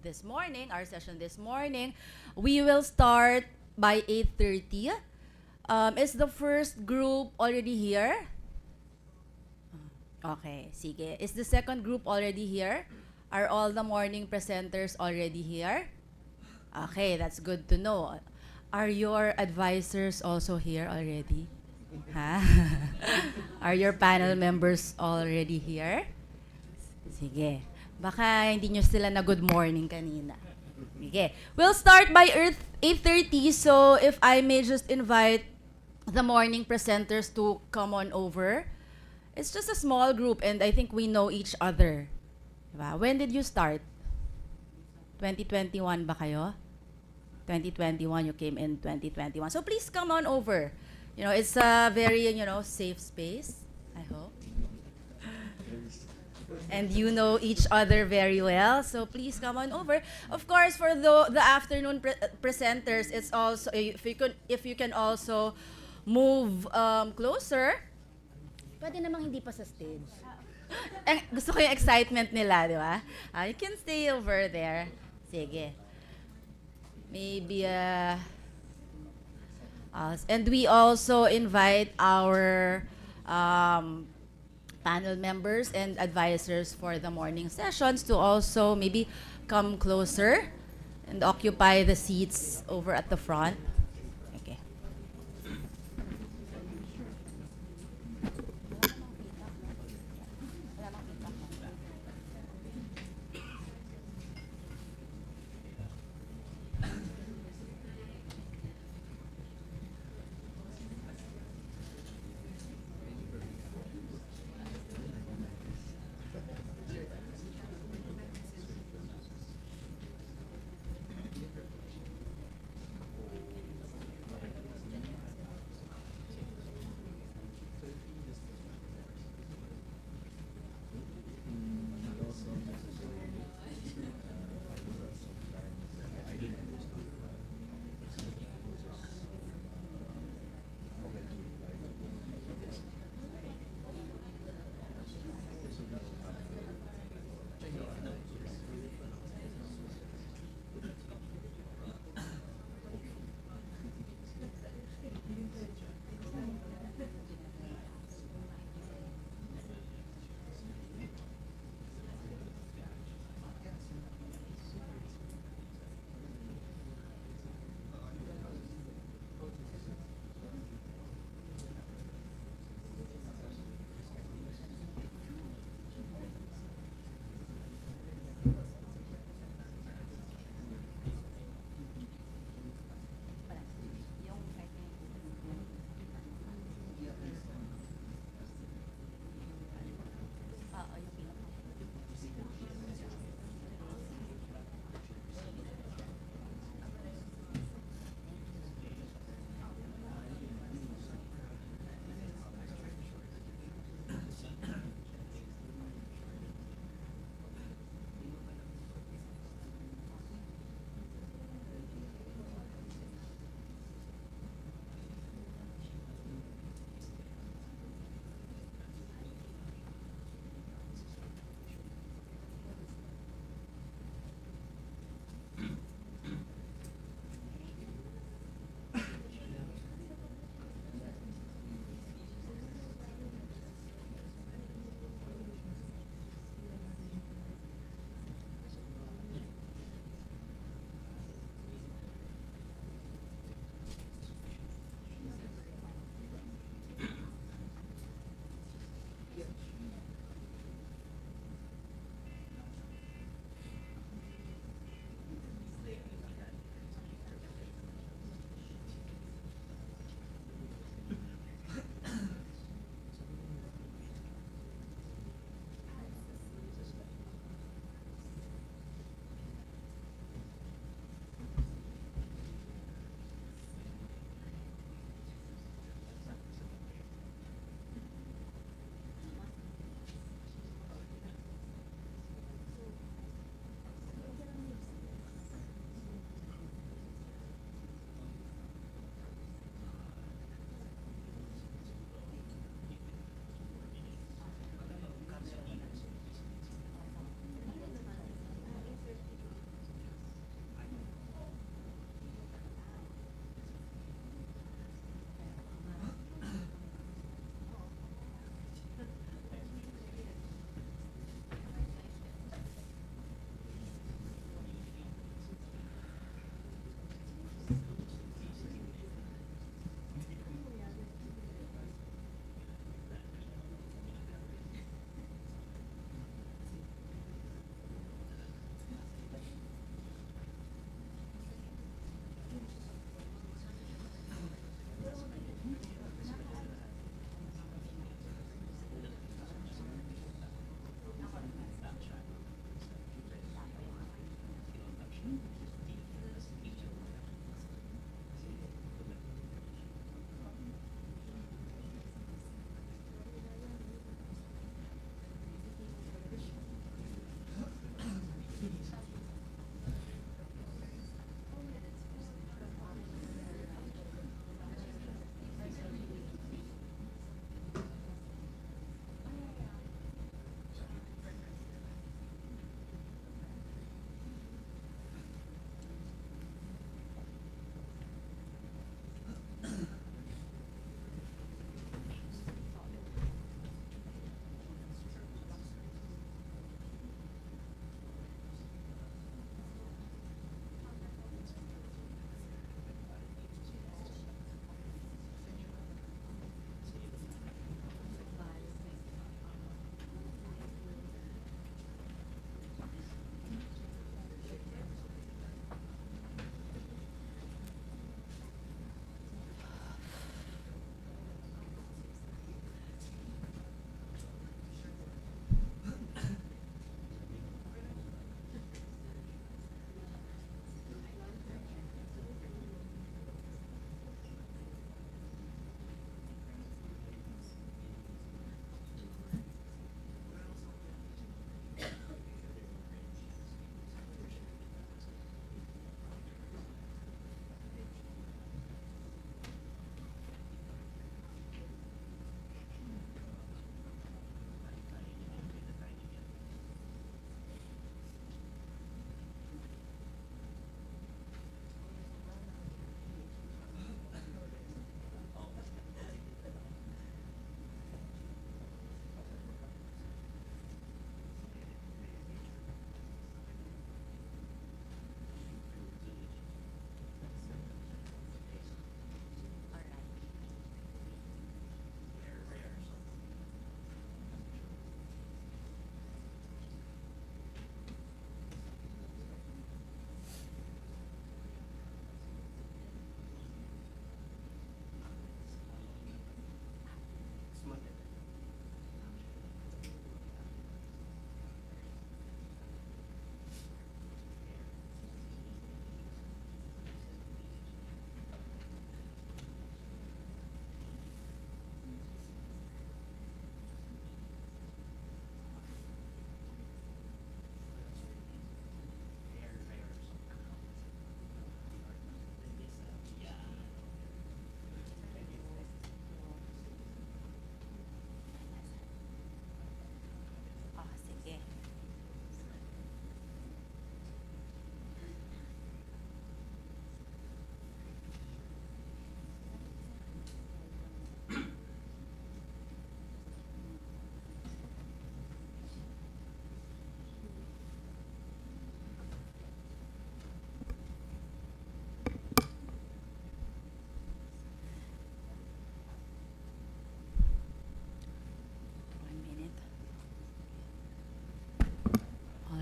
this morning, our session this morning. We will start by 8:30. Is the first group already here? Okay, sige. Is the second group already here? Are all the morning presenters already here? Okay, that's good to know. Are your advisors also here already? Ha? Are your panel members already here? Sige. Baka hindi nyo sila na good morning kanina. Sige. We'll start by 8:30. So if I may just invite the morning presenters to come on over. It's just a small group and I think we know each other. Diba? When did you start? 2021 ba kayo? 2021, you came in 2021. So please come on over. You know, it's a very, safe space, I hope. And you know each other very well, so please come on over. Of course, for the afternoon presenters, it's also, if you can also move closer, pwede namang hindi pa sa stage. Gusto ko yung excitement nila, di ba? You can stay over there. Sige. Maybe, and we also invite our panel members and advisors for the morning sessions to also maybe come closer and occupy the seats over at the front. Okay.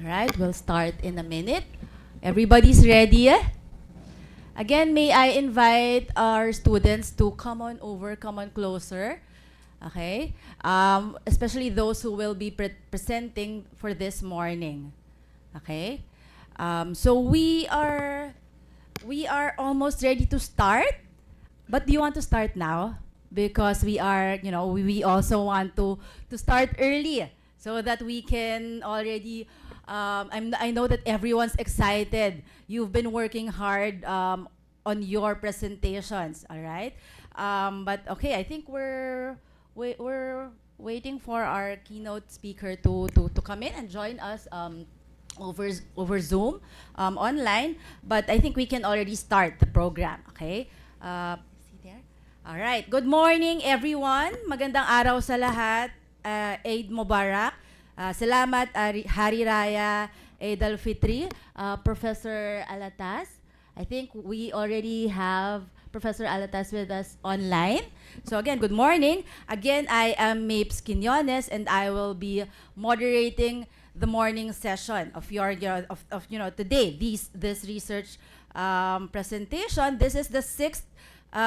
All right, we'll start in a minute. Everybody's ready? Again, may I invite our students to come on over, come on closer. Okay? Especially those who will be presenting for this morning. Okay? So we are almost ready to start. But do you want to start now? Because we are, we also want to start early so that we can already, I know that everyone's excited. You've been working hard on your presentations, all right? But okay, I think we're waiting for our keynote speaker to come in and join us over Zoom online. But I think we can already start the program, okay? See there? All right. Good morning, everyone. Magandang araw sa lahat. Eid Mubarak. Salamat Hari Raya Eid al-Fitri. Professor Alatas. I think we already have Professor Alatas with us online. So again, good morning. Again, I am Mapes Quinones and I will be moderating the morning session of today. This research presentation. This is the 6th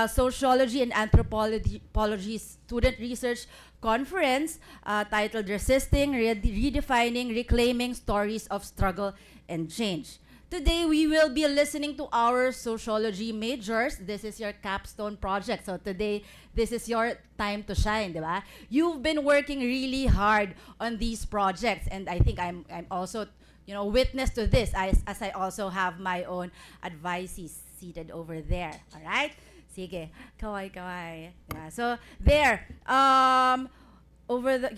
Sociology and Anthropology Student Research Conference titled Resisting, Redefining, Reclaiming Stories of Struggle and Change. Today, we will be listening to our sociology majors. This is your capstone project. So today, this is your time to shine, di ba? You've been working really hard on these projects. And I think I'm also, witness to this as I also have my own advisees seated over there. All right? Sige. Kaway. Yeah. So there.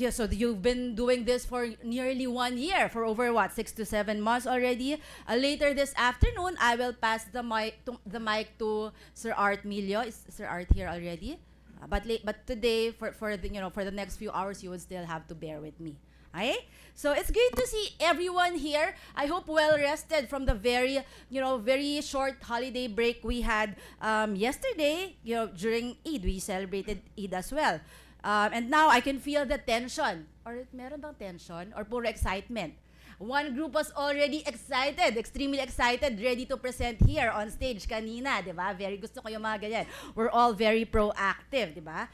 So you've been doing this for nearly 1 year, for over 6 to 7 months already. Later this afternoon, I will pass the mic to Sir Art Milio. Is Sir Art here already? But today, for the next few hours, you will still have to bear with me. Okay? So it's great to see everyone here. I hope well rested from the very short holiday break we had yesterday. During Eid, we celebrated Eid as well. And now I can feel the tension. Or meron bang tension? Or puro excitement? One group was already excited, extremely excited, ready to present here on stage kanina, di ba? Very gusto ko yung mga ganyan. We're all very proactive, di ba?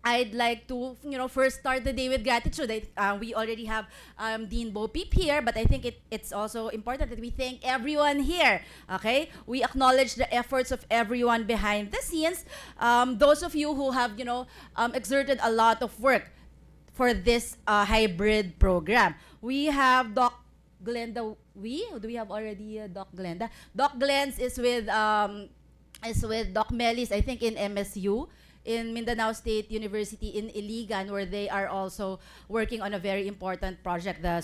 I'd like to, first start the day with gratitude. We already have Dean Bo Peep here, but I think it's also important that we thank everyone here. Okay, we acknowledge the efforts of everyone behind the scenes. Those of you who have, exerted a lot of work for this hybrid program. We have Doc Glenda. Do we have already Doc Glenda? Doc Glens is with Doc Melis, I think in MSU. In Mindanao State University in Iligan, where they are also working on a very important project, the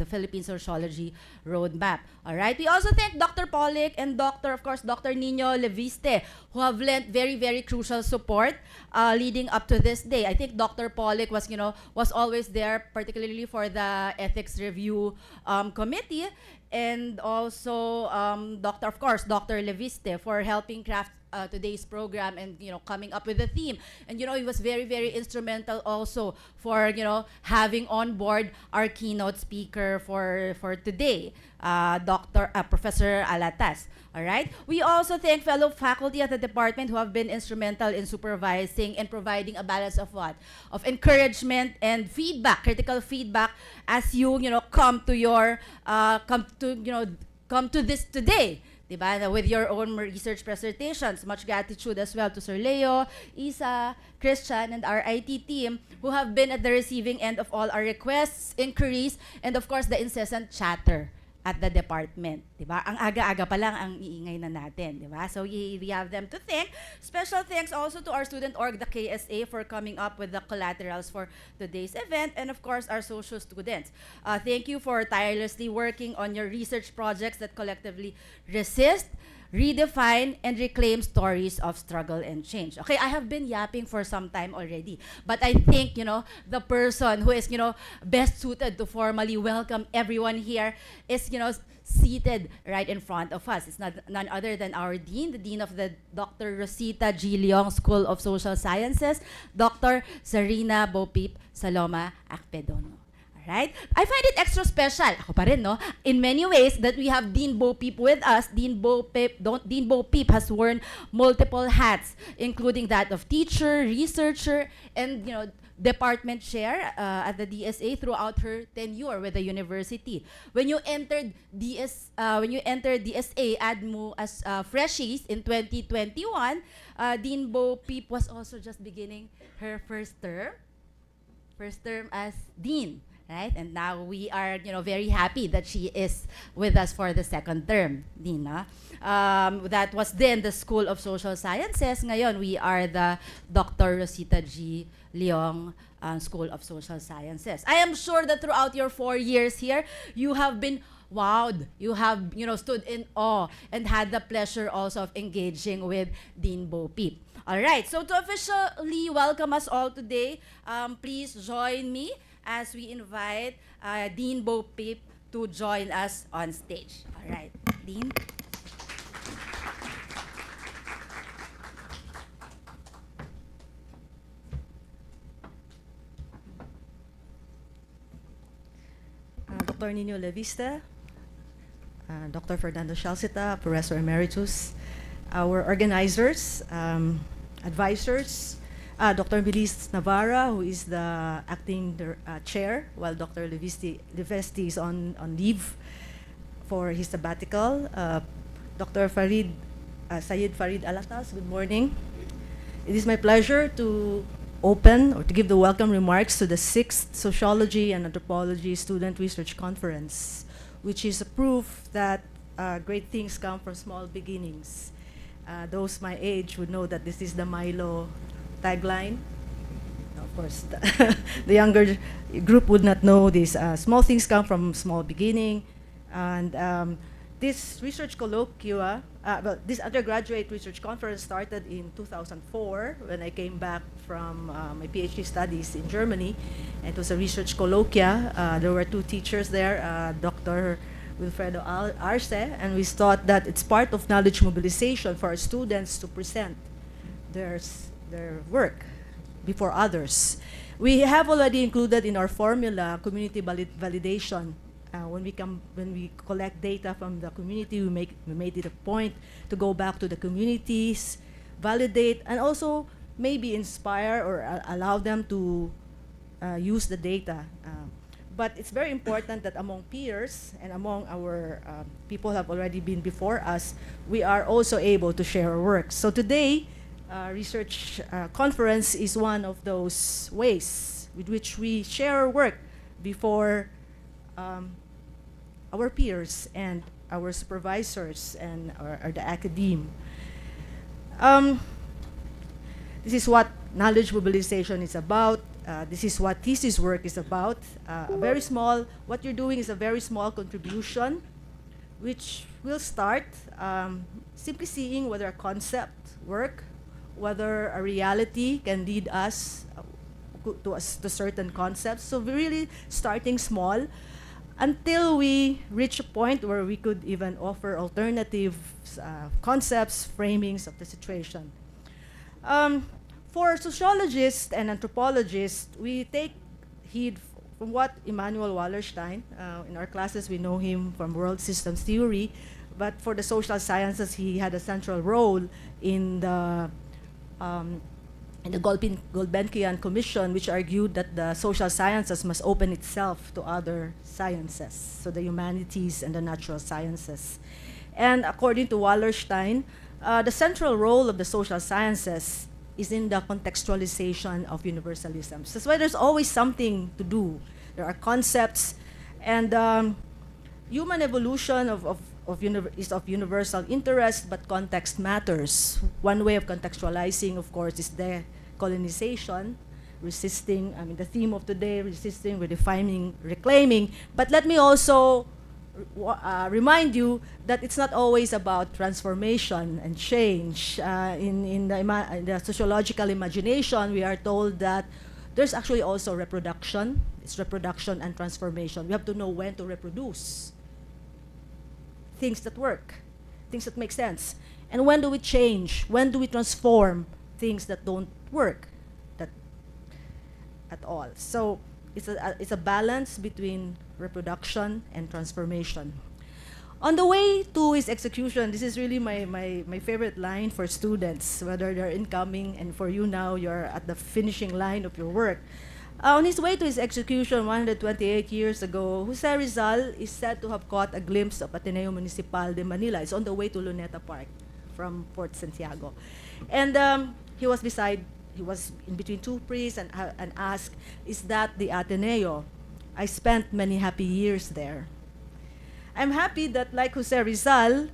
Philippine Sociology Roadmap. All right. We also thank Dr. Pollick and Dr. Nino Leviste, who have lent very, very crucial support leading up to this day. I think Dr. Pollick was always there, particularly for the ethics review committee, and also Dr. Leviste for helping craft today's program and coming up with the theme. And he was very, very instrumental also for having on board our keynote speaker for today, Professor Alatas. All right. We also thank fellow faculty at the department who have been instrumental in supervising and providing a balance of of encouragement and feedback, critical feedback, as you come to this today. Diba? With your own research presentations. Much gratitude as well to Sir Leo, Isa, Christian, and our IT team who have been at the receiving end of all our requests, inquiries, and of course the incessant chatter at the department. Diba? Ang aga-aga pa lang ang iingay na natin. Diba? So we have them to thank. Special thanks also to our student org, the KSA, for coming up with the collaterals for today's event, and of course our social students. Thank you for tirelessly working on your research projects that collectively resist, redefine, and reclaim stories of struggle and change. Okay, I have been yapping for some time already, but I think, the person who is, best suited to formally welcome everyone here is, seated right in front of us. It's none other than our dean, the dean of the Dr. Rosita G. Leong School of Social Sciences, Dr. Sarina Bo Peep Saloma Akpedono. Right? I find it extra special. Ako pa rin, no? In many ways that we have Dean Bo Peep with us. Dean Bo Peep has worn multiple hats, including that of teacher, researcher, and department chair at the DSA throughout her tenure with the university. When you entered DSA ADMU as freshies in 2021, Dean Bo Peep was also just beginning her first term as dean. Right? And now we are, very happy that she is with us for the second term, Dina. That was then the School of Social Sciences. Ngayon, we are the Dr. Rosita G. Leong School of Social Sciences. I am sure that throughout your 4 years here, you have been wowed. You have, stood in awe and had the pleasure also of engaging with Dean Bo Peep. All right, so to officially welcome us all today, please join me as we invite Dean Bo Peep to join us on stage. All right, Dean. Dr. Nino Levista, Dr. Fernando Shalcita, Professor Emeritus, our organizers, advisors, Dr. Melis Navarra, who is the acting chair, while Dr. Levesti is on leave for his sabbatical. Dr. Syed Farid Alatas, good morning. It is my pleasure to open or to give the welcome remarks to the 6th Sociology and Anthropology Student Research Conference, which is a proof that great things come from small beginnings. Those my age would know that this is the Milo tagline. Of course, the younger group would not know this. Small things come from small beginning. And this research colloquia, this undergraduate research conference started in 2004 when I came back from my PhD studies in Germany. And it was a research colloquia. There were 2 teachers there, Dr. Wilfredo Arce, and we thought that it's part of knowledge mobilization for our students to present their work before others. We have already included in our formula community validation. When we collect data from the community, we made it a point to go back to the communities, validate, and also maybe inspire or allow them to use the data. But it's very important that among peers and among our people who have already been before us, we are also able to share our work. So today, research conference is one of those ways with which we share our work before our peers and our supervisors and the academe. This is what knowledge mobilization is about. This is what thesis work is about. What you're doing is a very small contribution, which will start simply seeing whether a concept work, whether a reality can lead us to certain concepts. So we're really starting small until we reach a point where we could even offer alternative concepts, framings of the situation. For sociologists and anthropologists, we take heed from what Immanuel Wallerstein, in our classes we know him from world systems theory, but for the social sciences he had a central role in the Gulbenkian Commission, which argued that the social sciences must open itself to other sciences, so the humanities and the natural sciences. And according to Wallerstein, the central role of the social sciences is in the contextualization of universalisms. That's why there's always something to do. There are concepts, and human evolution is of universal interest, but context matters. One way of contextualizing, of course, is decolonization, resisting, the theme of today, resisting, redefining, reclaiming. But let me also remind you that it's not always about transformation and change. In the sociological imagination, we are told that there's actually also reproduction. It's reproduction and transformation. We have to know when to reproduce things that work, things that make sense. And when do we change? When do we transform things that don't work at all? So it's a balance between reproduction and transformation. On the way to his execution, this is really my favorite line for students, whether they're incoming and for you now, you're at the finishing line of your work. On his way to his execution 128 years ago, Jose Rizal is said to have caught a glimpse of Ateneo Municipal de Manila. It's on the way to Luneta Park from Port Santiago. And he was in between two priests and asked, "Is that the Ateneo? I spent many happy years there." I'm happy that, like Jose Rizal,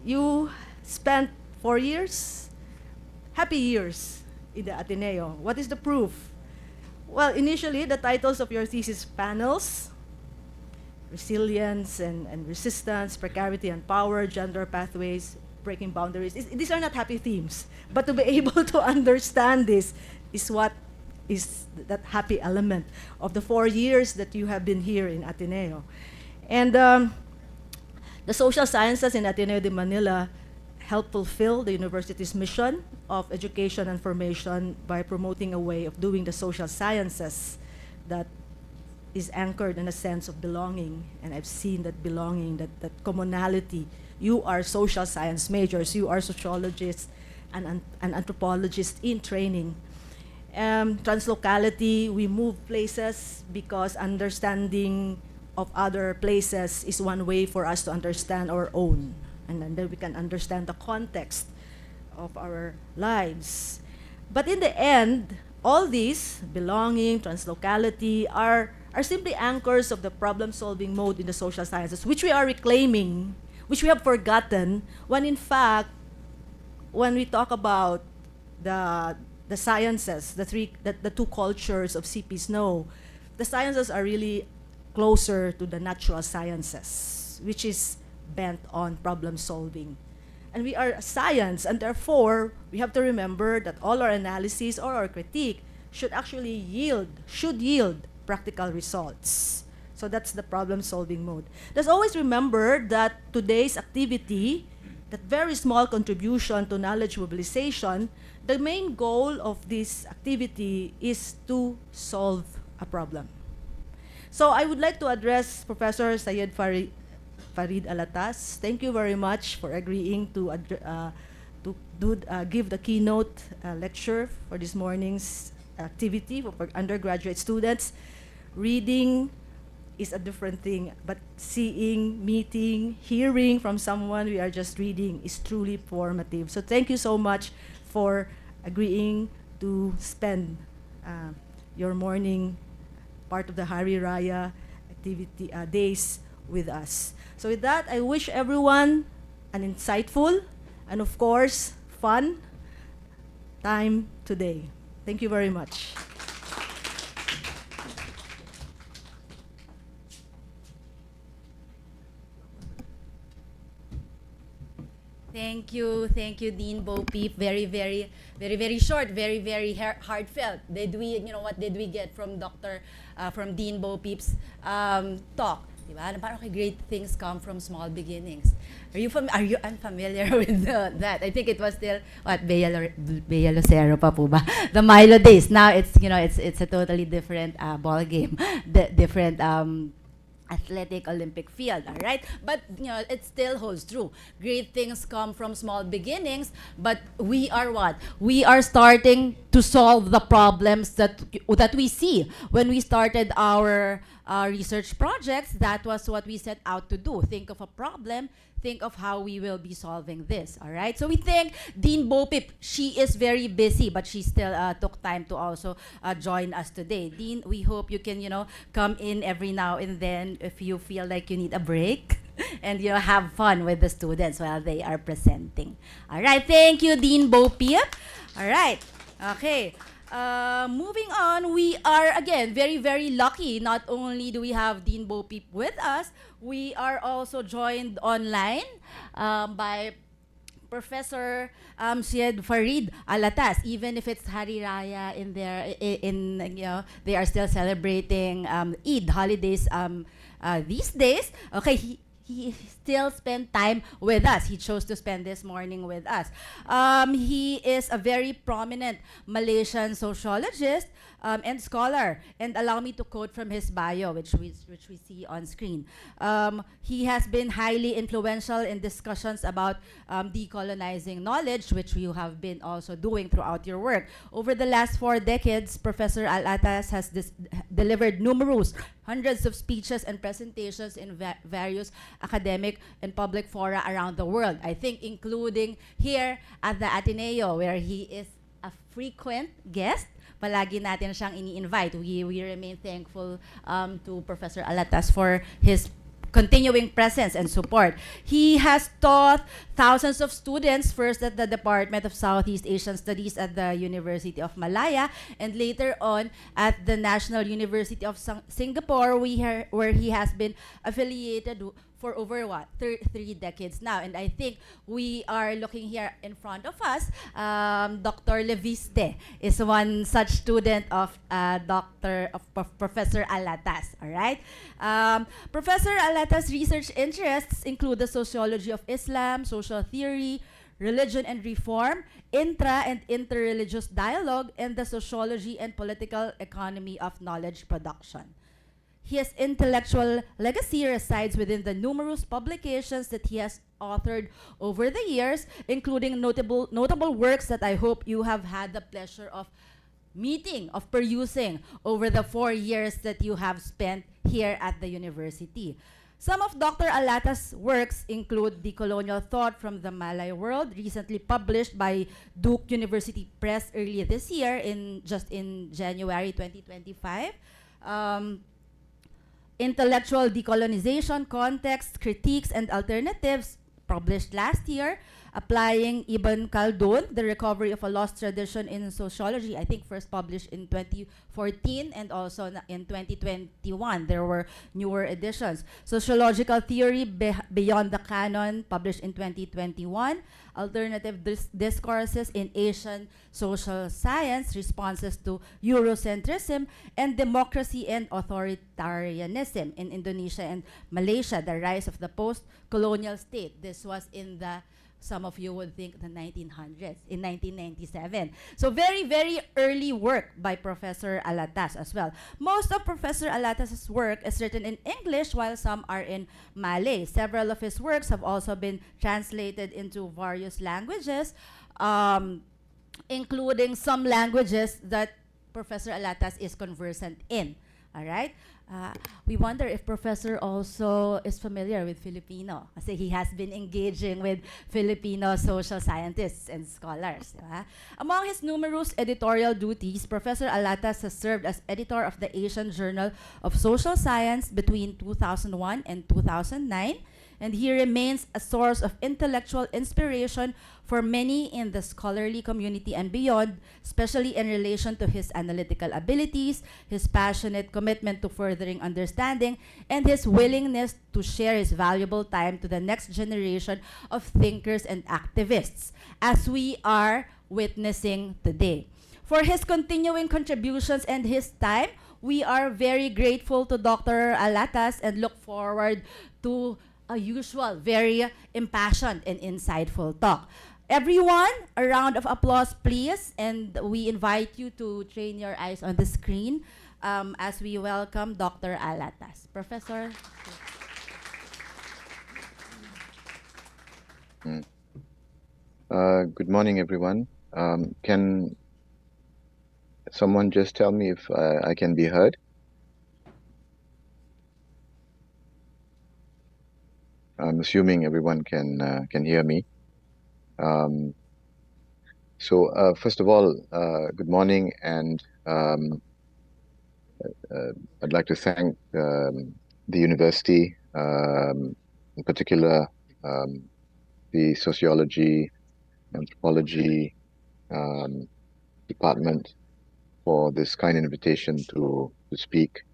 you spent 4 years, happy years in the Ateneo. What is the proof? Well, initially, the titles of your thesis panels, resilience and resistance, precarity and power, gender pathways, breaking boundaries. These are not happy themes, but to be able to understand this is what is that happy element of the 4 years that you have been here in Ateneo. And the social sciences in Ateneo de Manila help fulfill the university's mission of education and formation by promoting a way of doing the social sciences that is anchored in a sense of belonging. And I've seen that belonging, that commonality. You are social science majors, you are sociologists and anthropologists in training. Translocality, we move places because understanding of other places is one way for us to understand our own. And then we can understand the context of our lives. But in the end, all these, belonging, translocality, are simply anchors of the problem-solving mode in the social sciences, which we are reclaiming, which we have forgotten, when in fact, when we talk about the sciences, the two cultures of CPs know, the sciences are really closer to the natural sciences, which is bent on problem solving. And we are science, and therefore, we have to remember that all our analyses or our critique should actually yield practical results. So that's the problem solving mode. Let's always remember that today's activity, that very small contribution to knowledge mobilization, the main goal of this activity is to solve a problem. So I would like to address Professor Syed Farid Alatas. Thank you very much for agreeing to give the keynote lecture for this morning's activity for undergraduate students. Reading is a different thing, but seeing, meeting, hearing from someone we are just reading is truly formative. So thank you so much for agreeing to spend your morning part of the Hari Raya activity days with us. So with that, I wish everyone an insightful and of course fun time today. Thank you very much. Thank you, Dean Bo Peep. Very short, very heartfelt. Did we get from from Dean Bo Peep's talk? Diba? Parang great things come from small beginnings. Are you unfamiliar with that? I think it was still Bea Lucero pa po ba? The Milo days. Now it's a totally different ball game, different athletic Olympic field, all right? But it still holds true. Great things come from small beginnings, but we are what? We are starting to solve the problems that we see. When we started our research projects, that was what we set out to do. Think of a problem, think of how we will be solving this, all right? So we thank Dean Bo Peep. She is very busy, but she still took time to also join us today. Dean, we hope you can, come in every now and then if you feel like you need a break and, have fun with the students while they are presenting. All right, thank you, Dean Bo Peep. All right, okay. Moving on, we are again very lucky. Not only do we have Dean Bo Peep with us, we are also joined online by Professor Syed Farid Alatas. Even if it's Hari Raya in there, they are still celebrating Eid holidays these days. Okay, he still spent time with us. He chose to spend this morning with us. He is a very prominent Malaysian sociologist and scholar. And allow me to quote from his bio, which we see on screen. He has been highly influential in discussions about decolonizing knowledge, which you have been also doing throughout your work. Over the last 4 decades, Professor Alatas has delivered numerous hundreds of speeches and presentations in various academic and public fora around the world. I think including here at the Ateneo, where he is a frequent guest. Palagi natin siyang ini-invite. We remain thankful to Professor Alatas for his continuing presence and support. He has taught thousands of students, first at the Department of Southeast Asian Studies at the University of Malaya, and later on at the National University of Singapore, where he has been affiliated for over 3 decades now. And I think we are looking here in front of us. Dr. Leviste is one such student of Professor Alatas. All right. Professor Alatas' research interests include the sociology of Islam, social theory, religion and reform, intra and interreligious dialogue, and the sociology and political economy of knowledge production. His intellectual legacy resides within the numerous publications that he has authored over the years, including notable works that I hope you have had the pleasure of meeting, of perusing over the 4 years that you have spent here at the university. Some of Dr. Alatas' works include Decolonial Thought from the Malay World, recently published by Duke University Press earlier this year, just in January 2025. Intellectual Decolonization, Context, Critiques, and Alternatives, published last year, applying Ibn Khaldun, The Recovery of a Lost Tradition in Sociology, I think first published in 2014 and also in 2021. There were newer editions. Sociological Theory Beyond the Canon, published in 2021. Alternative Discourses in Asian Social Science, Responses to Eurocentrism, and Democracy and Authoritarianism in Indonesia and Malaysia, The Rise of the Post-Colonial State. This was in the, some of you would think, the 1900s, in 1997. So very, very early work by Professor Alatas as well. Most of Professor Alatas' work is written in English, while some are in Malay. Several of his works have also been translated into various languages, including some languages that Professor Alatas is conversant in. All right? We wonder if Professor also is familiar with Filipino, kasi he has been engaging with Filipino social scientists and scholars. Diba? Among his numerous editorial duties, Professor Alatas has served as editor of the Asian Journal of Social Science between 2001 and 2009, and he remains a source of intellectual inspiration for many in the scholarly community and beyond, especially in relation to his analytical abilities, his passionate commitment to furthering understanding, and his willingness to share his valuable time to the next generation of thinkers and activists, as we are witnessing today. For his continuing contributions and his time, we are very grateful to Dr. Alatas and look forward to a usual, very impassioned and insightful talk. Everyone, a round of applause, please. And we invite you to train your eyes on the screen as we welcome Dr. Alatas. Professor. Good morning, everyone. Can someone just tell me if I can be heard? I'm assuming everyone can hear me. So first of all, good morning, and I'd like to thank the university, in particular the Sociology Anthropology department, for this kind invitation to speak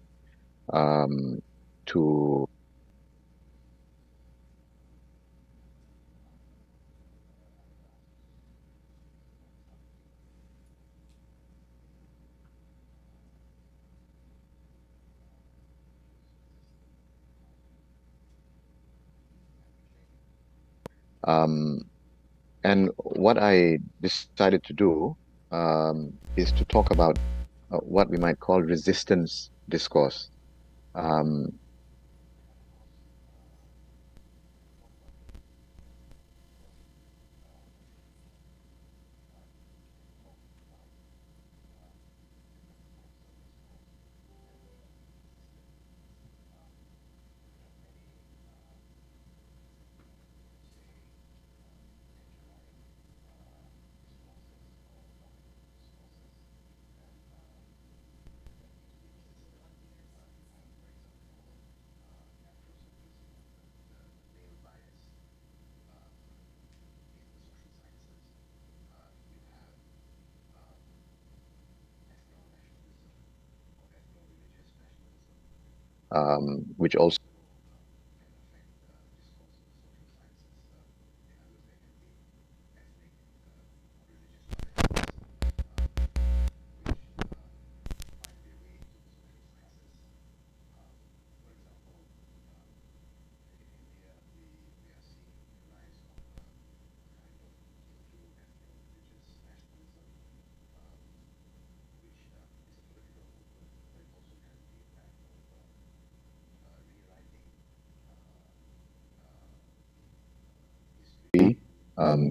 to And what I decided to do is to talk about what we might call resistance discourse. Um, which also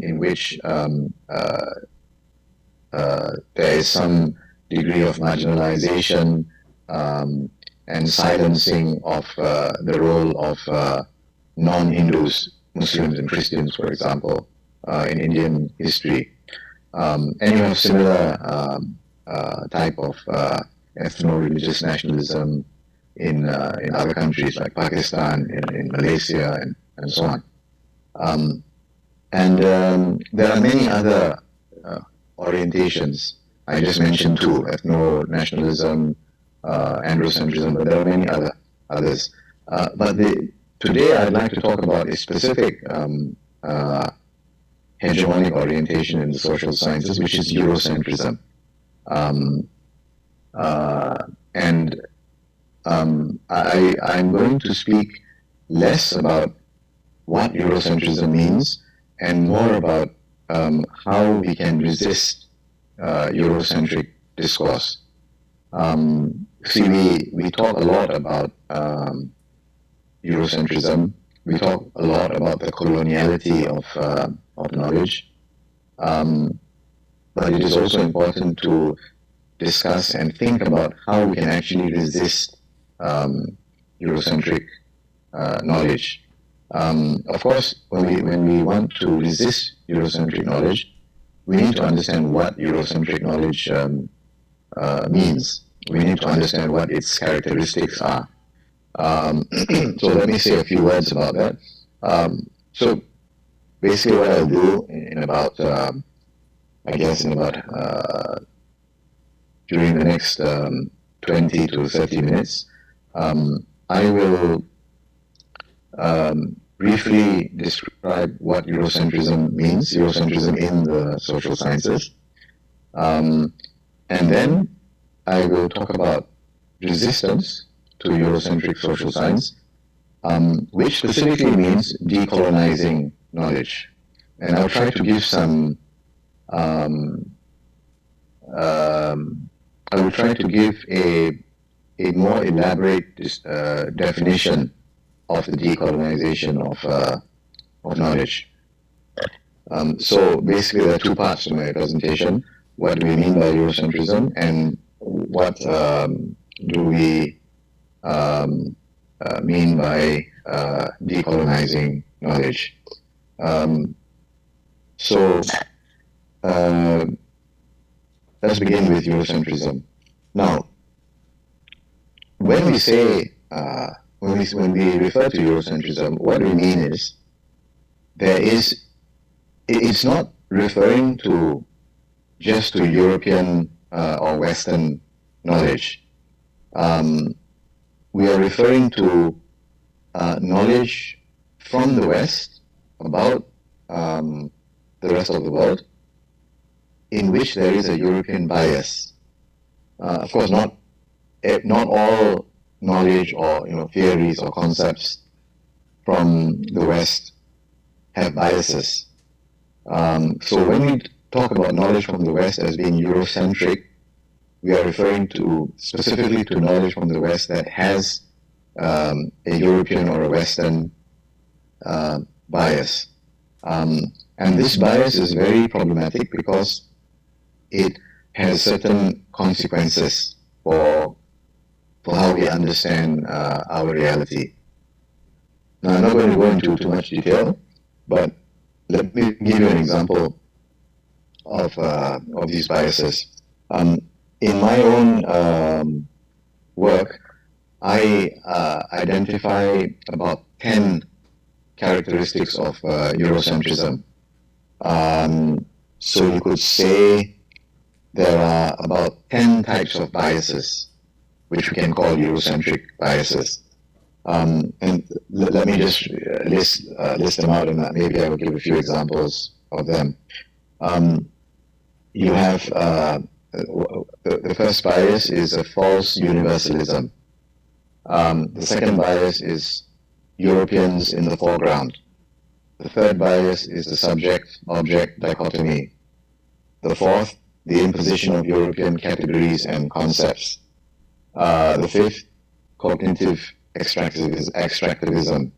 in which there is some degree of marginalization and silencing of the role of non-Hindus, Muslims, and Christians, for example, in Indian history. And you have similar type of ethno-religious nationalism in other countries like Pakistan, in Malaysia, and so on. And there are many other orientations. I just mentioned two: ethno-nationalism, androcentrism, but there are many others. Today I'd like to talk about a specific hegemonic orientation in the social sciences, which is Eurocentrism. I'm going to speak less about what Eurocentrism means and more about how we can resist Eurocentric discourse. We talk a lot about Eurocentrism. We talk a lot about the coloniality of knowledge. But it is also important to discuss and think about how we can actually resist Eurocentric knowledge. Of course, when we want to resist Eurocentric knowledge, we need to understand what Eurocentric knowledge means. We need to understand what its characteristics are. So let me say a few words about that. So basically what I'll do in about, during the next 20 to 30 minutes, I will briefly describe what Eurocentrism means, Eurocentrism in the social sciences. And then I will talk about resistance to Eurocentric social science, which specifically means decolonizing knowledge. And I'll try to give some, I will try to give a more elaborate definition of the decolonization of knowledge. So basically there are two parts to my presentation. What do we mean by Eurocentrism, and what do we mean by decolonizing knowledge? Let's begin with Eurocentrism. Now, when we say when we refer to Eurocentrism, what we mean is it's not referring to just to European or Western knowledge. We are referring to knowledge from the West about the rest of the world, in which there is a European bias. Of course, not all knowledge or theories or concepts from the West have biases. So when we talk about knowledge from the West as being Eurocentric, we are referring to specifically to knowledge from the West that has a European or a Western bias. And this bias is very problematic because it has certain consequences for how we understand our reality. Now, I'm not going to go into too much detail, but let me give you an example of these biases. In my own work, I identify about 10 characteristics of Eurocentrism. So you could say there are about 10 types of biases, which we can call Eurocentric biases. And let me just list them out, and maybe I will give a few examples of them. You have the first bias is a false universalism. The second bias is Europeans in the foreground. The third bias is the subject-object dichotomy. The fourth, the imposition of European categories and concepts. The fifth, cognitive extractivism.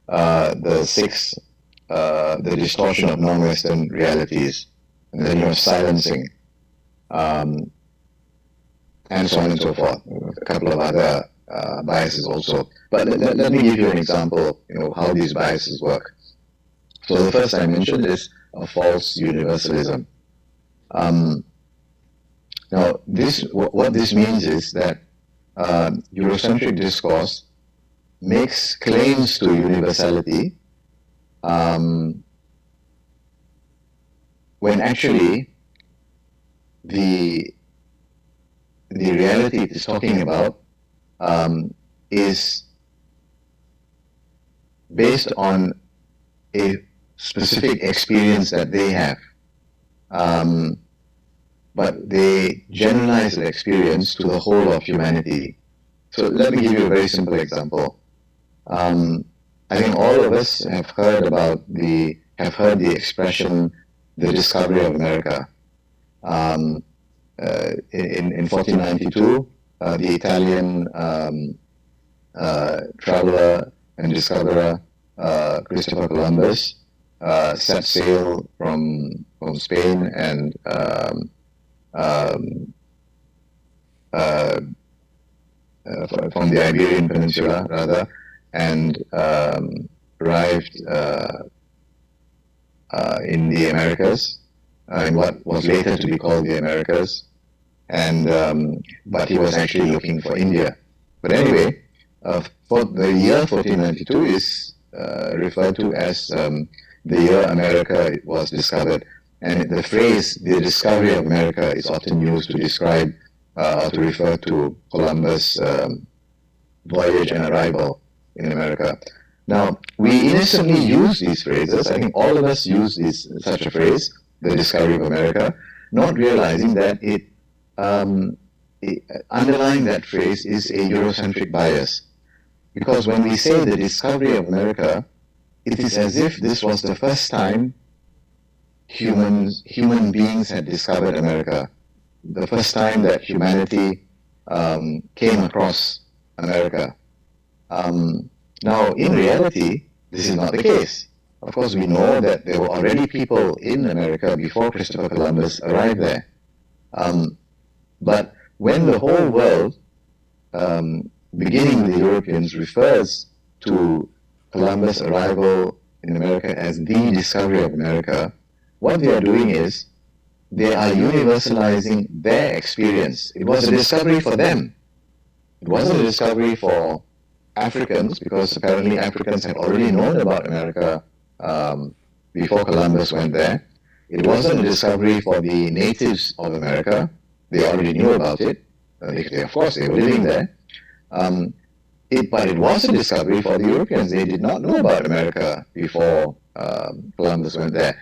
The sixth, the distortion of non-Western realities. And then you have silencing, and so on and so forth. A couple of other biases also. But let me give you an example, how these biases work. So the first I mentioned is a false universalism. Now, what this means is that Eurocentric discourse makes claims to universality when actually the reality it is talking about is based on a specific experience that they have. But they generalize the experience to the whole of humanity. So let me give you a very simple example. I think all of us have heard the expression, the discovery of America. In 1492, the Italian traveler and discoverer Christopher Columbus set sail from Spain and from the Iberian Peninsula, rather, and arrived in the Americas, in what was later to be called the Americas, and but he was actually looking for India. But anyway, for the year 1492 is referred to as the year America was discovered. And the phrase, the discovery of America, is often used to describe or to refer to Columbus' voyage and arrival in America. Now, we innocently use these phrases. I think all of us use such a phrase, the discovery of America, not realizing that underlying that phrase is a Eurocentric bias. Because when we say the discovery of America, it is as if this was the first time human beings had discovered America, the first time that humanity came across America. Now, in reality, this is not the case. Of course, we know that there were already people in America before Christopher Columbus arrived there. But when the whole world, beginning with the Europeans, refers to Columbus' arrival in America as the discovery of America, what they are doing is they are universalizing their experience. It was a discovery for them. It wasn't a discovery for Africans, because apparently Africans had already known about America before Columbus went there. It wasn't a discovery for the natives of America. They already knew about it. Of course, they were living there. But it was a discovery for the Europeans. They did not know about America before Columbus went there.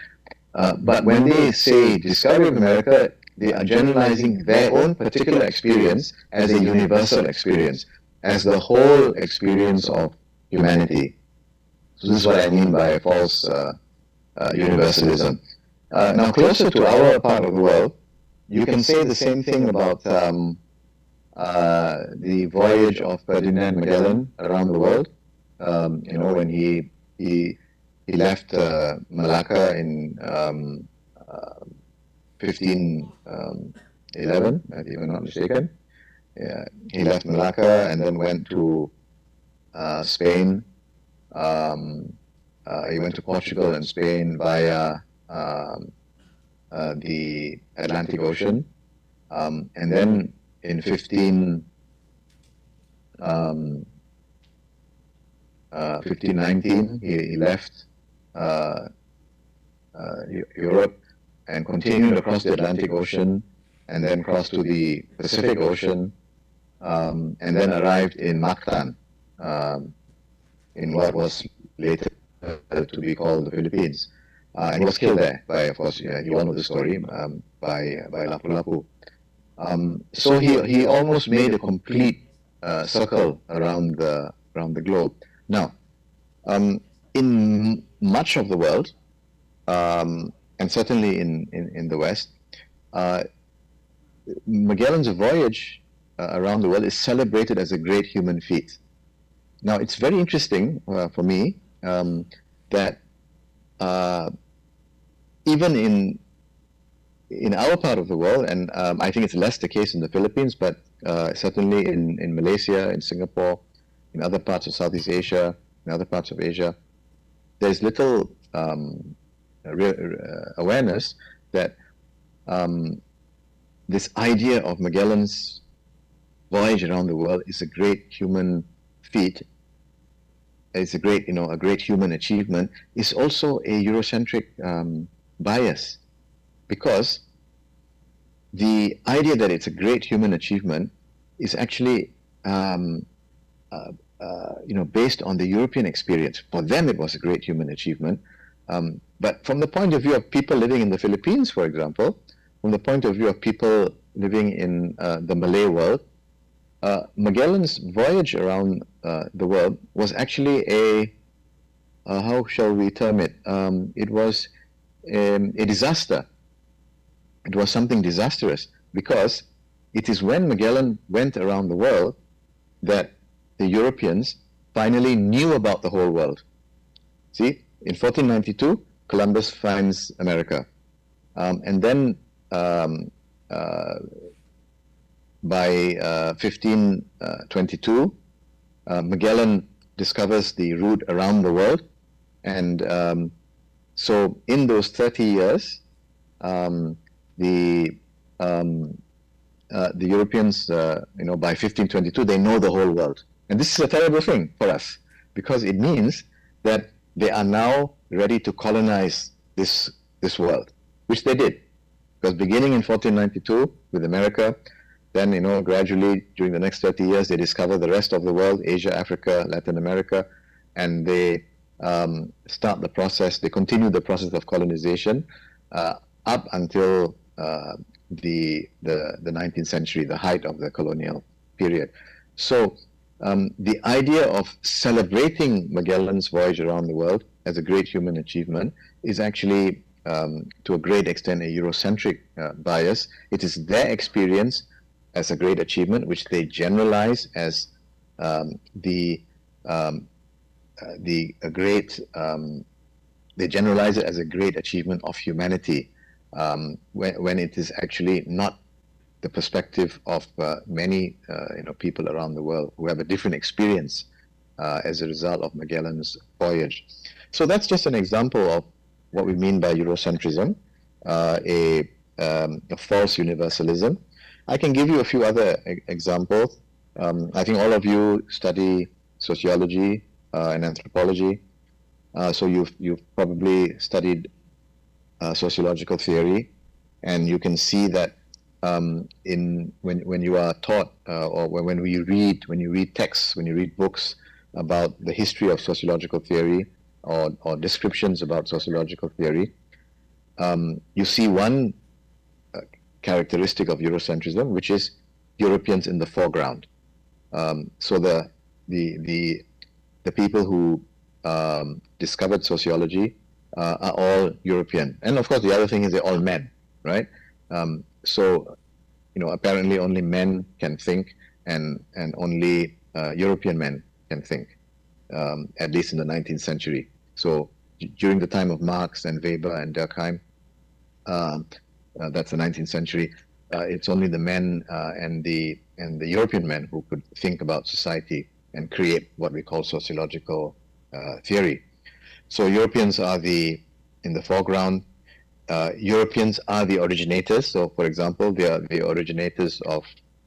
But when they say discovery of America, they are generalizing their own particular experience as a universal experience, as the whole experience of humanity. So this is what I mean by false universalism. Now, closer to our part of the world, you can say the same thing about the voyage of Ferdinand Magellan around the world. When he left Malacca in 1511, if I'm not mistaken. He left Malacca and then went to Spain. He went to Portugal and Spain via the Atlantic Ocean. And then in 1519, he left Europe and continued across the Atlantic Ocean and then crossed to the Pacific Ocean and then arrived in Mactan, in what was later to be called the Philippines. And he was killed there by, of course, you all know the story, by Lapu-Lapu. So he almost made a complete circle around the globe. Now, in much of the world, and certainly in the West, Magellan's voyage around the world is celebrated as a great human feat. Now, it's very interesting for me that even in our part of the world, and I think it's less the case in the Philippines, but certainly in Malaysia, in Singapore, in other parts of Southeast Asia, in other parts of Asia, there's little awareness that this idea of Magellan's voyage around the world is a great human feat. It's a great human achievement. Is also a Eurocentric bias, because the idea that it's a great human achievement is actually based on the European experience. For them, it was a great human achievement. But from the point of view of people living in the Philippines, for example, from the point of view of people living in the Malay world, Magellan's voyage around the world was actually how shall we term it? It was a disaster. It was something disastrous, because it is when Magellan went around the world that the Europeans finally knew about the whole world. See, in 1492, Columbus finds America. And then by 1522, Magellan discovers the route around the world. And so in those 30 years, the Europeans, by 1522, they know the whole world. And this is a terrible thing for us, because it means that they are now ready to colonize this world, which they did. Because beginning in 1492 with America, then gradually during the next 30 years, they discover the rest of the world, Asia, Africa, Latin America, and they start the process. They continue the process of colonization up until the 19th century, the height of the colonial period. So the idea of celebrating Magellan's voyage around the world as a great human achievement is actually, to a great extent, a Eurocentric bias. It is their experience as a great achievement, which they generalize as they generalize it as a great achievement of humanity, when it is actually not the perspective of many people around the world who have a different experience as a result of Magellan's voyage. So that's just an example of what we mean by Eurocentrism, a false universalism. I can give you a few other examples. I think all of you study sociology and anthropology, so you've probably studied sociological theory, and you can see that when you are taught or when you read texts, when you read books about the history of sociological theory or descriptions about sociological theory, you see one characteristic of Eurocentrism, which is Europeans in the foreground. So the people who discovered sociology are all European. And of course, the other thing is they're all men, right? So, apparently only men can think, and only European men can think, at least in the 19th century. So during the time of Marx and Weber and Durkheim, that's the 19th century. It's only the men and the European men who could think about society and create what we call sociological theory. So Europeans are in the foreground. Europeans are the originators. So, for example, they are the originators of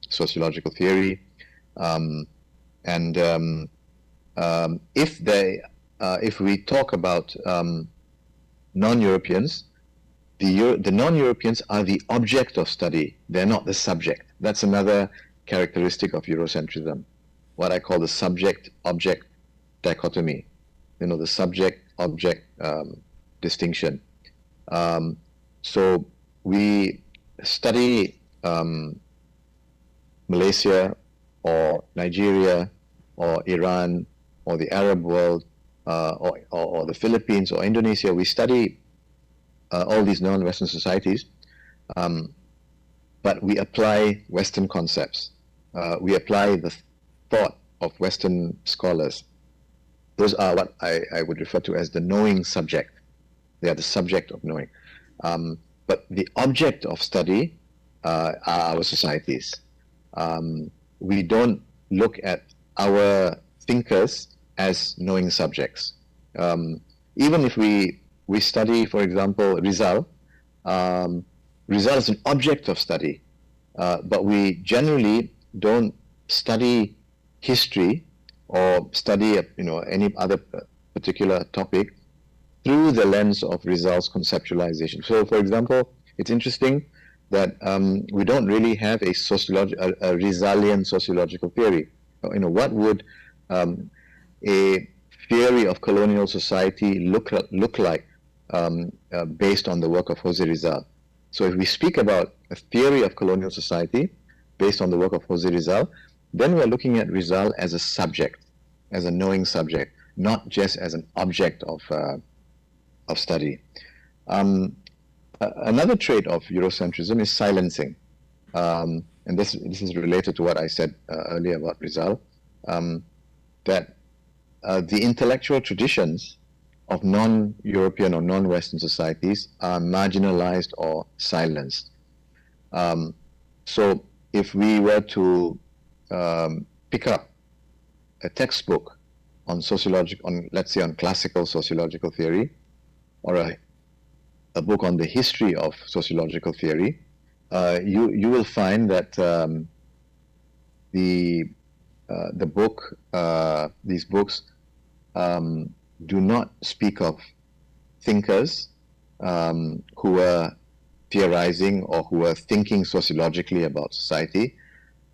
sociological theory. If we talk about non-Europeans, the non-Europeans are the object of study. They're not the subject. That's another characteristic of Eurocentrism, what I call the subject-object dichotomy. The subject-object distinction. So we study Malaysia or Nigeria or Iran or the Arab world or the Philippines or Indonesia. We study all these non-Western societies, but we apply Western concepts. We apply the thought of Western scholars. Those are what I would refer to as the knowing subject. They are the subject of knowing. But the object of study are our societies. We don't look at our thinkers as knowing subjects. Even if we study, for example, Rizal, Rizal is an object of study, but we generally don't study history or study any other particular topic through the lens of Rizal's conceptualization. So, for example, it's interesting that we don't really have a Rizalian sociological theory. What would a theory of colonial society look like based on the work of Jose Rizal? So, if we speak about a theory of colonial society based on the work of Jose Rizal, then we're looking at Rizal as a subject, as a knowing subject, not just as an object of study. Another trait of Eurocentrism is silencing, and this is related to what I said earlier about Rizal, that the intellectual traditions of non-European or non-Western societies are marginalized or silenced. So if we were to pick up a textbook on let's say on classical sociological theory, or a book on the history of sociological theory, you will find that these books do not speak of thinkers who were theorizing or who were thinking sociologically about society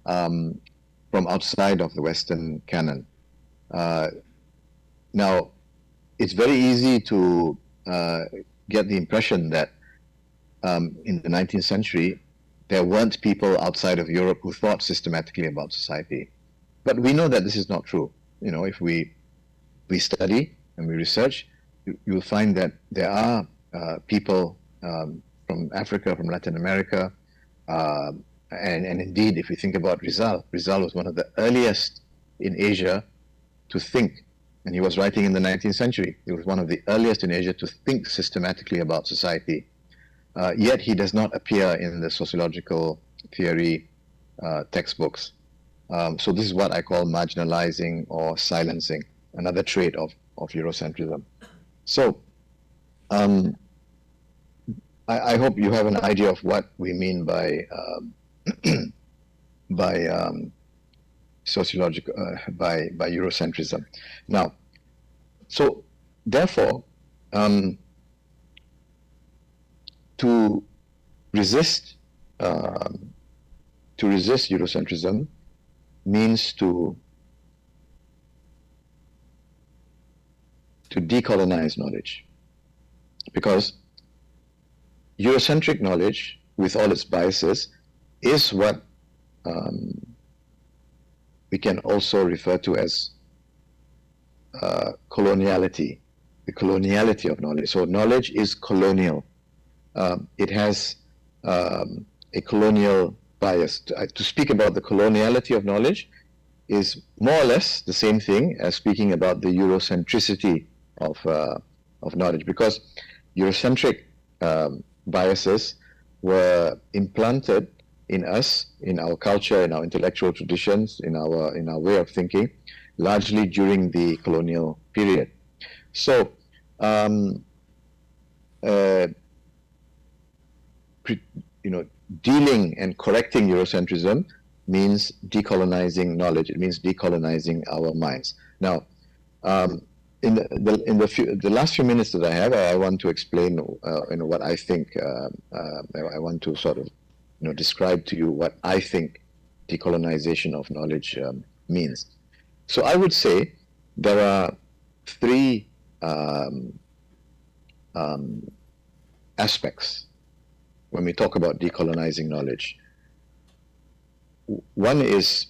from outside of the Western canon. Now, it's very easy to get the impression that in the 19th century, there weren't people outside of Europe who thought systematically about society. But we know that this is not true. If we study and we research, you'll find that there are people from Africa, from Latin America, and indeed, if we think about Rizal was one of the earliest in Asia to think. And he was writing in the 19th century. He was one of the earliest in Asia to think systematically about society. Yet he does not appear in the sociological theory textbooks. So this is what I call marginalizing or silencing, another trait of Eurocentrism. So I hope you have an idea of what we mean by sociological by Eurocentrism. Now, so therefore, to resist Eurocentrism means to decolonize knowledge, because Eurocentric knowledge, with all its biases, is what we can also refer to as coloniality. the coloniality of knowledge. So knowledge is colonial. It has a colonial bias. To speak about the coloniality of knowledge is more or less the same thing as speaking about the Eurocentricity of knowledge, because Eurocentric biases were implanted in us, in our culture, in our intellectual traditions, in our way of thinking, largely during the colonial period. So, dealing and correcting Eurocentrism means decolonizing knowledge. It means decolonizing our minds. Now, in the last few minutes that I have, I want to explain what I think. I want to sort of describe to you what I think decolonization of knowledge means. So I would say there are three aspects when we talk about decolonizing knowledge. One is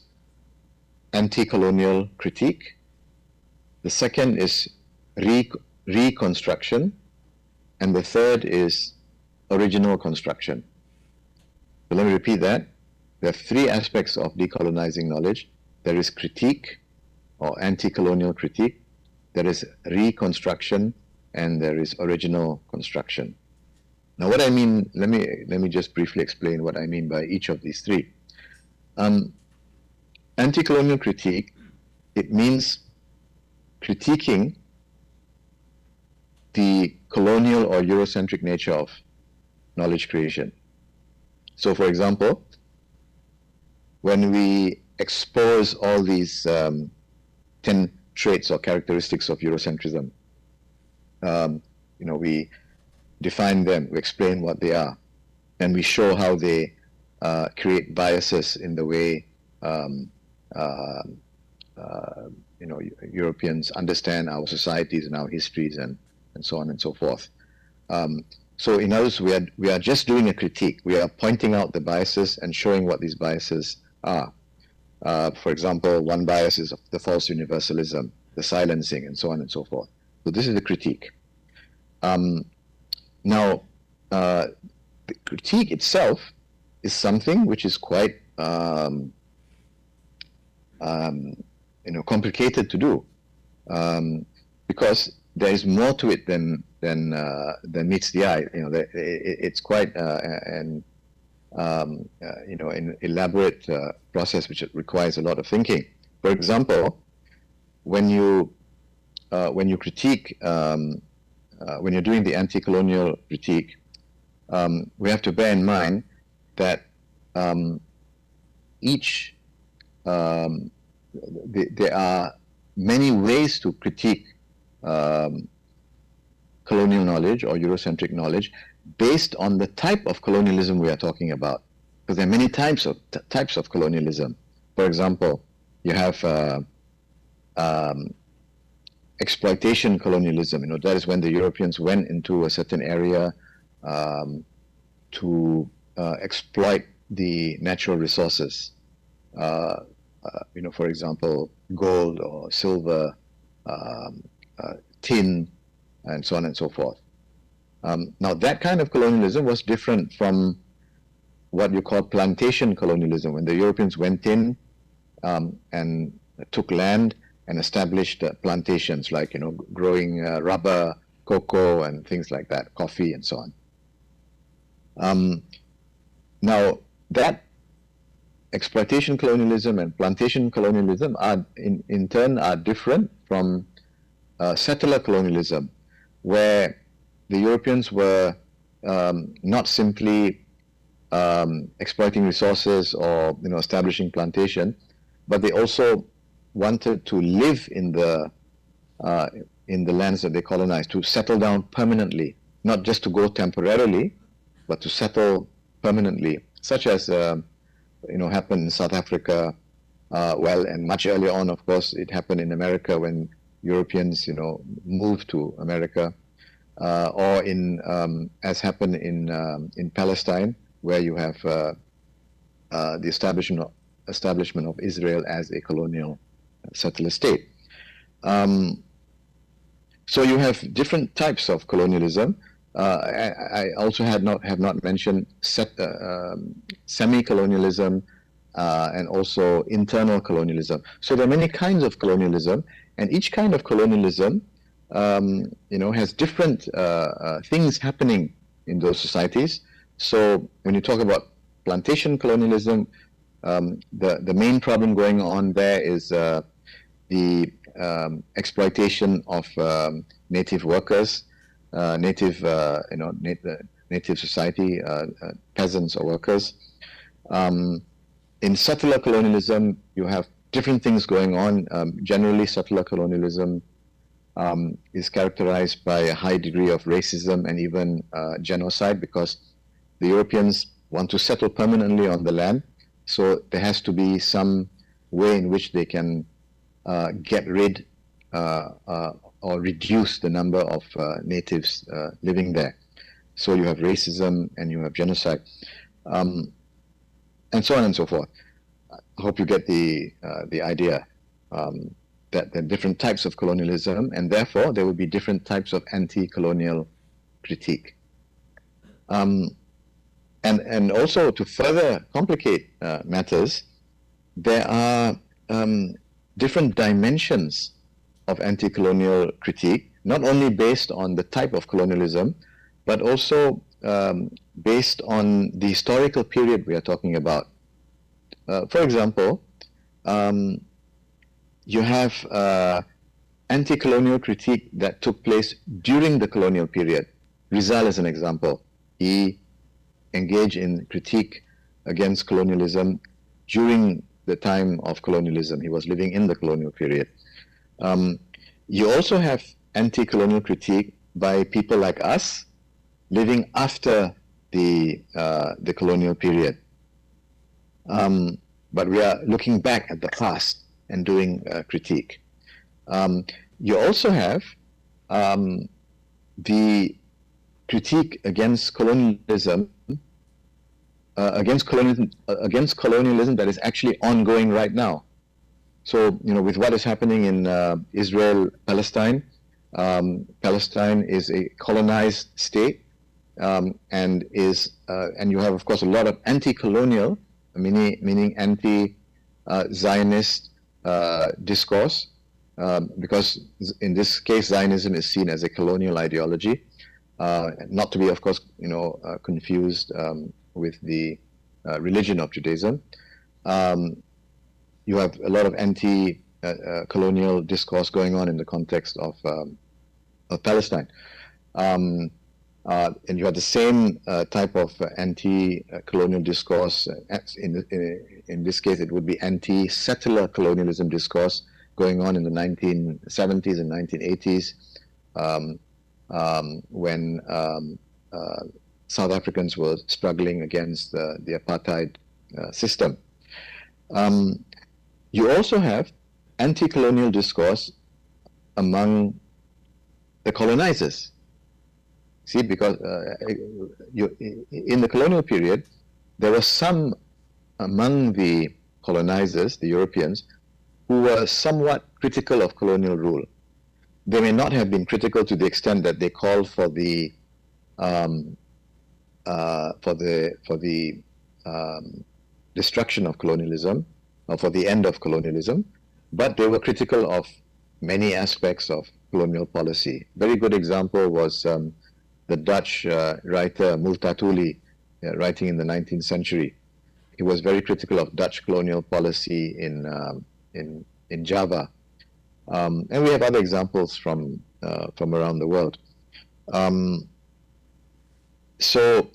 anti-colonial critique. The second is reconstruction. And the third is original construction. So let me repeat that. There are three aspects of decolonizing knowledge. There is critique or anti-colonial critique. There is reconstruction, and there is original construction. Now, what I mean, let me just briefly explain what I mean by each of these three. Anti-colonial critique, it means critiquing the colonial or Eurocentric nature of knowledge creation. So, for example, when we expose all these 10 traits or characteristics of Eurocentrism, we define them, we explain what they are, and we show how they create biases in the way Europeans understand our societies and our histories and so on and so forth. So in other words, we are just doing a critique. We are pointing out the biases and showing what these biases are. For example, one bias is the false universalism, the silencing, and so on and so forth. So this is the critique. Now, the critique itself is something which is quite complicated to do, because there is more to it than meets the eye. It's quite an elaborate process which requires a lot of thinking. For example, when you critique, when you're doing the anti-colonial critique, we have to bear in mind that there are many ways to critique colonial knowledge or Eurocentric knowledge based on the type of colonialism we are talking about. Because there are many types of colonialism. For example, you have exploitation colonialism. That is when the Europeans went into a certain area to exploit the natural resources. For example, gold or silver, tin, and so on and so forth. Now, that kind of colonialism was different from what you call plantation colonialism, when the Europeans went in and took land and established plantations, like growing rubber, cocoa, and things like that, coffee, and so on. Now, that exploitation colonialism and plantation colonialism are in turn are different from settler colonialism, where the Europeans were not simply exploiting resources or establishing plantation, but they also wanted to live in the lands that they colonized, to settle down permanently, not just to go temporarily, but to settle permanently, such as happened in South Africa, and much earlier on, of course, it happened in America when Europeans, moved to America, or as happened in Palestine, where you have the establishment of Israel as a colonial settler state. So you have different types of colonialism. I also have not mentioned semi-colonialism and also internal colonialism. So there are many kinds of colonialism, and each kind of colonialism, has different things happening in those societies. So when you talk about plantation colonialism, the main problem going on there is the exploitation of native workers, native society, peasants or workers. In settler colonialism, you have different things going on. Generally, settler colonialism is characterized by a high degree of racism and even genocide, because the Europeans want to settle permanently on the land. So there has to be some way in which they can get rid or reduce the number of natives living there. So you have racism and you have genocide, and so on and so forth. I hope you get the idea that there are different types of colonialism, and therefore there will be different types of anti-colonial critique. And also, to further complicate matters, there are different dimensions of anti-colonial critique, not only based on the type of colonialism, but also based on the historical period we are talking about. For example, you have anti-colonial critique that took place during the colonial period. Rizal is an example. He engaged in critique against colonialism during the time of colonialism. He was living in the colonial period. You also have anti-colonial critique by people like us living after the colonial period. But we are looking back at the past and doing critique. You also have the critique against colonialism, against colonialism that is actually ongoing right now. So, with what is happening in Israel, Palestine, Palestine is a colonized state, and you have, of course, a lot of anti-colonial, meaning anti-Zionist discourse, because in this case, Zionism is seen as a colonial ideology, not to be, of course, confused with the religion of Judaism. You have a lot of anti-colonial discourse going on in the context of Palestine. And you have the same type of anti-colonial discourse. In this case, it would be anti-settler colonialism discourse going on in the 1970s and 1980s, when South Africans were struggling against the apartheid system. You also have anti-colonial discourse among the colonizers. See, because in the colonial period, there were some among the colonizers, the Europeans, who were somewhat critical of colonial rule. They may not have been critical to the extent that they called for the destruction of colonialism, or for the end of colonialism, but they were critical of many aspects of colonial policy. Very good example was the Dutch writer Multatuli, writing in the 19th century. He was very critical of Dutch colonial policy in Java, and we have other examples from around the world. So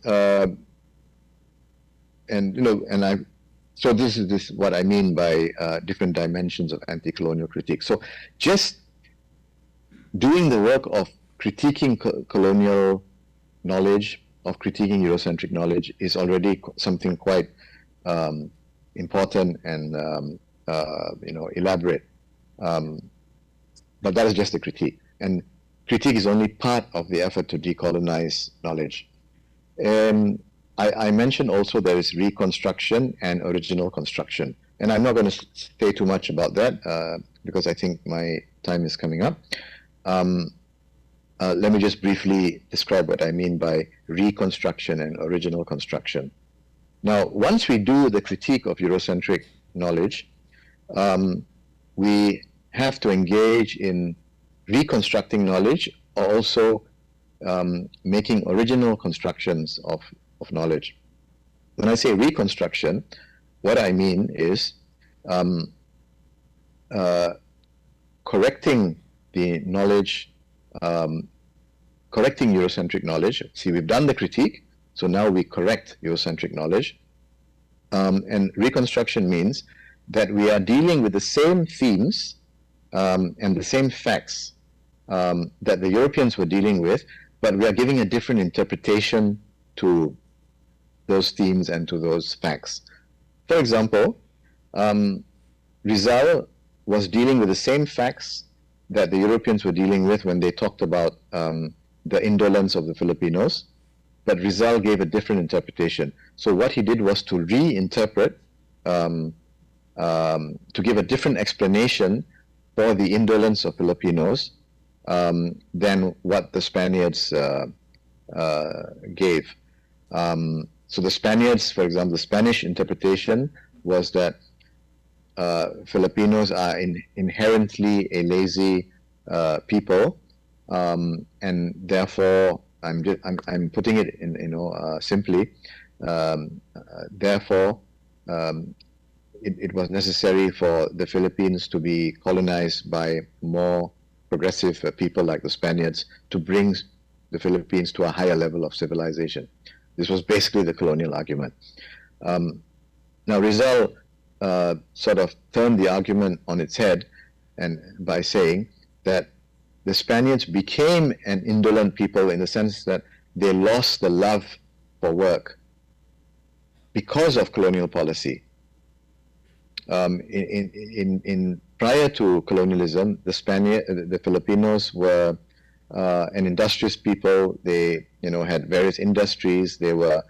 this is what I mean by different dimensions of anti-colonial critique. So just doing the work of critiquing colonial knowledge, of critiquing Eurocentric knowledge, is already something quite important and elaborate. But that is just a critique, and critique is only part of the effort to decolonize knowledge. I mentioned also there is reconstruction and original construction, and I'm not going to say too much about that because I think my time is coming up. let me just briefly describe what I mean by reconstruction and original construction. Now, once we do the critique of Eurocentric knowledge, we have to engage in reconstructing knowledge, or also making original constructions of knowledge. When I say reconstruction, what I mean is correcting the knowledge, correcting Eurocentric knowledge. See, we've done the critique, so now we correct Eurocentric knowledge. And reconstruction means that we are dealing with the same themes and the same facts that the Europeans were dealing with, but we are giving a different interpretation to those themes and to those facts. For example, Rizal was dealing with the same facts that the Europeans were dealing with when they talked about the indolence of the Filipinos, but Rizal gave a different interpretation. So what he did was to reinterpret, to give a different explanation for the indolence of Filipinos than what the Spaniards gave. So the Spaniards, for example, the Spanish interpretation was that Filipinos are inherently a lazy people, and therefore, I'm putting it in simply. Therefore, it was necessary for the Philippines to be colonized by more progressive people like the Spaniards to bring the Philippines to a higher level of civilization. This was basically the colonial argument. Now Rizal sort of turned the argument on its head, and by saying that the Spaniards became an indolent people in the sense that they lost the love for work because of colonial policy. In prior to colonialism, the Filipinos were an industrious people. They had various industries. They were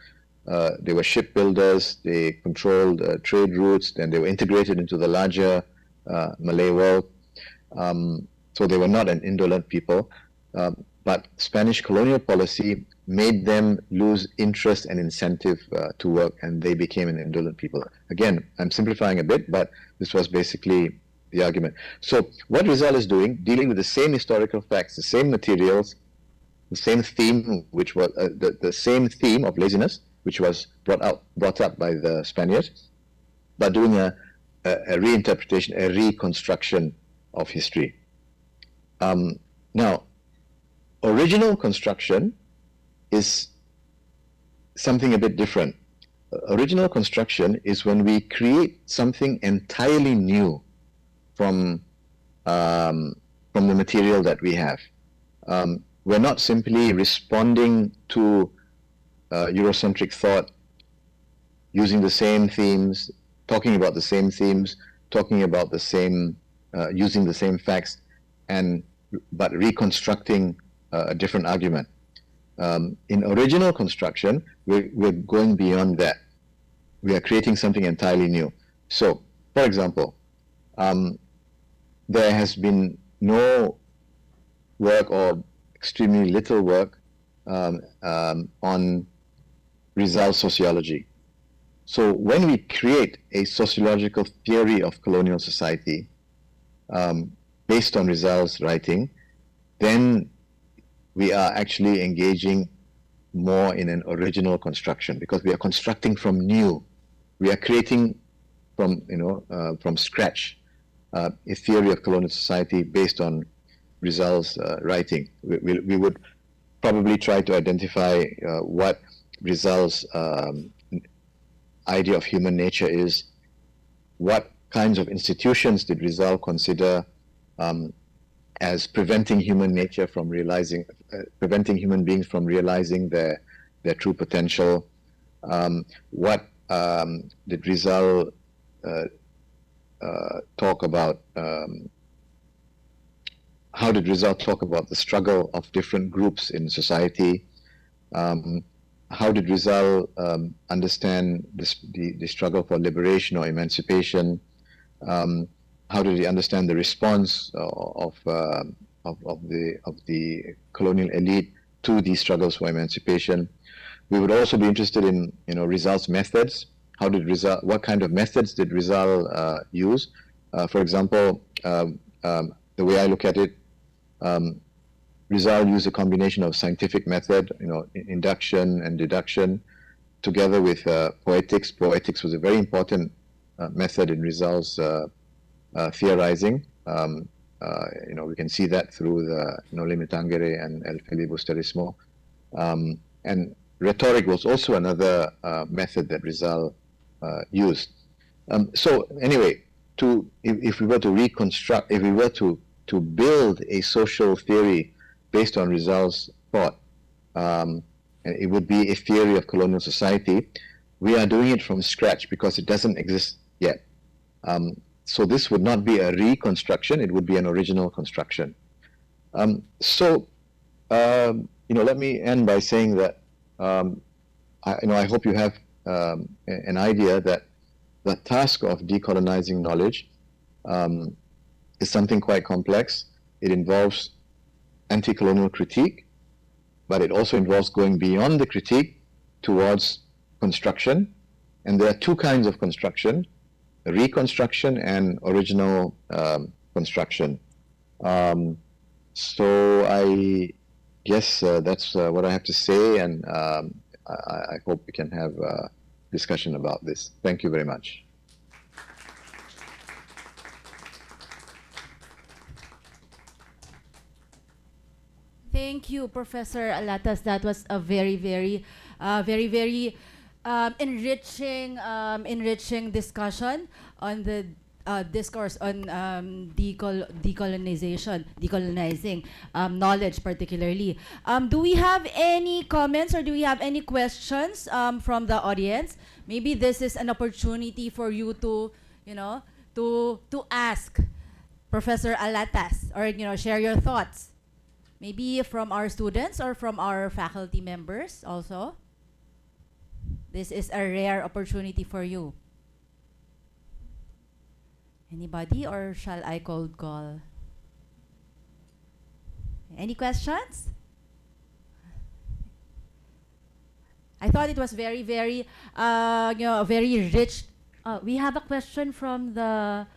shipbuilders. They controlled trade routes. Then they were integrated into the larger Malay world. So they were not an indolent people. But Spanish colonial policy made them lose interest and incentive to work, and they became an indolent people. Again, I'm simplifying a bit, but this was basically the argument. So what Rizal is doing, dealing with the same historical facts, the same materials, the same theme, which was the same theme of laziness, which was brought up by the Spaniards, but doing a reinterpretation, a reconstruction of history. Now, original construction is something a bit different. Original construction is when we create something entirely new from the material that we have. We're not simply responding to Eurocentric thought using the same themes, talking about the same themes, talking about the same, using the same facts, but reconstructing a different argument. In original construction, we're going beyond that. We are creating something entirely new. So, for example, there has been no work or extremely little work on Rizal's sociology. So when we create a sociological theory of colonial society based on Rizal's writing, then we are actually engaging more in an original construction, because we are constructing from new. We are creating from scratch a theory of colonial society based on Rizal's writing. We would probably try to identify what Rizal's idea of human nature is. What kinds of institutions did Rizal consider as preventing human nature from realizing, preventing human beings from realizing their true potential? What did Rizal talk about? How did Rizal talk about the struggle of different groups in society? How did Rizal understand the struggle for liberation or emancipation? How did he understand the response of the colonial elite to these struggles for emancipation. We would also be interested in Rizal's methods. What kind of methods did Rizal use? For example, the way I look at it, Rizal used a combination of scientific method, induction and deduction, together with poetics. Poetics was a very important method in Rizal's theorizing. We can see that through the Noli Me Tangere and El Filibusterismo. And rhetoric was also another method that Rizal used. So anyway, if we were to reconstruct, if we were to build a social theory based on Rizal's thought, it would be a theory of colonial society. We are doing it from scratch because it doesn't exist yet. So this would not be a reconstruction; it would be an original construction. Let me end by saying that I hope you have an idea that the task of decolonizing knowledge is something quite complex. It involves anti-colonial critique, but it also involves going beyond the critique towards construction. And there are two kinds of construction: reconstruction and original construction. So I guess that's what I have to say, and I hope we can have a discussion about this. Thank you very much. Thank you, Professor Alatas. That was a very, very enriching discussion on the discourse on decolonizing knowledge, particularly. Do we have any comments or do we have any questions from the audience? Maybe this is an opportunity for you to, to ask Professor Alatas, or share your thoughts. Maybe from our students or from our faculty members also. This is a rare opportunity for you. Anybody, or shall I cold call? Any questions? I thought it was very rich. We have a question from the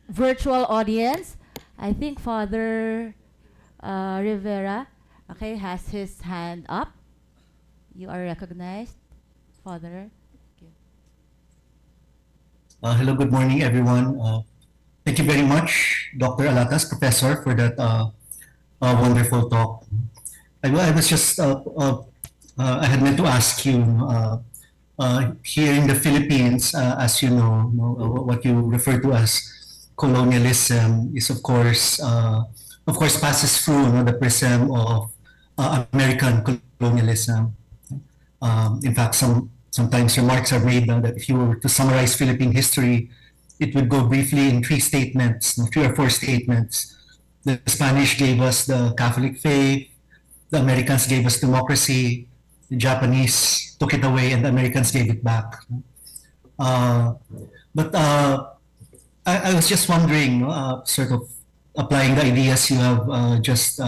virtual audience. I think Father Rivera, has his hand up. You are recognized, Father. Hello, good morning, everyone. Thank you very much, Dr. Alatas, Professor, for that wonderful talk. I was just, I had meant to ask you, here in the Philippines, as you know, what you refer to as colonialism is, of course, passes through the prism of American colonialism. In fact, sometimes remarks are made that if you were to summarize Philippine history, it would go briefly in three or four statements. The Spanish gave us the Catholic faith, the Americans gave us democracy, the Japanese took it away, and the Americans gave it back. But I was just wondering, sort of applying the ideas you have just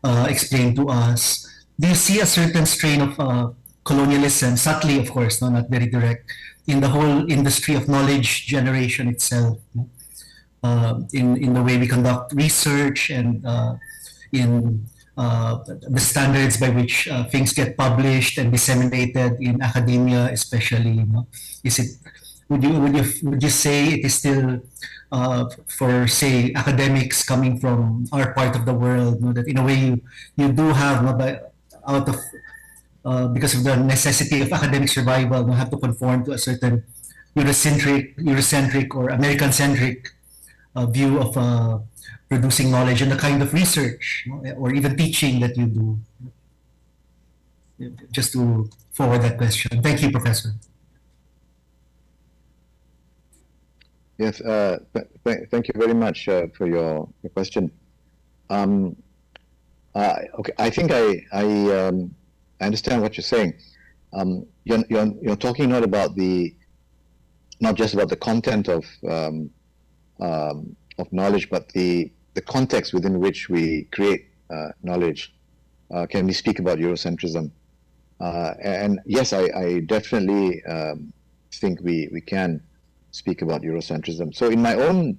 explained to us, do you see a certain strain of colonialism, subtly of course, not very direct, in the whole industry of knowledge generation itself, in the way we conduct research and in the standards by which things get published and disseminated in academia, especially? Is it, would you say it is still for, say, academics coming from our part of the world, that in a way you do have, out of because of the necessity of academic survival, you have to conform to a certain Eurocentric or American-centric view of producing knowledge and the kind of research or even teaching that you do? Just to forward that question. Thank you, Professor. Yes, thank you very much for your question. Okay, I think I understand what you're saying. You're talking not just about the content of of knowledge, but the context within which we create knowledge. Can we speak about Eurocentrism? And yes, I definitely think we can speak about Eurocentrism. So in my own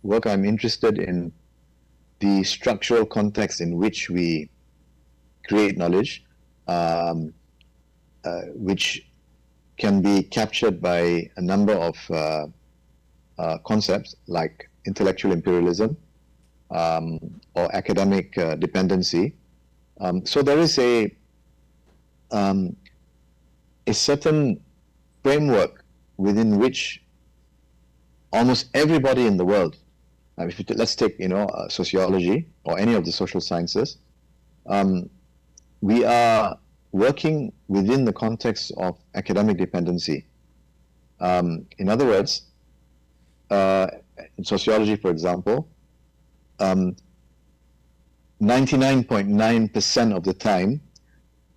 work, I'm interested in the structural context in which we create knowledge, which can be captured by a number of concepts like intellectual imperialism or academic dependency. So there is a certain framework within which almost everybody in the world, let's take sociology or any of the social sciences, we are working within the context of academic dependency. In other words, in sociology, for example, 99.9% of the time,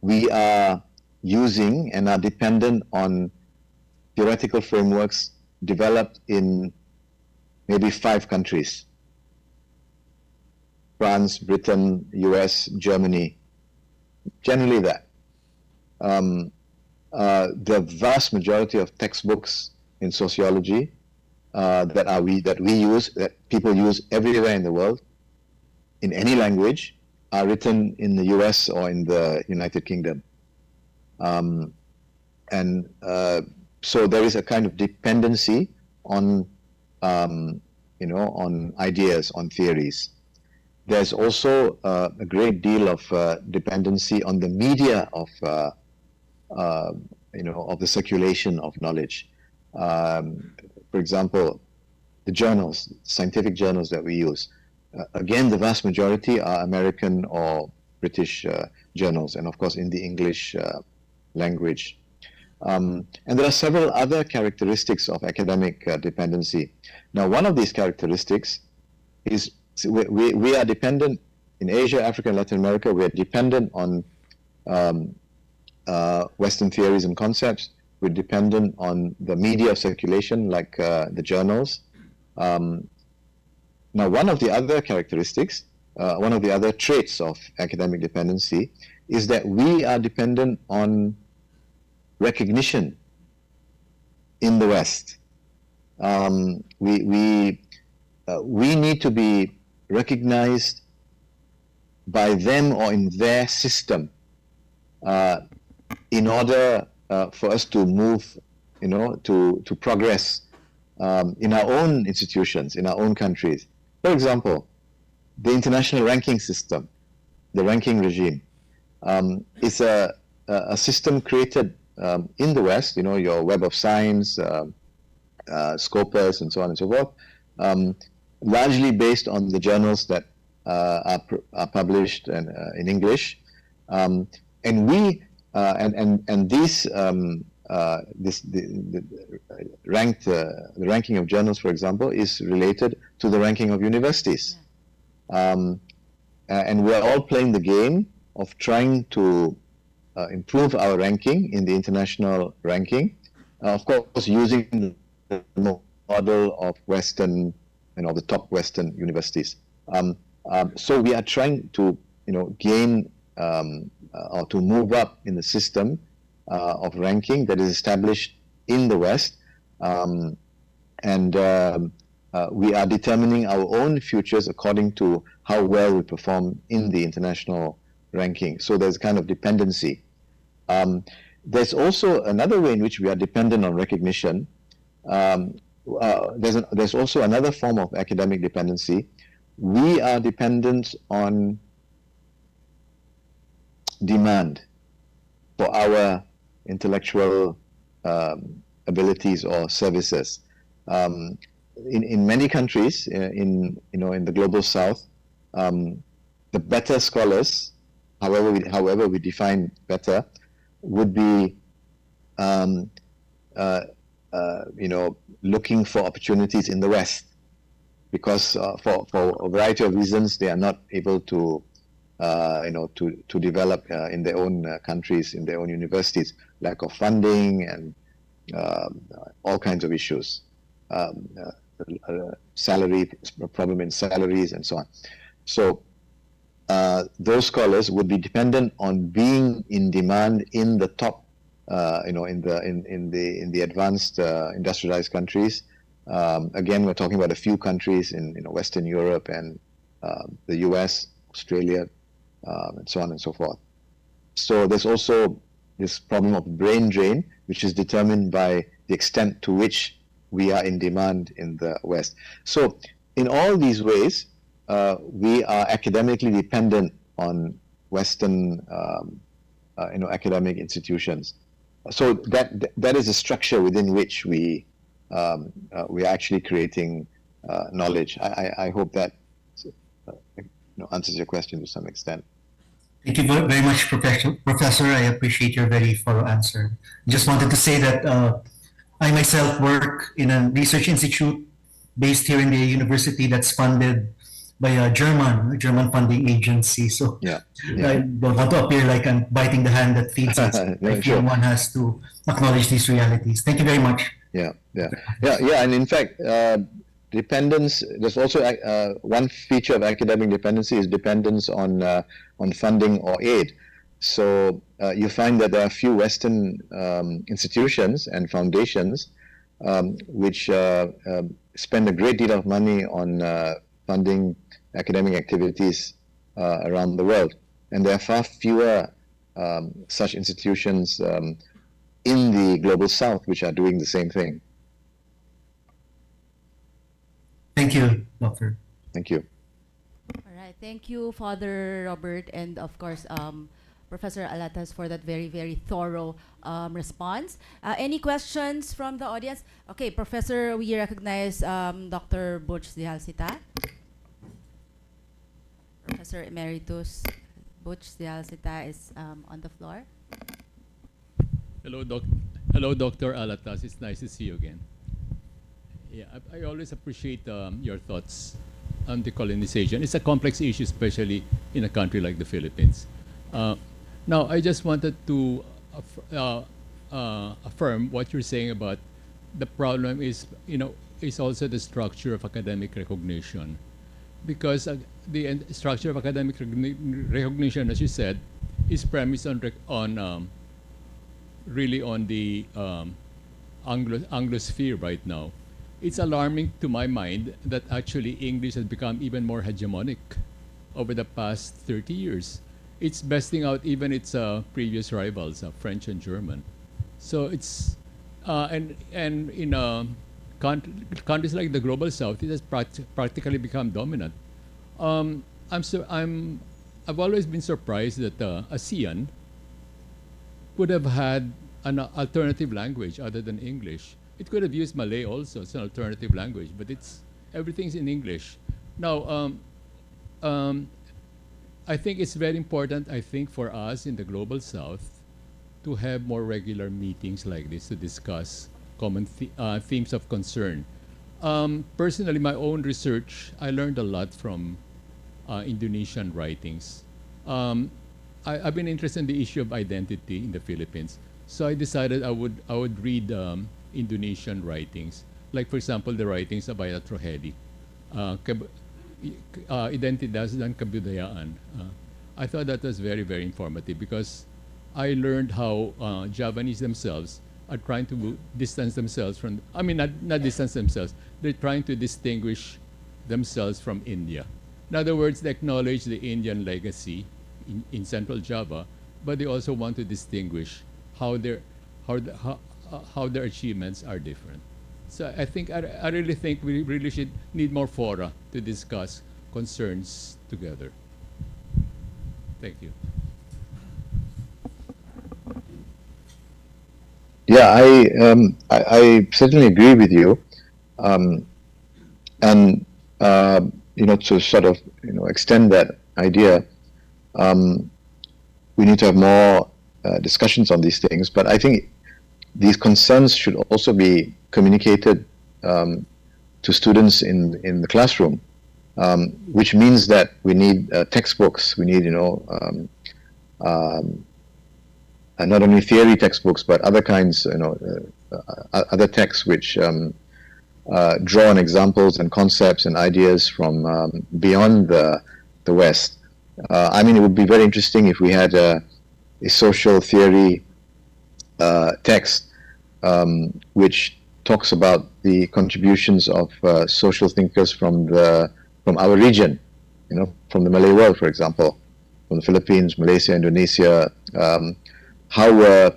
we are using and are dependent on theoretical frameworks developed in maybe 5 countries: France, Britain, US, Germany, generally that. The vast majority of textbooks in sociology that we use, that people use everywhere in the world, in any language, are written in the US or in the United Kingdom. So there is a kind of dependency on, on ideas, on theories. There's also a great deal of dependency on the media of the circulation of knowledge. For example, the journals, scientific journals that we use. Again, the vast majority are American or British journals, and of course in the English language. And there are several other characteristics of academic dependency. Now, one of these characteristics is we are dependent in Asia, Africa, and Latin America. We are dependent on Western theories and concepts. We're dependent on the media of circulation, like the journals. Now, one of the other characteristics, one of the other traits of academic dependency is that we are dependent on recognition in the West. We need to be recognized by them or in their system in order for us to move, to progress in our own institutions, in our own countries. For example, the international ranking system, the ranking regime, is a system created in the West, your Web of Science, Scopus, and so on and so forth, largely based on the journals that are published in English, and these the ranking of journals, for example, is related to the ranking of universities, and we're all playing the game of trying to improve our ranking in the international ranking, of course using the model of Western, the top Western universities. So we are trying to, gain or to move up in the system of ranking that is established in the West, and we are determining our own futures according to how well we perform in the international ranking. So there's a kind of dependency. There's also another way in which we are dependent on recognition. There's also another form of academic dependency. We are dependent on demand for our intellectual abilities or services. In many countries, in the global South, the better scholars, however we define better, would be looking for opportunities in the West, because for a variety of reasons they are not able to to develop in their own countries, in their own universities, lack of funding and all kinds of issues. salary problem in salaries and so on. So those scholars would be dependent on being in demand in the top, in the advanced industrialized countries. Again, we're talking about a few countries in Western Europe and the US, Australia, and so on and so forth. So there's also this problem of brain drain, which is determined by the extent to which we are in demand in the West. So in all these ways, we are academically dependent on Western, academic institutions. So that is a structure within which we are actually creating knowledge. I hope that answers your question to some extent. Thank you very much, Professor. I appreciate your very thorough answer. Just wanted to say that I myself work in a research institute based here in the university that's funded by a German funding agency. So I don't want to appear like I'm biting the hand that feeds us. I feel one has to acknowledge these realities. Thank you very much. Yeah. And in fact, dependence. There's also one feature of academic dependency is dependence on funding or aid. So you find that there are a few Western institutions and foundations which spend a great deal of money on funding academic activities around the world, and there are far fewer such institutions in the global South which are doing the same thing. Thank you, Doctor. Thank you. All right. Thank you, Father Robert, and of course, Professor Alatas, for that very, very thorough response. Any questions from the audience? Okay, Professor, we recognize Dr. Butch Dihalsita. Professor Emeritus Butch Dihalsita is on the floor. Hello, Dr. Alatas. It's nice to see you again. Yeah, I always appreciate your thoughts on decolonization. It's a complex issue, especially in a country like the Philippines. Now, I just wanted to affirm what you're saying about the problem is also the structure of academic recognition, because the structure of academic recognition, as you said, is premised on really on the Anglosphere right now. It's alarming to my mind that actually English has become even more hegemonic over the past 30 years. It's besting out even its previous rivals, French and German. So it's and in countries like the global South, it has practically become dominant. I've always been surprised that ASEAN could have had an alternative language other than English. It could have used Malay also as an alternative language, but everything's in English. Now, I think it's very important, for us in the Global South to have more regular meetings like this to discuss common themes of concern. Personally, my own research, I learned a lot from Indonesian writings. I've been interested in the issue of identity in the Philippines, so I decided I would read Indonesian writings, like for example the writings of Ayat Rohedi, Identidad dan Kebudayaan. I thought that was very, very informative because I learned how Javanese themselves are trying to distance themselves from, not distance themselves, they're trying to distinguish themselves from India. In other words, they acknowledge the Indian legacy in Central Java, but they also want to distinguish how their achievements are different. So I really think we really should need more fora to discuss concerns together. Thank you. Yeah, I certainly agree with you, and to sort of extend that idea, we need to have more discussions on these things. But I think these concerns should also be communicated to students in the classroom, which means that we need textbooks. We need not only theory textbooks but other kinds, other texts which draw on examples and concepts and ideas from beyond the West. I mean, it would be very interesting if we had a social theory text which talks about the contributions of social thinkers from our region, you know, from the Malay world, for example, from the Philippines, Malaysia, Indonesia. How were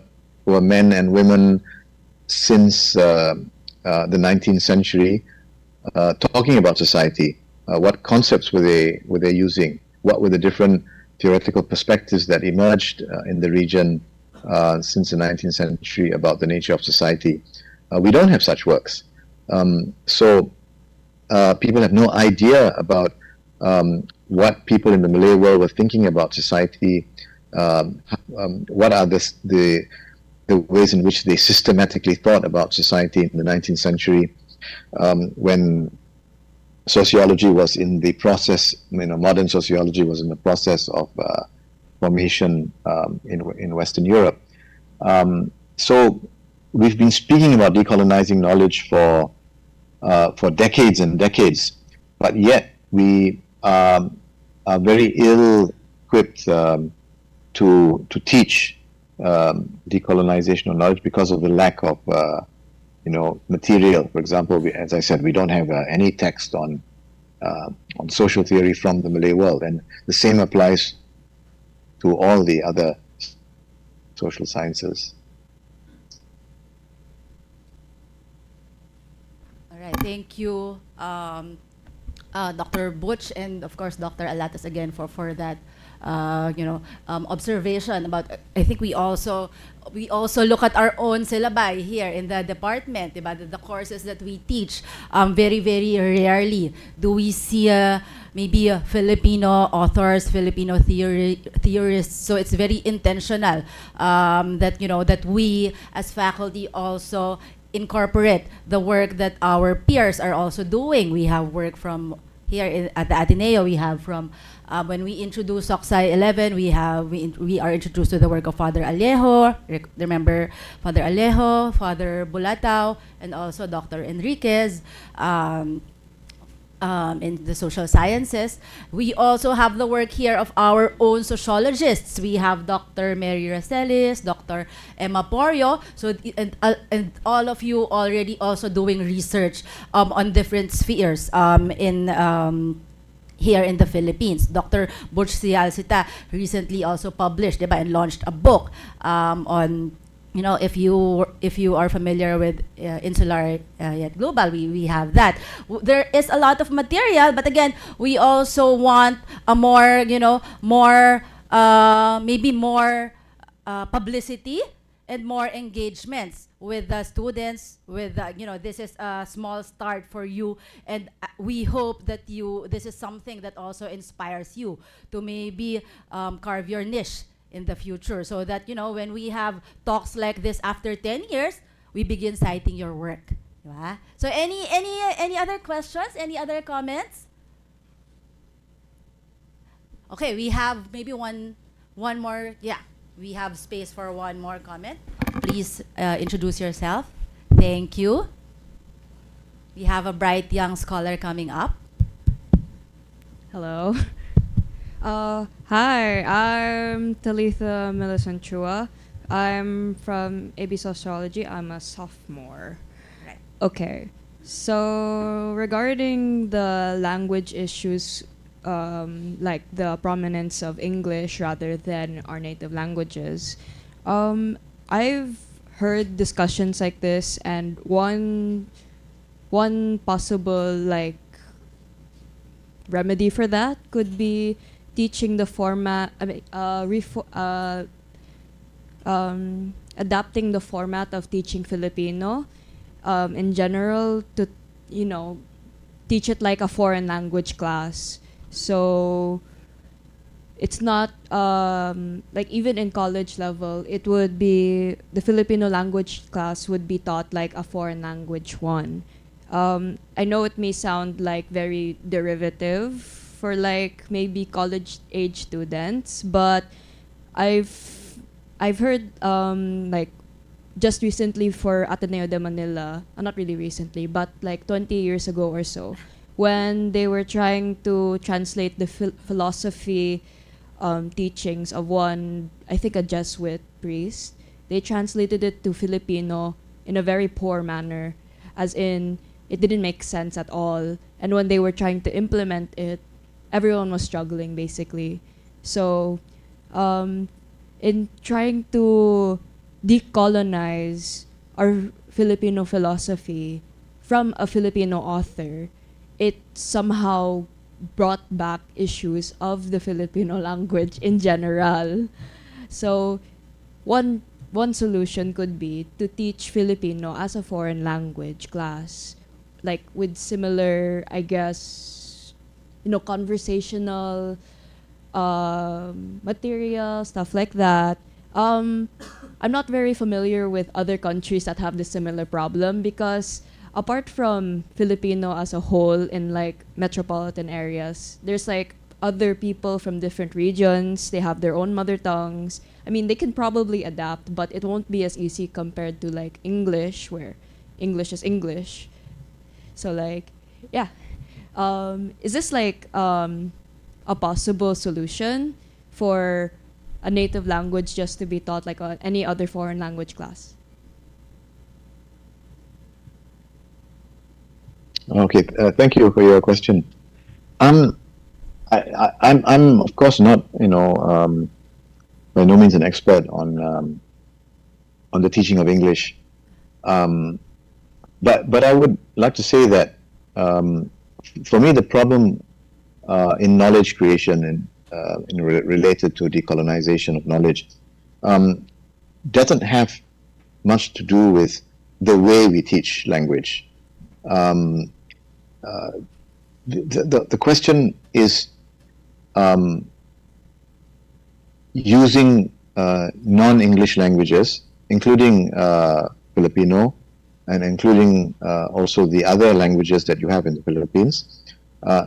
men and women since the 19th century talking about society? What concepts were they using? What were the different theoretical perspectives that emerged in the region since the 19th century about the nature of society? We don't have such works. So people have no idea about what people in the Malay world were thinking about society. What are the ways in which they systematically thought about society in the 19th century, when sociology was in the process, you know, modern sociology was in the process of formation in Western Europe. So we've been speaking about decolonizing knowledge for decades and decades, but yet we are very ill-equipped to teach decolonization of knowledge because of the lack of material. For example, as I said, we don't have any text on social theory from the Malay world, and the same applies to all the other social sciences. All right, thank you, Dr. Butch, and of course Dr. Alatas again for that observation about. I think we also look at our own syllabi here in the department, diba? The courses that we teach. Very rarely do we see maybe Filipino authors, Filipino theorists. So it's very intentional that we as faculty also incorporate the work that our peers are also doing. We have work from here at the Ateneo. We have from when we introduce Soksai 11, we are introduced to the work of Father Alejo. Remember Father Alejo, Father Bulatao, and also Dr. Enriquez. In the social sciences. We also have the work here of our own sociologists. We have Dr. Mary Racelis, Dr. Emma Porio, and all of you already also doing research on different spheres here in the Philippines. Dr. Butch Sialsita recently also published, diba, and launched a book on, if you are familiar with Insular Yet Global, we have that. There is a lot of material, but again, we also want a more, maybe more publicity and more engagements with the students. With this is a small start for you, and we hope that this is something that also inspires you to maybe carve your niche in the future, so that when we have talks like this after 10 years, we begin citing your work. Diba? So any other questions? Any other comments? Okay, we have maybe one more. Yeah, we have space for one more comment. Please introduce yourself. Thank you. We have a bright young scholar coming up. Hello. Hi, I'm Talitha Milisanchua. I'm from AB Sociology. I'm a sophomore. Right. Okay. So regarding the language issues, like the prominence of English rather than our native languages, I've heard discussions like this, and one possible remedy for that could be teaching the format, adapting the format of teaching Filipino in general to, teach it like a foreign language class. So it's not, even in college level, it would be, the Filipino language class would be taught like a foreign language one. I know it may sound like very derivative for maybe college age students, but I've heard just recently for Ateneo de Manila, not really recently, but like 20 years ago or so, when they were trying to translate the philosophy teachings of one, I think a Jesuit priest, they translated it to Filipino in a very poor manner, as in it didn't make sense at all. And when they were trying to implement it, everyone was struggling basically. So, in trying to decolonize our Filipino philosophy from a Filipino author, it somehow brought back issues of the Filipino language in general. So, one solution could be to teach Filipino as a foreign language class, like with similar, I guess, conversational material, stuff like that. I'm not very familiar with other countries that have this similar problem, because apart from Filipino as a whole in like metropolitan areas, there's like other people from different regions. They have their own mother tongues. I mean, they can probably adapt, but it won't be as easy compared to like English, where English is English. So like, yeah. Is this like a possible solution for a native language just to be taught like any other foreign language class? Okay, thank you for your question. I'm of course not, by no means an expert on the teaching of English, but I would like to say that for me the problem in knowledge creation and related to decolonization of knowledge doesn't have much to do with the way we teach language. The question is using non-English languages, including Filipino, and including also the other languages that you have in the Philippines,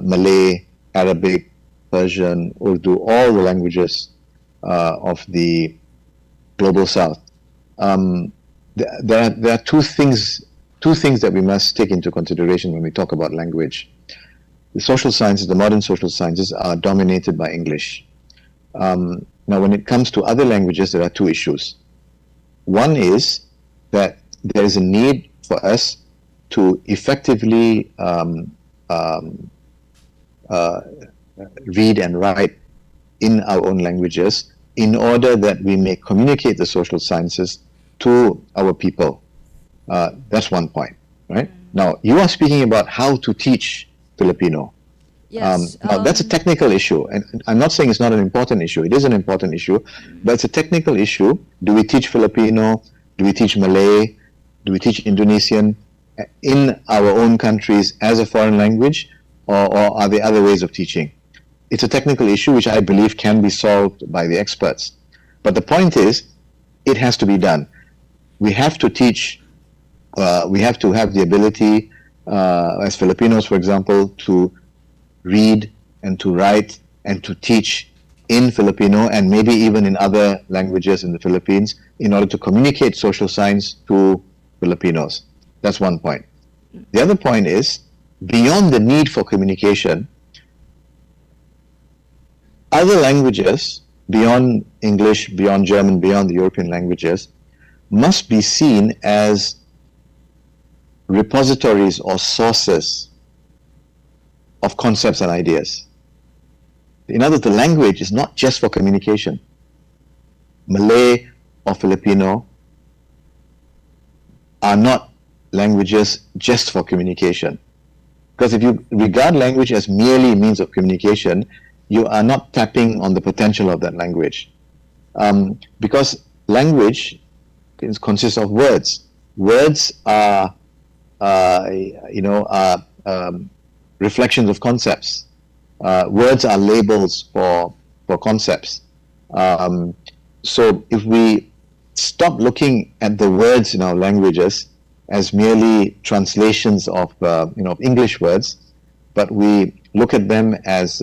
Malay, Arabic, Persian, Urdu, all the languages of the global South. There are two things that we must take into consideration when we talk about language. The social sciences, the modern social sciences, are dominated by English. Now, when it comes to other languages, there are two issues. One is that there is a need for us to effectively read and write in our own languages in order that we may communicate the social sciences to our people. That's one point, right? Now, you are speaking about how to teach Filipino. Yes. Now, that's a technical issue, and I'm not saying it's not an important issue. It is an important issue, but it's a technical issue. Do we teach Filipino? Do we teach Malay? Do we teach Indonesian in our own countries as a foreign language, or are there other ways of teaching? It's a technical issue which I believe can be solved by the experts. But the point is, it has to be done. We have to teach, we have to have the ability, as Filipinos, for example, to read and to write and to teach in Filipino and maybe even in other languages in the Philippines in order to communicate social science to Filipinos. That's one point. The other point is, beyond the need for communication, other languages, beyond English, beyond German, beyond the European languages, must be seen as repositories or sources of concepts and ideas. In other words, the language is not just for communication. Malay or Filipino are not languages just for communication. Because if you regard language as merely a means of communication, you are not tapping on the potential of that language. Because language consists of words. Words are, reflections of concepts. Words are labels for concepts. So if we stop looking at the words in our languages as merely translations of English words, but we look at them as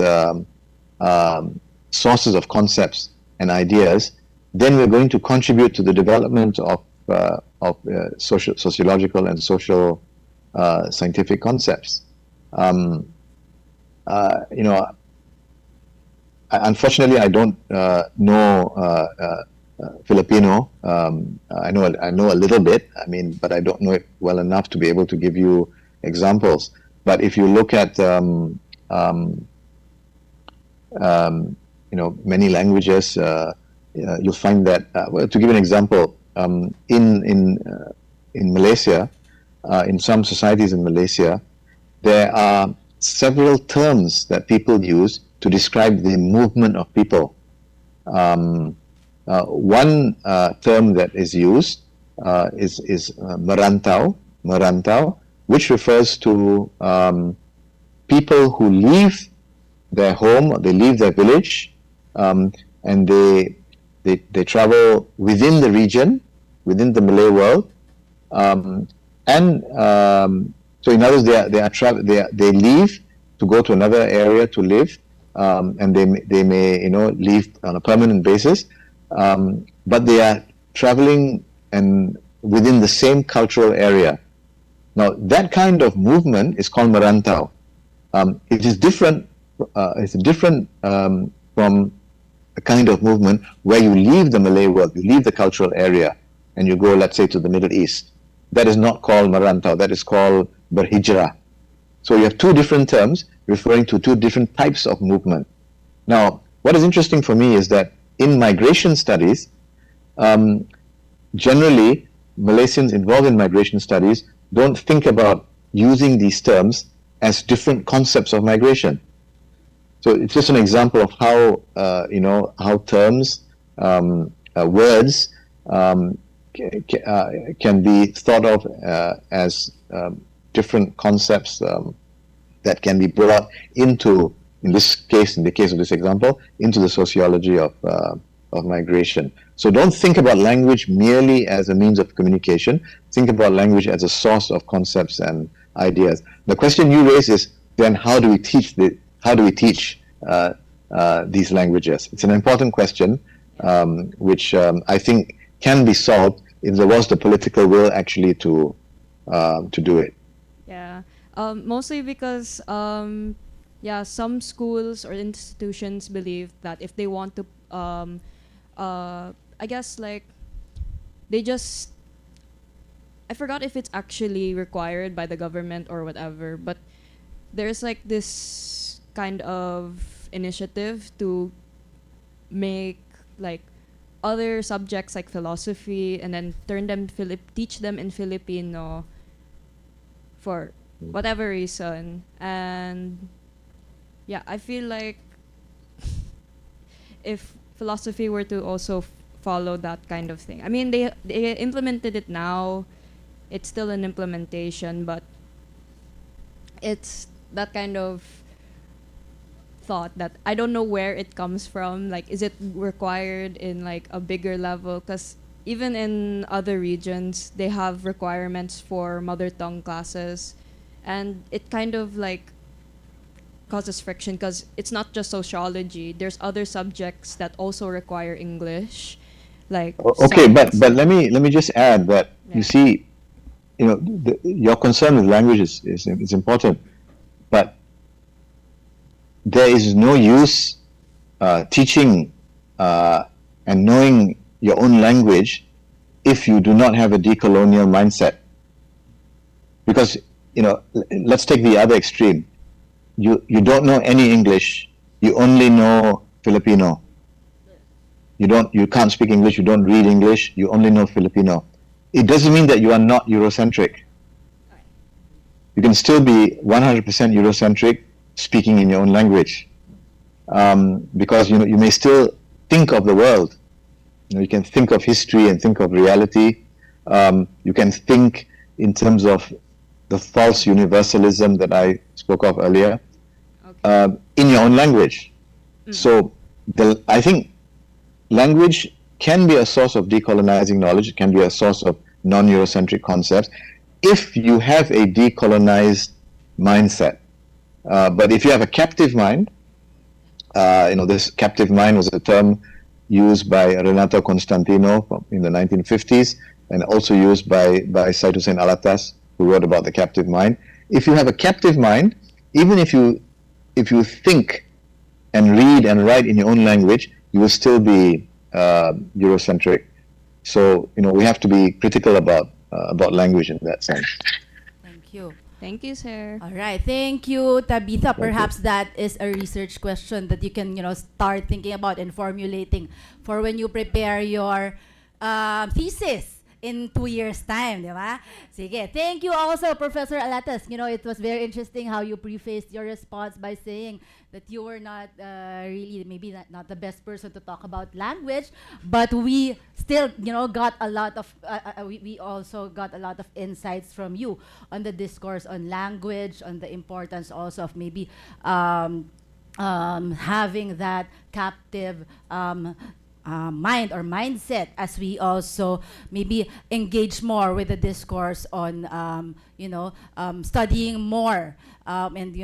sources of concepts and ideas, then we're going to contribute to the development of sociological and social scientific concepts. Unfortunately, I don't know Filipino. I know a little bit. I mean, but I don't know it well enough to be able to give you examples. But if you look at many languages, you'll find that. Well, to give an example, in Malaysia, in some societies in Malaysia, there are several terms that people use to describe the movement of people. One term that is used is merantau, which refers to people who leave their home, or they leave their village, and they travel within the region, within the Malay world, so in other words, they leave to go to another area to live, and they may leave on a permanent basis, but they are traveling and within the same cultural area. Now that kind of movement is called merantau. It is different. It's different from a kind of movement where you leave the Malay world, you leave the cultural area, and you go, let's say, to the Middle East. That is not called merantau. That is called berhijrah. So you have two different terms referring to two different types of movement. Now, what is interesting for me is that in migration studies, generally, Malaysians involved in migration studies don't think about using these terms as different concepts of migration. So it's just an example of how how terms, words can be thought of as different concepts that can be brought into, in the case of this example, into the sociology of migration. So don't think about language merely as a means of communication. Think about language as a source of concepts and ideas. The question you raise is then how do we teach these languages? It's an important question, which I think can be solved if there was the political will actually to do it. Yeah, mostly because some schools or institutions believe that if they want to, I guess they just, I forgot if it's actually required by the government or whatever, but there's this kind of initiative to make other subjects like philosophy and then teach them in Filipino for whatever reason. And yeah, I feel like if philosophy were to also follow that kind of thing, I mean they implemented it now, it's still an implementation, but it's that kind of thought that I don't know where it comes from. Is it required in a bigger level? Because even in other regions, they have requirements for mother tongue classes, and it kind of causes friction because it's not just sociology. There's other subjects that also require English, Okay, but let me just add that you see, your concern with language is important, but there is no use teaching and knowing your own language if you do not have a decolonial mindset. Because let's take the other extreme. You don't know any English. You only know Filipino. You can't speak English. You don't read English. You only know Filipino. It doesn't mean that you are not Eurocentric. You can still be 100% Eurocentric, speaking in your own language, because you may still think of the world. You can think of history and think of reality. You can think in terms of the false universalism that I spoke of earlier, in your own language. So I think language can be a source of decolonizing knowledge. It can be a source of non-Eurocentric concepts if you have a decolonized mindset. But if you have a captive mind, this captive mind was a term used by Renato Constantino in the 1950s, and also used by Said Hussein Alatas, who wrote about the captive mind. If you have a captive mind, even if you think and read and write in your own language, you will still be Eurocentric. So we have to be critical about language in that sense. Thank you. Thank you, sir. All right. Thank you, Tabitha. Thank you. Perhaps that is a research question that you can, start thinking about and formulating for when you prepare your thesis in 2 years' time, di ba? Sige. Thank you also, Professor Alatas. It was very interesting how you prefaced your response by saying that you were not really, maybe not the best person to talk about language, but we still, got a lot of, we also got a lot of insights from you on the discourse on language, on the importance also of maybe having that captive mind or mindset as we also maybe engage more with the discourse on studying more and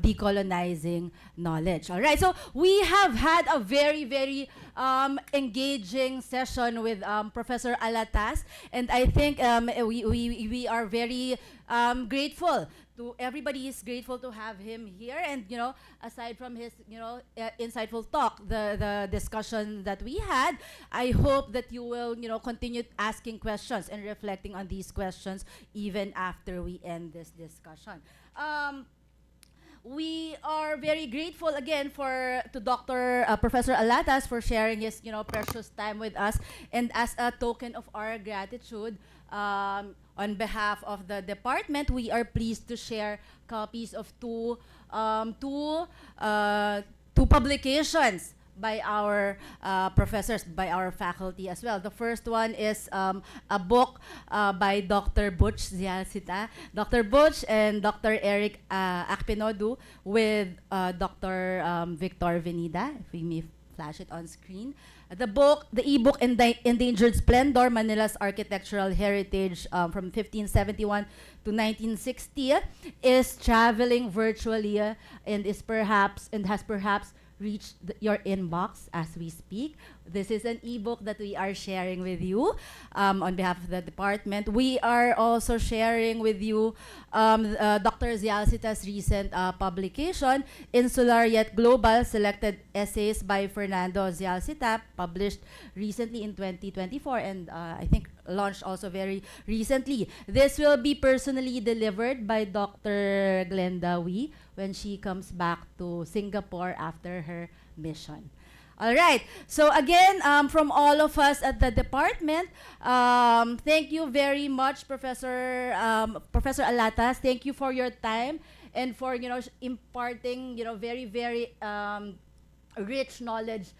decolonizing knowledge. All right, so we have had a very very engaging session with Professor Alatas, and I think we are very grateful. Everybody is grateful to have him here, and aside from his insightful talk, the discussion that we had, I hope that you will continue asking questions and reflecting on these questions even after we end this discussion. We are very grateful again to Dr. Professor Alatas for sharing his precious time with us, and as a token of our gratitude, on behalf of the department, we are pleased to share copies of two publications by our professors, by our faculty as well. The first one is a book by Dr. Butch Zialsita, Dr. Butch and Dr. Eric Akpinodu with Dr. Victor Venida, if we may flash it on screen. The e-book Endangered Splendor, Manila's Architectural Heritage from 1571 to 1960 is traveling virtually and has perhaps reached your inbox as we speak. This is an e-book that we are sharing with you on behalf of the department. We are also sharing with you Dr. Zialsita's recent publication, Insular Yet Global, Selected Essays by Fernando Zialsita, published recently in 2024 and I think launched also very recently. This will be personally delivered by Dr. Glenda Wee when she comes back to Singapore after her mission. All right. So again, from all of us at the department, thank you very much, Professor Alatas. Thank you for your time and for imparting very very rich knowledge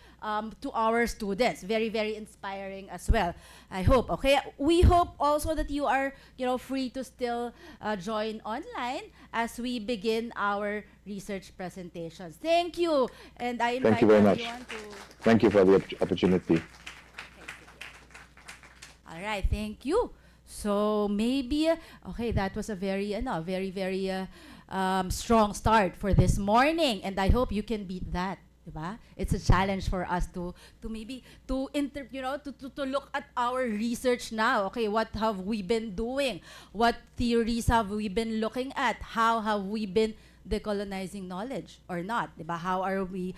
to our students. Very very inspiring as well. I hope. Okay. We hope also that you are free to still join online as we begin our research presentations. Thank you, and I invite Thank you very much. everyone to. Thank you for the opportunity. All right, thank you. So maybe okay, that was a very very strong start for this morning, and I hope you can beat that. Diba? It's a challenge for us to maybe to look at our research now. Okay, what have we been doing? What theories have we been looking at? How have we been decolonizing knowledge or not? Diba? How are we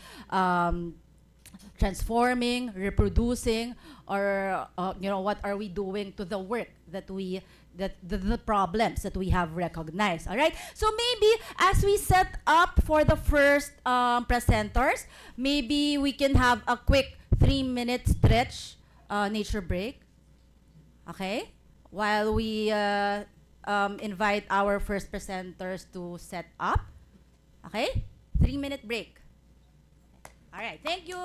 transforming, reproducing, or what are we doing to the work that the problems that we have recognized? All right, so maybe as we set up for the first presenters, maybe we can have a quick 3-minute stretch nature break, okay, while we invite our first presenters to set up. Okay, 3-minute break. All right, thank you.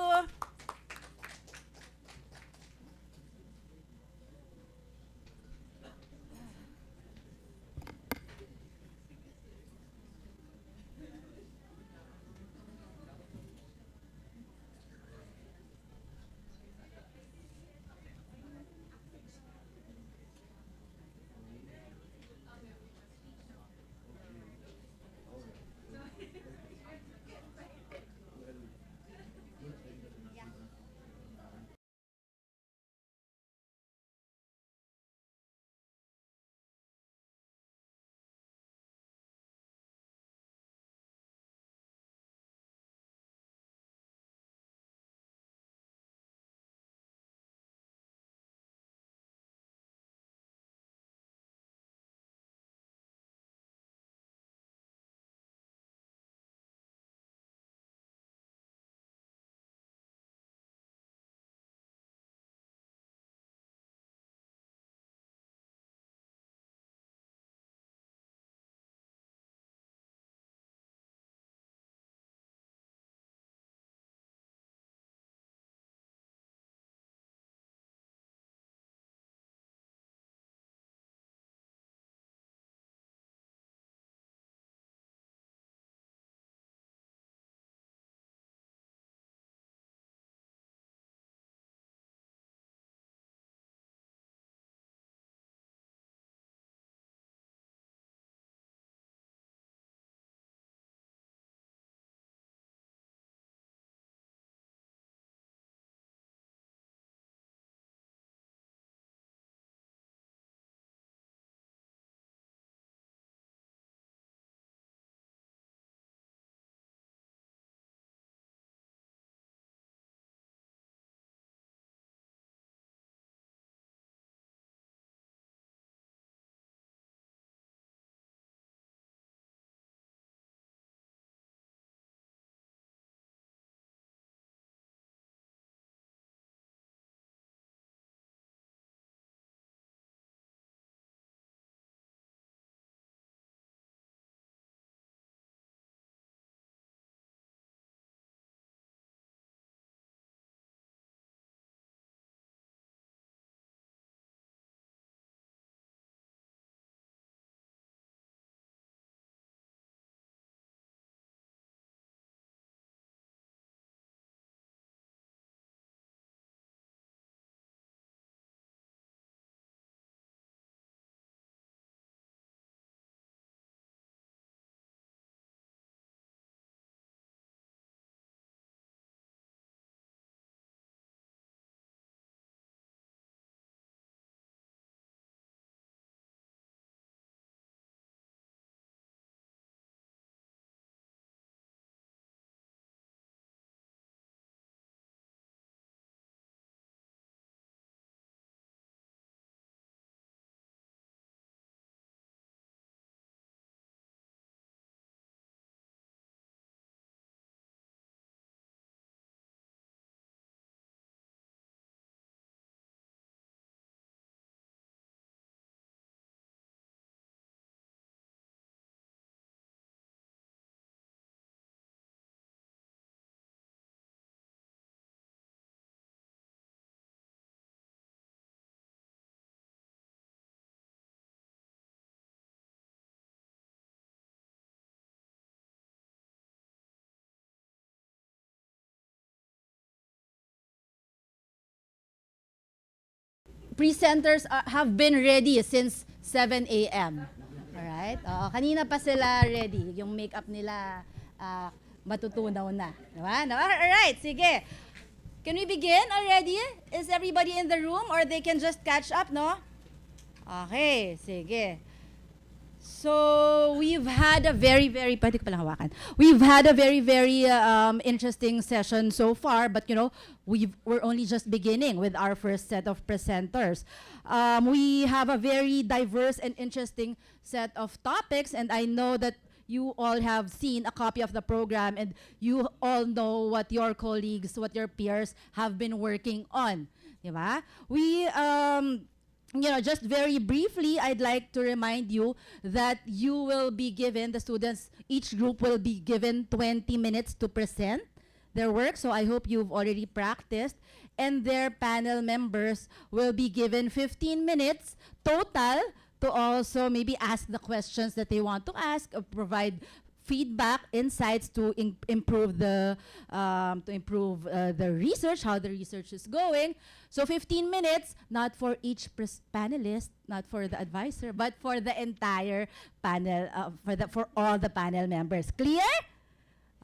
presenters have been ready since 7 a.m. Alright? Kanina pa sila ready. Yung makeup nila matutunaw na. Diba? Alright, sige. Can we begin already? Is everybody in the room or they can just catch up, no? Okay, sige. So, we've had a very, pwede ko palang hawakan. We've had a very, interesting session so far, but you know, we're only just beginning with our first set of presenters. We have a very diverse and interesting set of topics, and I know that you all have seen a copy of the program, and you all know what your colleagues, what your peers have been working on. Diba? We, just very briefly, I'd like to remind you that you will be given, the students, each group will be given 20 minutes to present their work. So I hope you've already practiced. And their panel members will be given 15 minutes total to also maybe ask the questions that they want to ask, or provide feedback, insights to improve the research, how the research is going. So 15 minutes, not for each panelist, not for the advisor, but for the entire panel, for all the panel members. Clear?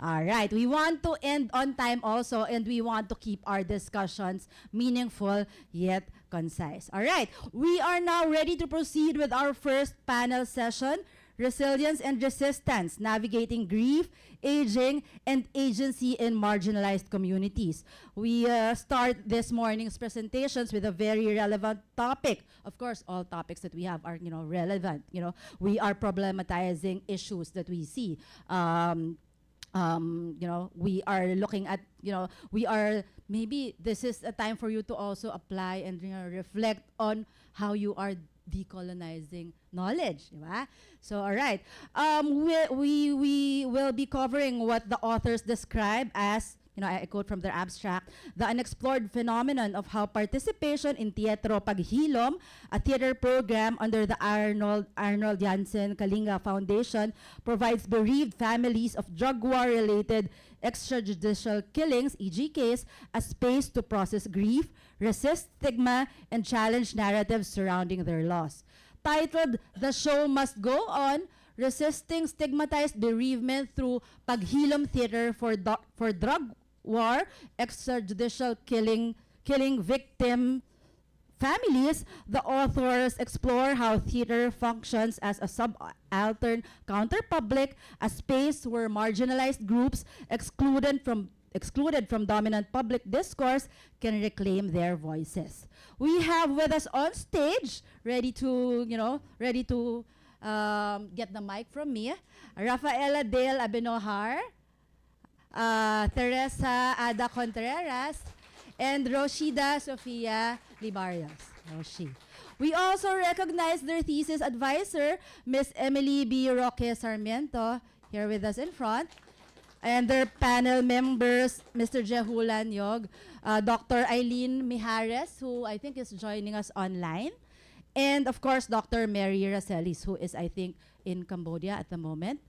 All right. We want to end on time also, and we want to keep our discussions meaningful yet concise. All right. We are now ready to proceed with our first panel session, Resilience and Resistance, Navigating Grief, Aging, and Agency in Marginalized Communities. We start this morning's presentations with a very relevant topic. Of course, all topics that we have are, relevant. We are problematizing issues that we see. We are looking at, maybe this is a time for you to also apply and reflect on how you are decolonizing knowledge. Diba? So, all right. We will be covering what the authors describe as, I quote from their abstract, the unexplored phenomenon of how participation in Teatro Paghilom, a theater program under the Arnold Janssen Kalinga Foundation, provides bereaved families of drug war-related extrajudicial killings, EGKs, a space to process grief, resist stigma, and challenge narratives surrounding their loss. Titled The Show Must Go On, Resisting Stigmatized Bereavement Through Paghilom Theater for Drug War, Extrajudicial Killing Victim Families, the authors explore how theater functions as a subaltern counterpublic, a space where marginalized groups excluded from dominant public discourse can reclaim their voices. We have with us on stage, ready to get the mic from me, Rafaela Dale Abenojar, Teresa Ada Contreras, and Roshida Sofia Libarios. Roshi. We also recognize their thesis advisor, Miss Emily B. Roque Sarmiento, here with us in front, and their panel members, Mr. Jehulan Yog, Dr. Eileen Mijares, who I think is joining us online, and of course, Dr. Mary Racelis, who is, I think, in Cambodia at the moment.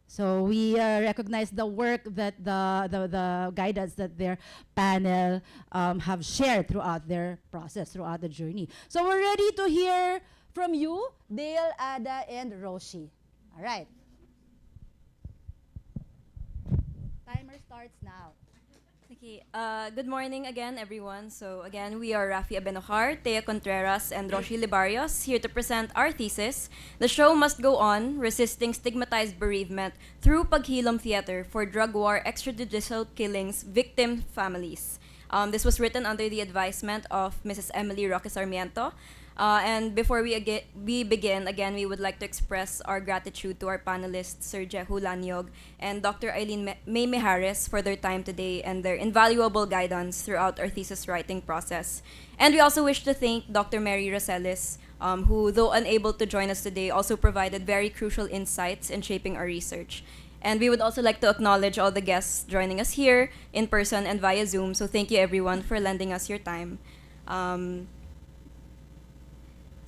So we recognize the work that the guidance that their panel have shared throughout their process, throughout the journey. So we're ready to hear from you, Dale, Ada, and Roshi. All right. Timer starts now. Okay, good morning again, everyone. So again, we are Rafi Abenojar, Thea Contreras, and Roshi Libarios here to present our thesis, The Show Must Go On, Resisting Stigmatized Bereavement Through Paghilom Theater for Drug War Extrajudicial Killings Victim Families. This was written under the advisement of Mrs. Emily Roque Sarmiento. And before we begin, again, we would like to express our gratitude to our panelists, Sir Jehu Lanyog and Dr. Eileen May Mijares, for their time today and their invaluable guidance throughout our thesis writing process. And we also wish to thank Dr. Mary Racelis, who, though unable to join us today, also provided very crucial insights in shaping our research. And we would also like to acknowledge all the guests joining us here in person and via Zoom. So thank you, everyone, for lending us your time.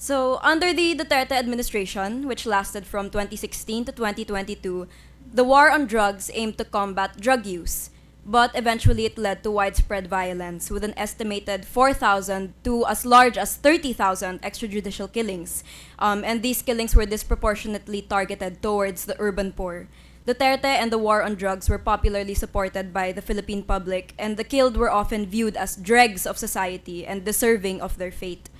So, under the Duterte administration, which lasted from 2016 to 2022, the war on drugs aimed to combat drug use. but eventually it led to widespread violence with an estimated 4,000 to as large as 30,000 extrajudicial killings. And these killings were disproportionately targeted towards the urban poor. Duterte and the war on drugs were popularly supported by the Philippine public, and the killed were often viewed as dregs of society and deserving of their fate.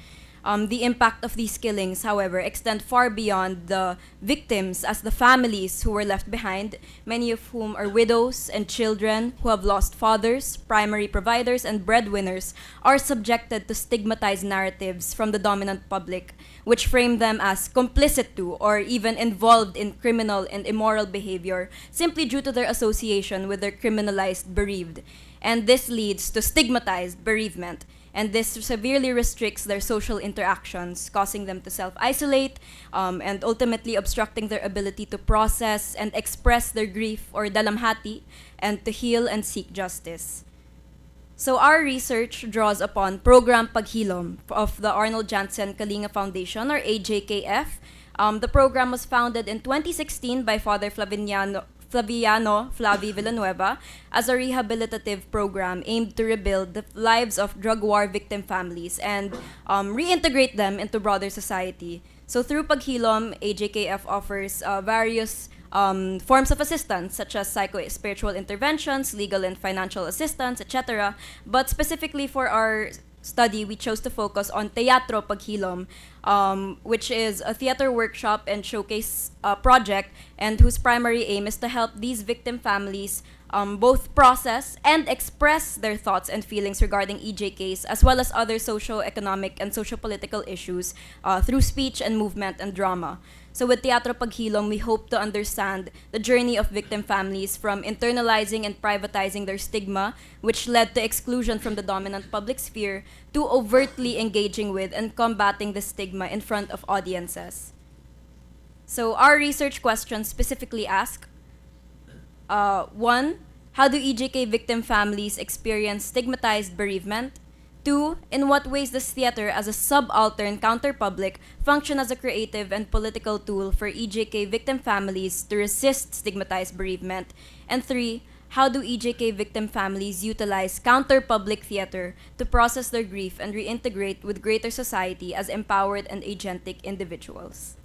The impact of these killings, however, extend far beyond the victims, as the families who were left behind, many of whom are widows and children who have lost fathers, primary providers, and breadwinners, are subjected to stigmatized narratives from the dominant public, which frame them as complicit to or even involved in criminal and immoral behavior simply due to their association with their criminalized bereaved. And this leads to stigmatized bereavement. And this severely restricts their social interactions, causing them to self-isolate, and ultimately obstructing their ability to process and express their grief or dalamhati, and to heal and seek justice. So our research draws upon Program Paghilom of the Arnold Janssen Kalinga Foundation, or AJKF. The program was founded in 2016 by Father Flavi Villanueva as a rehabilitative program aimed to rebuild the lives of drug war victim families and reintegrate them into broader society. So through Paghilom, AJKF offers various forms of assistance such as psycho-spiritual interventions, legal and financial assistance, etc. But specifically for our study, we chose to focus on Teatro Paghilom, which is a theater workshop and showcase project, and whose primary aim is to help these victim families both process and express their thoughts and feelings regarding EJKs, as well as other socio-economic and socio-political issues through speech and movement and drama. So with Teatro Paghilom, we hope to understand the journey of victim families from internalizing and privatizing their stigma, which led to exclusion from the dominant public sphere, to overtly engaging with and combating the stigma in front of audiences. So our research questions specifically ask, 1, how do EJK victim families experience stigmatized bereavement? 2, in what ways does theater as a subaltern counter-public function as a creative and political tool for EJK victim families to resist stigmatized bereavement? And 3, how do EJK victim families utilize counter-public theater to process their grief and reintegrate with greater society as empowered and agentic individuals?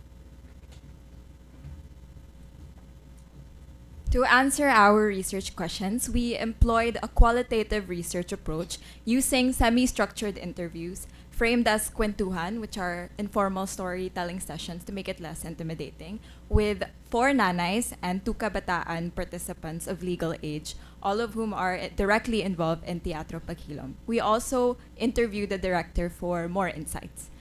To answer our research questions, we employed a qualitative research approach using semi-structured interviews framed as kwentuhan, which are informal storytelling sessions to make it less intimidating, with 4 nanays and 2 kabataan participants of legal age, all of whom are directly involved in Teatro Paghilom. We also interviewed the director for more insights.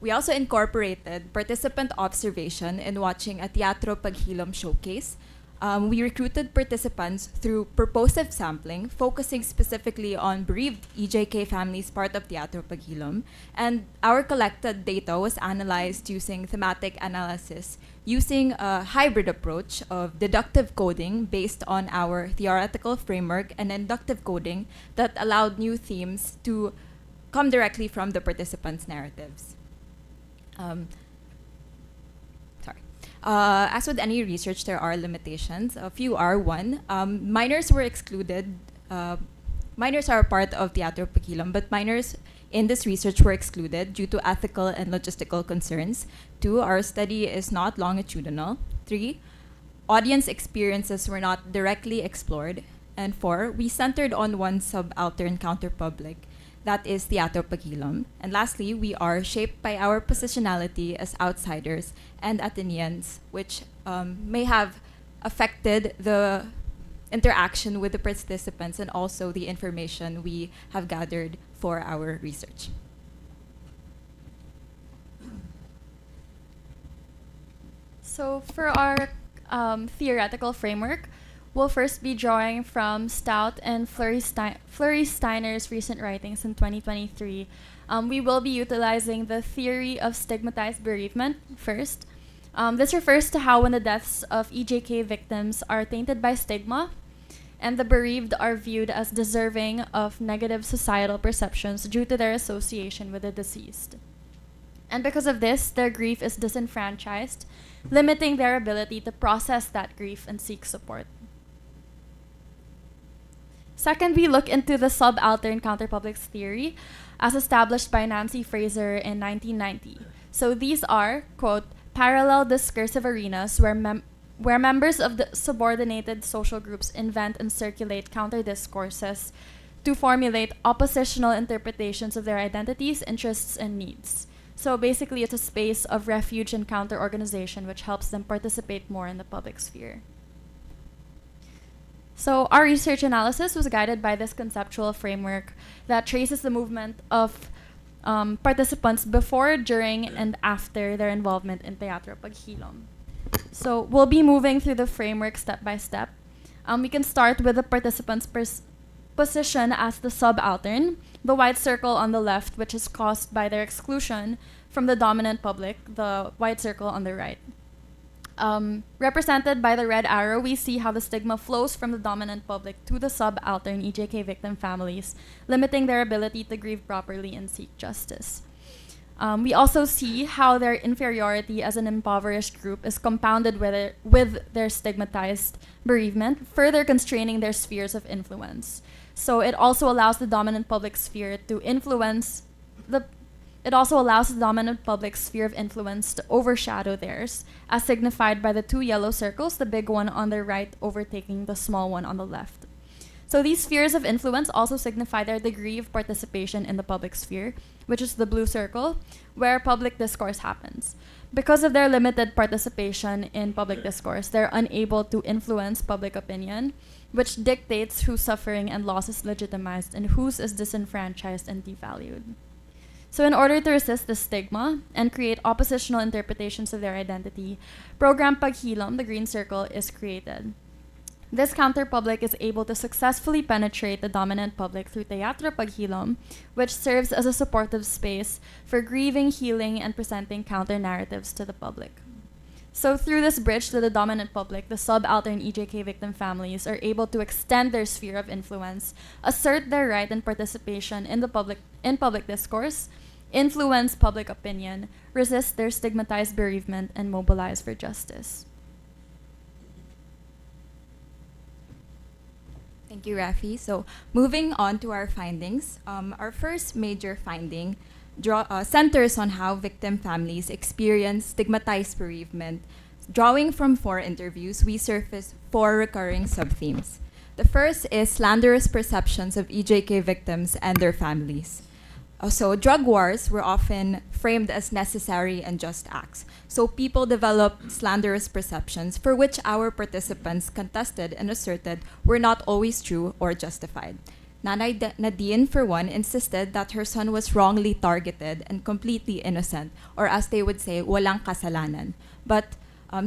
We also incorporated participant observation in watching a Teatro Paghilom showcase. We recruited participants through purposive sampling, focusing specifically on bereaved EJK families part of Teatro Paghilom, and our collected data was analyzed using thematic analysis, using a hybrid approach of deductive coding based on our theoretical framework and inductive coding that allowed new themes to come directly from the participants' narratives. As with any research, there are limitations. A few are: 1, minors were excluded. Minors are a part of Teatro Paghilom, but minors in this research were excluded due to ethical and logistical concerns. 2, our study is not longitudinal. 3, audience experiences were not directly explored. And 4, we centered on one subaltern counterpublic, that is Teatro Paghilom. And lastly, we are shaped by our positionality as outsiders and Athenians, which may have affected the interaction with the participants and also the information we have gathered for our research. So for our theoretical framework, we'll first be drawing from Stout and Fleury Steiner's recent writings in 2023. We will be utilizing the theory of stigmatized bereavement first. This refers to how when the deaths of EJK victims are tainted by stigma, and the bereaved are viewed as deserving of negative societal perceptions due to their association with the deceased. And because of this, their grief is disenfranchised, limiting their ability to process that grief and seek support. Second, we look into the subaltern counterpublics theory as established by Nancy Fraser in 1990. So these are, quote, parallel discursive arenas where members of the subordinated social groups invent and circulate counter-discourses to formulate oppositional interpretations of their identities, interests, and needs. So basically, it's a space of refuge and counter-organization which helps them participate more in the public sphere. So our research analysis was guided by this conceptual framework that traces the movement of participants before, during, and after their involvement in Teatro Paghilom. So we'll be moving through the framework step by step. We can start with the participants' position as the subaltern, the white circle on the left, which is caused by their exclusion from the dominant public, the white circle on the right. Represented by the red arrow, we see how the stigma flows from the dominant public to the subaltern EJK victim families, limiting their ability to grieve properly and seek justice. We also see how their inferiority as an impoverished group is compounded with their stigmatized bereavement, further constraining their spheres of influence. So it also allows the dominant public sphere to influence It also allows the dominant public sphere of influence to overshadow theirs, as signified by the two yellow circles, the big one on the right overtaking the small one on the left. So these spheres of influence also signify their degree of participation in the public sphere, which is the blue circle, where public discourse happens. Because of their limited participation in public discourse, they're unable to influence public opinion, which dictates whose suffering and loss is legitimized and whose is disenfranchised and devalued. So in order to resist the stigma and create oppositional interpretations of their identity, Program Paghilom, the green circle, is created. This counterpublic is able to successfully penetrate the dominant public through Teatro Paghilom, which serves as a supportive space for grieving, healing, and presenting counter-narratives to the public. So through this bridge to the dominant public, the subaltern EJK victim families are able to extend their sphere of influence, assert their right and participation in public discourse, influence public opinion, resist their stigmatized bereavement, and mobilize for justice. Thank you, Rafi. So moving on to our findings, our first major finding centers on how victim families experience stigmatized bereavement. Drawing from 4 interviews, we surface 4 recurring sub-themes. The first is slanderous perceptions of EJK victims and their families. So drug wars were often framed as necessary and just acts. So people developed slanderous perceptions for which our participants contested and asserted were not always true or justified. Nanay Nadine, for one, insisted that her son was wrongly targeted and completely innocent, or as they would say, walang kasalanan. But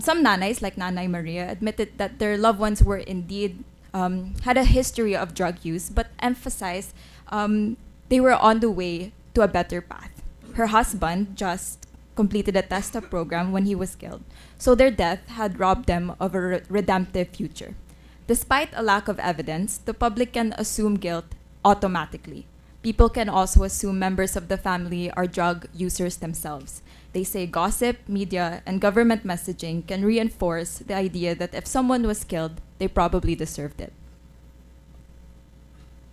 some nanays, like Nanay Maria, admitted that their loved ones were indeed had a history of drug use, but emphasized they were on the way to a better path. Her husband just completed a TESTA program when he was killed, so their death had robbed them of a redemptive future. Despite a lack of evidence, the public can assume guilt automatically. People can also assume members of the family are drug users themselves. They say gossip, media, and government messaging can reinforce the idea that if someone was killed, they probably deserved it.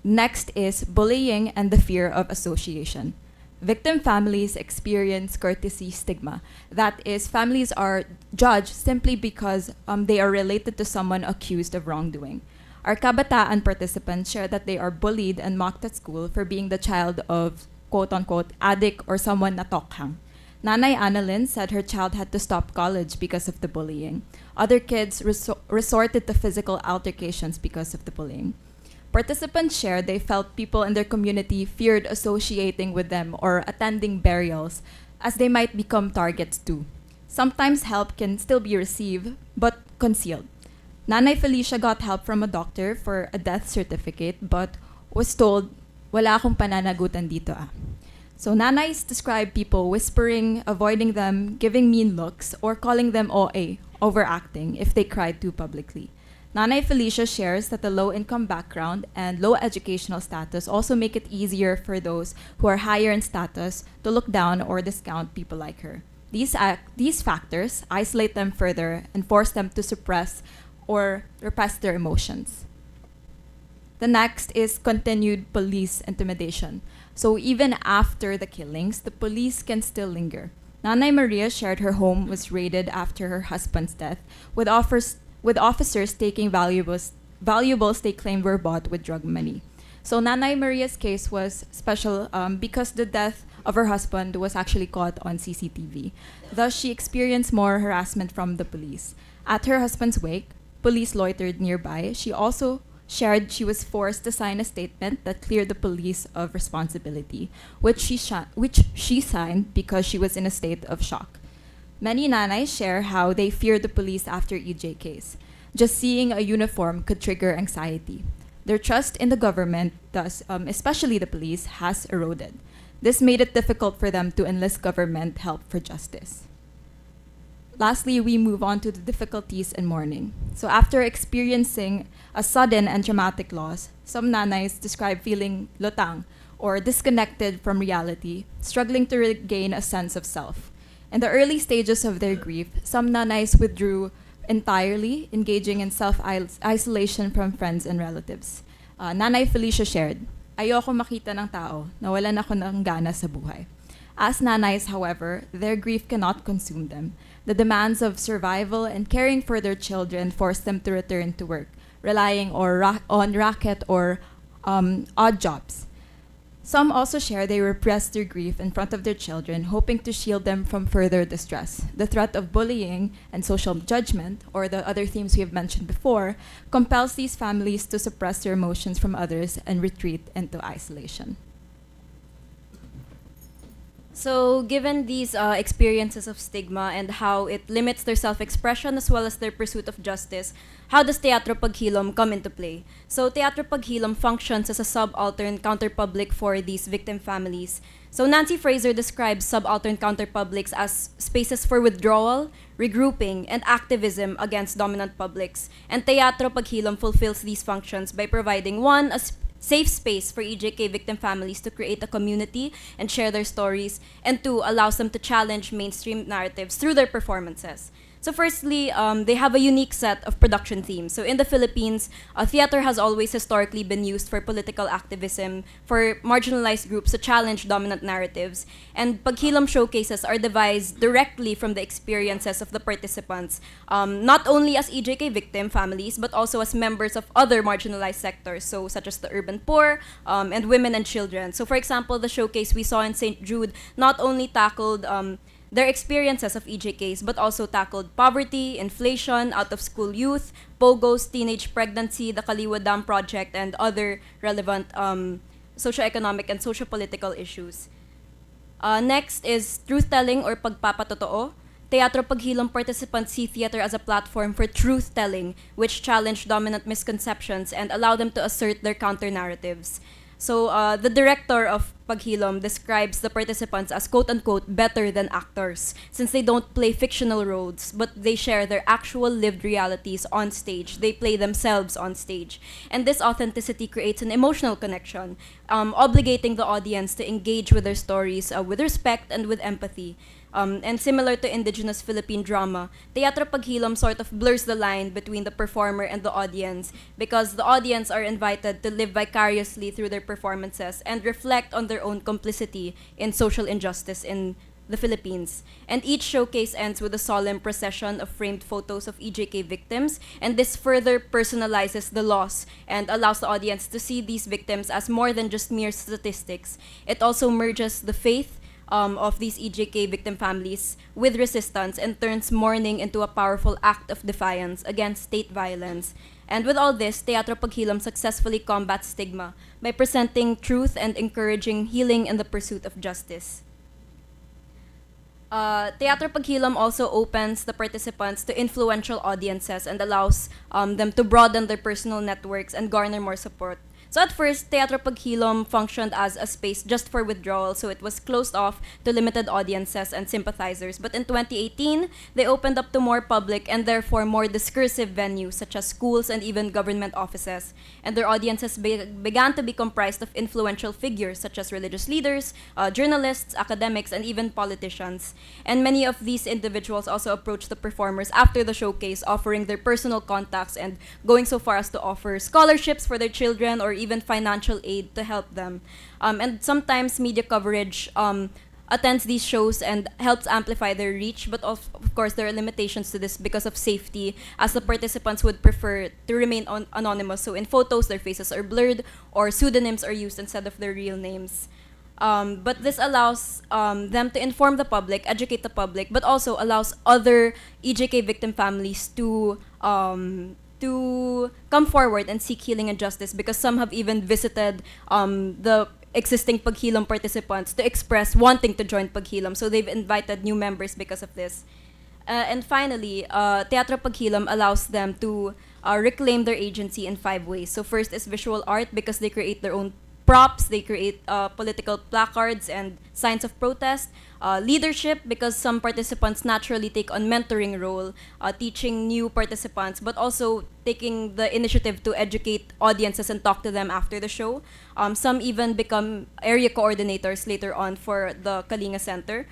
Next is bullying and the fear of association. Victim families experience courtesy stigma. That is, families are judged simply because they are related to someone accused of wrongdoing. Our kabataan participants share that they are bullied and mocked at school for being the child of quote-unquote addict or someone na tokhang. Nanay Annalyn said her child had to stop college because of the bullying. Other kids resorted to physical altercations because of the bullying. Participants shared they felt people in their community feared associating with them or attending burials, as they might become targets too. Sometimes help can still be received, but concealed. Nanay Felicia got help from a doctor for a death certificate, but was told, wala akong pananagutan dito ah. So nanays describe people whispering, avoiding them, giving mean looks, or calling them OA, overacting, if they cried too publicly. Nanay Felicia shares that the low-income background and low educational status also make it easier for those who are higher in status to look down or discount people like her. These factors isolate them further and force them to suppress or repress their emotions. The next is continued police intimidation. So even after the killings, the police can still linger. Nanay Maria shared her home was raided after her husband's death, with officers taking valuables they claimed were bought with drug money. So Nanay Maria's case was special because the death of her husband was actually caught on CCTV. Thus, she experienced more harassment from the police. At her husband's wake, police loitered nearby. She also shared she was forced to sign a statement that cleared the police of responsibility, which she signed because she was in a state of shock. Many nanays share how they feared the police after EJ case. Just seeing a uniform could trigger anxiety. Their trust in the government, thus, especially the police, has eroded. This made it difficult for them to enlist government help for justice. Lastly, we move on to the difficulties in mourning. So after experiencing a sudden and traumatic loss, some nanays describe feeling lutang, or disconnected from reality, struggling to regain a sense of self. In the early stages of their grief, some nanays withdrew entirely, engaging in self-isolation from friends and relatives. Nanay Felicia shared, "Ayoko makita ng tao, nawalan ako ng gana sa buhay." As nanays, however, their grief cannot consume them. The demands of survival and caring for their children force them to return to work, relying on racket or odd jobs. Some also share they repress their grief in front of their children, hoping to shield them from further distress. The threat of bullying and social judgment, or the other themes we have mentioned before, compels these families to suppress their emotions from others and retreat into isolation. So, given these experiences of stigma and how it limits their self-expression as well as their pursuit of justice, how does Teatro Paghilom come into play? So, Teatro Paghilom functions as a subaltern counterpublic for these victim families. So, Nancy Fraser describes subaltern counterpublics as spaces for withdrawal, regrouping, and activism against dominant publics. And Teatro Paghilom fulfills these functions by providing, one, a safe space for EJK victim families to create a community and share their stories, and two, allows them to challenge mainstream narratives through their performances. So firstly, they have a unique set of production themes. So in the Philippines, theater has always historically been used for political activism, for marginalized groups to challenge dominant narratives. And Paghilom showcases are devised directly from the experiences of the participants, not only as EJK victim families, but also as members of other marginalized sectors, so such as the urban poor and women and children. So for example, the showcase we saw in St. Jude not only tackled their experiences of EJKs, but also tackled poverty, inflation, out-of-school youth, POGOs, teenage pregnancy, the Kaliwa Dam Project, and other relevant socioeconomic and sociopolitical issues. Next is truth-telling or pagpapatotoo. Teatro Paghilom participants see theater as a platform for truth-telling, which challenge dominant misconceptions and allow them to assert their counter-narratives. So the director of Paghilom describes the participants as quote-unquote better than actors, since they don't play fictional roles, but they share their actual lived realities on stage. They play themselves on stage. And this authenticity creates an emotional connection, obligating the audience to engage with their stories with respect and with empathy. And similar to indigenous Philippine drama, Teatro Paghilom sort of blurs the line between the performer and the audience, because the audience are invited to live vicariously through their performances and reflect on their own complicity in social injustice in the Philippines. And each showcase ends with a solemn procession of framed photos of EJK victims, and this further personalizes the loss and allows the audience to see these victims as more than just mere statistics. It also merges the faith of these EJK victim families with resistance and turns mourning into a powerful act of defiance against state violence. And with all this, Teatro Paghilom successfully combats stigma by presenting truth and encouraging healing in the pursuit of justice. Teatro Paghilom also opens the participants to influential audiences and allows them to broaden their personal networks and garner more support. So at first, Teatro Paghilom functioned as a space just for withdrawal, so it was closed off to limited audiences and sympathizers. But in 2018, they opened up to more public and therefore more discursive venues such as schools and even government offices. And their audiences began to be comprised of influential figures such as religious leaders, journalists, academics, and even politicians. And many of these individuals also approached the performers after the showcase, offering their personal contacts and going so far as to offer scholarships for their children or even financial aid to help them. And sometimes media coverage attends these shows and helps amplify their reach, but of course there are limitations to this because of safety, as the participants would prefer to remain anonymous. So in photos, their faces are blurred or pseudonyms are used instead of their real names. But this allows them to inform the public, educate the public, but also allows other EJK victim families to come forward and seek healing and justice, because some have even visited the existing Paghilom participants to express wanting to join Paghilom. So they've invited new members because of this. And finally, Teatro Paghilom allows them to reclaim their agency in 5 ways. So first is visual art, because they create their own props, they create political placards and signs of protest. Leadership, because some participants naturally take on mentoring role, teaching new participants, but also taking the initiative to educate audiences and talk to them after the show. Some even become area coordinators later on for the Kalinga Center.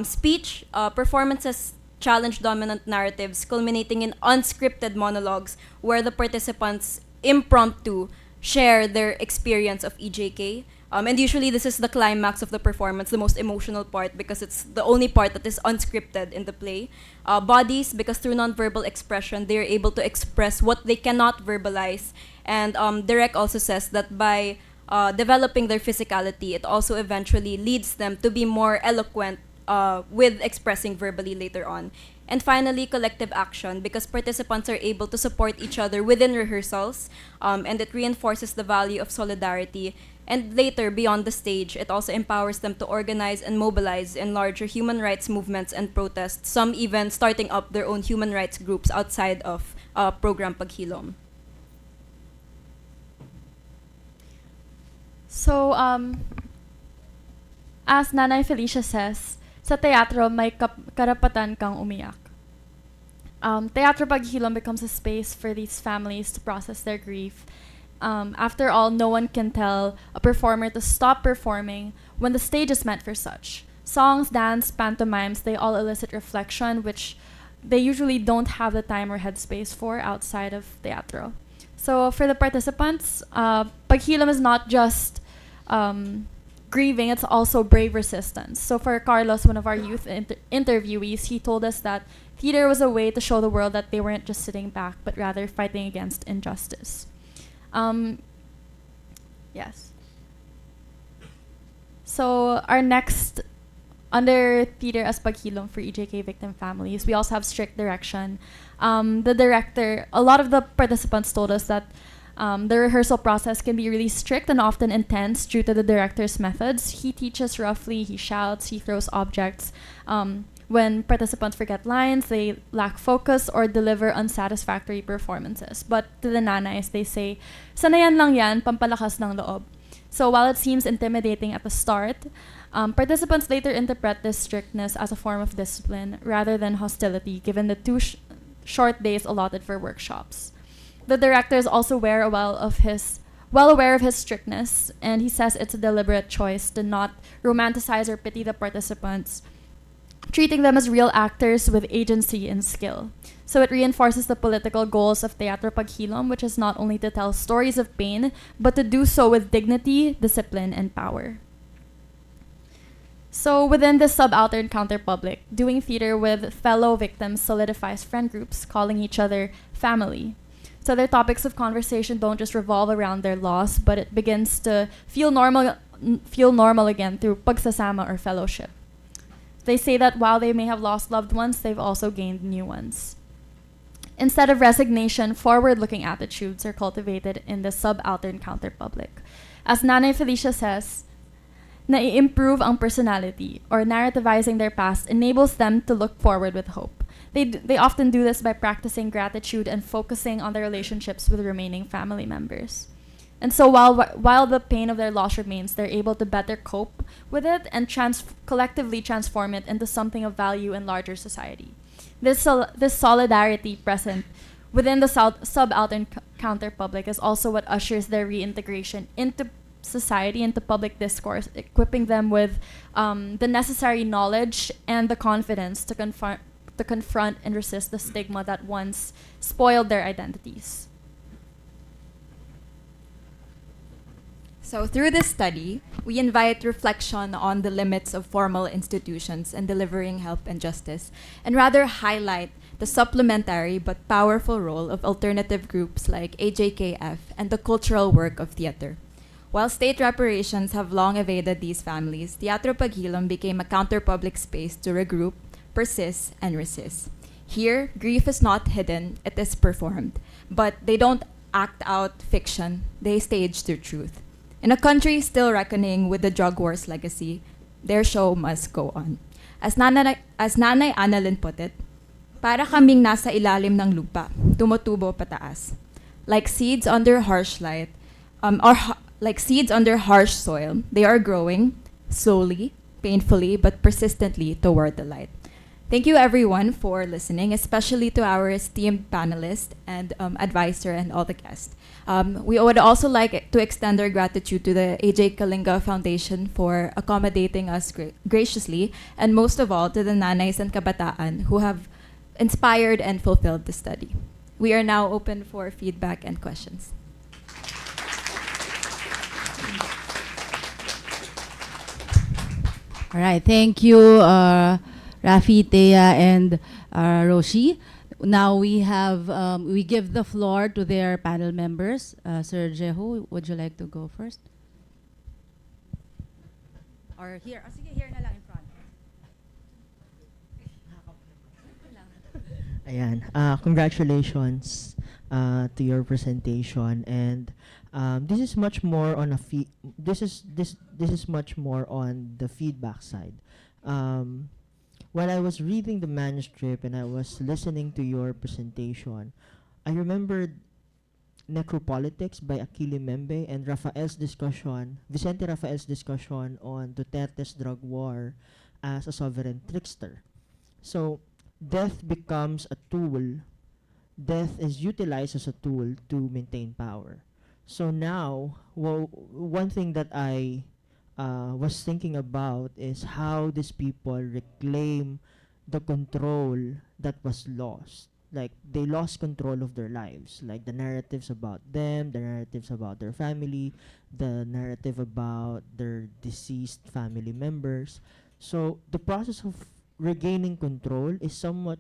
Speech, performances challenge dominant narratives, culminating in unscripted monologues where the participants impromptu share their experience of EJK. And usually this is the climax of the performance, the most emotional part, because it's the only part that is unscripted in the play. Bodies, because through nonverbal expression, they are able to express what they cannot verbalize. And Derek also says that by developing their physicality, it also eventually leads them to be more eloquent with expressing verbally later on. And finally, collective action, because participants are able to support each other within rehearsals, and it reinforces the value of solidarity. And later, beyond the stage, it also empowers them to organize and mobilize in larger human rights movements and protests, some even starting up their own human rights groups outside of Program Paghilom. So, as Nanay Felicia says, sa teatro may karapatan kang umiyak. Teatro Paghilom becomes a space for these families to process their grief. After all, no one can tell a performer to stop performing when the stage is meant for such. Songs, dance, pantomimes, they all elicit reflection, which they usually don't have the time or headspace for outside of teatro. So for the participants, Paghilom is not just grieving, it's also brave resistance. So for Carlos, one of our youth interviewees, he told us that theater was a way to show the world that they weren't just sitting back, but rather fighting against injustice. Yes. So our next, under theater as Paghilom for EJK victim families, we also have strict direction. The director, a lot of the participants told us that the rehearsal process can be really strict and often intense due to the director's methods. He teaches roughly, he shouts, he throws objects. When participants forget lines, they lack focus or deliver unsatisfactory performances. But to the nanays, they say, sanayan lang yan, pampalakas ng loob. So while it seems intimidating at the start, participants later interpret this strictness as a form of discipline rather than hostility, given the 2 short days allotted for workshops. The director is also well aware of his strictness, and he says it's a deliberate choice to not romanticize or pity the participants, treating them as real actors with agency and skill. So it reinforces the political goals of Teatro Paghilom, which is not only to tell stories of pain, but to do so with dignity, discipline, and power. So within this subaltern counterpublic, doing theater with fellow victims solidifies friend groups, calling each other family. So their topics of conversation don't just revolve around their loss, but it begins to feel normal again through pagsasama or fellowship. They say that while they may have lost loved ones, they've also gained new ones. Instead of resignation, forward-looking attitudes are cultivated in the subaltern counterpublic. As Nanay Felicia says, nai-improve ang personality, or narrativizing their past enables them to look forward with hope. They often do this by practicing gratitude and focusing on their relationships with remaining family members. And so while the pain of their loss remains, they're able to better cope with it and collectively transform it into something of value in larger society. This solidarity present within the subaltern counter public is also what ushers their reintegration into society, into public discourse, equipping them with the necessary knowledge and the confidence to confront and resist the stigma that once spoiled their identities. So through this study, we invite reflection on the limits of formal institutions in delivering help and justice, and rather highlight the supplementary but powerful role of alternative groups like AJKF and the cultural work of theater. While state reparations have long evaded these families, Teatro Paghilom became a counter-public space to regroup, persist, and resist. Here, grief is not hidden, it is performed. But they don't act out fiction, they stage their truth. In a country still reckoning with the drug war's legacy, their show must go on. As Nanay Annalyn put it, para kaming nasa ilalim ng lupa, tumutubo pataas. Like seeds under harsh light, like seeds under harsh soil, they are growing slowly, painfully, but persistently toward the light. Thank you everyone for listening, especially to our esteemed panelists and advisor and all the guests. We would also like to extend our gratitude to the AJ Kalinga Foundation for accommodating us graciously, and most of all to the Nanays and Kabataan who have inspired and fulfilled the study. We are now open for feedback and questions. All right, thank you, Rafi, Thea, and Roshi. Now we give the floor to their panel members. Sir Jehu, would you like to go first? Or here? Sige, here na lang in front. Ayan. Congratulations to your presentation, and this is much more on this is much more on the feedback side. While I was reading the manuscript and I was listening to your presentation, I remembered Necropolitics by Achille Membe and Vicente Rafael's discussion on Duterte's drug war as a sovereign trickster. So death becomes a tool. Death is utilized as a tool to maintain power. So now, one thing that I was thinking about is how these people reclaim the control that was lost. Like, they lost control of their lives. Like, the narratives about them, the narratives about their family, the narrative about their deceased family members. So the process of regaining control is somewhat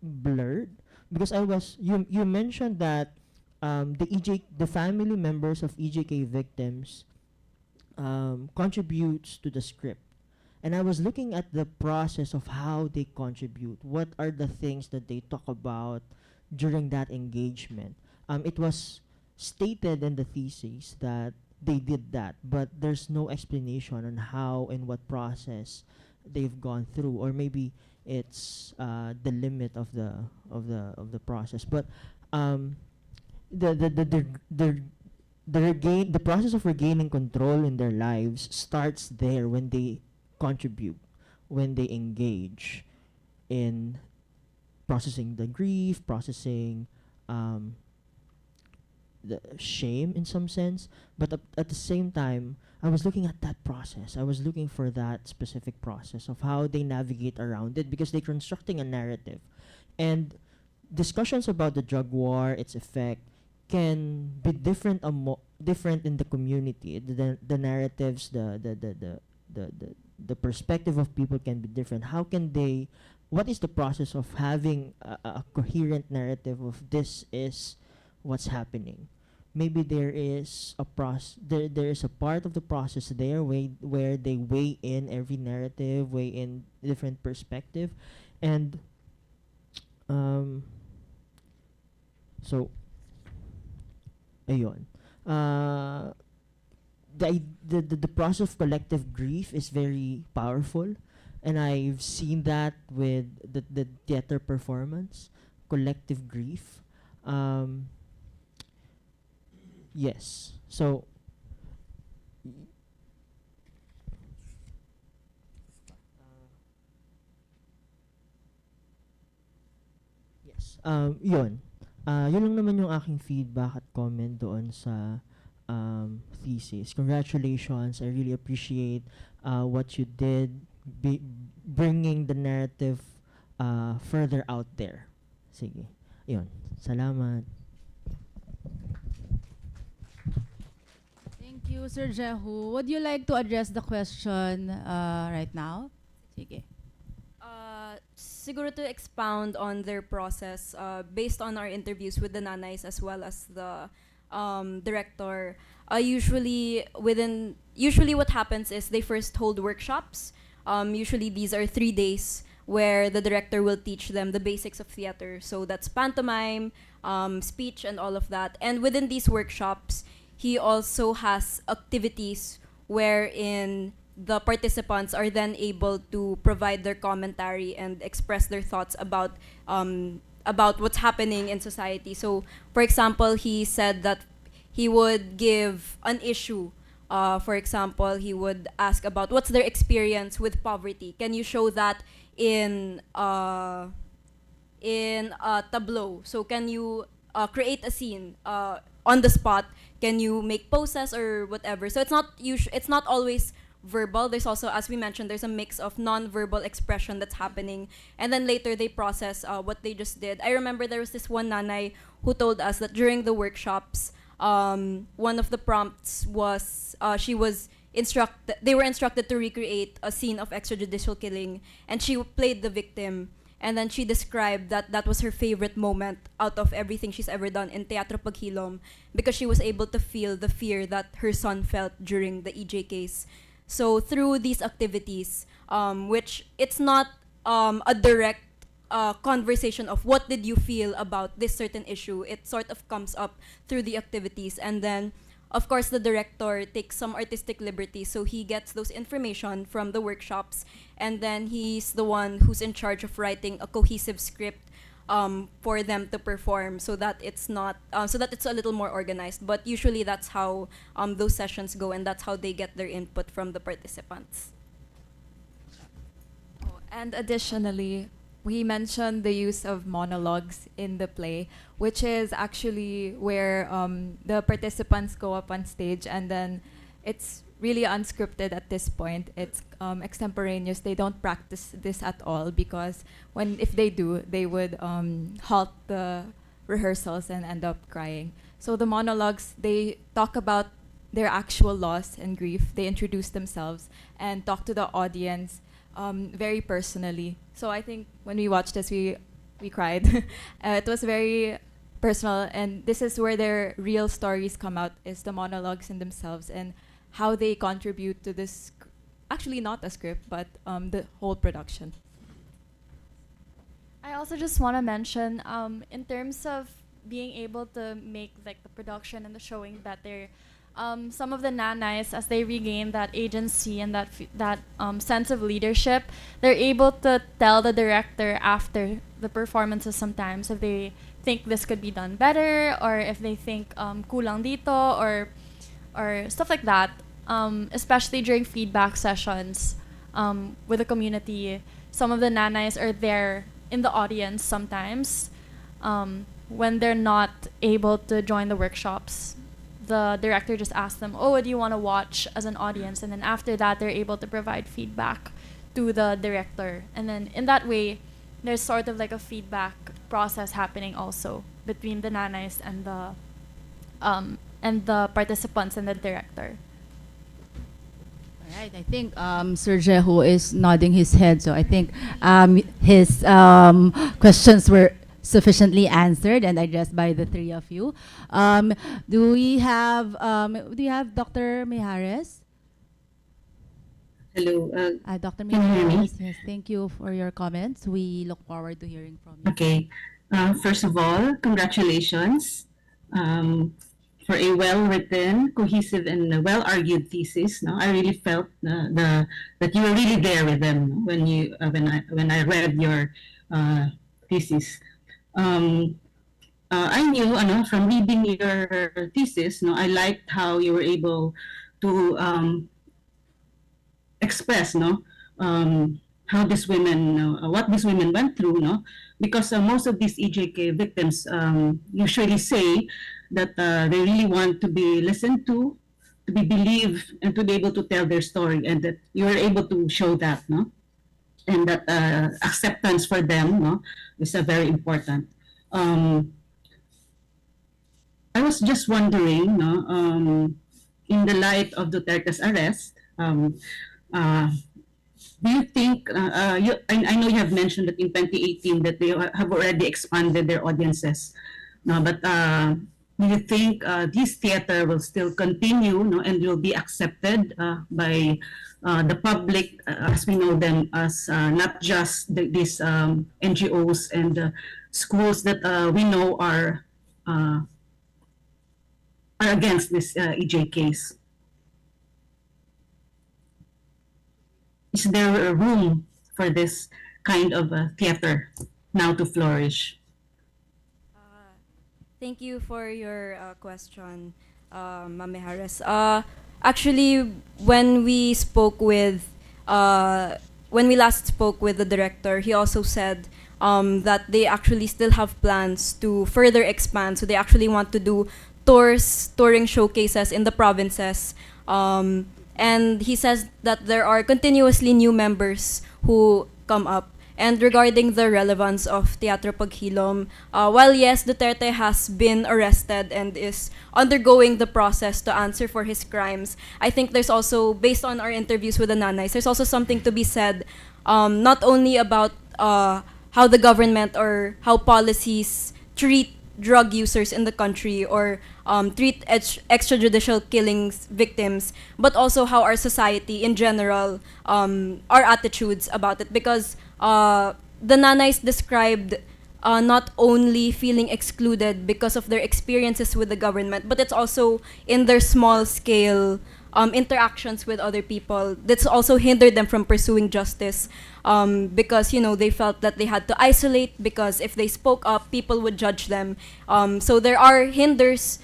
blurred, because you mentioned that the family members of EJK victims contributes to the script. And I was looking at the process of how they contribute. What are the things that they talk about during that engagement? It was stated in the thesis that they did that, but there's no explanation on how and what process they've gone through, or maybe it's the limit of the process. But the process of regaining control in their lives starts there when they contribute, when they engage in processing the grief, processing the shame in some sense. But at the same time, I was looking at that process. I was looking for that specific process of how they navigate around it, because they're constructing a narrative. And discussions about the drug war, its effect, can be different in the community. The narratives, the perspective of people can be different. What is the process of having a coherent narrative of this is what's happening? Maybe there is a there is a part of the process there where they weigh in every narrative, weigh in different perspective, and so ayun. The process of collective grief is very powerful, and I've seen that with the theater performance, collective grief. Yes. So, yes, yun. Yun lang naman yung aking feedback at comment doon sa thesis. Congratulations. I really appreciate what you did, bringing the narrative further out there. Sige. Yun. Salamat. Thank you, Sir Jehu. Would you like to address the question right now? Sige. Siguro to expound on their process, based on our interviews with the nanays as well as the director, usually what happens is they first hold workshops. Usually these are 3 days where the director will teach them the basics of theater. So that's pantomime, speech, and all of that. And within these workshops, he also has activities wherein the participants are then able to provide their commentary and express their thoughts about what's happening in society. So, for example, he said that he would give an issue. For example, he would ask about what's their experience with poverty. Can you show that in a tableau? So, can you create a scene on the spot? Can you make poses or whatever? So it's not always verbal. There's also, as we mentioned, there's a mix of non-verbal expression that's happening, and then later they process what they just did. I remember there was this one nanay who told us that during the workshops, one of the prompts was they were instructed to recreate a scene of extrajudicial killing, and she played the victim. And then she described that that was her favorite moment out of everything she's ever done in Teatro Paghilom, because she was able to feel the fear that her son felt during the EJ case. So through these activities, which it's not a direct conversation of what did you feel about this certain issue, it sort of comes up through the activities. And then, of course, the director takes some artistic liberty, so he gets those information from the workshops, and then he's the one who's in charge of writing a cohesive script for them to perform, so that it's not so that it's a little more organized. But usually that's how those sessions go, and that's how they get their input from the participants. And additionally, we mentioned the use of monologues in the play, which is actually where the participants go up on stage, and then it's really unscripted at this point. It's extemporaneous. They don't practice this at all, because if they do, they would halt the rehearsals and end up crying. So the monologues, they talk about their actual loss and grief. They introduce themselves and talk to the audience very personally. So I think when we watched this, we cried. It was very personal, and this is where their real stories come out, is the monologues in themselves and how they contribute to this, actually not a script, but the whole production. I also just want to mention, in terms of being able to make like the production and the showing better, some of the nanays, as they regain that agency and that sense of leadership, they're able to tell the director after the performances sometimes if they think this could be done better, or if they think kulang dito, or stuff like that. Especially during feedback sessions with the community, some of the nanays are there in the audience sometimes when they're not able to join the workshops. The director just asks them, oh, what do you want to watch as an audience? And then after that, they're able to provide feedback to the director. And then in that way, there's sort of like a feedback process happening also between the nanays and the participants and the director. All right, I think Sir Jehu is nodding his head, so I think his questions were sufficiently answered and addressed by the three of you. Do you have Dr. Mijares? Hello. Dr. Can you hear me? Mijares, yes, thank you for your comments. We look forward to hearing from you. Okay. First of all, congratulations for a well-written, cohesive, and well-argued thesis. No, I really felt that you were really there with them, no, when I read your thesis. I knew, from reading your thesis, I liked how you were able to express, how these women, what these women went through, because most of these EJK victims usually say that they really want to be listened to be believed, and to be able to tell their story, and that you were able to show that, and that acceptance for them, is very important. I was just wondering, in the light of Duterte's arrest, uh, do you think, I know you have mentioned that in 2018 that they have already expanded their audiences, no, but do you think this theater will still continue, and will be accepted by the public, as we know them, as not just these NGOs and schools that we know are against this EJKs? Is there a room for this kind of theater now to flourish? Thank you for your question, Mame Harris. Actually, when we spoke with, when we last spoke with the director, he also said that they actually still have plans to further expand. So they actually want to do touring showcases in the provinces. And he says that there are continuously new members who come up. And regarding the relevance of Teatro Paghilom, while yes, Duterte has been arrested and is undergoing the process to answer for his crimes, I think there's also, based on our interviews with the nanays, there's also something to be said, not only about how the government or how policies treat drug users in the country, or treat extrajudicial killings victims, but also how our society in general, our attitudes about it. Because the nanays described not only feeling excluded because of their experiences with the government, but it's also in their small scale interactions with other people that's also hindered them from pursuing justice, because they felt that they had to isolate, because if they spoke up, people would judge them. So there are hindrances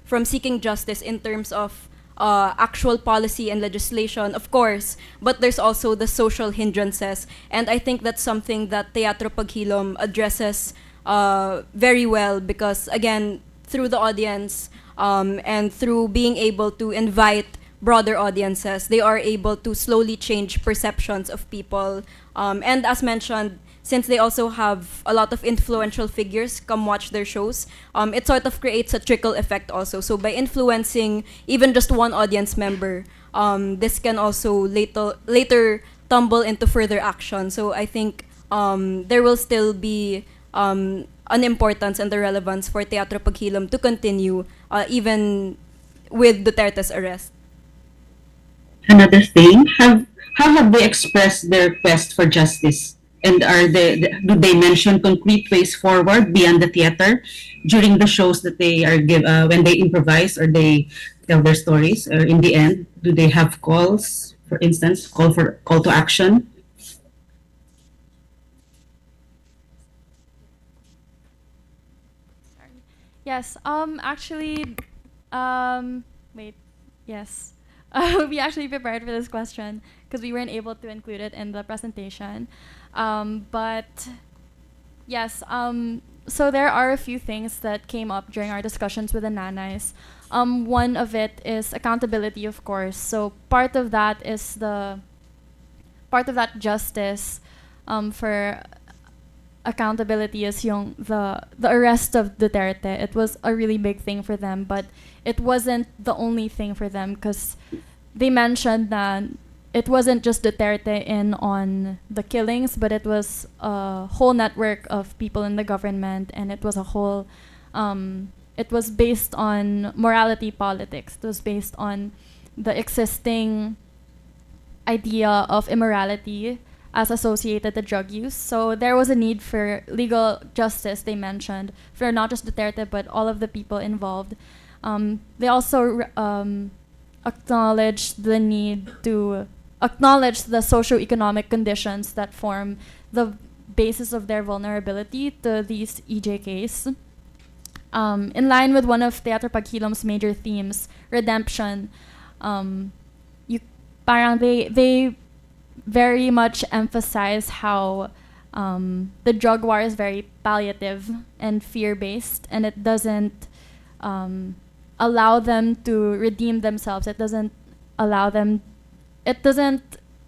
from seeking justice in terms of actual policy and legislation, of course, but there's also the social hindrances, and I think that's something that Teatro Paghilom addresses very well, because again, through the audience, and through being able to invite broader audiences, they are able to slowly change perceptions of people. And as mentioned, since they also have a lot of influential figures come watch their shows, it sort of creates a trickle effect also. So by influencing even just one audience member, this can also later tumble into further action. So I think there will still be an importance and the relevance for Teatro Paghilom to continue even with Duterte's arrest. Another thing, how have they expressed their quest for justice? And do they mention concrete ways forward beyond the theater during the shows that they are when they improvise or they tell their stories? Or in the end, do they have calls, for instance, call to action? Yes. Actually, wait. Yes. We actually prepared for this question because we weren't able to include it in the presentation. But yes. So there are a few things that came up during our discussions with the nanays. One of it is accountability, of course. So part of that justice for accountability is the arrest of Duterte. It was a really big thing for them, but it wasn't the only thing for them, because they mentioned that it wasn't just Duterte in on the killings, but it was a whole network of people in the government, and it was a whole it was based on morality politics. It was based on the existing idea of immorality as associated to drug use. So there was a need for legal justice, they mentioned, for not just Duterte, but all of the people involved. They also acknowledged the need to acknowledge the socioeconomic conditions that form the basis of their vulnerability to these EJKs. In line with one of Teatro Paghilom's major themes, redemption, they very much emphasize how the drug war is very palliative and fear-based, and it doesn't allow them to redeem themselves. It doesn't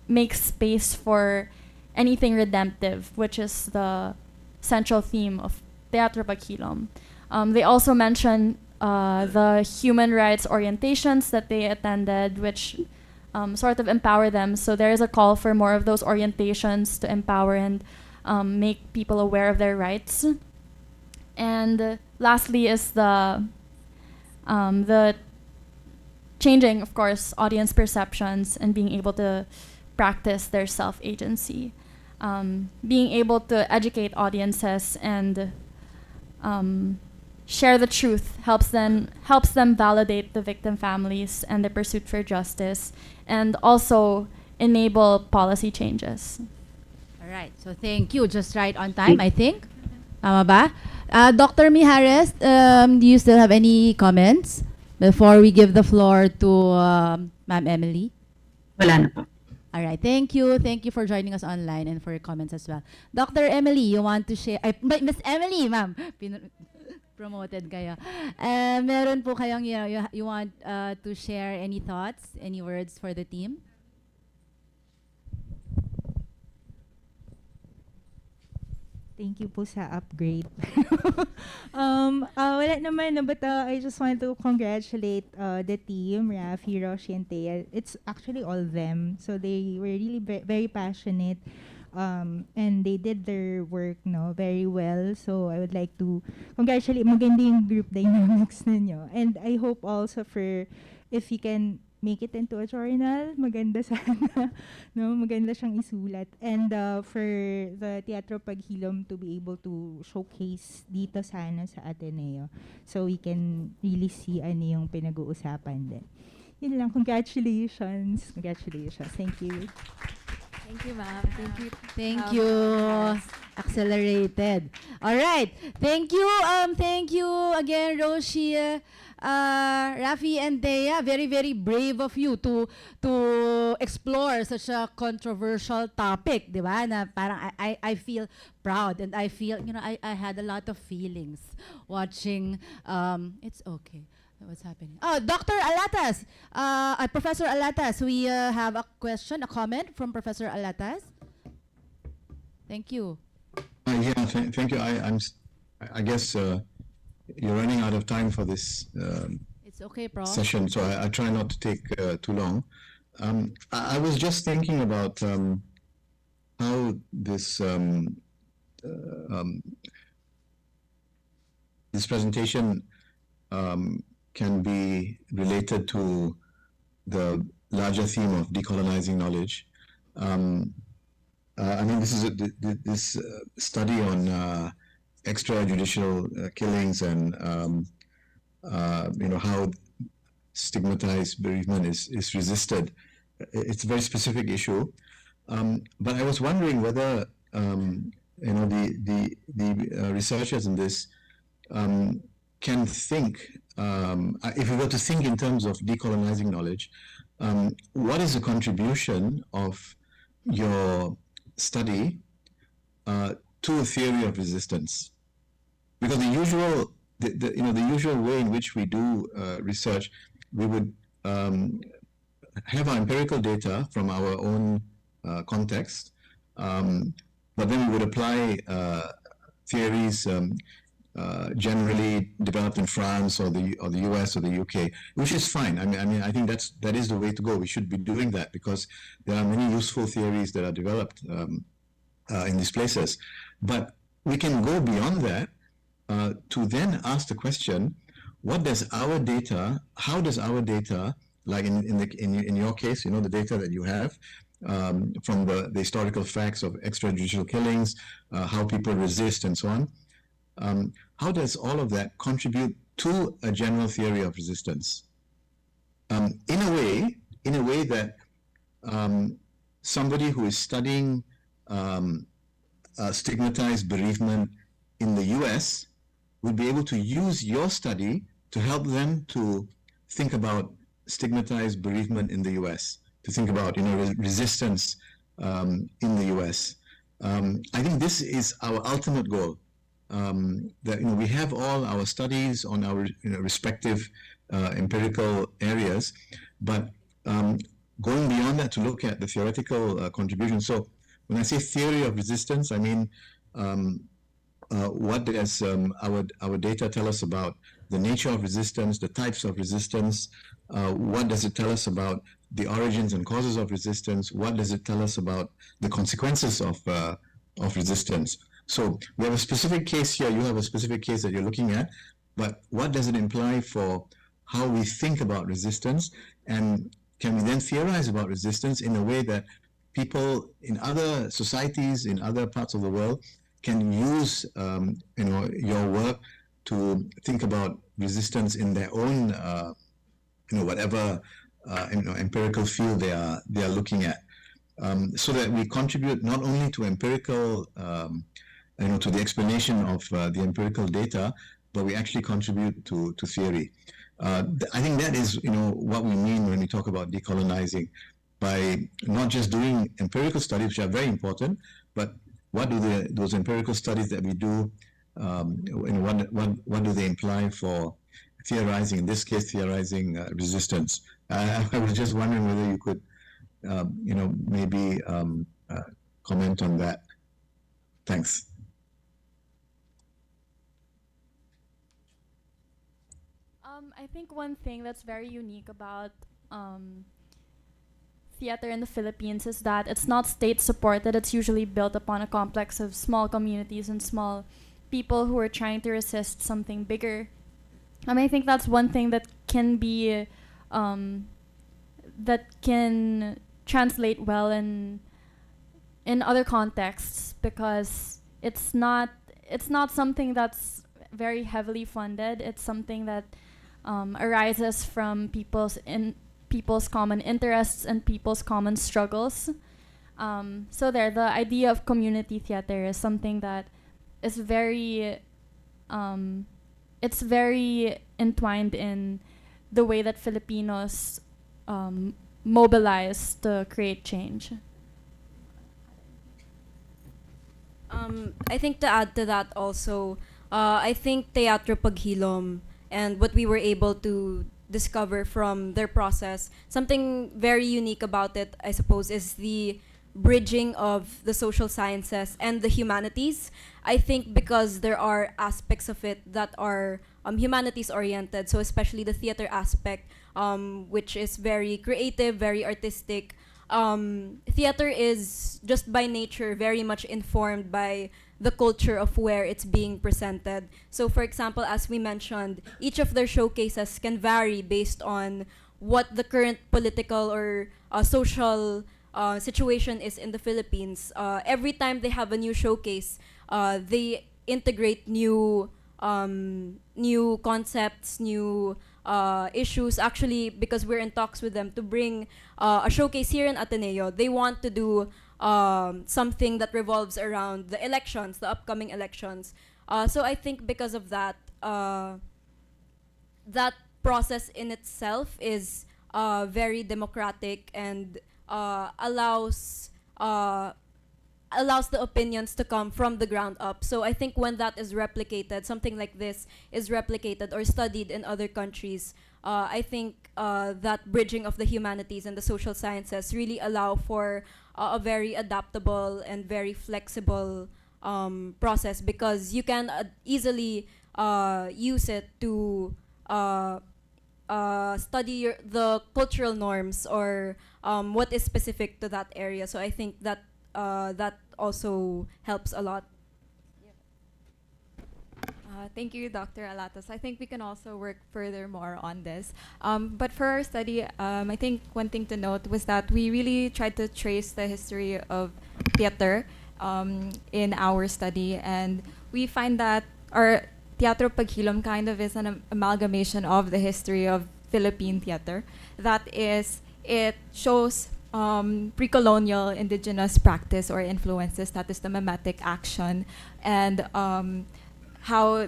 make space for anything redemptive, which is the central theme of Teatro Paghilom. They also mention the human rights orientations that they attended, which sort of empower them. So there is a call for more of those orientations to empower and make people aware of their rights. And lastly is the changing, of course, audience perceptions and being able to practice their self-agency. Being able to educate audiences and share the truth helps them validate the victim families and the pursuit for justice, and also enable policy changes. All right. So thank you. Just right on time, I think. Tama ba? Dr. Mijares, do you still have any comments before we give the floor to Ma'am Emily? Wala na po. All right. Thank you. Thank you for joining us online and for your comments as well. Dr. Emily, you want to share? Miss Emily, ma'am. Promoted kayo. Meron po kayong, you want to share any thoughts, any words for the team? Thank you po sa upgrade. Wala naman, no, but I just want to congratulate the team, Rafi, Roshi, and Thea. It's actually all them. So they were really very passionate, and they did their work very well. So I would like to congratulate. Maganda yung group dynamics ninyo. And I hope also if you can make it into a journal, maganda sana, maganda siyang isulat. And for the Teatro Paghilom to be able to showcase dito sana sa Ateneo, so we can really see ano yung pinag-uusapan din. Yun lang, congratulations. Thank you. Thank you, ma'am. Thank you. Thank you. Accelerated. All right. Thank you. Thank you again, Roshi, Rafi, and Thea. Very, very brave of you to explore such a controversial topic, di ba? Na parang I feel proud, and I feel, I had a lot of feelings watching. It's okay. What's happening? Oh, Dr. Alatas, Professor Alatas, we have a question, a comment from Professor Alatas. Thank you. Yeah, thank you. I guess you're running out of time for this It's okay, Prof. session, so I try not to take too long. I was just thinking about how this this presentation can be related to the larger theme of decolonizing knowledge. I mean, this is this study on extrajudicial killings and how stigmatized bereavement is resisted. It's a very specific issue, but I was wondering whether the researchers in this can think. If we were to think in terms of decolonizing knowledge, what is the contribution of your study to a theory of resistance? Because the usual way in which we do research, we would have our empirical data from our own context, but then we would apply theories generally developed in France or the US or the UK, which is fine. I mean, I think that is the way to go. We should be doing that because there are many useful theories that are developed in these places. But we can go beyond that to then ask the question: how does our data, like in your case, the data that you have from the historical facts of extrajudicial killings, how people resist, and so on. How does all of that contribute to a general theory of resistance? In a way that somebody who is studying stigmatize bereavement in the US would be able to use your study to help them to think about stigmatized bereavement in the US, to think about resistance in the US. I think this is our ultimate goal. That we have all our studies on our respective empirical areas, but going beyond that to look at the theoretical contribution. So when I say theory of resistance, I mean what does our data tell us about the nature of resistance, the types of resistance? What does it tell us about the origins and causes of resistance? What does it tell us about the consequences of resistance? So we have a specific case here, you have a specific case that you're looking at, but what does it imply for how we think about resistance? And can we then theorize about resistance in a way that people in other societies, in other parts of the world, can use your work to think about resistance in their own whatever empirical field they are looking at, so that we contribute not only to empirical to the explanation of the empirical data, but we actually contribute to theory. I think that is what we mean when we talk about decolonizing, by not just doing empirical studies, which are very important, but what do those empirical studies that we do, what do they imply for theorizing, in this case theorizing resistance? I was just wondering whether you could maybe comment on that. Thanks. I think one thing that's very unique about theater in the Philippines is that it's not state supported. It's usually built upon a complex of small communities and small people who are trying to resist something bigger. I think that's one thing that can be that can translate well in other contexts, because it's not something that's very heavily funded. It's something that arises from people's common interests and people's common struggles. So the idea of community theater is something that is very it's very entwined in the way that Filipinos mobilize to create change. I think to add to that also, I think Teatro Paghilom and what we were able to discover from their process, something very unique about it, I suppose, is the bridging of the social sciences and the humanities. I think because there are aspects of it that are humanities oriented, so especially the theater aspect, which is very creative, very artistic. Theater is just by nature very much informed by the culture of where it's being presented. So for example, as we mentioned, each of their showcases can vary based on what the current political or social situation is in the Philippines. Every time they have a new showcase, they integrate new concepts, new issues. Actually, because we're in talks with them to bring a showcase here in Ateneo, they want to do something that revolves around the elections, the upcoming elections. So I think because of that, that process in itself is very democratic and allows the opinions to come from the ground up. So I think when that is replicated, something like this is replicated or studied in other countries, I think that bridging of the humanities and the social sciences really allow for a very adaptable and very flexible process, because you can easily use it to study the cultural norms or what is specific to that area. So I think that that also helps a lot. Thank you, Dr. Alatos. I think we can also work furthermore on this. But for our study, I think one thing to note was that we really tried to trace the history of theater in our study, and we find that our Teatro Paghilom kind of is an amalgamation of the history of Philippine theater. That is, it shows pre-colonial indigenous practice or influences, that is the mimetic action, and how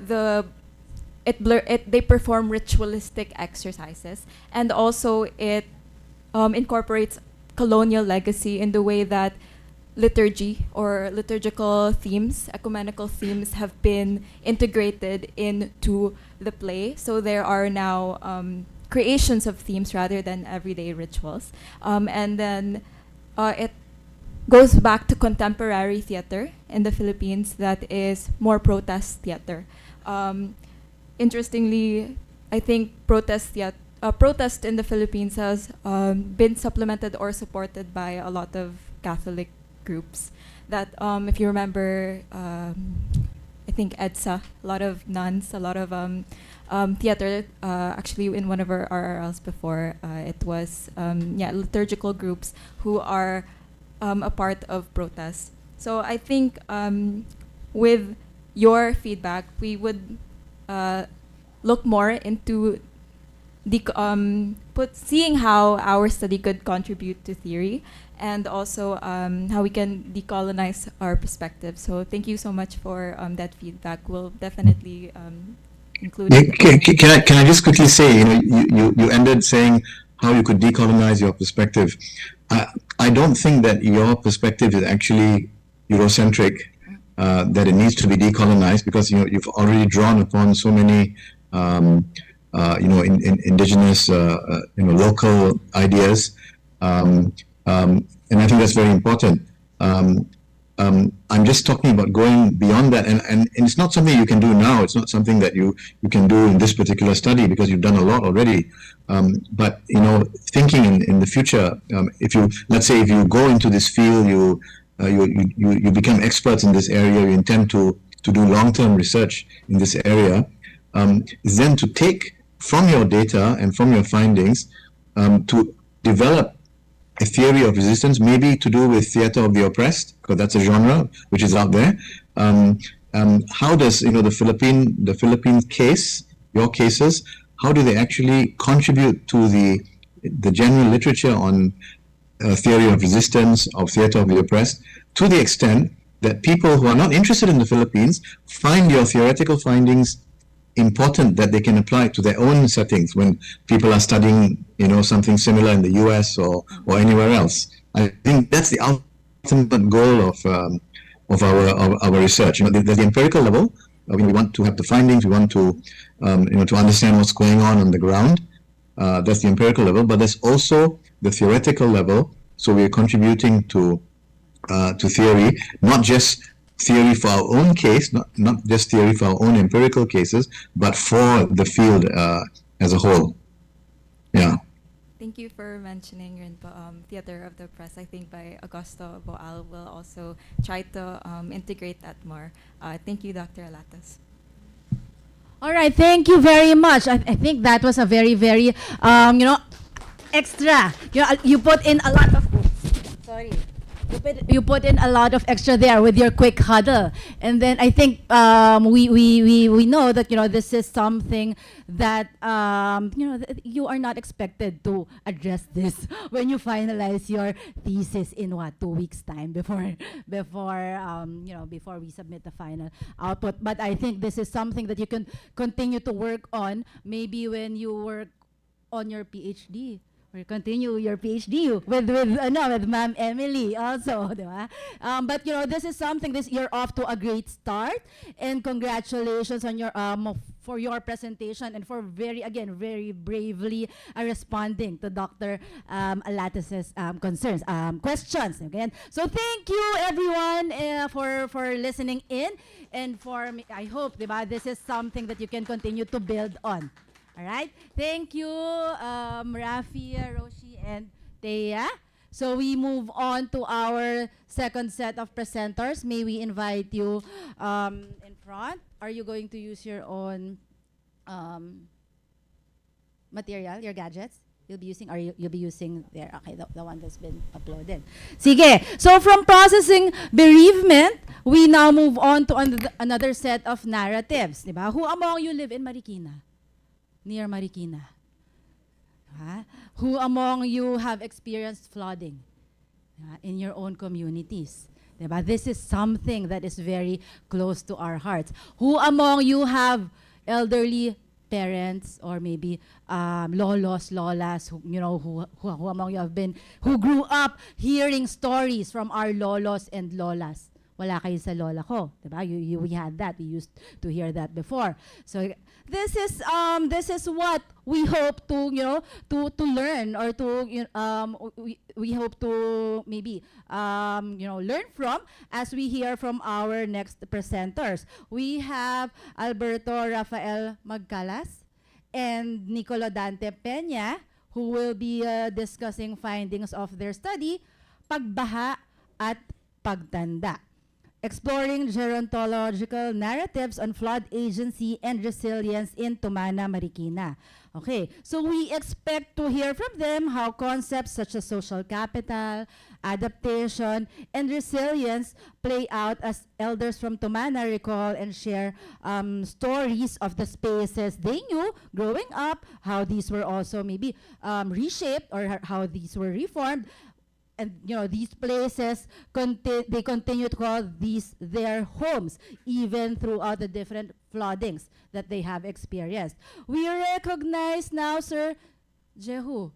they perform ritualistic exercises, and also it incorporates colonial legacy in the way that liturgy or liturgical themes, ecumenical themes, have been integrated into the play. So there are now creations of themes rather than everyday rituals. And then it goes back to contemporary theater in the Philippines that is more protest theater. Interestingly, I think protest in the Philippines has been supplemented or supported by a lot of Catholic groups. That, if you remember, I think EDSA, a lot of nuns, a lot of theater. Actually, in one of our RRLs before, it was liturgical groups who are a part of protests. So I think with your feedback, we would look more into seeing how our study could contribute to theory, and also how we can decolonize our perspective. So thank you so much for that feedback. We'll definitely include it. Can I just quickly say, you ended saying how you could decolonize your perspective. I don't think that your perspective is actually Eurocentric, that it needs to be decolonized, because you've already drawn upon so many indigenous local ideas, and I think that's very important. I'm just talking about going beyond that, and it's not something you can do now. It's not something that you can do in this particular study, because you've done a lot already. But thinking in the future, let's say if you go into this field, you become experts in this area, you intend to do long-term research in this area, is then to take from your data and from your findings to develop a theory of resistance, maybe to do with theater of the oppressed, because that's a genre which is out there. How does the Philippine case, your cases, how do they actually contribute to the general literature on theory of resistance, of theater of the oppressed, to the extent that people who are not interested in the Philippines find your theoretical findings important, that they can apply to their own settings when people are studying something similar in the US or anywhere else. I think that's the ultimate goal of our research. There's the empirical level. We want to have the findings. We want to to understand what's going on the ground. That's the empirical level. But there's also the theoretical level. So we're contributing to theory, not just theory for our own case, not just theory for our own empirical cases, but for the field as a whole. Yeah. Thank you for mentioning Rinpo, Theater of the Press. I think by Augusto Boal will also try to integrate that more. Thank you, Dr. Alatas. All right, thank you very much. I think that was a very, very, extra. You put in a lot of. Sorry. You put in a lot of extra there with your quick huddle, and then I think we know that this is something that you are not expected to address this when you finalize your thesis in 2 weeks time before we submit the final output. But I think this is something that you can continue to work on, maybe when you work on your PhD. Or continue your PhD with Ma'am Emily also, diba? But this is something. You're off to a great start, and congratulations on your for your presentation and for very bravely responding to Dr. Alatas's questions again. So thank you everyone for listening in, and I hope, diba, this is something that you can continue to build on. All right. Thank you, Rafi, Roshi, and Thea. So we move on to our second set of presenters. May we invite you in front? Are you going to use your own material, your gadgets? You'll be using, or you'll be using there? Okay, the one that's been uploaded. Sige. So from processing bereavement, we now move on to another set of narratives. Diba? Who among you live in Marikina? Near Marikina? Who among you have experienced flooding in your own communities. Diba? This is something that is very close to our hearts. Who among you have elderly parents or maybe lolos, lolas, who among you who grew up hearing stories from our lolos and lolas? Wala kayo sa lola ko, diba? We had that. We used to hear that before. So this is what we hope to to learn, or we hope to maybe learn from as we hear from our next presenters. We have Alberto Rafael Magcalas and Nicolo Dante Peña, who will be discussing findings of their study, Pagbaha at Pagtanda, exploring gerontological narratives on flood agency and resilience in Tumana, Marikina. Okay, so we expect to hear from them how concepts such as social capital, adaptation, and resilience play out as elders from Tumana recall and share stories of the spaces they knew growing up, how these were also maybe reshaped or how these were reformed. And these places they continue to call these their homes even throughout the different floodings that they have experienced. We recognize now Sir Jehu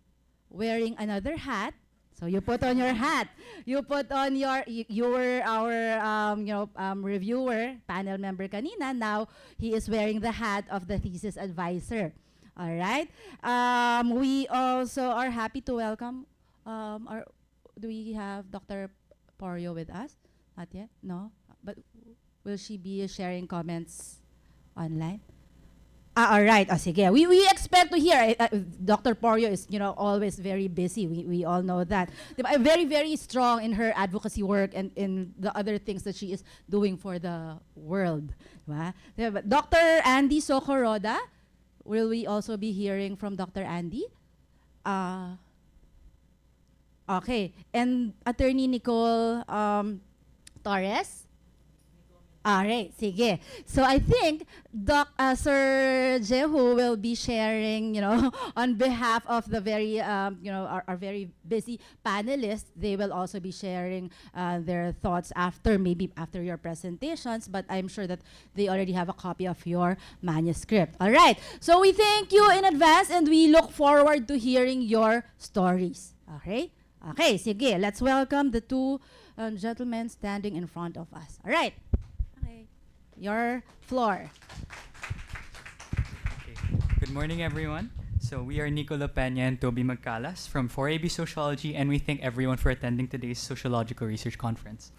wearing another hat. So you put on your hat. You put on you were our reviewer, panel member kanina. Now he is wearing the hat of the thesis advisor. All right. We also are happy to welcome do we have Dr. Porio with us? Not yet? No? But will she be sharing comments online? All right. Sige. We expect to hear. Dr. Porio is, always very busy. We all know that. Very, very strong in her advocacy work and in the other things that she is doing for the world. Diba? Dr. Andy Socoroda, will we also be hearing from Dr. Andy? Okay, and Attorney Nicole Torres? Alright, sige. So I think Sir Jehu will be sharing, on behalf of the very, our very busy panelists. They will also be sharing their thoughts after your presentations, but I'm sure that they already have a copy of your manuscript. Alright, so we thank you in advance and we look forward to hearing your stories. Okay? Okay, sige. Let's welcome the two gentlemen standing in front of us. All right. Okay. Your floor. Okay. Good morning, everyone. So we are Nicolo Peña and Toby Magcalas from 4AB Sociology, and we thank everyone for attending today's Sociological Research Conference.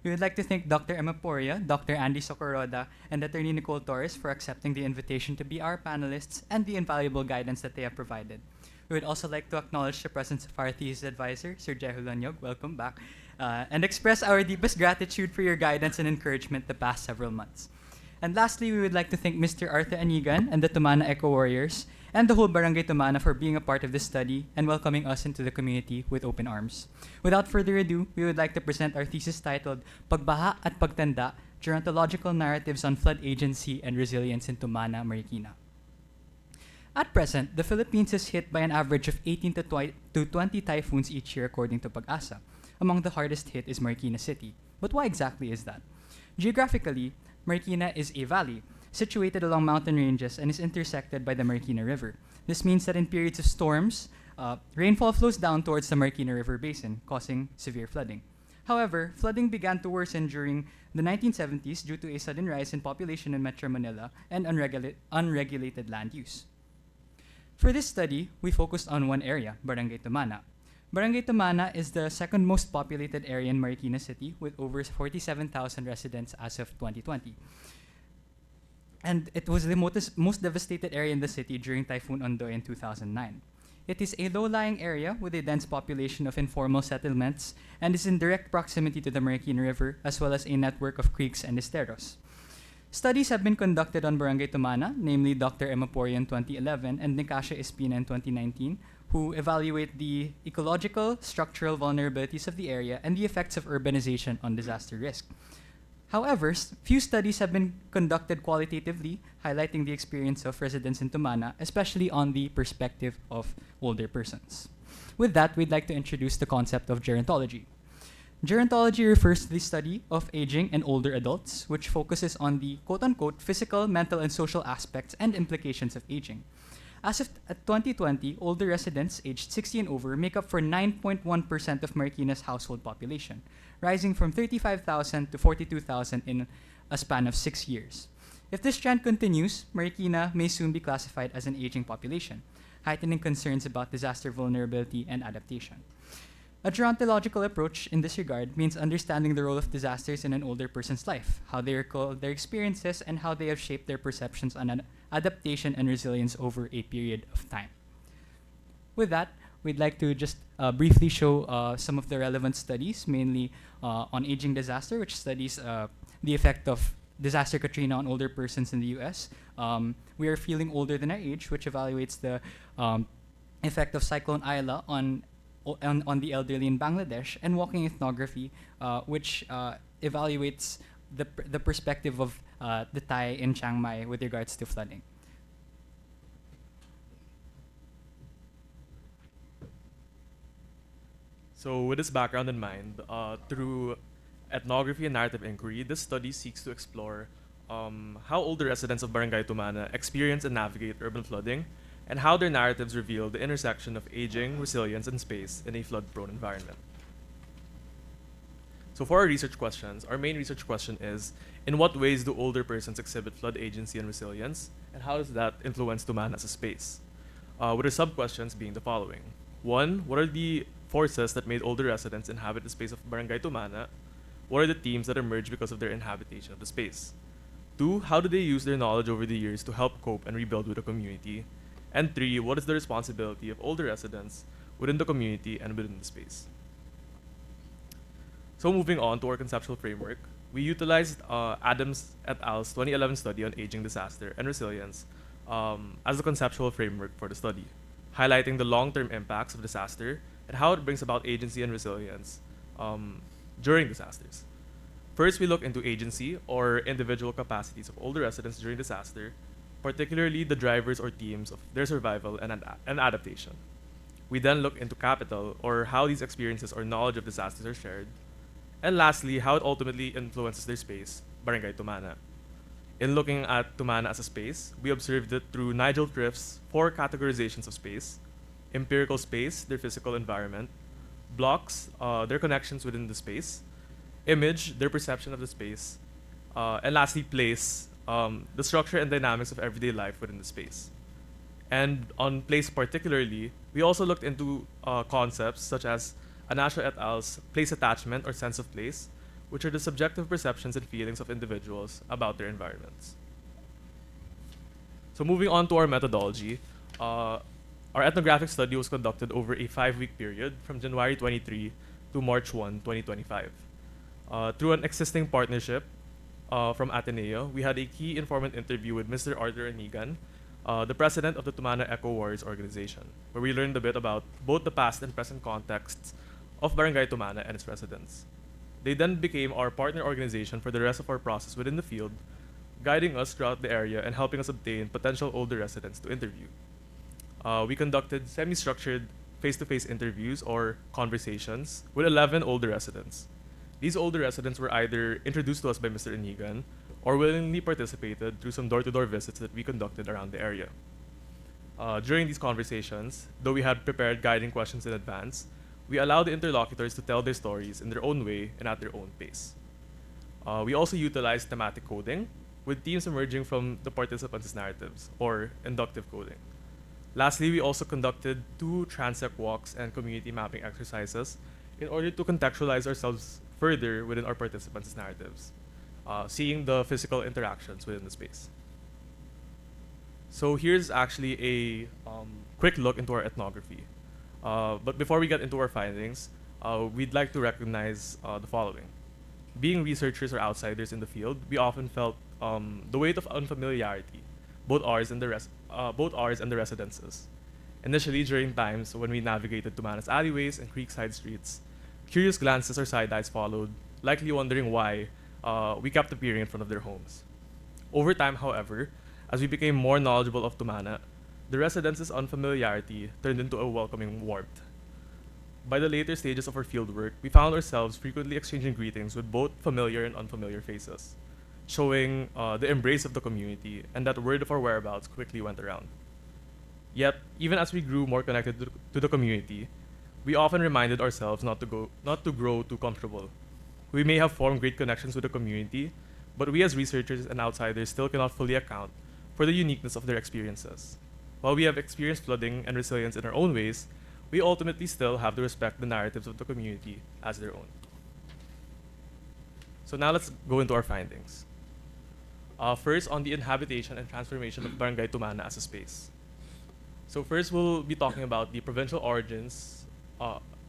We would like to thank Dr. Emma Poria, Dr. Andy Socoroda, and Attorney Nicole Torres for accepting the invitation to be our panelists and the invaluable guidance that they have provided. We would also like to acknowledge the presence of our thesis advisor, Sir Jehu Lanyog, welcome back, and express our deepest gratitude for your guidance and encouragement the past several months. And lastly, we would like to thank Mr. Arthur Anigan and the Tumana Eco Warriors and the whole Barangay Tumana for being a part of this study and welcoming us into the community with open arms. Without further ado, we would like to present our thesis titled Pagbaha at Pagtanda, Gerontological Narratives on Flood Agency and Resilience in Tumana, Marikina. At present, the Philippines is hit by an average of 18 to 20 typhoons each year according to Pag-asa. Among the hardest hit is Marikina City. But why exactly is that? Geographically, Marikina is a valley, situated along mountain ranges and is intersected by the Marikina River. This means that in periods of storms, rainfall flows down towards the Marikina River basin, causing severe flooding. However, flooding began to worsen during the 1970s due to a sudden rise in population in Metro Manila and unregulated land use. For this study, we focused on one area, Barangay Tumana. Barangay Tumana is the second most populated area in Marikina City with over 47,000 residents as of 2020. And it was the most devastated area in the city during Typhoon Ondoy in 2009. It is a low-lying area with a dense population of informal settlements and is in direct proximity to the Marikina River as well as a network of creeks and esteros. Studies have been conducted on Barangay Tumana, namely Dr. Emma Poria in 2011 and Nicasio Espina in 2019, who evaluate the ecological, structural vulnerabilities of the area and the effects of urbanization on disaster risk. However, few studies have been conducted qualitatively, highlighting the experience of residents in Tumana, especially on the perspective of older persons. With that, we'd like to introduce the concept of gerontology. Gerontology refers to the study of aging and older adults, which focuses on the quote-unquote physical, mental, and social aspects and implications of aging. As of 2020, older residents aged 60 and over make up for 9.1% of Marikina's household population, rising from 35,000 to 42,000 in a span of 6 years. If this trend continues, Marikina may soon be classified as an aging population, heightening concerns about disaster vulnerability and adaptation. A gerontological approach in this regard means understanding the role of disasters in an older person's life, how they recall their experiences, and how they have shaped their perceptions on adaptation and resilience over a period of time. With that, we'd like to just briefly show some of the relevant studies, mainly on aging disaster, which studies the effect of disaster Katrina on older persons in the US. We are feeling older than our age, which evaluates the effect of Cyclone Ayla on the elderly in Bangladesh, and walking ethnography, which evaluates the perspective of the Thai in Chiang Mai with regards to flooding. So with this background in mind, through ethnography and narrative inquiry, this study seeks to explore how older residents of Barangay Tumana experience and navigate urban flooding, and how their narratives reveal the intersection of aging, resilience, and space in a flood-prone environment. So for our research questions, our main research question is, in what ways do older persons exhibit flood agency and resilience, and how does that influence Tumana as a space? With our sub-questions being the following. 1, what are the forces that made older residents inhabit the space of Barangay Tumana? What are the themes that emerge because of their inhabitation of the space? 2, how do they use their knowledge over the years to help cope and rebuild with the community? And 3, what is the responsibility of older residents within the community and within the space? So moving on to our conceptual framework, we utilized Adams et al.'s 2011 study on aging, disaster, and resilience as the conceptual framework for the study, highlighting the long-term impacts of disaster and how it brings about agency and resilience during disasters. First, we look into agency, or individual capacities of older residents during disaster, particularly the drivers or themes of their survival and adaptation. We then look into capital, or how these experiences or knowledge of disasters are shared. And lastly, how it ultimately influences their space, Barangay Tumana. In looking at Tumana as a space, we observed that through Nigel Thrift's 4 categorizations of space: empirical space, their physical environment; blocks, their connections within the space; image, their perception of the space; and lastly, place, the structure and dynamics of everyday life within the space. And on place particularly, we also looked into concepts such as Anasha et al.'s place attachment or sense of place, which are the subjective perceptions and feelings of individuals about their environments. So moving on to our methodology, our ethnographic study was conducted over a 5-week period from January 23 to March 1, 2025. Through an existing partnership from Ateneo, we had a key informant interview with Mr. Arthur Anigan, the president of the Tumana Eco Warriors organization, where we learned a bit about both the past and present contexts of Barangay Tumana and its residents. They then became our partner organization for the rest of our process within the field, guiding us throughout the area and helping us obtain potential older residents to interview. We conducted semi-structured face-to-face interviews or conversations with 11 older residents. These older residents were either introduced to us by Mr. Anigan or willingly participated through some door-to-door visits that we conducted around the area. During these conversations, though we had prepared guiding questions in advance, we allowed the interlocutors to tell their stories in their own way and at their own pace. We also utilized thematic coding, with themes emerging from the participants' narratives, or inductive coding. Lastly, we also conducted 2 transect walks and community mapping exercises in order to contextualize ourselves further within our participants' narratives, seeing the physical interactions within the space. So here's actually a quick look into our ethnography. But before we get into our findings, we'd like to recognize the following. Being researchers or outsiders in the field, we often felt the weight of unfamiliarity, both ours and the residences. Initially, during times when we navigated Tumana's alleyways and creekside streets, curious glances or side eyes followed, likely wondering why we kept appearing in front of their homes. Over time, however, as we became more knowledgeable of Tumana, the residents' unfamiliarity turned into a welcoming warmth. by the later stages of our fieldwork, we found ourselves frequently exchanging greetings with both familiar and unfamiliar faces, showing the embrace of the community, and that word of our whereabouts quickly went around. Yet, even as we grew more connected to the community, we often reminded ourselves not to grow too comfortable. We may have formed great connections with the community, but we as researchers and outsiders still cannot fully account for the uniqueness of their experiences. While we have experienced flooding and resilience in our own ways, we ultimately still have to respect the narratives of the community as their own. So now let's go into our findings. First, on the inhabitation and transformation of Barangay Tumana as a space. So first, we'll be talking about the provincial origins.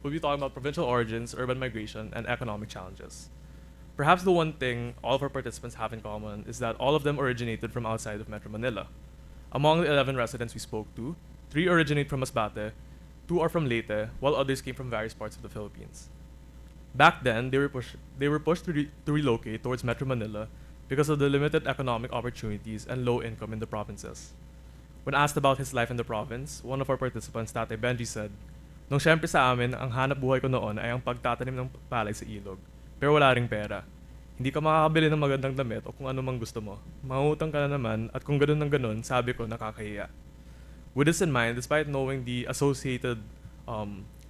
Urban migration, and economic challenges. Perhaps the one thing all of our participants have in common is that all of them originated from outside of Metro Manila. Among the 11 residents we spoke to, 3 originate from Masbate, 2 are from Leyte, while others came from various parts of the Philippines. Back then, they were pushed to relocate towards Metro Manila because of the limited economic opportunities and low income in the provinces. When asked about his life in the province, one of our participants, Tatay Benji, said, "Nung syempre sa amin, ang hanap buhay ko noon ay ang pagtatanim ng palay sa ilog. Pero wala ring pera. Hindi ka makakabili ng magandang damit o kung ano mang gusto mo. Mangungutang ka na naman at kung ganun ng ganun, sabi ko nakakahiya." With this in mind, despite knowing the associated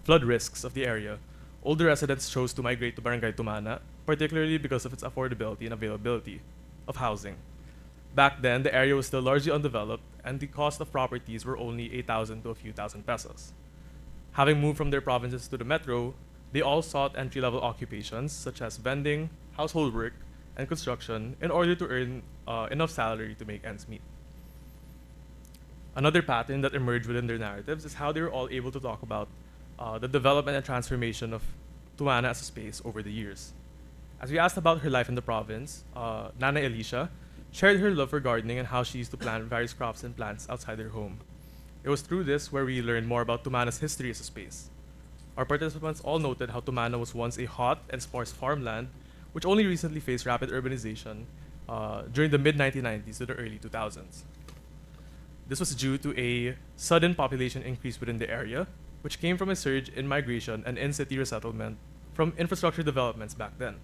flood risks of the area, older residents chose to migrate to Barangay Tumana, particularly because of its affordability and availability of housing. Back then, the area was still largely undeveloped, and the cost of properties were only 8,000 to a few thousand pesos. Having moved from their provinces to the metro, they all sought entry-level occupations such as vending, household work, and construction in order to earn enough salary to make ends meet. Another pattern that emerged within their narratives is how they were all able to talk about the development and transformation of Tumana as a space over the years. As we asked about her life in the province, Nana Alicia shared her love for gardening and how she used to plant various crops and plants outside their home. It was through this where we learned more about Tumana's history as a space. Our participants all noted how Tumana was once a hot and sparse farmland, which only recently faced rapid urbanization during the mid-1990s to the early 2000s. This was due to a sudden population increase within the area, which came from a surge in migration and in-city resettlement from infrastructure developments back then.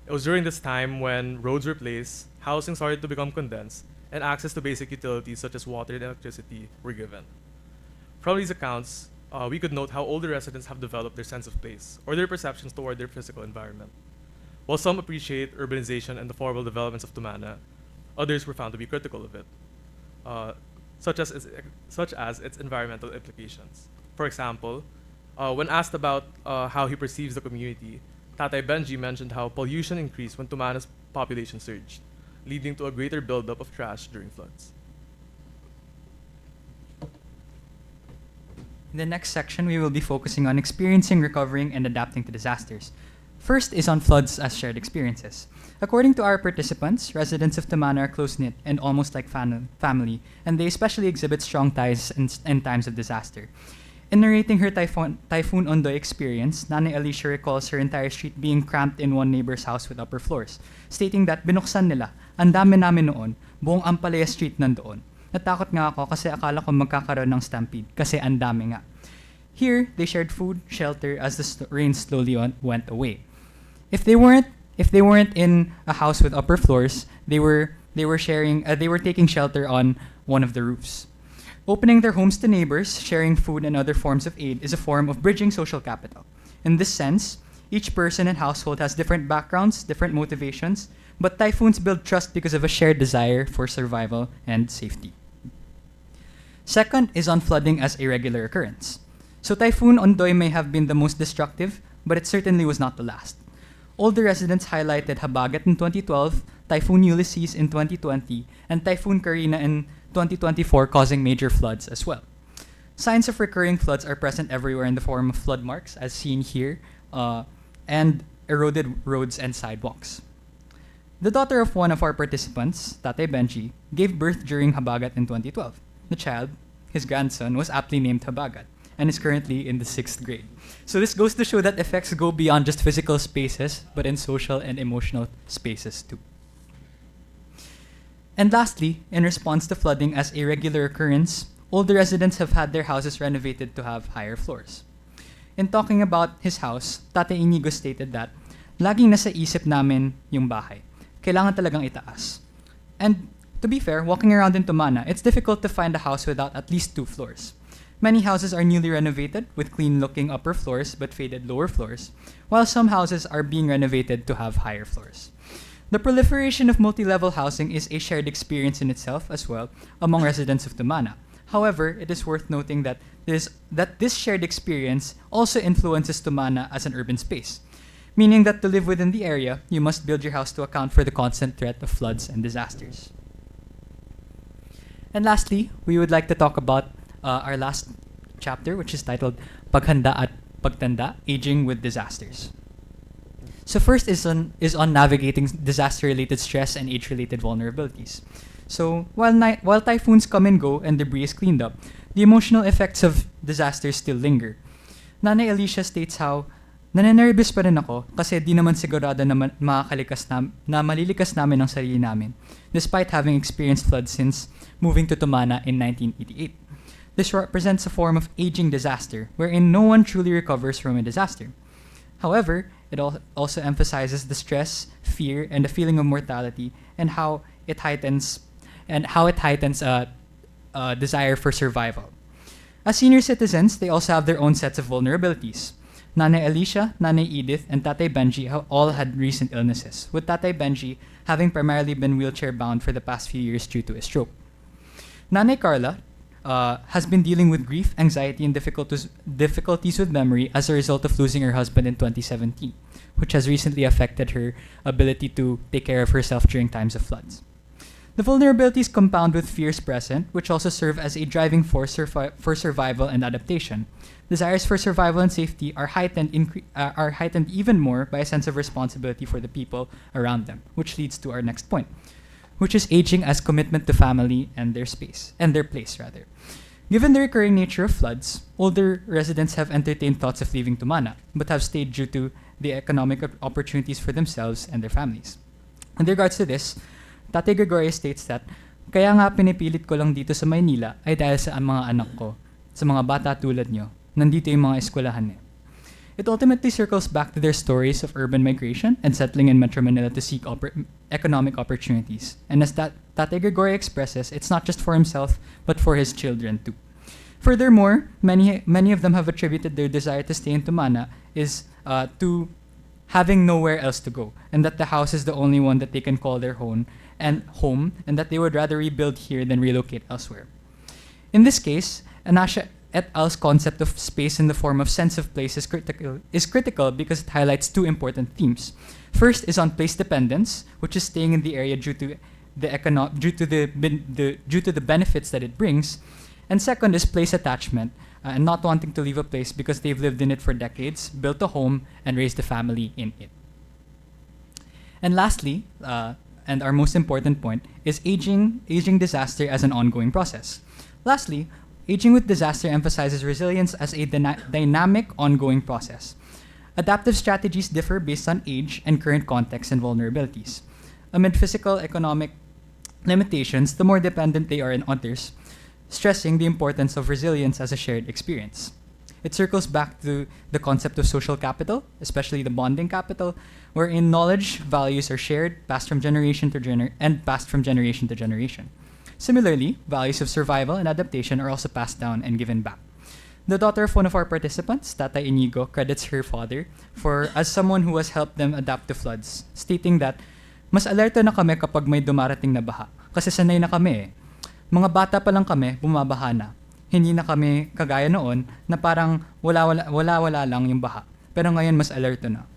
It was during this time when roads were placed, housing started to become condensed, and access to basic utilities such as water and electricity were given. From these accounts, we could note how older residents have developed their sense of place, or their perceptions toward their physical environment. While some appreciate urbanization and the formal developments of Tumana, others were found to be critical of it, such as its environmental implications. For example, when asked about how he perceives the community, Tatay Benji mentioned how pollution increased when Tumana's population surged, leading to a greater buildup of trash during floods. In the next section, we will be focusing on experiencing, recovering, and adapting to disasters. First is on floods as shared experiences. According to our participants, residents of Tumana are close-knit and almost like family, and they especially exhibit strong ties in times of disaster. In narrating her Typhoon Ondoy experience, Nanay Alicia recalls her entire street being cramped in one neighbor's house with upper floors, stating that binuksan nila, ang dami namin noon, buong Ampalaya Street nandoon. Natakot nga ako kasi akala ko magkakaroon ng stampede kasi ang dami nga. Here, they shared food, shelter as the rain slowly went away. If they weren't in a house with upper floors, they were taking shelter on one of the roofs. Opening their homes to neighbors, sharing food and other forms of aid is a form of bridging social capital. In this sense, each person and household has different backgrounds, different motivations, but typhoons build trust because of a shared desire for survival and safety. Second is on flooding as a regular occurrence. So Typhoon Ondoy may have been the most destructive, but it certainly was not the last. Older residents highlighted Habagat in 2012, Typhoon Ulysses in 2020, and Typhoon Karina in 2024 causing major floods as well. Signs of recurring floods are present everywhere in the form of flood marks, as seen here, and eroded roads and sidewalks. The daughter of one of our participants, Tatay Benji, gave birth during Habagat in 2012. The child, his grandson, was aptly named Habagat and is currently in the 6th grade. So this goes to show that effects go beyond just physical spaces, but in social and emotional spaces too. And lastly, in response to flooding as a regular occurrence, older residents have had their houses renovated to have higher floors. In talking about his house, Tate Inigo stated that, laging nasa isip namin yung bahay. Kailangan talagang itaas. And to be fair, walking around in Tumana, it's difficult to find a house without at least 2 floors. Many houses are newly renovated with clean-looking upper floors but faded lower floors, while some houses are being renovated to have higher floors. The proliferation of multi-level housing is a shared experience in itself as well among residents of Tumana. However, it is worth noting that this shared experience also influences Tumana as an urban space, meaning that to live within the area, you must build your house to account for the constant threat of floods and disasters. And lastly, we would like to talk about our last chapter, which is titled Paghanda at Pagtanda, Aging with Disasters. So first is on navigating disaster-related stress and age-related vulnerabilities. So while typhoons come and go and debris is cleaned up, the emotional effects of disasters still linger. Nanay Alicia states how, "Nananervous pa rin ako kasi di naman sigurado na malilikas namin ang sarili namin, despite having experienced floods since moving to Tumana in 1988. This represents a form of aging disaster, wherein no one truly recovers from a disaster. However, it also emphasizes the stress, fear, and the feeling of mortality, and how it heightens a desire for survival. As senior citizens, they also have their own sets of vulnerabilities. Nanay Alicia, Nanay Edith, and Tatay Benji have all had recent illnesses, with Tatay Benji having primarily been wheelchair-bound for the past few years due to a stroke. Nanay Carla has been dealing with grief, anxiety, and difficulties with memory as a result of losing her husband in 2017, which has recently affected her ability to take care of herself during times of floods. The vulnerabilities compound with fears present, which also serve as a driving force for survival and adaptation. Desires for survival and safety are heightened even more by a sense of responsibility for the people around them, which leads to our next point, which is aging as commitment to family and their place. Given the recurring nature of floods, older residents have entertained thoughts of leaving Tumana, but have stayed due to the economic opportunities for themselves and their families. In regards to this, Tate Gregorio states that, "Kaya nga pinipilit ko lang dito sa Maynila ay dahil sa mga anak ko, sa mga bata tulad nyo, nandito yung mga eskwelahan eh." It ultimately circles back to their stories of urban migration and settling in Metro Manila to seek economic opportunities. And as Tate Gregorio expresses, it's not just for himself, but for his children too. Furthermore, many of them have attributed their desire to stay in Tumana is to having nowhere else to go, and that the house is the only one that they can call their home, and that they would rather rebuild here than relocate elsewhere. In this case, Anasha et al.'s concept of space in the form of sense of place is critical because it highlights 2 important themes. First is on place dependence, which is staying in the area due to the benefits that it brings, and second is place attachment, and not wanting to leave a place because they've lived in it for decades, built a home, and raised a family in it. And lastly, and our most important point, is aging disaster as an ongoing process. Lastly, aging with disaster emphasizes resilience as a dynamic, ongoing process. Adaptive strategies differ based on age and current context and vulnerabilities. Amid physical, economic limitations, the more dependent they are on others, stressing the importance of resilience as a shared experience. It circles back to the concept of social capital, especially the bonding capital, wherein knowledge, values are shared, passed from generation to generation. Similarly, values of survival and adaptation are also passed down and given back. The daughter of one of our participants, Tata Inigo, credits her father as someone who has helped them adapt to floods, stating that, "Mas alerto na kami kapag may dumarating na baha, kasi sanay na kami eh. Mga bata pa lang kami, bumabaha na. Hindi na kami kagaya noon na parang wala lang yung baha. Pero ngayon mas alerto na."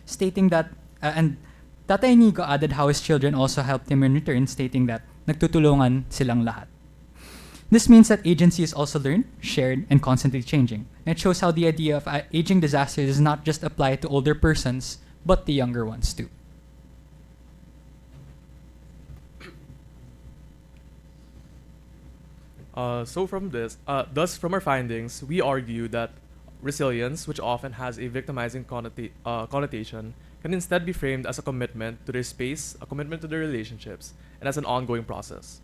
Stating that, and Tata Inigo added how his children also helped him in return, stating that nagtutulungan silang lahat. This means that agency is also learned, shared, and constantly changing. And it shows how the idea of aging disaster does not just apply to older persons, but the younger ones too. Thus, from our findings, we argue that resilience, which often has a victimizing connotation, can instead be framed as a commitment to their space, a commitment to their relationships, and as an ongoing process.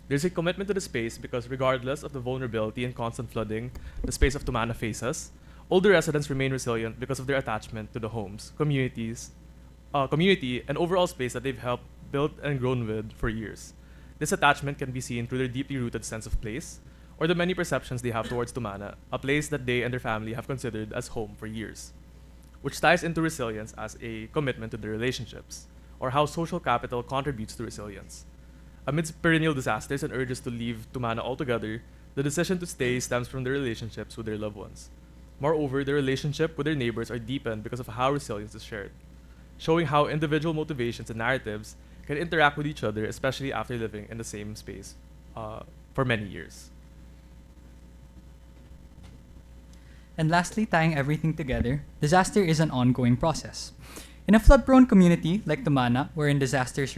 There's a commitment to the space because regardless of the vulnerability and constant flooding the space of Tumana faces, older residents remain resilient because of their attachment to the homes, community, and overall space that they've helped build and grown with for years. This attachment can be seen through their deeply rooted sense of place, or the many perceptions they have towards Tumana, a place that they and their family have considered as home for years, which ties into resilience as a commitment to their relationships, or how social capital contributes to resilience. Amidst perennial disasters and urges to leave Tumana altogether, the decision to stay stems from their relationships with their loved ones. Moreover, their relationship with their neighbors are deepened because of how resilience is shared, showing how individual motivations and narratives can interact with each other, especially after living in the same space for many years. And lastly, tying everything together, disaster is an ongoing process. In a flood-prone community like Tumana, wherein disasters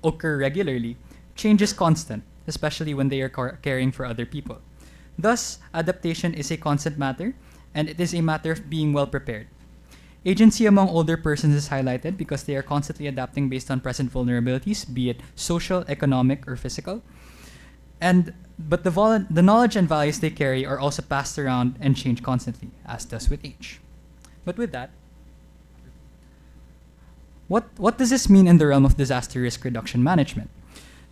occur regularly, change is constant, especially when they are caring for other people. Thus, adaptation is a constant matter, and it is a matter of being well prepared. Agency among older persons is highlighted because they are constantly adapting based on present vulnerabilities, be it social, economic, or physical. But the knowledge and values they carry are also passed around and change constantly, as does with age. But with that, what does this mean in the realm of disaster risk reduction management?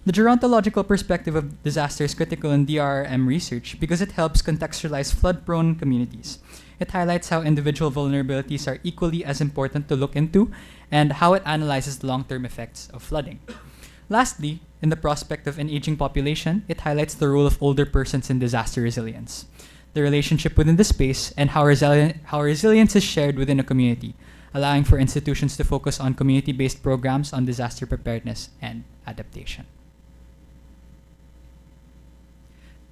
The gerontological perspective of disaster is critical in DRRM research because it helps contextualize flood-prone communities. It highlights how individual vulnerabilities are equally as important to look into and how it analyzes the long-term effects of flooding. Lastly, in the prospect of an aging population, it highlights the role of older persons in disaster resilience, the relationship within the space, and how resilience is shared within a community, allowing for institutions to focus on community-based programs on disaster preparedness and adaptation.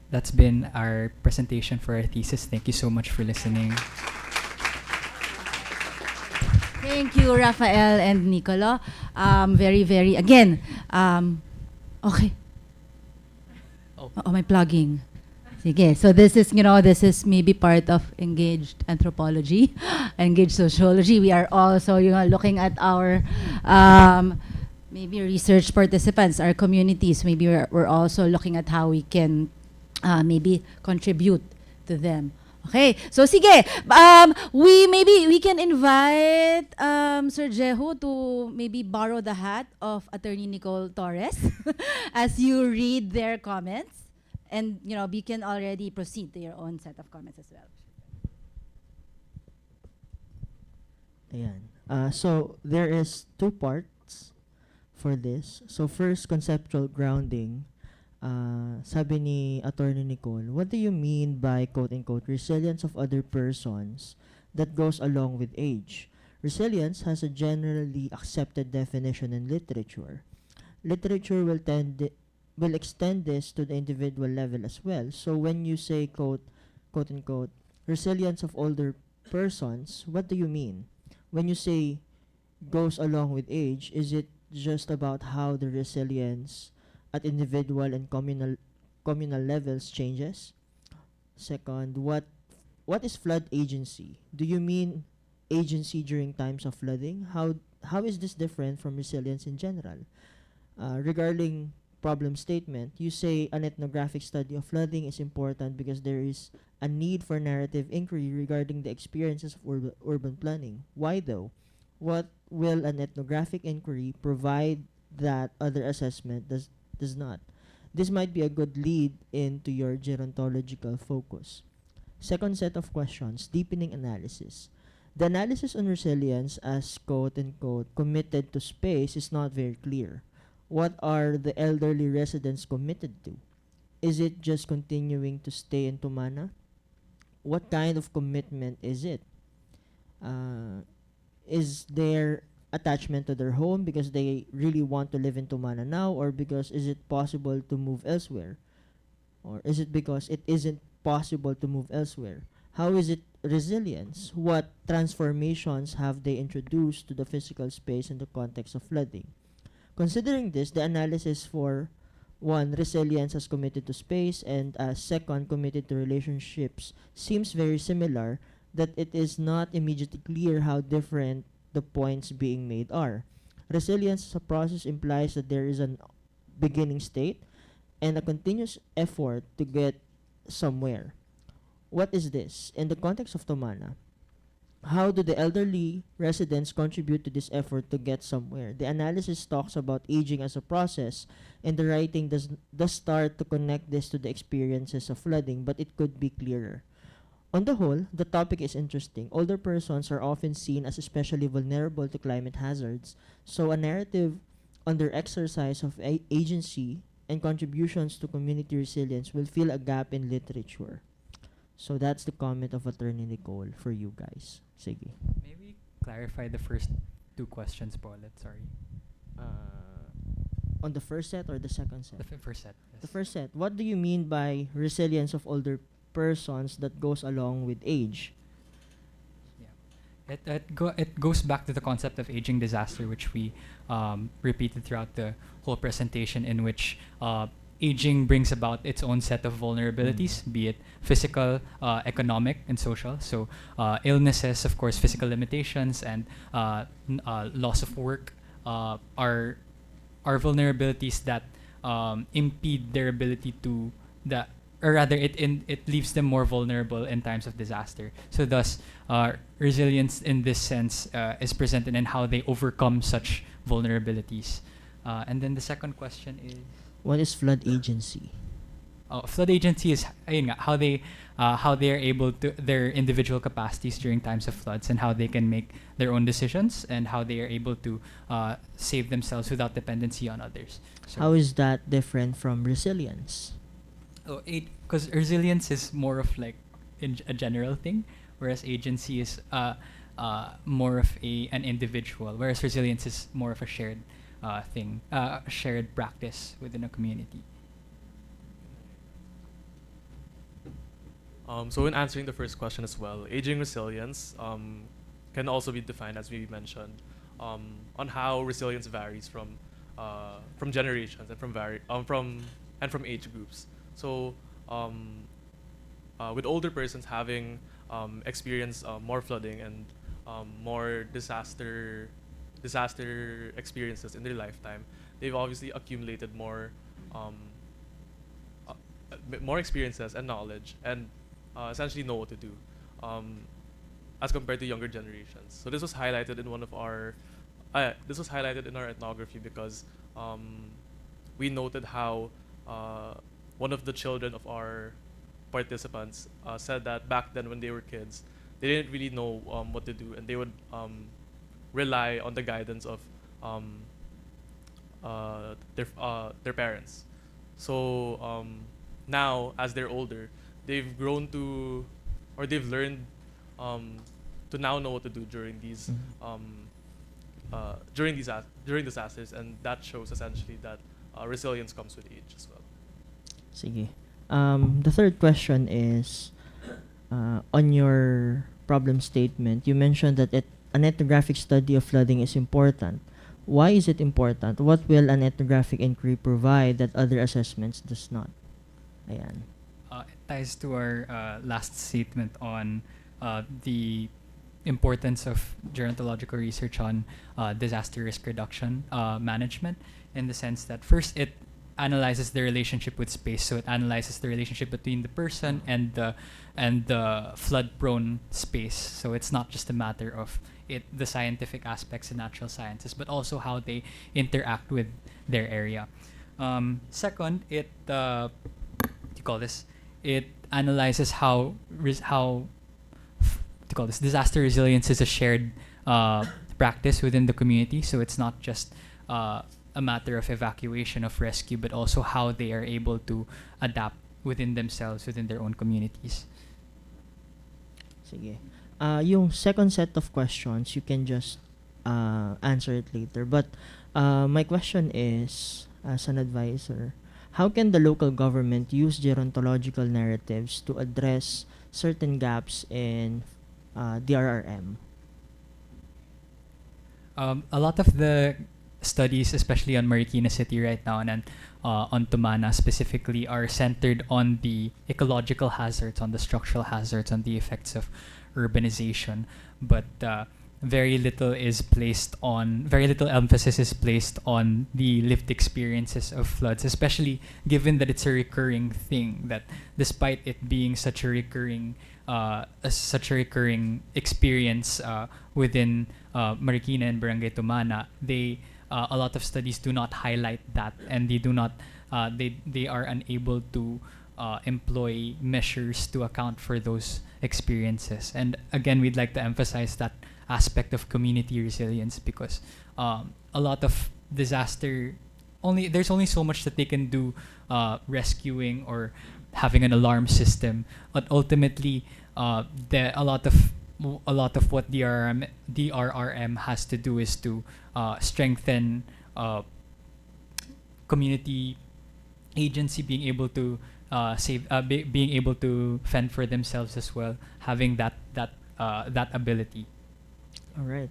That's been our presentation for our thesis. Thank you so much for listening. Thank you, Rafael and Nicolo. Again, okay. Oh, my plugging. Sige. So this is maybe part of engaged anthropology, engaged sociology. We are also, looking at our maybe research participants, our communities. Maybe we're also looking at how we can maybe contribute to them. Okay, so sige, we can invite Sir Jehu to maybe borrow the hat of Attorney Nicole Torres as you read their comments, and we can already proceed to your own set of comments as well. Ayan. So there is two parts for this. So first, conceptual grounding. Sabi ni Attorney Nicole, what do you mean by quote-unquote resilience of other persons that goes along with age? Resilience has a generally accepted definition in literature. Literature will extend this to the individual level as well. So when you say quote-unquote resilience of older persons, what do you mean? When you say goes along with age, is it just about how the resilience at individual and communal levels changes? Second, what is flood agency? Do you mean agency during times of flooding? How is this different from resilience in general? Regarding problem statement, you say an ethnographic study of flooding is important because there is a need for narrative inquiry regarding the experiences of urban planning. Why though? What will an ethnographic inquiry provide that other assessment does not? This might be a good lead into your gerontological focus. Second set of questions, deepening analysis. The analysis on resilience as quote-unquote committed to space is not very clear. What are the elderly residents committed to? Is it just continuing to stay in Tumana? What kind of commitment is it? Is there attachment to their home because they really want to live in Tumana now, or because is it possible to move elsewhere? Or is it because it isn't possible to move elsewhere? How is it resilience? What transformations have they introduced to the physical space in the context of flooding? Considering this, the analysis for one, resilience as committed to space, and second, committed to relationships seems very similar, that it is not immediately clear how different the points being made are. Resilience as a process implies that there is an beginning state and a continuous effort to get somewhere. What is this? In the context of Tomana, how do the elderly residents contribute to this effort to get somewhere? The analysis talks about aging as a process, and the writing does start to connect this to the experiences of flooding, but it could be clearer. On the whole, the topic is interesting. Older persons are often seen as especially vulnerable to climate hazards, so a narrative on their exercise of agency and contributions to community resilience will fill a gap in literature. So that's the comment of Attorney Nicole for you guys. Sige. Maybe clarify the first two questions po ulit, sorry. On the first set or the second set? First set. Yes. The first set. What do you mean by resilience of older persons that goes along with age? It goes back to the concept of aging disaster, which we repeated throughout the whole presentation, in which aging brings about its own set of vulnerabilities, be it physical, economic, and social. So illnesses, of course, physical limitations, and loss of work are vulnerabilities that impede their ability to or rather it leaves them more vulnerable in times of disaster. So thus, resilience in this sense is presented in how they overcome such vulnerabilities. And then the second question is, what is flood agency? Flood agency is ayun nga, how they are able to their individual capacities during times of floods, and how they can make their own decisions, and how they are able to save themselves without dependency on others. So How is that different from resilience? because resilience is more of like a general thing, whereas agency is more of an individual, whereas resilience is more of a shared thing, a shared practice within a community. So in answering the first question as well, aging resilience can also be defined, as we mentioned, on how resilience varies from generations and from age groups. So with older persons having experienced more flooding and more disaster experiences in their lifetime, they've obviously accumulated more experiences and knowledge, and essentially know what to do, as compared to younger generations. So this was highlighted in our ethnography because we noted how one of the children of our participants said that back then when they were kids, they didn't really know what to do, and they would rely on the guidance of their parents. So now, as they're older, they've grown to, or they've learned to now know what to do during these during disasters, and that shows essentially that resilience comes with age as well. Sige. The third question is, on your problem statement, you mentioned that an ethnographic study of flooding is important. Why is it important? What will an ethnographic inquiry provide that other assessments does not? Ayan. It ties to our last statement on the importance of gerontological research on disaster risk reduction management, in the sense that first it analyzes the relationship with space. So it analyzes the relationship between the person and the flood-prone space. So it's not just a matter of the scientific aspects in natural sciences, but also how they interact with their area. Second, it it analyzes how disaster resilience is a shared practice within the community. So it's not just a matter of evacuation, of rescue, but also how they are able to adapt within themselves, within their own communities. Sige. Yung second set of questions, you can just answer it later. But my question is, as an advisor, how can the local government use gerontological narratives to address certain gaps in DRRM? A lot of the studies, especially on Marikina City right now and on Tumana specifically, are centered on the ecological hazards, on the structural hazards, on the effects of urbanization. But very little emphasis is placed on the lived experiences of floods, especially given that it's a recurring thing. That despite it being such a recurring experience within Marikina and Barangay Tumana, a lot of studies do not highlight that, and they are unable to employ measures to account for those experiences. And again, we'd like to emphasize that aspect of community resilience, because a lot of disaster, there's only so much that they can do, rescuing or having an alarm system, but ultimately a lot of what DRRM has to do is to strengthen community agency, being able to being able to fend for themselves as well, having that ability. All right.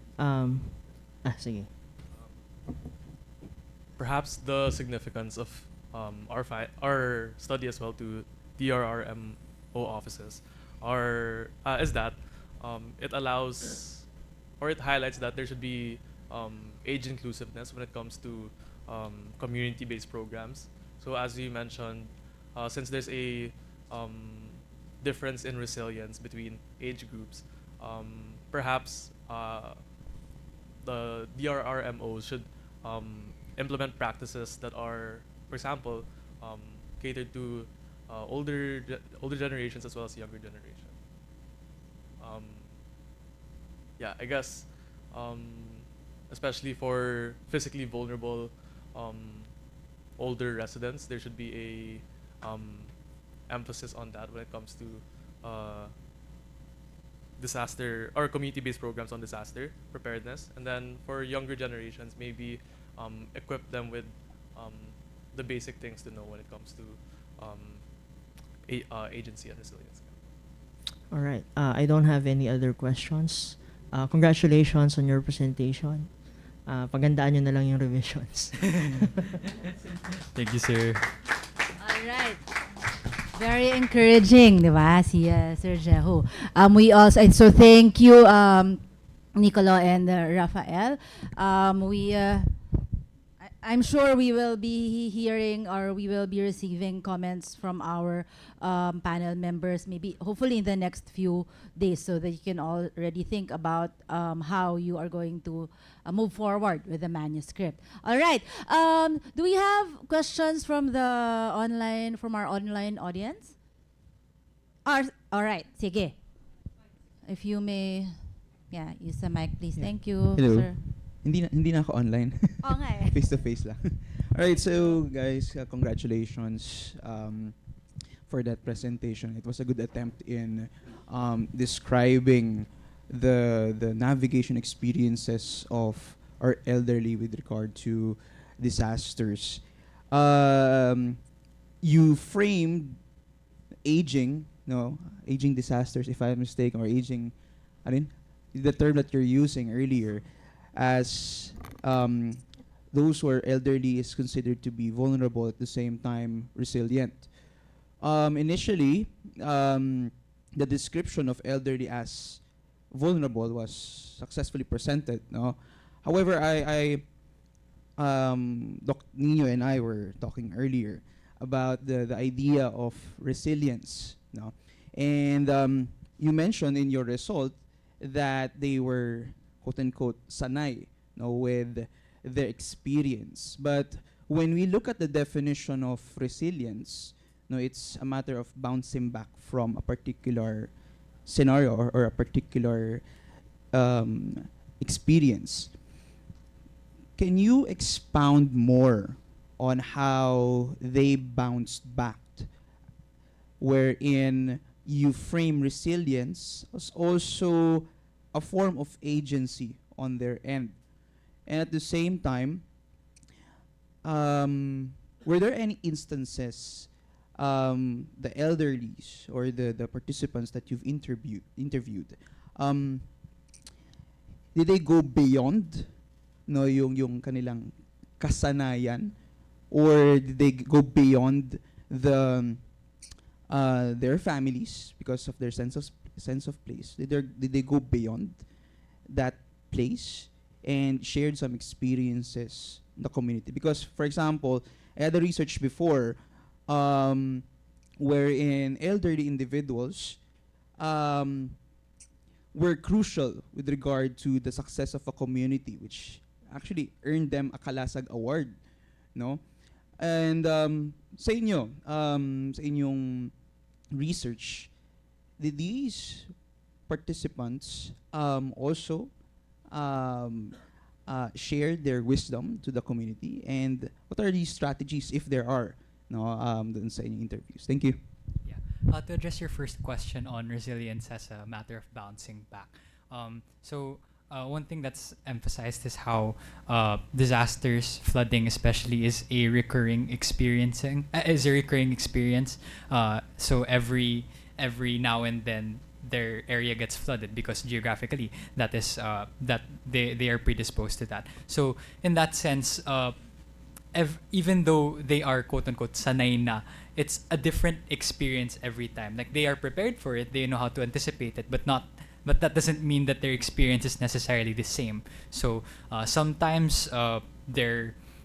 Sige. Perhaps the significance of our study as well to DRRMO offices is that it allows, or it highlights that there should be age inclusiveness when it comes to community-based programs. So as you mentioned, since there's a difference in resilience between age groups, perhaps the DRRMOs should implement practices that are, for example, catered to older generations as well as younger generation. I guess especially for physically vulnerable older residents, there should be a emphasis on that when it comes to disaster or community-based programs on disaster preparedness. And then for younger generations, maybe equip them with the basic things to know when it comes to agency and resilience. All right. I don't have any other questions. Congratulations on your presentation. Pagandaan nyo na lang yung revisions. Thank you, sir. All right. Very encouraging, di ba, si Sir Jehu. We also, so thank you, Nicolo and Rafael. I'm sure we will be hearing, or we will be receiving comments from our panel members, maybe hopefully in the next few days, so that you can already think about how you are going to move forward with the manuscript. All right. Do we have questions from our online audience? All right. Sige. If you may, use the mic, please. Yeah. Thank you, Hello. sir. Hindi na ako online. Okay. Face to face lang. All right, so guys, congratulations for that presentation. It was a good attempt in describing the navigation experiences of our elderly with regard to disasters. You framed aging disasters, if I'm mistaken, or aging, the term that you're using earlier, as those who are elderly is considered to be vulnerable, at the same time resilient. Initially, the description of elderly as vulnerable was successfully presented. No, however, Doc Nino and I were talking earlier about the idea of resilience. No, and you mentioned in your result that they were, quote unquote, sanay, with their experience. But when we look at the definition of resilience, it's a matter of bouncing back from a particular scenario or a particular experience. Can you expound more on how they bounced back, wherein you frame resilience as also a form of agency on their end? And at the same time, were there any instances the elderlies or the participants that you've interviewed, did they go beyond yung kanilang kasanayan, or did they go beyond their families because of their sense of place? Did they go beyond that place and shared some experiences in the community. Because, for example, I had a research before wherein elderly individuals um, were crucial with regard to the success of a community, which actually earned them a Kalasag Award, no? And sa inyo, sa inyong research, did these participants also share their wisdom to the community? And what are these strategies, if there are, no, dun sa inyong interviews? Thank you. Yeah. To address your first question on resilience as a matter of bouncing back. One thing that's emphasized is how disasters, flooding especially, is a recurring experience. So every now and then their area gets flooded because geographically that is that they are predisposed to that. So in that sense, even though they are quote unquote sanay na, it's a different experience every time. Like they are prepared for it, they know how to anticipate it, but that doesn't mean that their experience is necessarily the same. So sometimes the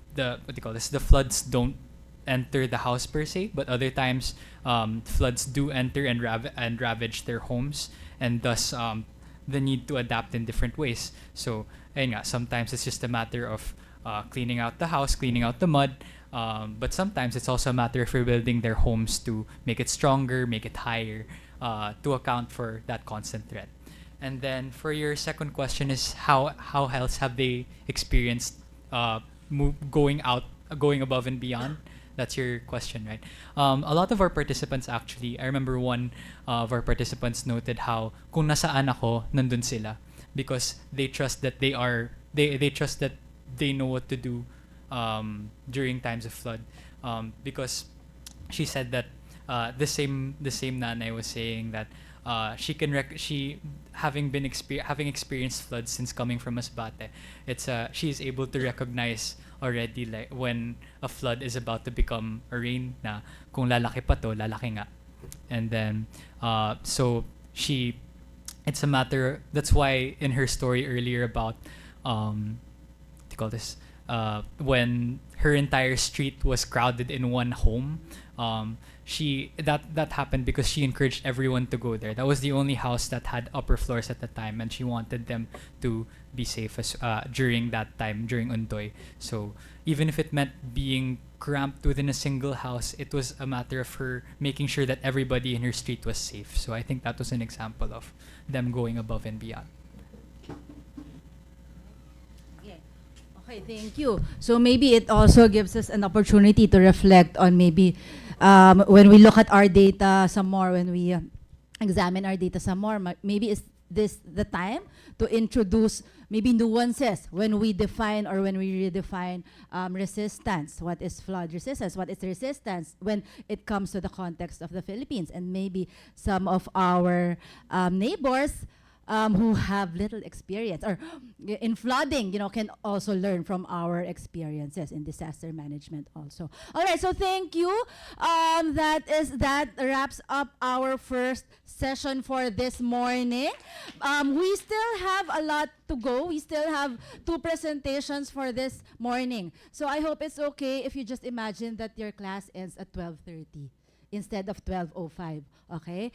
what do you call this? The floods don't enter the house per se, but other times floods do enter and ravage their homes, and thus the need to adapt in different ways. So ayun nga, sometimes it's just a matter of cleaning out the house, cleaning out the mud, but sometimes it's also a matter of rebuilding their homes to make it stronger, make it higher, to account for that constant threat. And then for your second question is how else have they experienced going above and beyond? That's your question, right? A lot of our participants actually, I remember one of our participants noted how kung nasaan ako, nandun sila, because they trust that they trust that they know what to do during times of flood. Because she said that the same nanay was saying that she having experienced floods since coming from Masbate, she's able to recognize already like when a flood is about to become a rain, na kung lalaki pa to, lalaki nga. And then so it's a matter, that's why in her story earlier about what do you call this, when her entire street was crowded in one home, that happened because she encouraged everyone to go there. That was the only house that had upper floors at the time, and she wanted them to be safe during that time, during Undoy. So even if it meant being cramped within a single house, it was a matter of her making sure that everybody in her street was safe. So I think that was an example of them going above and beyond. Okay, thank you. So maybe it also gives us an opportunity to reflect on maybe when we look at our data some more, when we examine our data some more, maybe is this the time to introduce maybe nuances when we define or when we redefine resistance. What is flood resistance? What is resistance when it comes to the context of the Philippines? And maybe some of our neighbors who have little experience or in flooding, can also learn from our experiences in disaster management also. All right, so thank you. That wraps up our first session for this morning. We still have a lot to go. We still have 2 presentations for this morning. So I hope it's okay if you just imagine that your class ends at 12:30. Instead of 12:05, okay?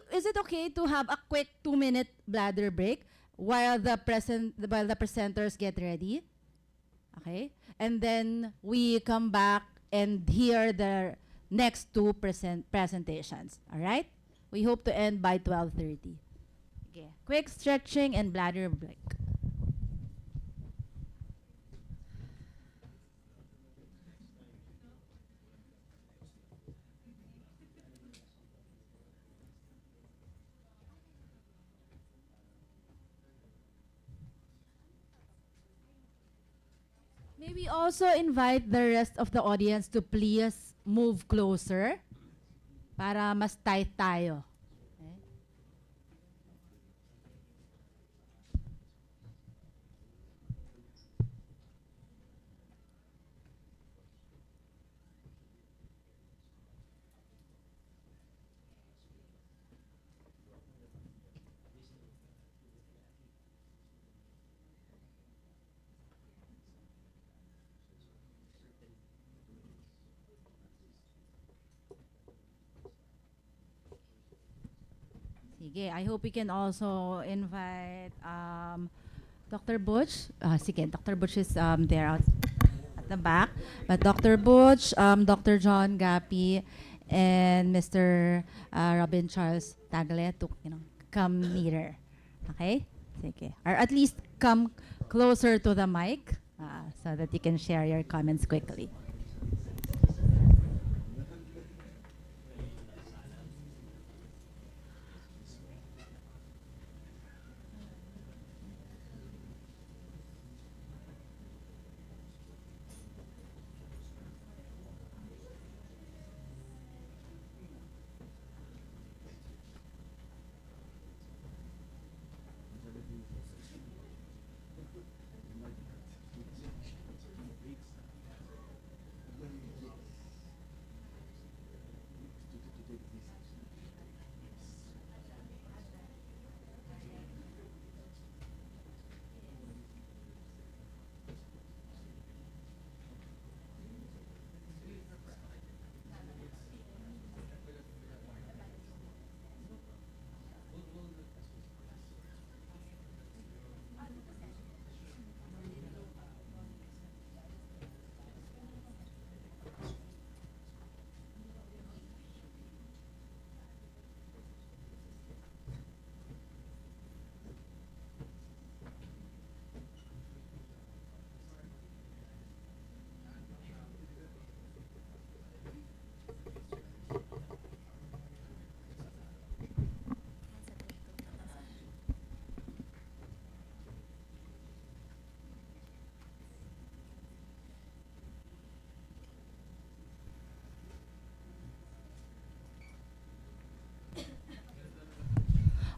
Is it okay to have a quick 2-minute bladder break while the presenters get ready? Okay? And then we come back and hear the next 2 presentations, all right? We hope to end by 12:30. Okay. Quick stretching and bladder break. Maybe also invite the rest of the audience to please move closer para mas tight tayo. Okay? Sige, I hope we can also invite Dr. Butch. Sige, Dr. Butch is there out at the back. But Dr. Butch, Dr. John Gapi, and Mr. Robin Charles Tagle to come nearer. Okay? Sige. Or at least come closer to the mic so that you can share your comments quickly.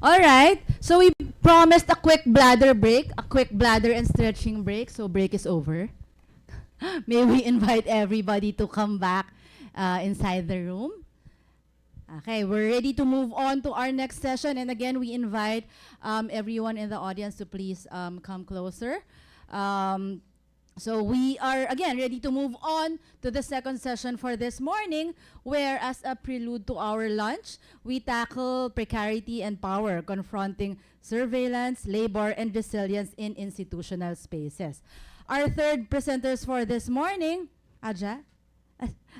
All right. So we promised a quick bladder break, a quick bladder and stretching break. So break is over. May we invite everybody to come back inside the room. Okay, we're ready to move on to our next session. And again, we invite everyone in the audience to please come closer. So we are, again, ready to move on to the second session for this morning, where as a prelude to our lunch, we tackle precarity and power, confronting surveillance, labor, and resilience in institutional spaces. Our third presenters for this morning, Aja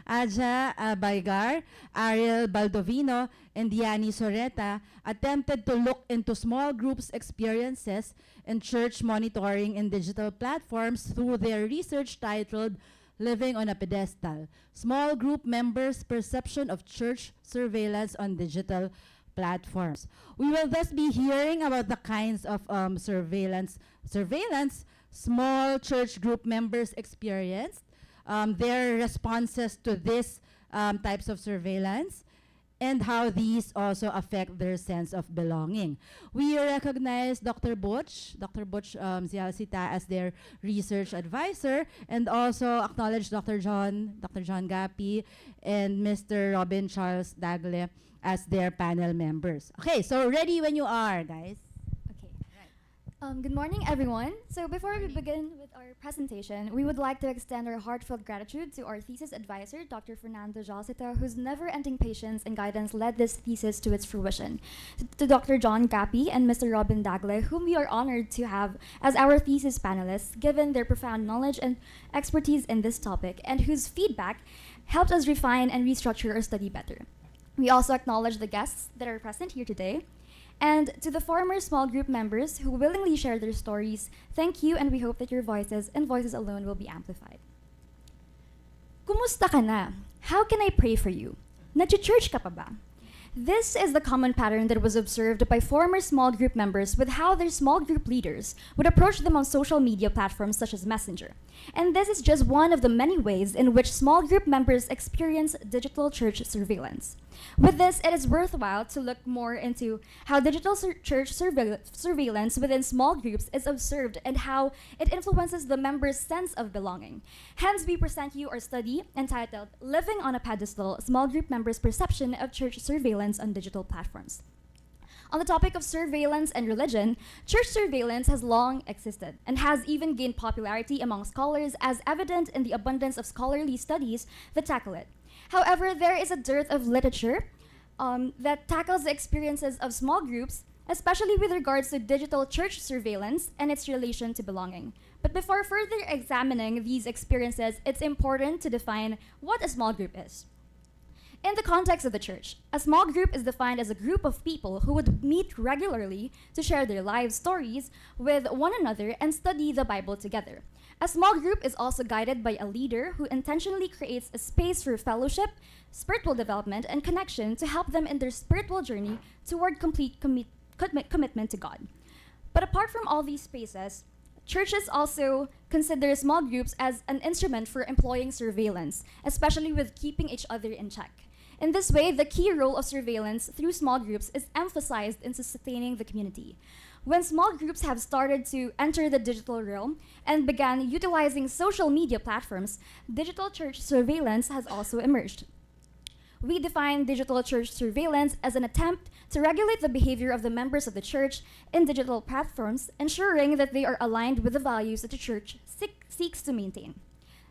Baigar, Ariel Baldovino, and Diani Soreta attempted to look into small groups' experiences in church monitoring in digital platforms through their research titled Living on a Pedestal: Small Group Members' Perception of Church Surveillance on Digital Platforms. We will thus be hearing about the kinds of surveillance small church group members experienced, their responses to these types of surveillance, and how these also affect their sense of belonging. We recognize Dr. Butch Zialcita as their research advisor, and also acknowledge Dr. John Gapi, and Mr. Robin Charles Dagle as their panel members. Okay, so ready when you are, guys. Good morning, everyone. So before we begin with our presentation, we would like to extend our heartfelt gratitude to our thesis advisor, Dr. Fernando Jalcita, whose never-ending patience and guidance led this thesis to its fruition. To Dr. John Gapi and Mr. Robin Dagle, whom we are honored to have as our thesis panelists, given their profound knowledge and expertise in this topic, and whose feedback helped us refine and restructure our study better. We also acknowledge the guests that are present here today. And to the former small group members who willingly share their stories, thank you, and we hope that your voices and voices alone will be amplified. Kumusta ka na? How can I pray for you? Nag-church ka pa ba? This is the common pattern that was observed by former small group members with how their small group leaders would approach them on social media platforms such as Messenger. And this is just one of the many ways in which small group members experience digital church surveillance. With this, it is worthwhile to look more into how digital church surveillance within small groups is observed and how it influences the members' sense of belonging. Hence, we present you our study entitled Living on a Pedestal: Small Group Members' Perception of Church Surveillance on Digital Platforms. On the topic of surveillance and religion, church surveillance has long existed and has even gained popularity among scholars, as evident in the abundance of scholarly studies that tackle it. However, there is a dearth of literature that tackles the experiences of small groups, especially with regards to digital church surveillance and its relation to belonging. But before further examining these experiences, it's important to define what a small group is. In the context of the church, a small group is defined as a group of people who would meet regularly to share their life stories with one another and study the Bible together. A small group is also guided by a leader who intentionally creates a space for fellowship, spiritual development, and connection to help them in their spiritual journey toward complete commitment to God. But apart from all these spaces, churches also consider small groups as an instrument for employing surveillance, especially with keeping each other in check. In this way, the key role of surveillance through small groups is emphasized in sustaining the community. When small groups have started to enter the digital realm and began utilizing social media platforms, digital church surveillance has also emerged. We define digital church surveillance as an attempt to regulate the behavior of the members of the church in digital platforms, ensuring that they are aligned with the values that the church seeks to maintain.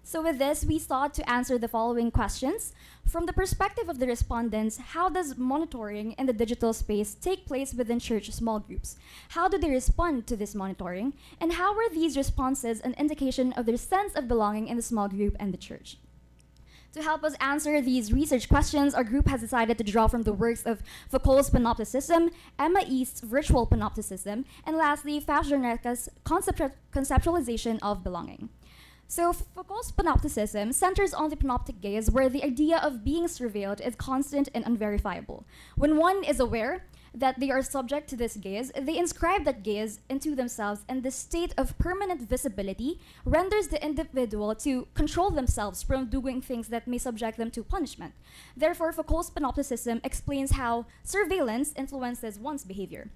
So with this, we sought to answer the following questions. From the perspective of the respondents, how does monitoring in the digital space take place within church small groups? How do they respond to this monitoring? And how were these responses an indication of their sense of belonging in the small group and the church? To help us answer these research questions, our group has decided to draw from the works of Foucault's Panopticism, Emma East's Virtual Panopticism, and lastly, Fashioneka's conceptualization of belonging. So Foucault's Panopticism centers on the panoptic gaze, where the idea of being surveilled is constant and unverifiable. When one is aware that they are subject to this gaze, they inscribe that gaze into themselves, and this state of permanent visibility renders the individual to control themselves from doing things that may subject them to punishment. Therefore, Foucault's Panopticism explains how surveillance influences one's behavior.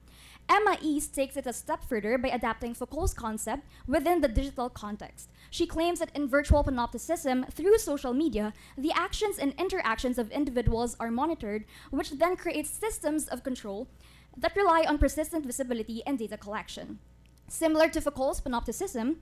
Emma East takes it a step further by adapting Foucault's concept within the digital context. She claims that in virtual panopticism, through social media, the actions and interactions of individuals are monitored, which then creates systems of control that rely on persistent visibility and data collection. Similar to Foucault's panopticism,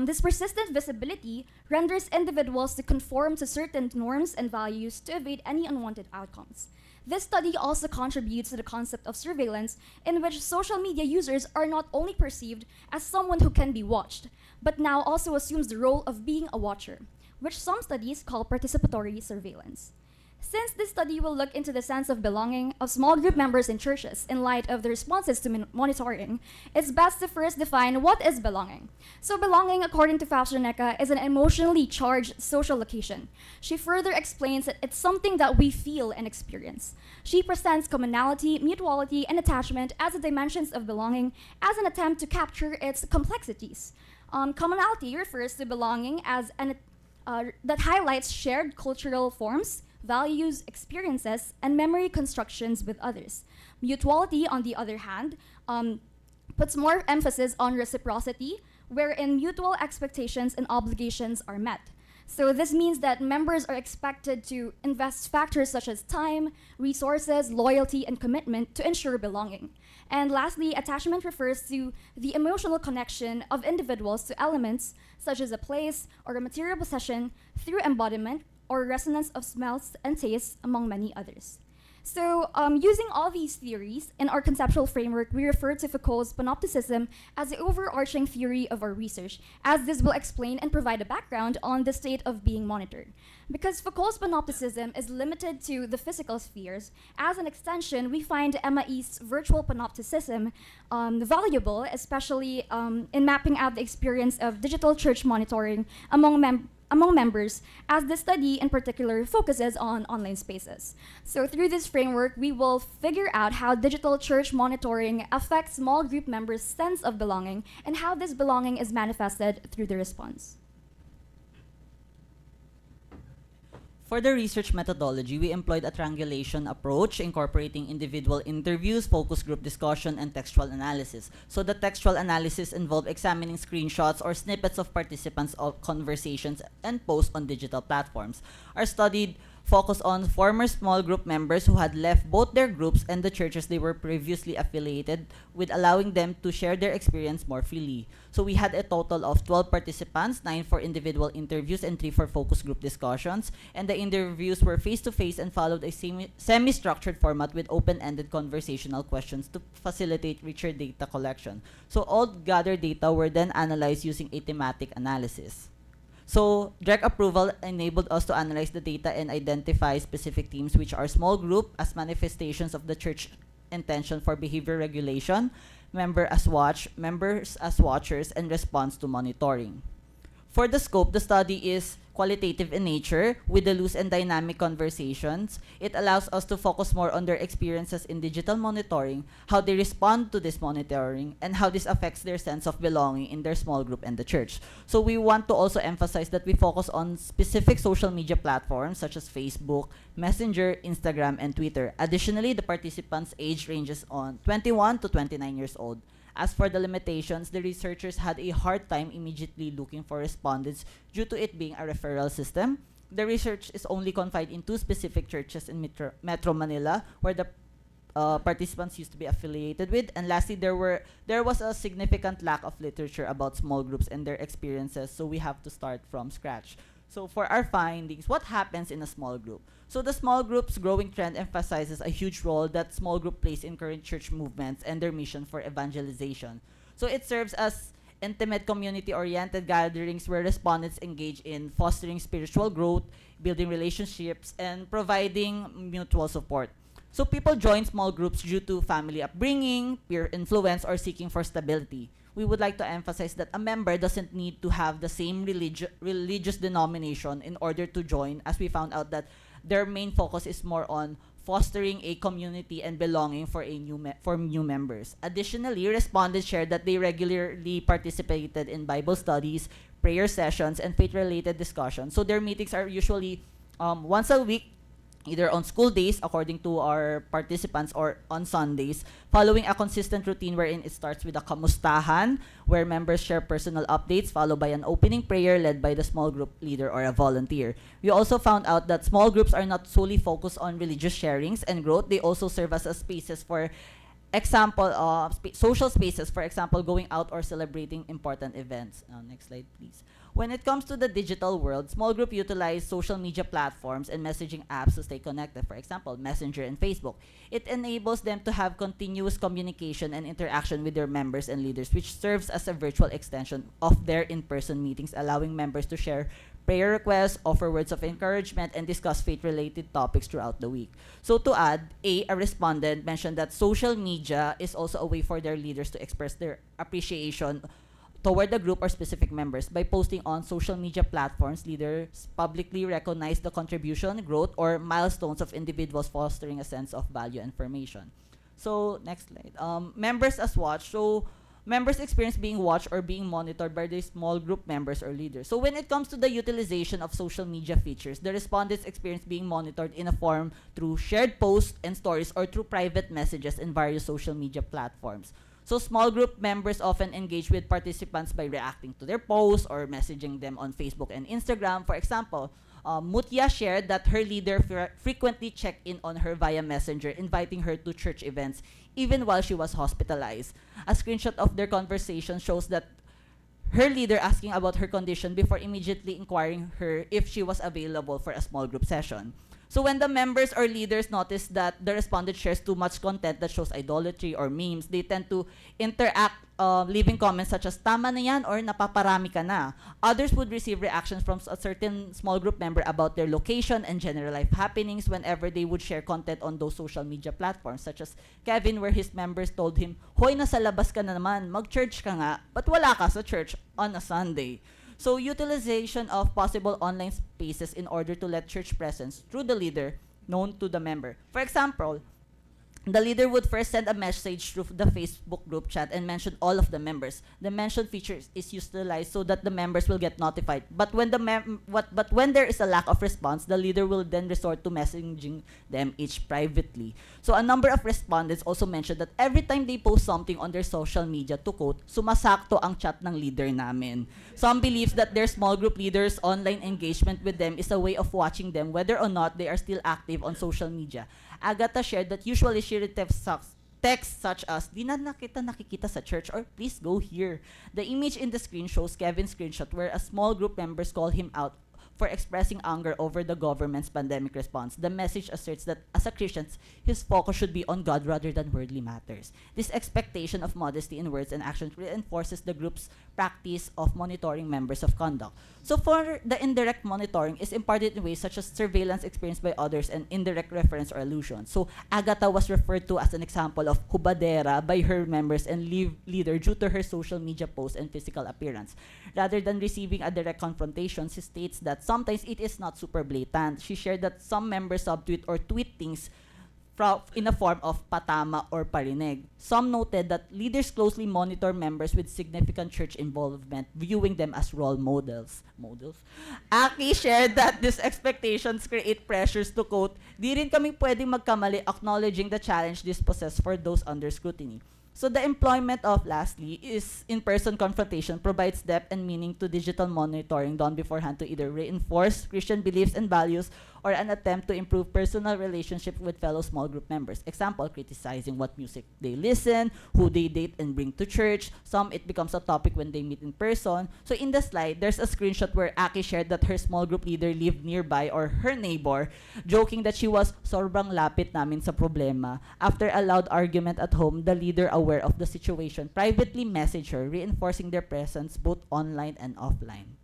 this persistent visibility renders individuals to conform to certain norms and values to evade any unwanted outcomes. This study also contributes to the concept of surveillance, in which social media users are not only perceived as someone who can be watched, but now also assumes the role of being a watcher, which some studies call participatory surveillance. Since this study will look into the sense of belonging of small group members in churches in light of the responses to monitoring, it's best to first define what is belonging. So belonging, according to Fashioneka, is an emotionally charged social location. She further explains that it's something that we feel and experience. She presents commonality, mutuality, and attachment as the dimensions of belonging as an attempt to capture its complexities. Commonality refers to belonging as that highlights shared cultural forms, values, experiences, and memory constructions with others. Mutuality, on the other hand, puts more emphasis on reciprocity, wherein mutual expectations and obligations are met. So this means that members are expected to invest factors such as time, resources, loyalty, and commitment to ensure belonging. And lastly, attachment refers to the emotional connection of individuals to elements such as a place or a material possession through embodiment or resonance of smells and tastes, among many others. So using all these theories in our conceptual framework, we refer to Foucault's panopticism as the overarching theory of our research, as this will explain and provide a background on the state of being monitored. Because Foucault's panopticism is limited to the physical spheres, as an extension, we find Emma East's virtual panopticism valuable, especially in mapping out the experience of digital church monitoring among members, as the study in particular focuses on online spaces. So through this framework, we will figure out how digital church monitoring affects small group members' sense of belonging and how this belonging is manifested through the response. For the research methodology, we employed a triangulation approach incorporating individual interviews, focus group discussion, and textual analysis. So the textual analysis involved examining screenshots or snippets of participants' conversations and posts on digital platforms. Our study focused on former small group members who had left both their groups and the churches they were previously affiliated with, allowing them to share their experience more freely. So we had a total of 12 participants, 9 for individual interviews and 3 for focus group discussions. And the interviews were face-to-face and followed a semi-structured format with open-ended conversational questions to facilitate richer data collection. So all gathered data were then analyzed using a thematic analysis. So direct approval enabled us to analyze the data and identify specific themes, which are small group as manifestations of the church intention for behavior regulation, members as watchers, and response to monitoring. For the scope, the study is qualitative in nature with the loose and dynamic conversations. It allows us to focus more on their experiences in digital monitoring, how they respond to this monitoring, and how this affects their sense of belonging in their small group and the church. So we want to also emphasize that we focus on specific social media platforms such as Facebook, Messenger, Instagram, and Twitter. Additionally, the participants' age ranges on 21 to 29 years old. As for the limitations, the researchers had a hard time immediately looking for respondents due to it being a referral system. The research is only confined in 2 specific churches in Metro Manila, where the participants used to be affiliated with. And lastly, there was a significant lack of literature about small groups and their experiences, so we have to start from scratch. So for our findings, what happens in a small group? So the small group's growing trend emphasizes a huge role that small group plays in current church movements and their mission for evangelization. So it serves as intimate community-oriented gatherings where respondents engage in fostering spiritual growth, building relationships, and providing mutual support. So people join small groups due to family upbringing, peer influence, or seeking for stability. We would like to emphasize that a member doesn't need to have the same religious denomination in order to join, as we found out that their main focus is more on fostering a community and belonging for new members. Additionally, respondents shared that they regularly participated in Bible studies, prayer sessions, and faith-related discussions. So their meetings are usually once a week, either on school days, according to our participants, or on Sundays, following a consistent routine wherein it starts with a kamustahan, where members share personal updates, followed by an opening prayer led by the small group leader or a volunteer. We also found out that small groups are not solely focused on religious sharings and growth. They also serve as a spaces for social spaces, for example, going out or celebrating important events. Next slide, please. When it comes to the digital world, small group utilize social media platforms and messaging apps to stay connected. For example, Messenger and Facebook. It enables them to have continuous communication and interaction with their members and leaders, which serves as a virtual extension of their in-person meetings, allowing members to share prayer requests, offer words of encouragement, and discuss faith-related topics throughout the week. So to add, a respondent mentioned that social media is also a way for their leaders to express their appreciation toward the group or specific members. By posting on social media platforms, leaders publicly recognize the contribution, growth, or milestones of individuals, fostering a sense of value and formation. So next slide. Members as watched. So members experience being watched or being monitored by their small group members or leaders. So when it comes to the utilization of social media features, the respondents experience being monitored in a form through shared posts and stories or through private messages in various social media platforms. So small group members often engage with participants by reacting to their posts or messaging them on Facebook and Instagram. For example, Mutya shared that her leader frequently checked in on her via Messenger, inviting her to church events, even while she was hospitalized. A screenshot of their conversation shows that her leader asking about her condition before immediately inquiring her if she was available for a small group session. So when the members or leaders notice that the respondent shares too much content that shows idolatry or memes, they tend to interact, leaving comments such as, tama na yan, or napaparami ka na. Others would receive reactions from a certain small group member about their location and general life happenings whenever they would share content on those social media platforms, such as Kevin, where his members told him, hoy, nasa labas ka na naman, mag-church ka nga, but wala ka sa church on a Sunday. So utilization of possible online spaces in order to let church presence through the leader known to the member. For example, The leader would first send a message through the Facebook group chat and mention all of the members. The mention feature is utilized so that the members will get notified. But when when there is a lack of response, the leader will then resort to messaging them each privately. So a number of respondents also mentioned that every time they post something on their social media, to quote, sumasakto ang chat ng leader namin. Some believes that their small group leaders' online engagement with them is a way of watching them whether or not they are still active on social media. Agatha shared that usually she receives texts such as, "Di na nakikita sa church," or "Please go here." The image in the screen shows Kevin's screenshot where a small group members call him out for expressing anger over the government's pandemic response. The message asserts that as a Christian, his focus should be on God rather than worldly matters. This expectation of modesty in words and actions reinforces the group's practice of monitoring members of conduct. So for the indirect monitoring is imparted in ways such as surveillance experienced by others and indirect reference or allusion. So Agatha was referred to as an example of hubadera by her members and leader due to her social media posts and physical appearance. Rather than receiving a direct confrontation, she states that sometimes it is not super blatant. She shared that some members subtweet or tweet things in a form of patama or parinig. Some noted that leaders closely monitor members with significant church involvement, viewing them as role models. Aki shared that these expectations create pressures to quote, "Di rin kami pwedeng magkamali," acknowledging the challenge this poses for those under scrutiny. So the employment of, lastly, is in-person confrontation provides depth and meaning to digital monitoring done beforehand to either reinforce Christian beliefs and values or an attempt to improve personal relationships with fellow small group members. Example, criticizing what music they listen, who they date and bring to church. Some, it becomes a topic when they meet in person. So in the slide, there's a screenshot where Aki shared that her small group leader lived nearby or her neighbor, joking that she was sobrang lapit namin sa problema. After a loud argument at home, the leader, aware of the situation, privately messaged her, reinforcing their presence both online and offline.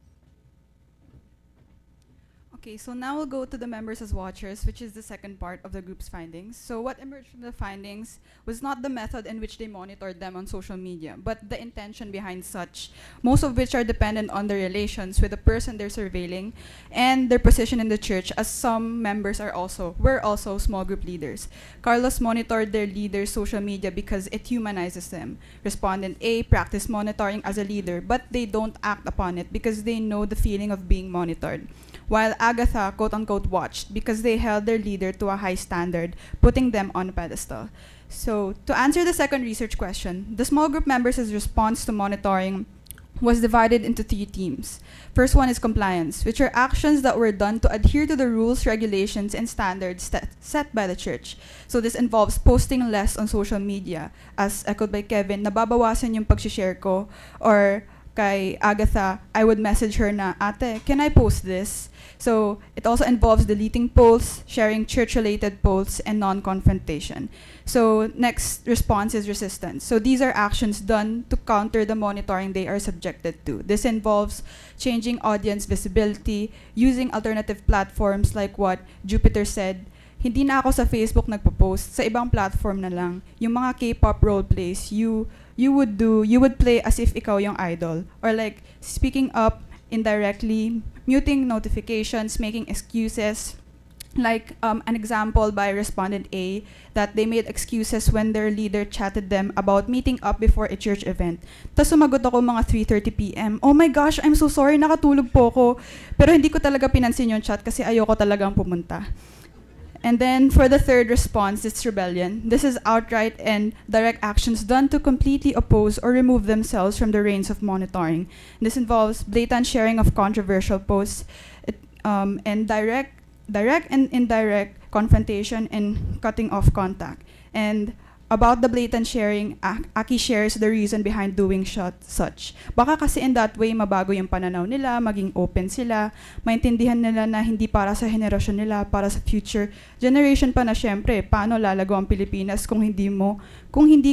Okay, so now we'll go to the members as watchers, which is the second part of the group's findings. So what emerged from the findings was not the method in which they monitored them on social media, but the intention behind such, most of which are dependent on their relations with the person they're surveilling and their position in the church, as some members were also small group leaders. Carlos monitored their leaders' social media because it humanizes them. Respondent A practiced monitoring as a leader, but they don't act upon it because they know the feeling of being monitored. While Agatha, quote-unquote, watched because they held their leader to a high standard, putting them on a pedestal. So, to answer the second research question, the small group members' response to monitoring was divided into 3 themes. First one is compliance, which are actions that were done to adhere to the rules, regulations, and standards set by the church. So this involves posting less on social media, as echoed by Kevin, nababawasan yung pag-share ko, or kay Agatha, I would message her na, "Ate, can I post this?" So it also involves deleting posts, sharing church-related posts, and non-confrontation. So next response is resistance. So these are actions done to counter the monitoring they are subjected to. This involves changing audience visibility, using alternative platforms like what Jupiter said, "Hindi na ako sa Facebook nagpo-post, sa ibang platform na lang. Yung mga K-pop role plays, you would play as if ikaw yung idol." Or like speaking up indirectly, muting notifications, making excuses. Like an example by respondent A, that they made excuses when their leader chatted them about meeting up before a church event. Tapos sumagot ako mga 3:30 p.m. "Oh my gosh, I'm so sorry, nakatulog po ako." Pero hindi ko talaga pinansin yung chat kasi ayoko talagang pumunta. And then for the third response, it's rebellion. This is outright and direct actions done to completely oppose or remove themselves from the reins of monitoring. This involves blatant sharing of controversial posts, and direct and indirect confrontation and cutting off contact. And about the blatant sharing, Aki shares the reason behind doing such. Baka kasi in that way, mabago yung pananaw nila, maging open sila, maintindihan nila na hindi para sa henerasyon nila, para sa future generation pa na syempre, paano lalago ang Pilipinas kung hindi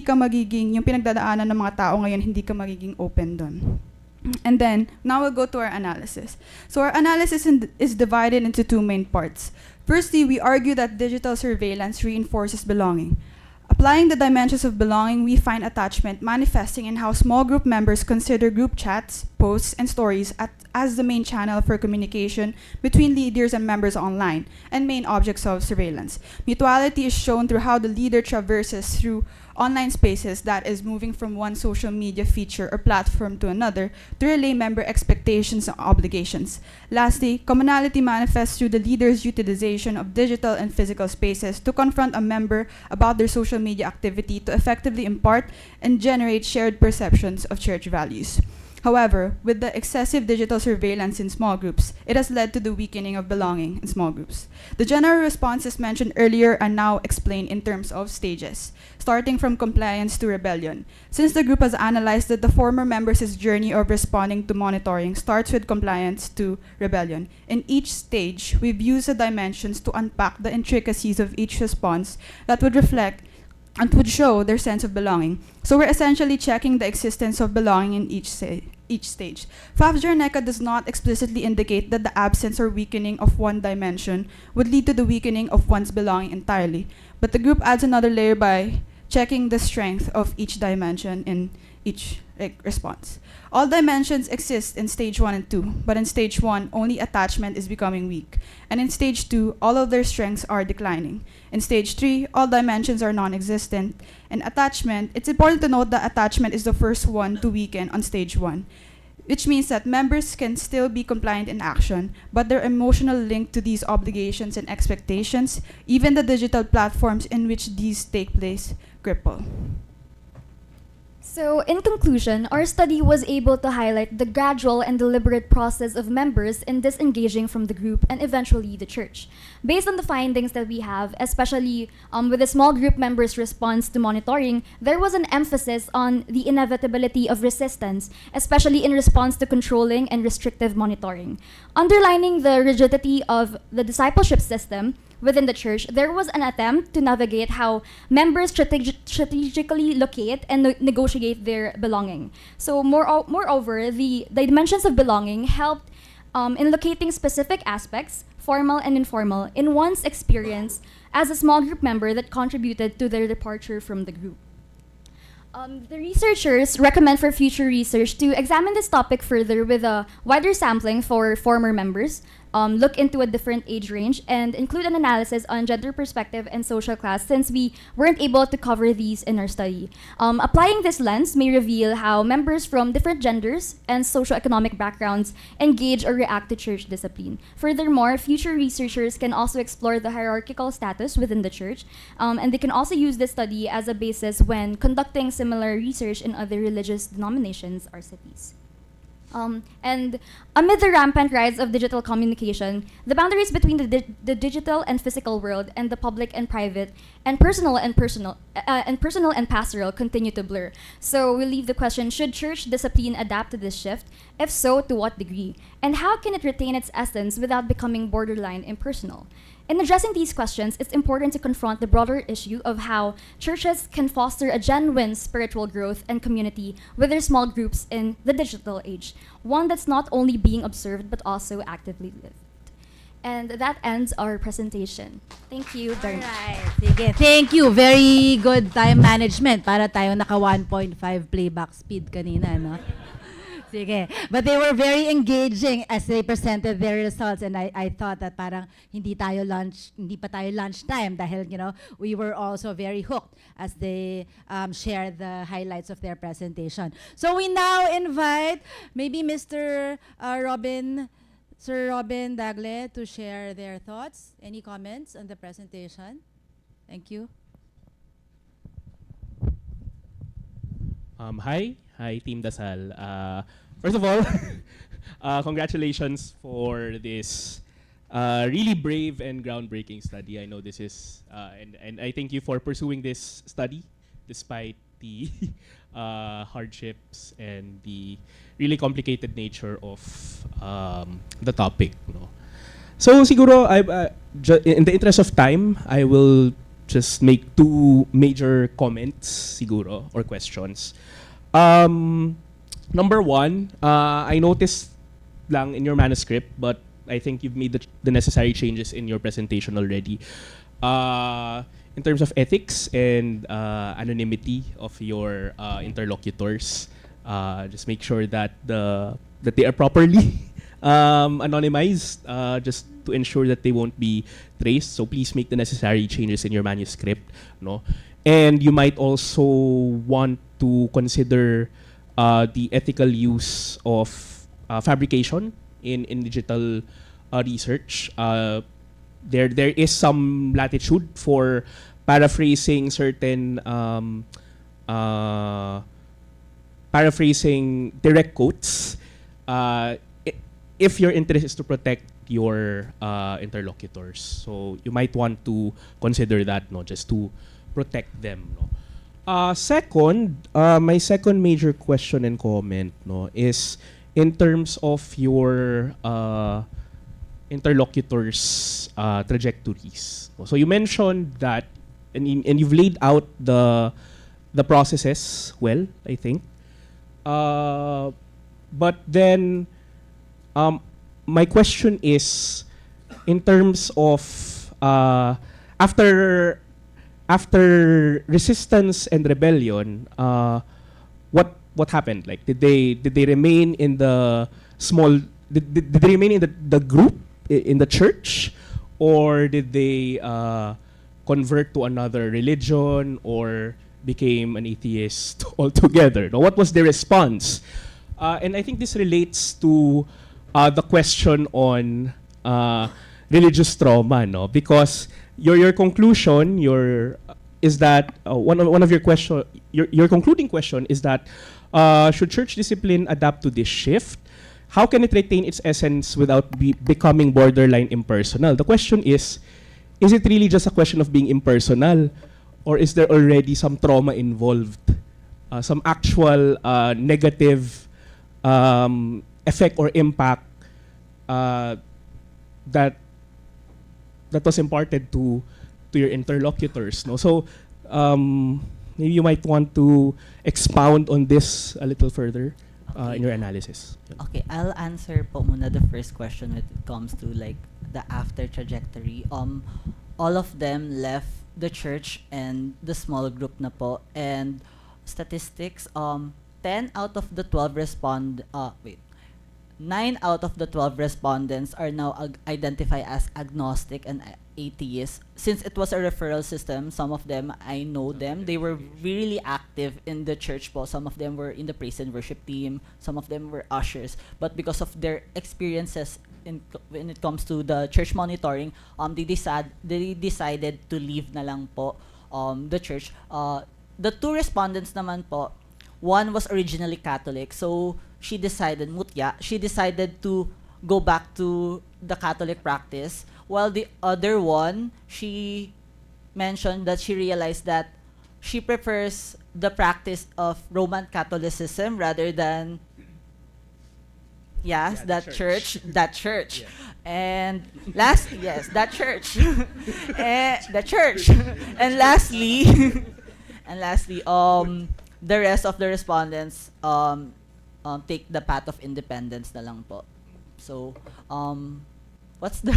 ka magiging, yung pinagdadaanan ng mga tao ngayon, hindi ka magiging open doon. And then, now we'll go to our analysis. So our analysis is divided into 2 main parts. Firstly, we argue that digital surveillance reinforces belonging. Applying the dimensions of belonging, we find attachment manifesting in how small group members consider group chats, posts, and stories as the main channel for communication between leaders and members online and main objects of surveillance. Mutuality is shown through how the leader traverses through online spaces, that is, moving from one social media feature or platform to another to relay member expectations and obligations. Lastly, commonality manifests through the leader's utilization of digital and physical spaces to confront a member about their social media activity to effectively impart and generate shared perceptions of church values. However, with the excessive digital surveillance in small groups, it has led to the weakening of belonging in small groups. The general responses mentioned earlier are now explained in terms of stages, starting from compliance to rebellion. Since the group has analyzed that the former members' journey of responding to monitoring starts with compliance to rebellion, in each stage, we've used the dimensions to unpack the intricacies of each response that would reflect and would show their sense of belonging. So we're essentially checking the existence of belonging in each stage. Fafs-Jernecka does not explicitly indicate that the absence or weakening of one dimension would lead to the weakening of one's belonging entirely, but the group adds another layer by checking the strength of each dimension in each response. All dimensions exist in stage 1 and 2, but in stage 1, only attachment is becoming weak. And in stage 2, all of their strengths are declining. In stage 3, all dimensions are non-existent. And attachment, it's important to note that attachment is the first one to weaken on stage 1, which means that members can still be compliant in action, but their emotional link to these obligations and expectations, even the digital platforms in which these take place, cripple. So, in conclusion, our study was able to highlight the gradual and deliberate process of members in disengaging from the group and eventually the church. Based on the findings that we have, especially with the small group members' response to monitoring, there was an emphasis on the inevitability of resistance, especially in response to controlling and restrictive monitoring. Underlining the rigidity of the discipleship system within the church, there was an attempt to navigate how members strategically locate and negotiate their belonging. So moreover, the dimensions of belonging helped in locating specific aspects, formal and informal, in one's experience as a small group member that contributed to their departure from the group. The researchers recommend for future research to examine this topic further with a wider sampling for former members, look into a different age range, and include an analysis on gender perspective and social class, since we weren't able to cover these in our study. Applying this lens may reveal how members from different genders and socioeconomic backgrounds engage or react to church discipline. Furthermore, future researchers can also explore the hierarchical status within the church, and they can also use this study as a basis when conducting similar research in other religious denominations or cities. And amid the rampant rise of digital communication, the boundaries between the digital and physical world and the public and private and personal and pastoral continue to blur. So we leave the question, should church discipline adapt to this shift? If so, to what degree? And how can it retain its essence without becoming borderline impersonal? In addressing these questions, it's important to confront the broader issue of how churches can foster a genuine spiritual growth and community with their small groups in the digital age, one that's not only being observed but also actively lived. And that ends our presentation. Thank you very much. Alright, sige. Thank you. Very good time management para tayo naka 1.5 playback speed kanina, no? Sige. But they were very engaging as they presented their results, and I thought that parang hindi pa tayo lunchtime dahil, you know, we were also very hooked as they shared the highlights of their presentation. So we now invite maybe Sir Robin Dagle to share their thoughts. Any comments on the presentation? Thank you. Hi, Team Dasal. First of all, congratulations for this really brave and groundbreaking study. I know this is, and I thank you for pursuing this study despite the hardships and the really complicated nature of the topic. No? So siguro, in the interest of time, I will just make two major comments siguro or questions. Number one, I noticed lang in your manuscript, but I think you've made the necessary changes in your presentation already. In terms of ethics and anonymity of your interlocutors, just make sure that they are properly anonymized, just to ensure that they won't be traced. So please make the necessary changes in your manuscript, no? And you might also want to consider the ethical use of fabrication in digital research. There is some latitude for paraphrasing certain paraphrasing direct quotes if your interest is to protect your interlocutors. So you might want to consider that, no, just to protect them, no. Second, my second major question and comment, no, is in terms of your interlocutors' trajectories. So you mentioned that, and you've laid out the processes well, I think. But then, my question is, in terms of after resistance and rebellion, what happened? Like, did they remain in the small? Did they remain in the group in the church, or did they convert to another religion or became an atheist altogether? Now, what was their response? And I think this relates to the question on religious trauma, no? Because your conclusion is that one of your question, your concluding question is that should church discipline adapt to this shift? How can it retain its essence without becoming borderline impersonal? The question is it really just a question of being impersonal, or is there already some trauma involved, some actual negative effect or impact that was imparted to your interlocutors, no? So maybe you might want to expound on this a little further in your analysis. Okay, I'll answer po muna the first question when it comes to like the after trajectory. All of them left the church and the small group na po, and statistics, 10 out of the 12 9 out of the 12 respondents are now identified as agnostic and atheist. Since it was a referral system, some of them, I know them, they were really active in the church po. Some of them were in the praise and worship team, some of them were ushers. But because of their experiences when it comes to the church monitoring, they decided to leave na lang po the church. The two respondents naman po, one was originally Catholic, so she decided to go back to the Catholic practice, while the other one, she mentioned that she realized that she prefers the practice of Roman Catholicism rather than that church. Yeah. And that church. The church. And lastly, the rest of the respondents take the path of independence na lang po. So, what's the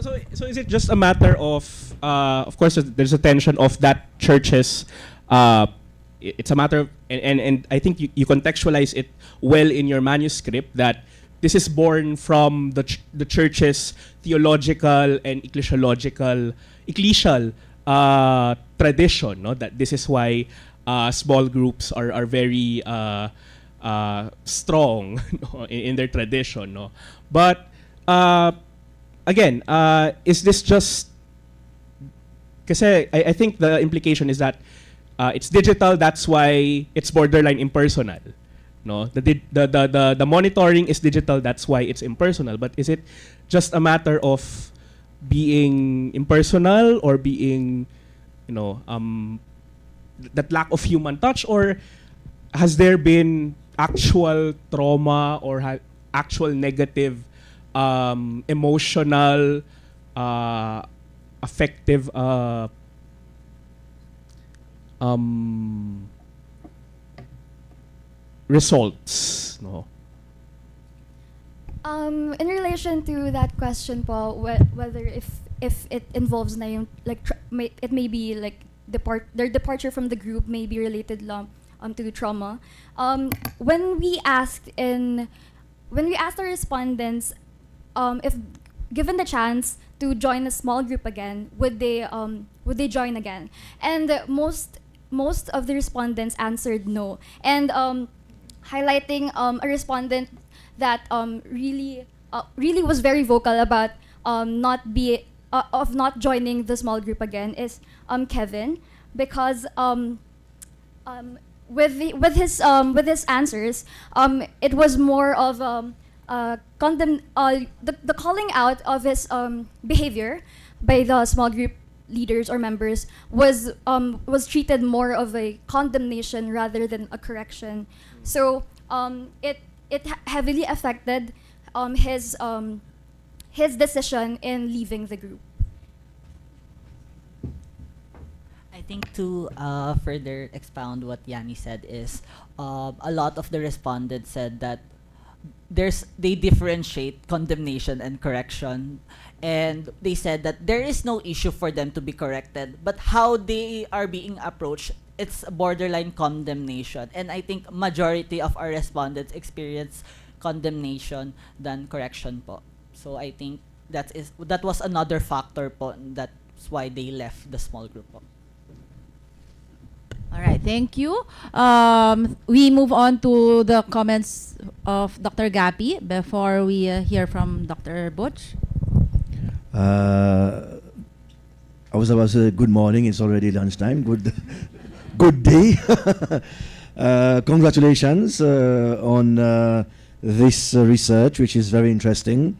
So is it just a matter of course there's a tension of that church's it's a matter of, and I think you contextualize it well in your manuscript, that this is born from the church's theological and ecclesial tradition, no? That this is why small groups are very strong no? in their tradition, no? But again, is this just kasi I think the implication is that it's digital, that's why it's borderline impersonal, no? The monitoring is digital, that's why it's impersonal. But is it just a matter of being impersonal, or being, that lack of human touch, or has there been actual trauma or actual negative emotional affective results, no? In relation to that question po, whether if it involves na yung, like it may be like their departure from the group may be related to trauma. When we asked in when we asked the respondents if given the chance to join a small group again, would they join again? And most of the respondents answered no. And highlighting a respondent that really was very vocal about not joining the small group again is Kevin, because with his answers, it was more of the calling out of his behavior by the small group leaders or members was treated more of a condemnation rather than a correction. So it heavily affected his decision in leaving the group. I think to further expound what Yanni said is a lot of the respondents said that they differentiate condemnation and correction, and they said that there is no issue for them to be corrected, but how they are being approached, it's borderline condemnation. And I think majority of our respondents experience condemnation than correction po. So I think that was another factor po, that's why they left the small group po. All right, thank you. We move on to the comments of Dr. Gapi before we hear from Dr. Butch. I was about to say good morning. It's already lunchtime. Good day. Congratulations on this research, which is very interesting.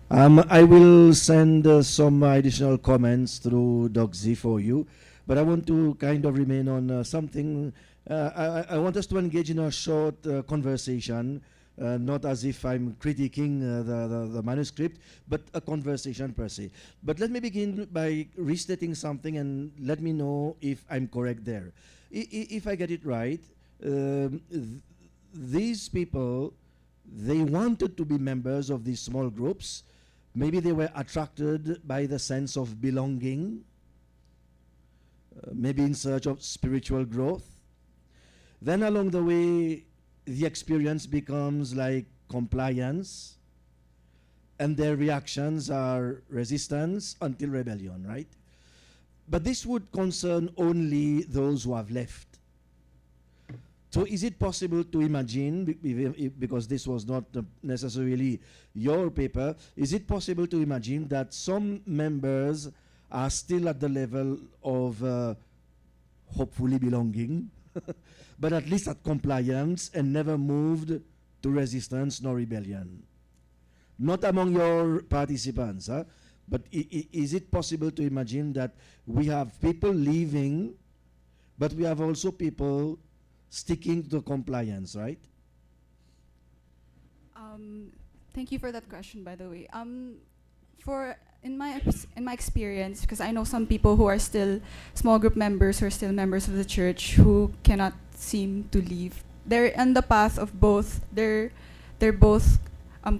I will send some additional comments through DocZ for you. But I want to kind of remain on something. I want us to engage in a short conversation, not as if I'm critiquing the manuscript, but a conversation per se. But let me begin by restating something and let me know if I'm correct there. If I get it right, these people, they wanted to be members of these small groups. Maybe they were attracted by the sense of belonging, maybe in search of spiritual growth. Then along the way, the experience becomes like compliance, and their reactions are resistance until rebellion, right? But this would concern only those who have left. So is it possible to imagine, because this was not necessarily your paper, is it possible to imagine that some members are still at the level of hopefully belonging, but at least at compliance and never moved to resistance nor rebellion? Not among your participants, but is it possible to imagine that we have people leaving, but we have also people sticking to compliance, right? Thank you for that question, by the way. In my experience, because I know some people who are still small group members, who are still members of the church, who cannot seem to leave. They're in the path of both. They're both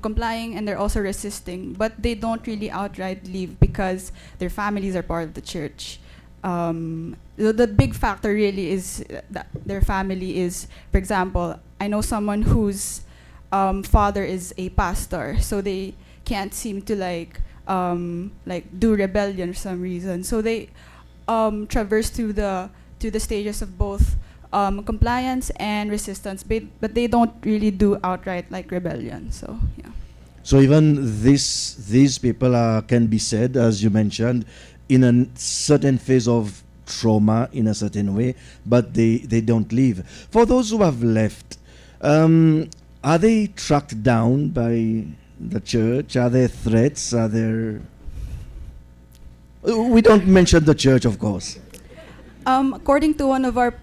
complying and they're also resisting, but they don't really outright leave because their families are part of the church. The big factor really is that their family is, for example, I know someone whose father is a pastor, so they can't seem to do rebellion for some reason. So they traverse through the stages of both compliance and resistance, but they don't really do outright rebellion. So yeah. So even these people can be said, as you mentioned, in a certain phase of trauma in a certain way, but they don't leave. For those who have left, are they tracked down by the church? Are there threats? Are there... We don't mention the church, of course. According to one of our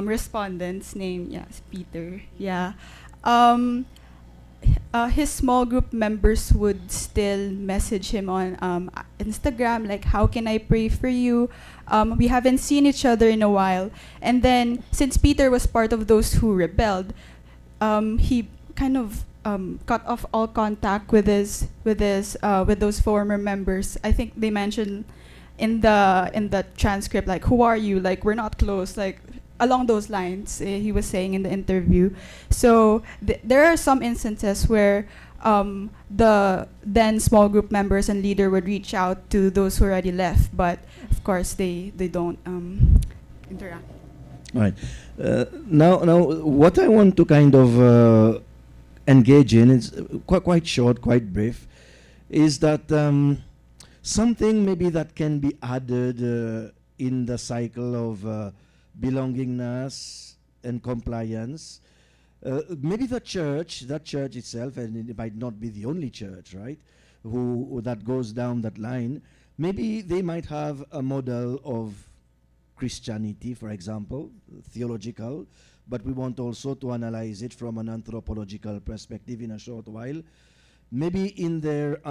respondents, named Peter, his small group members would still message him on Instagram, like, how can I pray for you? We haven't seen each other in a while. And then, since Peter was part of those who rebelled, he kind of cut off all contact with those former members. I think they mentioned in the transcript, like, who are you? Like, we're not close. Like, along those lines, he was saying in the interview. So there are some instances where the then small group members and leader would reach out to those who already left, but of course they don't interact. All right. Now, what I want to kind of engage in is quite short, quite brief, is that something maybe that can be added in the cycle of belongingness and compliance. Maybe that church itself, and it might not be the only church, right, who that goes down that line. Maybe they might have a model of Christianity, for example, theological, but we want also to analyze it from an anthropological perspective in a short while. Maybe in their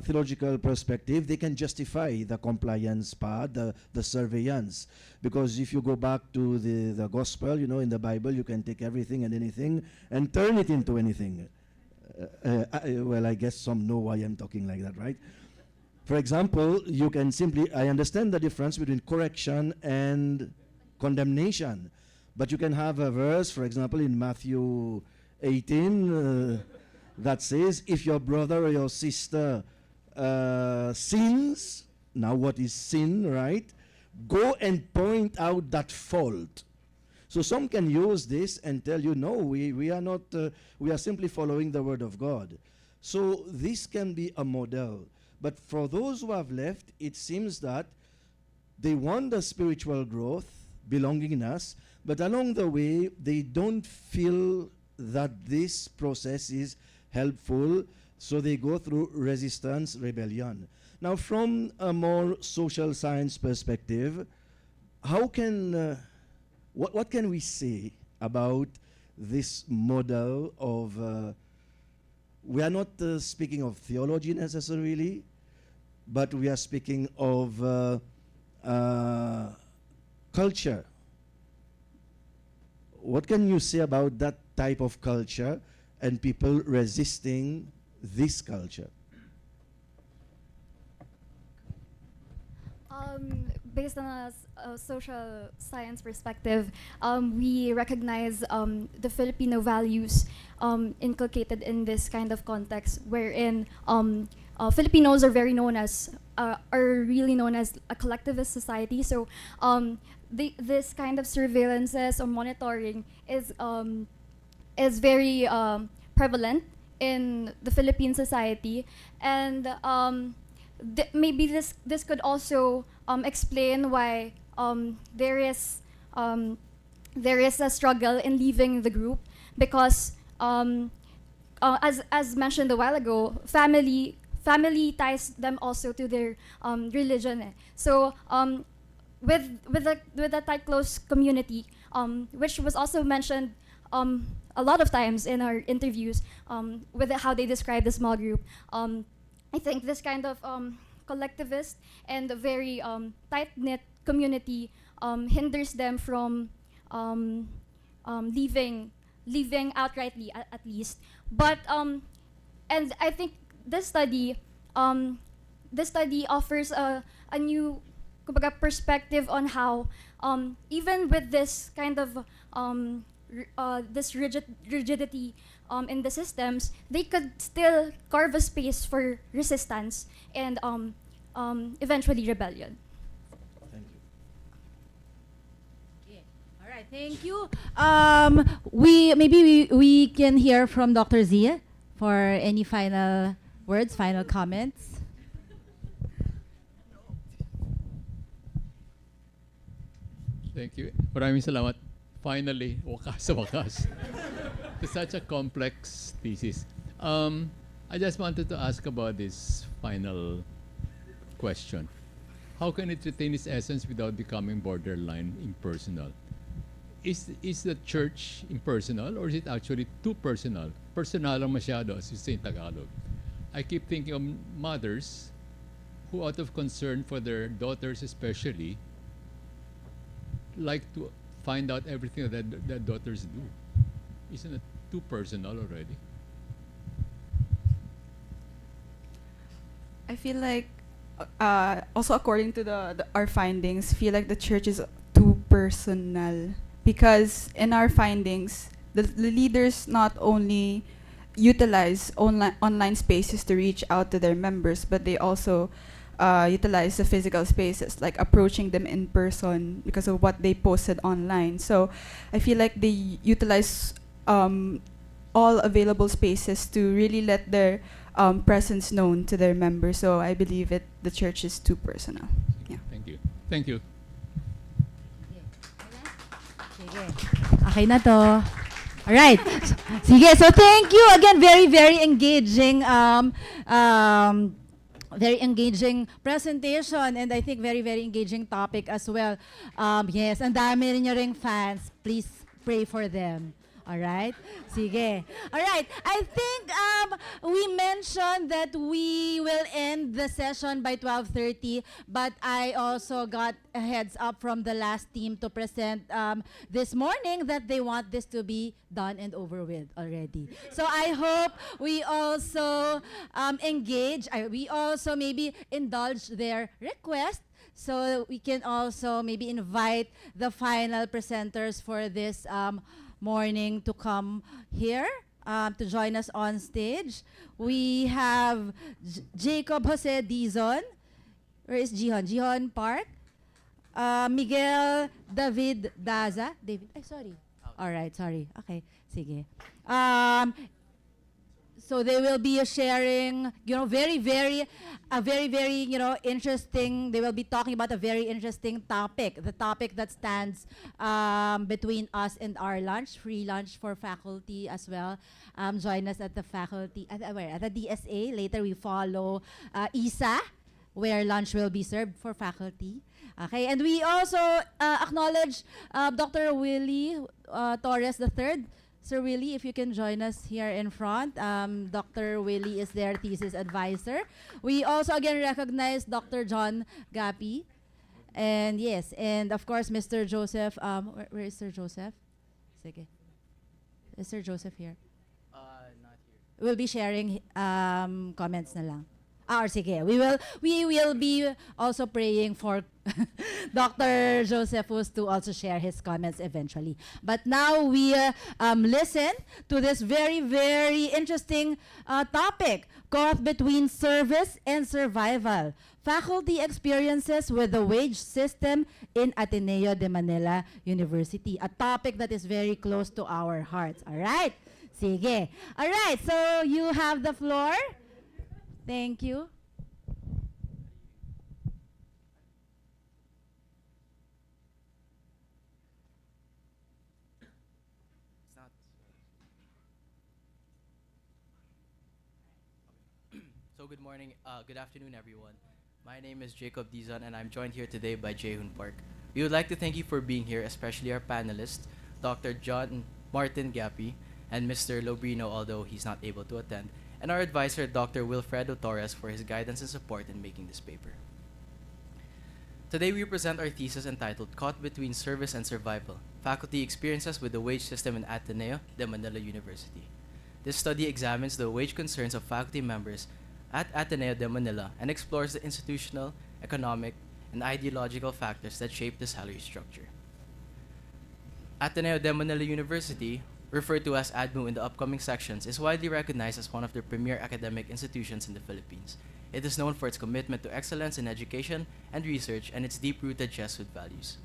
theological perspective, they can justify the compliance part, the surveillance. Because if you go back to the gospel, in the Bible, you can take everything and anything and turn it into anything. Well, I guess some know why I'm talking like that, right? For example, you can simply, I understand the difference between correction and condemnation. But you can have a verse, for example, in Matthew 18, that says, if your brother or your sister sins, now what is sin, right? Go and point out that fault. So some can use this and tell you, no, we are not, we are simply following the word of God. So this can be a model. But for those who have left, it seems that they want the spiritual growth, belongingness, but along the way, they don't feel that this process is helpful, so they go through resistance, rebellion. Now, from a more social science perspective, how can, what can we say about this model of, we are not speaking of theology necessarily, but we are speaking of culture. What can you say about that type of culture and people resisting this culture? Based on a social science perspective, we recognize the Filipino values inculcated in this kind of context, wherein Filipinos are very known as, are really known as a collectivist society. So this kind of surveillances or monitoring is very prevalent in the Philippine society, and maybe this could also explain why there is a struggle in leaving the group, because as mentioned a while ago, family ties them also to their religion. So with a tight close community, which was also mentioned a lot of times in our interviews, with how they describe the small group. I think this kind of collectivist and very tight-knit community hinders them from leaving outrightly, at least. But and I think this study offers a new perspective on how even with this kind of this rigidity in the systems, they could still carve a space for resistance and eventually rebellion. All right, thank you. We can hear from Dr. Zia for any final words, final comments. Thank you. Maraming salamat. Finally, wakas sa wakas. It's such a complex thesis. I just wanted to ask about this final question. How can it retain its essence without becoming borderline impersonal? Is the church impersonal, or is it actually too personal? Personal lang masyado, as you say in Tagalog. I keep thinking of mothers who, out of concern for their daughters especially, like to find out everything that their daughters do. Isn't it too personal already? I feel like, also according to our findings, feel like the church is too personal, because in our findings, the leaders not only utilize online spaces to reach out to their members, but they also utilize the physical spaces, like approaching them in person because of what they posted online. So I feel like they utilize all available spaces to really let their presence known to their members. So I believe the church is too personal. Yeah. Thank you. Thank you. Sige. Okay na to. Alright. Sige, so thank you again. Very, very engaging very engaging presentation, and I think very, very engaging topic as well. Yes, ang dami rin nyo ring fans. Please pray for them. Alright? Sige. Alright, I think we mentioned that we will end the session by 12:30, but I also got a heads up from the last team to present this morning that they want this to be done and over with already. So I hope we also engage, we also maybe indulge their request, so we can also maybe invite the final presenters for this morning to come here to join us on stage. We have Jacob Jose Dizon. Where is Jihon? Jihon Park. Miguel David Daza. David, sorry. All right, sorry. Okay, sige. So they will be sharing, very, very, interesting. They will be talking about a very interesting topic. The topic that stands between us and our lunch, free lunch for faculty as well. Join us at the faculty, at the DSA. Later we follow ISA, where lunch will be served for faculty. Okay, and we also acknowledge Dr. Willie Torres III. Sir Willie, if you can join us here in front. Dr. Willie is their thesis advisor. We also again recognize Dr. John Gapi. And yes, and of course, Mr. Joseph. Where is Sir Joseph? Sige. Is Sir Joseph here? Not here. We'll be sharing comments na lang. Or sige, we will be also praying for Dr. Josephus to also share his comments eventually. But now we listen to this very, very interesting topic, caught between service and survival. Faculty experiences with the wage system in Ateneo de Manila University. A topic that is very close to our hearts. All right? Sige. All right, so you have the floor. Thank you. So good morning, good afternoon, everyone. My name is Jacob Dizon, and I'm joined here today by Jehun Park. We would like to thank you for being here, especially our panelists, Dr. John Martin Gapi and Mr. Lobrino, although he's not able to attend, and our advisor, Dr. Wilfredo Torres, for his guidance and support in making this paper. Today we present our thesis entitled Caught Between Service and Survival, Faculty Experiences with the Wage System in Ateneo de Manila University. This study examines the wage concerns of faculty members at Ateneo de Manila and explores the institutional, economic, and ideological factors that shape the salary structure. Ateneo de Manila University, referred to as ADMU in the upcoming sections, is widely recognized as one of the premier academic institutions in the Philippines. It is known for its commitment to excellence in education and research and its deep-rooted Jesuit values.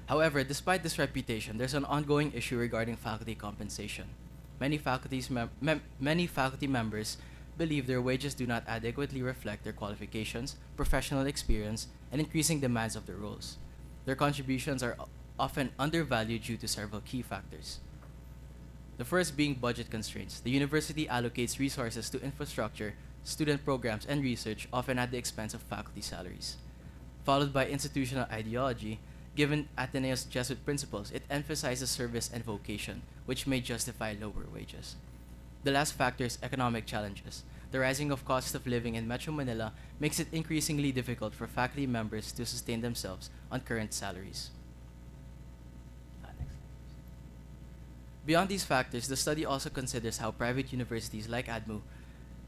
However, despite this reputation, there's an ongoing issue regarding faculty compensation. Many faculty members believe their wages do not adequately reflect their qualifications, professional experience, and increasing demands of their roles. Their contributions are often undervalued due to several key factors. The first being budget constraints. The university allocates resources to infrastructure, student programs, and research, often at the expense of faculty salaries. Followed by institutional ideology. Given Ateneo's Jesuit principles, it emphasizes service and vocation, which may justify lower wages. The last factor is economic challenges. The rising of cost of living in Metro Manila makes it increasingly difficult for faculty members to sustain themselves on current salaries. Beyond these factors, the study also considers how private universities like ADMU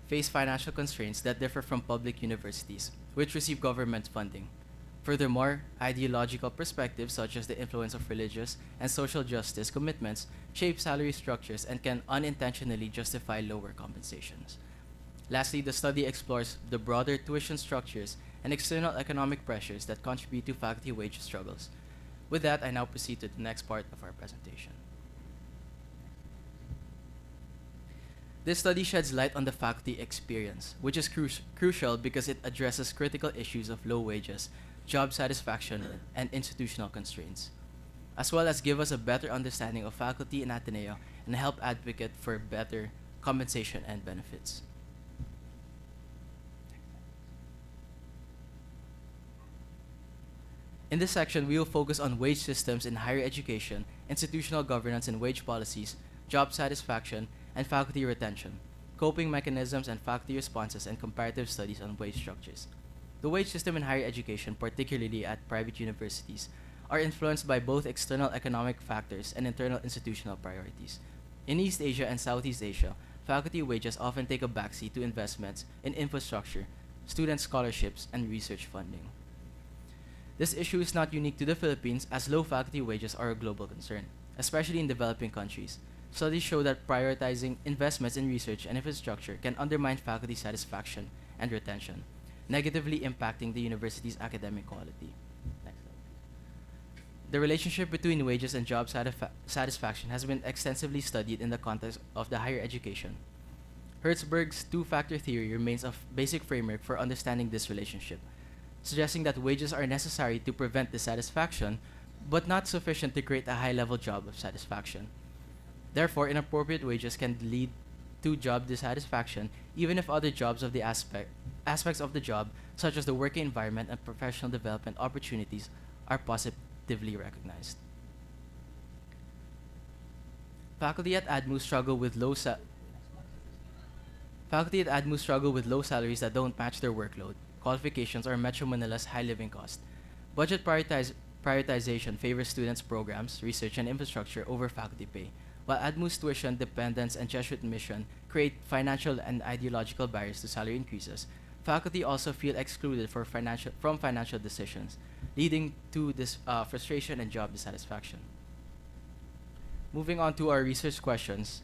face financial constraints that differ from public universities, which receive government funding. Furthermore, ideological perspectives such as the influence of religious and social justice commitments shape salary structures and can unintentionally justify lower compensations. Lastly, the study explores the broader tuition structures and external economic pressures that contribute to faculty wage struggles. With that, I now proceed to the next part of our presentation. This study sheds light on the faculty experience, which is crucial because it addresses critical issues of low wages, job satisfaction, and institutional constraints, as well as give us a better understanding of faculty in Ateneo and help advocate for better compensation and benefits. In this section, we will focus on wage systems in higher education, institutional governance and wage policies, job satisfaction, and faculty retention, coping mechanisms and faculty responses, and comparative studies on wage structures. The wage system in higher education, particularly at private universities, are influenced by both external economic factors and internal institutional priorities. In East Asia and Southeast Asia, faculty wages often take a backseat to investments in infrastructure, student scholarships, and research funding. This issue is not unique to the Philippines, as low faculty wages are a global concern, especially in developing countries. Studies show that prioritizing investments in research and infrastructure can undermine faculty satisfaction and retention, negatively impacting the university's academic quality. Next slide. The relationship between wages and job satisfaction has been extensively studied in the context of the higher education. Hertzberg's two-factor theory remains a basic framework for understanding this relationship, suggesting that wages are necessary to prevent dissatisfaction, but not sufficient to create a high-level job of satisfaction. Therefore, inappropriate wages can lead to job dissatisfaction, even if other jobs of the aspects of the job, such as the working environment and professional development opportunities, are positively recognized. Faculty at ADMU struggle with low salaries that don't match their workload, qualifications, or Metro Manila's high living cost. Budget prioritization favors students' programs, research, and infrastructure over faculty pay, while ADMU's tuition, dependence, and Jesuit mission create financial and ideological barriers to salary increases. Faculty also feel excluded from financial decisions, leading to this frustration and job dissatisfaction. Moving on to our research questions,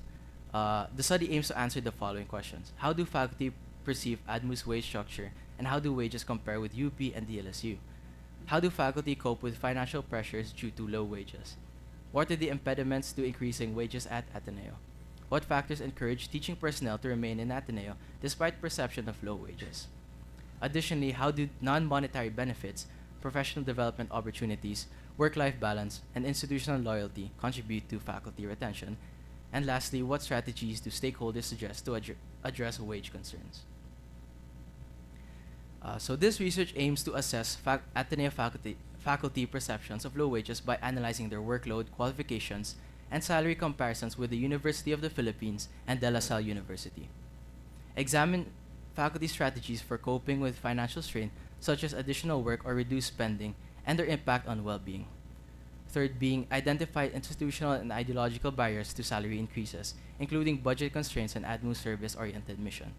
the study aims to answer the following questions. How do faculty perceive ADMU's wage structure, and how do wages compare with UP and DLSU? How do faculty cope with financial pressures due to low wages? What are the impediments to increasing wages at Ateneo? What factors encourage teaching personnel to remain in Ateneo despite perception of low wages? Additionally, how do non-monetary benefits, professional development opportunities, work-life balance, and institutional loyalty contribute to faculty retention? And lastly, what strategies do stakeholders suggest to address wage concerns? So this research aims to assess Ateneo faculty perceptions of low wages by analyzing their workload, qualifications, and salary comparisons with the University of the Philippines and De La Salle University. Examine faculty strategies for coping with financial strain, such as additional work or reduced spending, and their impact on well-being. Third being, identify institutional and ideological barriers to salary increases, including budget constraints and ADMU service-oriented mission.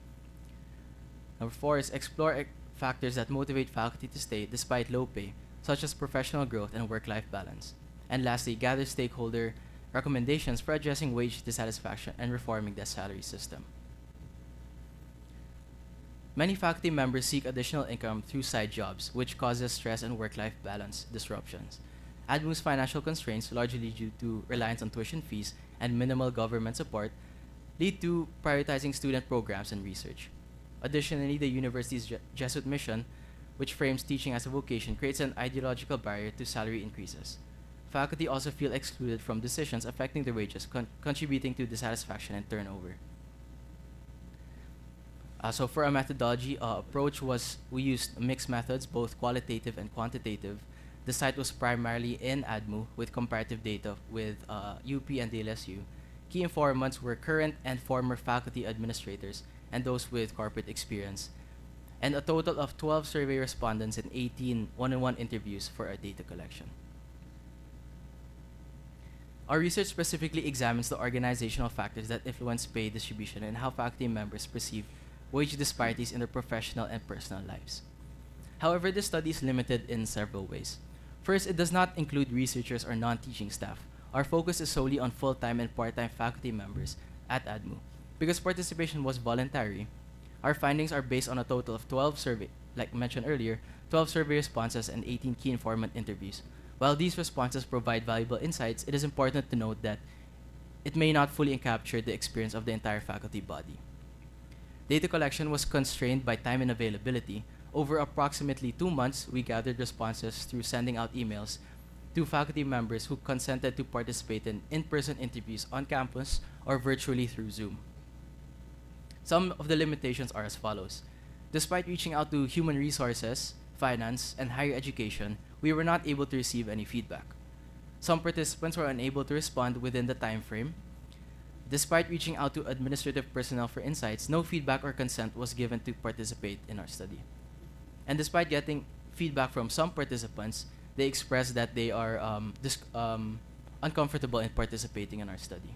Number 4 is explore factors that motivate faculty to stay despite low pay, such as professional growth and work-life balance. And lastly, gather stakeholder recommendations for addressing wage dissatisfaction and reforming the salary system. Many faculty members seek additional income through side jobs, which causes stress and work-life balance disruptions. ADMU's financial constraints, largely due to reliance on tuition fees and minimal government support, lead to prioritizing student programs and research. Additionally, the university's Jesuit mission, which frames teaching as a vocation, creates an ideological barrier to salary increases. Faculty also feel excluded from decisions affecting their wages, contributing to dissatisfaction and turnover. So for our methodology approach we used mixed methods, both qualitative and quantitative. The site was primarily in ADMU with comparative data with UP and DLSU. Key informants were current and former faculty administrators and those with corporate experience, and a total of 12 survey respondents and 18 one-on-one interviews for our data collection. Our research specifically examines the organizational factors that influence pay distribution and how faculty members perceive wage disparities in their professional and personal lives. However, this study is limited in several ways. First, it does not include researchers or non-teaching staff. Our focus is solely on full-time and part-time faculty members at ADMU. Because participation was voluntary, our findings are based on a total of 12 survey, like mentioned earlier, 12 survey responses and 18 key informant interviews. While these responses provide valuable insights, it is important to note that it may not fully capture the experience of the entire faculty body. Data collection was constrained by time and availability. Over approximately 2 months, we gathered responses through sending out emails to faculty members who consented to participate in in-person interviews on campus or virtually through Zoom. Some of the limitations are as follows. Despite reaching out to human resources, finance, and higher education, we were not able to receive any feedback. Some participants were unable to respond within the time frame. Despite reaching out to administrative personnel for insights, no feedback or consent was given to participate in our study. And despite getting feedback from some participants, they expressed that they are uncomfortable in participating in our study.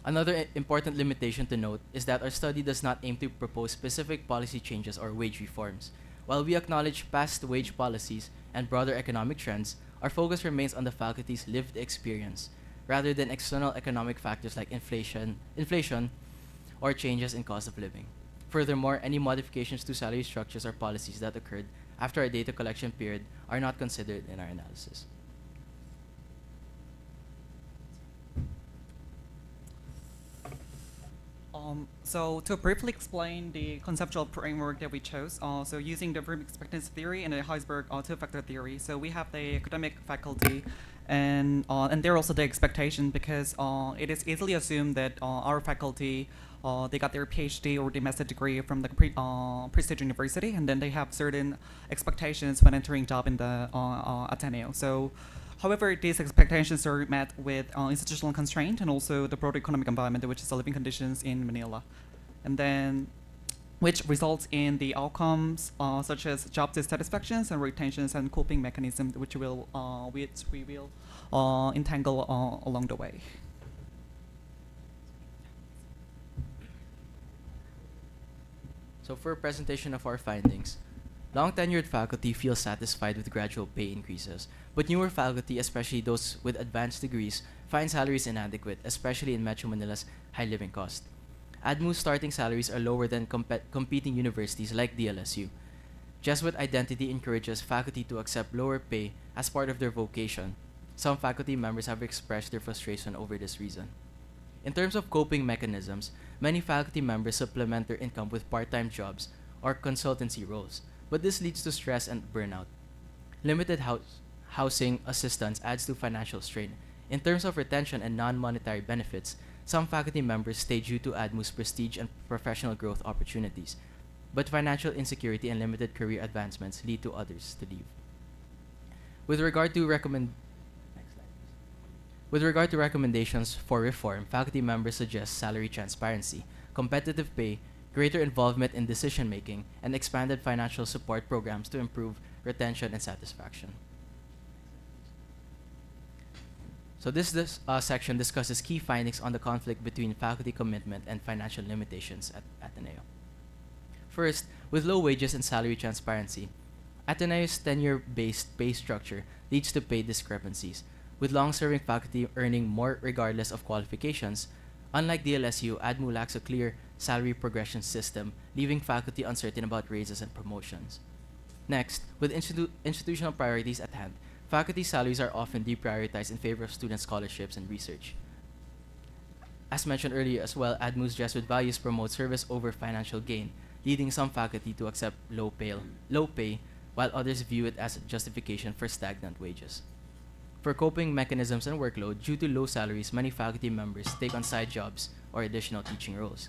Another important limitation to note is that our study does not aim to propose specific policy changes or wage reforms. While we acknowledge past wage policies and broader economic trends, our focus remains on the faculty's lived experience, rather than external economic factors like inflation, or changes in cost of living. Furthermore, any modifications to salary structures or policies that occurred after our data collection period are not considered in our analysis. So to briefly explain the conceptual framework that we chose, so using the room expectancy theory and the Heisberg two-factor theory, so we have the academic faculty, and they're also the expectation because it is easily assumed that our faculty they got their PhD or their master's degree from the prestige university, and then they have certain expectations when entering job in the Ateneo. So, however, these expectations are met with institutional constraint and also the broader economic environment, which is the living conditions in Manila, and then which results in the outcomes such as job dissatisfactions and retentions and coping mechanisms, which we will entangle along the way. So for a presentation of our findings, long-tenured faculty feel satisfied with gradual pay increases, but newer faculty, especially those with advanced degrees, find salaries inadequate, especially in Metro Manila's high living cost. ADMU's starting salaries are lower than competing universities like DLSU. Jesuit identity encourages faculty to accept lower pay as part of their vocation. Some faculty members have expressed their frustration over this reason. In terms of coping mechanisms, many faculty members supplement their income with part-time jobs or consultancy roles, but this leads to stress and burnout. Limited housing assistance adds to financial strain. In terms of retention and non-monetary benefits, some faculty members stay due to ADMU's prestige and professional growth opportunities, but financial insecurity and limited career advancements lead to others to leave. With regard to recommendations for reform, faculty members suggest salary transparency, competitive pay, greater involvement in decision-making, and expanded financial support programs to improve retention and satisfaction. So this section discusses key findings on the conflict between faculty commitment and financial limitations at Ateneo. First, with low wages and salary transparency, Ateneo's tenure-based pay structure leads to pay discrepancies, with long-serving faculty earning more regardless of qualifications. Unlike DLSU, ADMU lacks a clear salary progression system, leaving faculty uncertain about raises and promotions. Next, with institutional priorities at hand, faculty salaries are often deprioritized in favor of student scholarships and research. As mentioned earlier as well, ADMU's Jesuit values promote service over financial gain, leading some faculty to accept low pay, while others view it as a justification for stagnant wages. For coping mechanisms and workload, due to low salaries, many faculty members take on side jobs or additional teaching roles.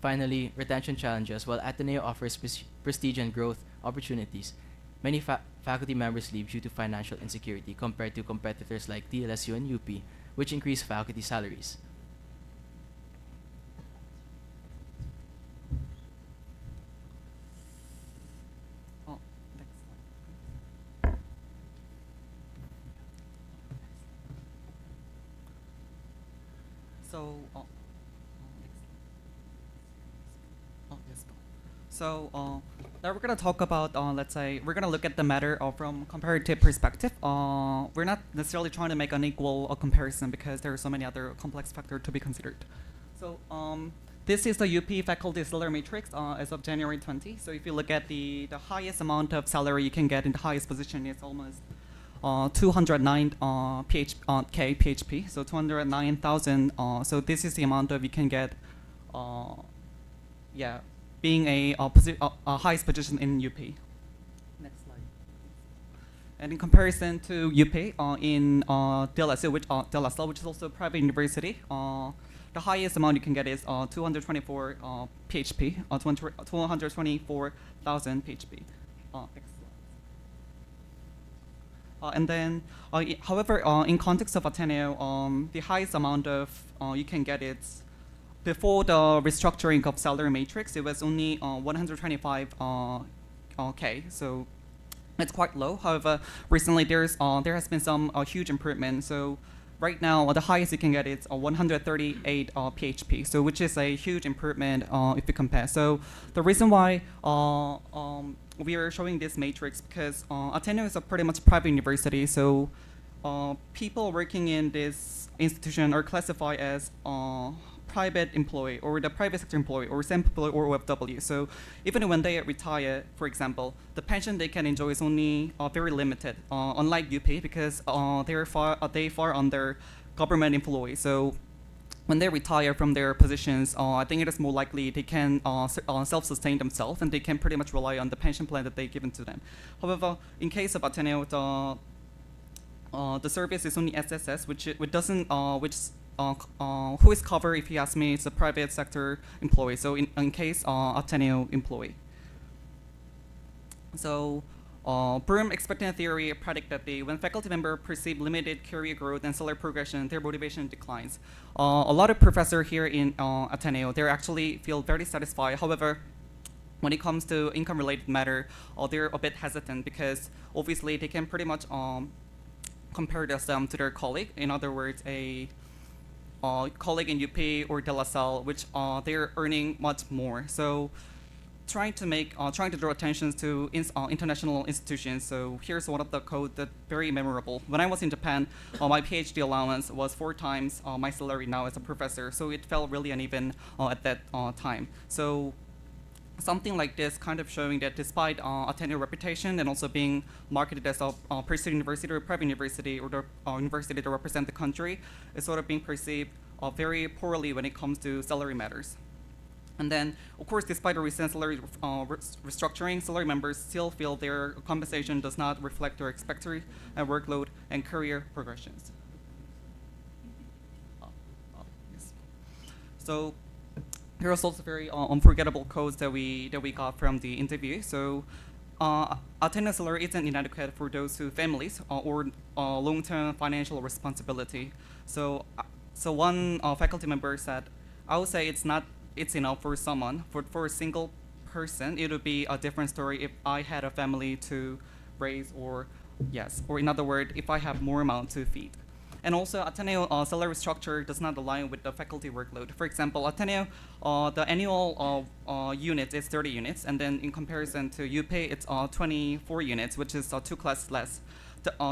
Finally, retention challenges. While Ateneo offers prestige and growth opportunities, many faculty members leave due to financial insecurity compared to competitors like DLSU and UP, which increase faculty salaries. So, yes. So, Now we're gonna talk about, let's say, we're gonna look at the matter from comparative perspective. We're not necessarily trying to make an equal comparison because there are so many other complex factors to be considered. So this is the UP faculty salary matrix as of January 20. So if you look at the highest amount of salary you can get in the highest position is almost 209 K PHP. So 209,000. So this is the amount of you can get. Yeah. Being a highest position in UP. Next slide. And in comparison to UP, in De La Salle, which is also a private university, the highest amount you can get is 224 PHP, 224,000 PHP. Next slide. And then, however, in context of Ateneo, the highest amount of you can get is before the restructuring of salary matrix, it was only 125 K, so it's quite low. However, recently there has been some huge improvement. So right now, the highest you can get is 138 PHP, so which is a huge improvement if you compare. So the reason why we are showing this matrix because Ateneo is a pretty much private university, so people working in this institution are classified as private employee or the private sector employee or self-employed or OFW. So even when they retire, for example, the pension they can enjoy is only very limited. Unlike UP, because they far under government employees. So when they retire from their positions, I think it is more likely they can self-sustain themselves and they can pretty much rely on the pension plan that they given to them. However, in case of Ateneo, the service is only SSS, which doesn't who is covered, if you ask me, it's a private sector employee. So in case Ateneo employee. So Broom expectant theory predict that when faculty members perceive limited career growth and salary progression, their motivation declines. A lot of professors here in Ateneo, they actually feel very satisfied. However, when it comes to income-related matter, they're a bit hesitant because obviously they can pretty much compare themselves to their colleague. In other words, a colleague in UP or De La Salle, which they're earning much more. So trying to draw attention to international institutions. So here's one of the quotes that's very memorable. When I was in Japan, my PhD allowance was 4 times my salary now as a professor. So it felt really uneven at that time. So something like this kind of showing that despite Ateneo reputation and also being marketed as a prestigious university or private university or the university to represent the country, is sort of being perceived very poorly when it comes to salary matters. And then, of course, despite the recent salary restructuring, salary members still feel their compensation does not reflect their expected workload and career progressions. Yes. So here are also very unforgettable quotes that we got from the interview. So, Ateneo salary isn't inadequate for those who families or long-term financial responsibility. So, one faculty member said, "I would say it's enough for someone. For a single person, it would be a different story if I had a family to raise, or in other words, if I have more amount to feed." And also, Ateneo salary structure does not align with the faculty workload. For example, Ateneo, the annual unit is 30 units, and then in comparison to UP, it's 24 units, which is 2 classes less.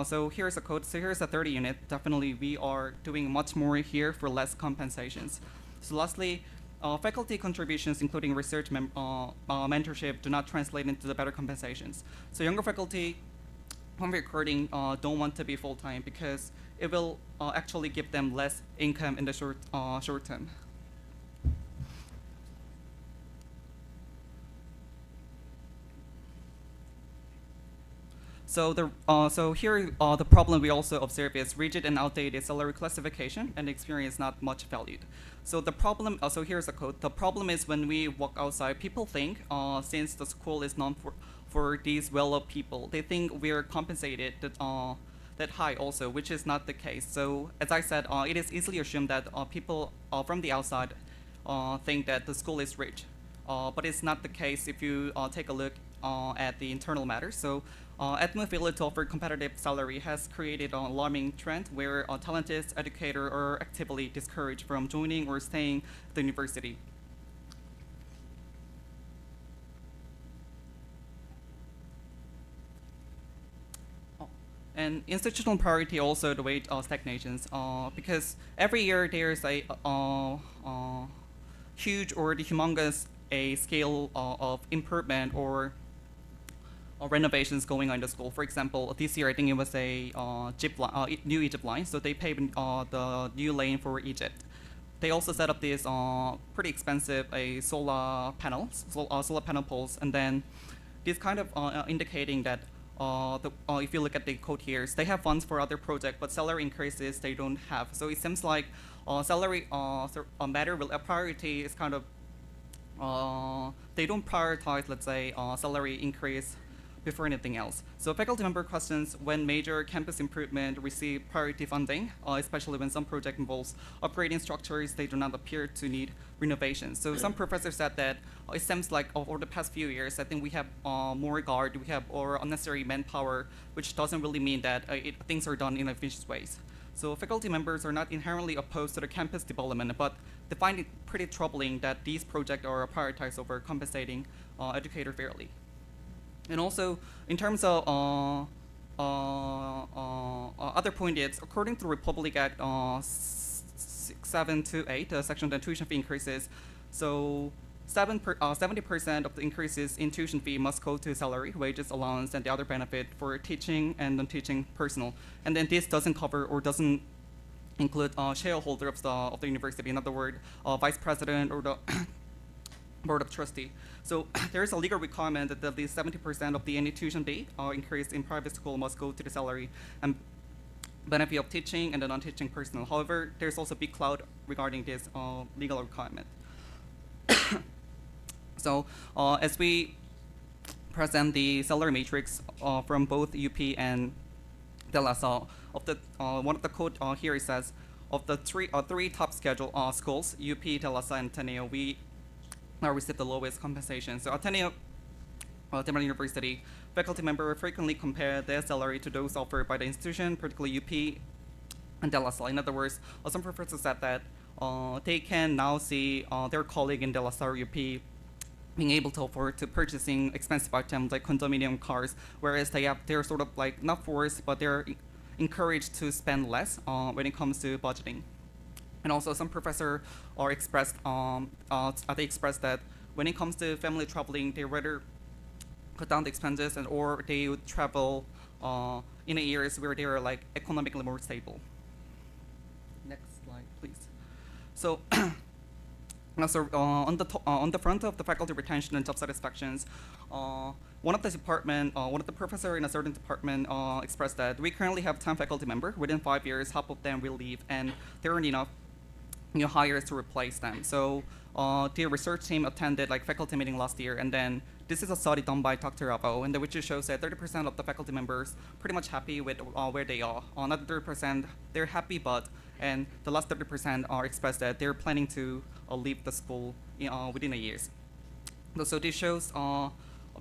So here's a code. So here's a 30 unit. Definitely, we are doing much more here for less compensations. So lastly, faculty contributions, including research mentorship, do not translate into the better compensations. So younger faculty, when recording, don't want to be full-time because it will actually give them less income in the short term. So here the problem we also observe is rigid and outdated salary classification and experience not much valued. So the problem, so here's a quote. The problem is when we walk outside, people think since the school is known for these well-off people, they think we're compensated that high also, which is not the case. So as I said, it is easily assumed that people from the outside think that the school is rich, but it's not the case if you take a look at the internal matters. So Edmund failure to offer competitive salary has created an alarming trend where talented educators are actively discouraged from joining or staying at the university. and institutional priority also the weight stagnations because every year there's a huge or the humongous a scale of improvement or renovations going on in the school. For example, this year I think it was a new Egypt line, so they paved the new lane for Egypt. They also set up these pretty expensive solar panels, solar panel poles, and then this kind of indicating that if you look at the code here, they have funds for other projects, but salary increases they don't have. So it seems like salary matter will a priority is kind of they don't prioritize, let's say, salary increase before anything else. So faculty member questions when major campus improvement receive priority funding, especially when some project involves upgrading structures, they do not appear to need renovation. So some professors said that it seems like over the past few years, I think we have more guard, we have more unnecessary manpower, which doesn't really mean that things are done in efficient ways. So faculty members are not inherently opposed to the campus development, but they find it pretty troubling that these projects are prioritized over compensating educators fairly. And also, in terms of other point is, according to Republic Act 728, section on tuition fee increases, so 70% of the increases in tuition fee must go to salary, wages, allowance, and the other benefit for teaching and non-teaching personnel. And then this doesn't cover or doesn't include shareholder of the university, in other words, vice president or the board of trustee. So there is a legal requirement that at least 70% of the any tuition fee increase in private school must go to the salary and benefit of teaching and the non-teaching personnel. However, there's also a big cloud regarding this legal requirement. So as we present the salary matrix from both UP and De La Salle, of the one of the code here it says of the three top schedule schools, UP, De La Salle, and Ateneo, we receive the lowest compensation. So Ateneo, Temple University, faculty members frequently compare their salary to those offered by the institution, particularly UP and De La Salle. In other words, some professors said that they can now see their colleague in De La Salle UP being able to afford to purchasing expensive items like condominium cars, whereas they're sort of like not forced, but they're encouraged to spend less when it comes to budgeting. And also, some professors are expressed that when it comes to family traveling, they rather cut down the expenses or they would travel in areas where they are like economically more stable. Next slide, please. So. So on the front of the faculty retention and job satisfactions, one of the professor in a certain department expressed that we currently have 10 faculty members. Within 5 years, half of them will leave, and there aren't enough hires to replace them. So the research team attended like faculty meeting last year, and then this is a study done by Dr. Ravo, and which shows that 30% of the faculty members pretty much happy with where they are. Another 30% they're happy, and the last 30% are expressed that they're planning to leave the school within a year. So this shows a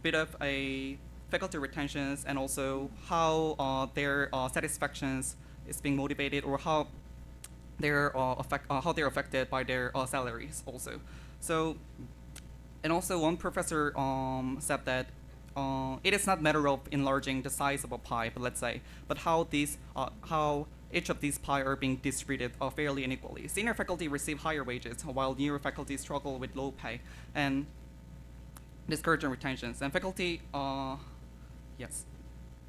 bit of a faculty retentions and also how their satisfactions is being motivated or how they're affected by their salaries also. So, and also one professor said that it is not a matter of enlarging the size of a pie, but how each of these pie are being distributed fairly and equally. Senior faculty receive higher wages, while newer faculty struggle with low pay and discouraging retentions. And faculty, yes,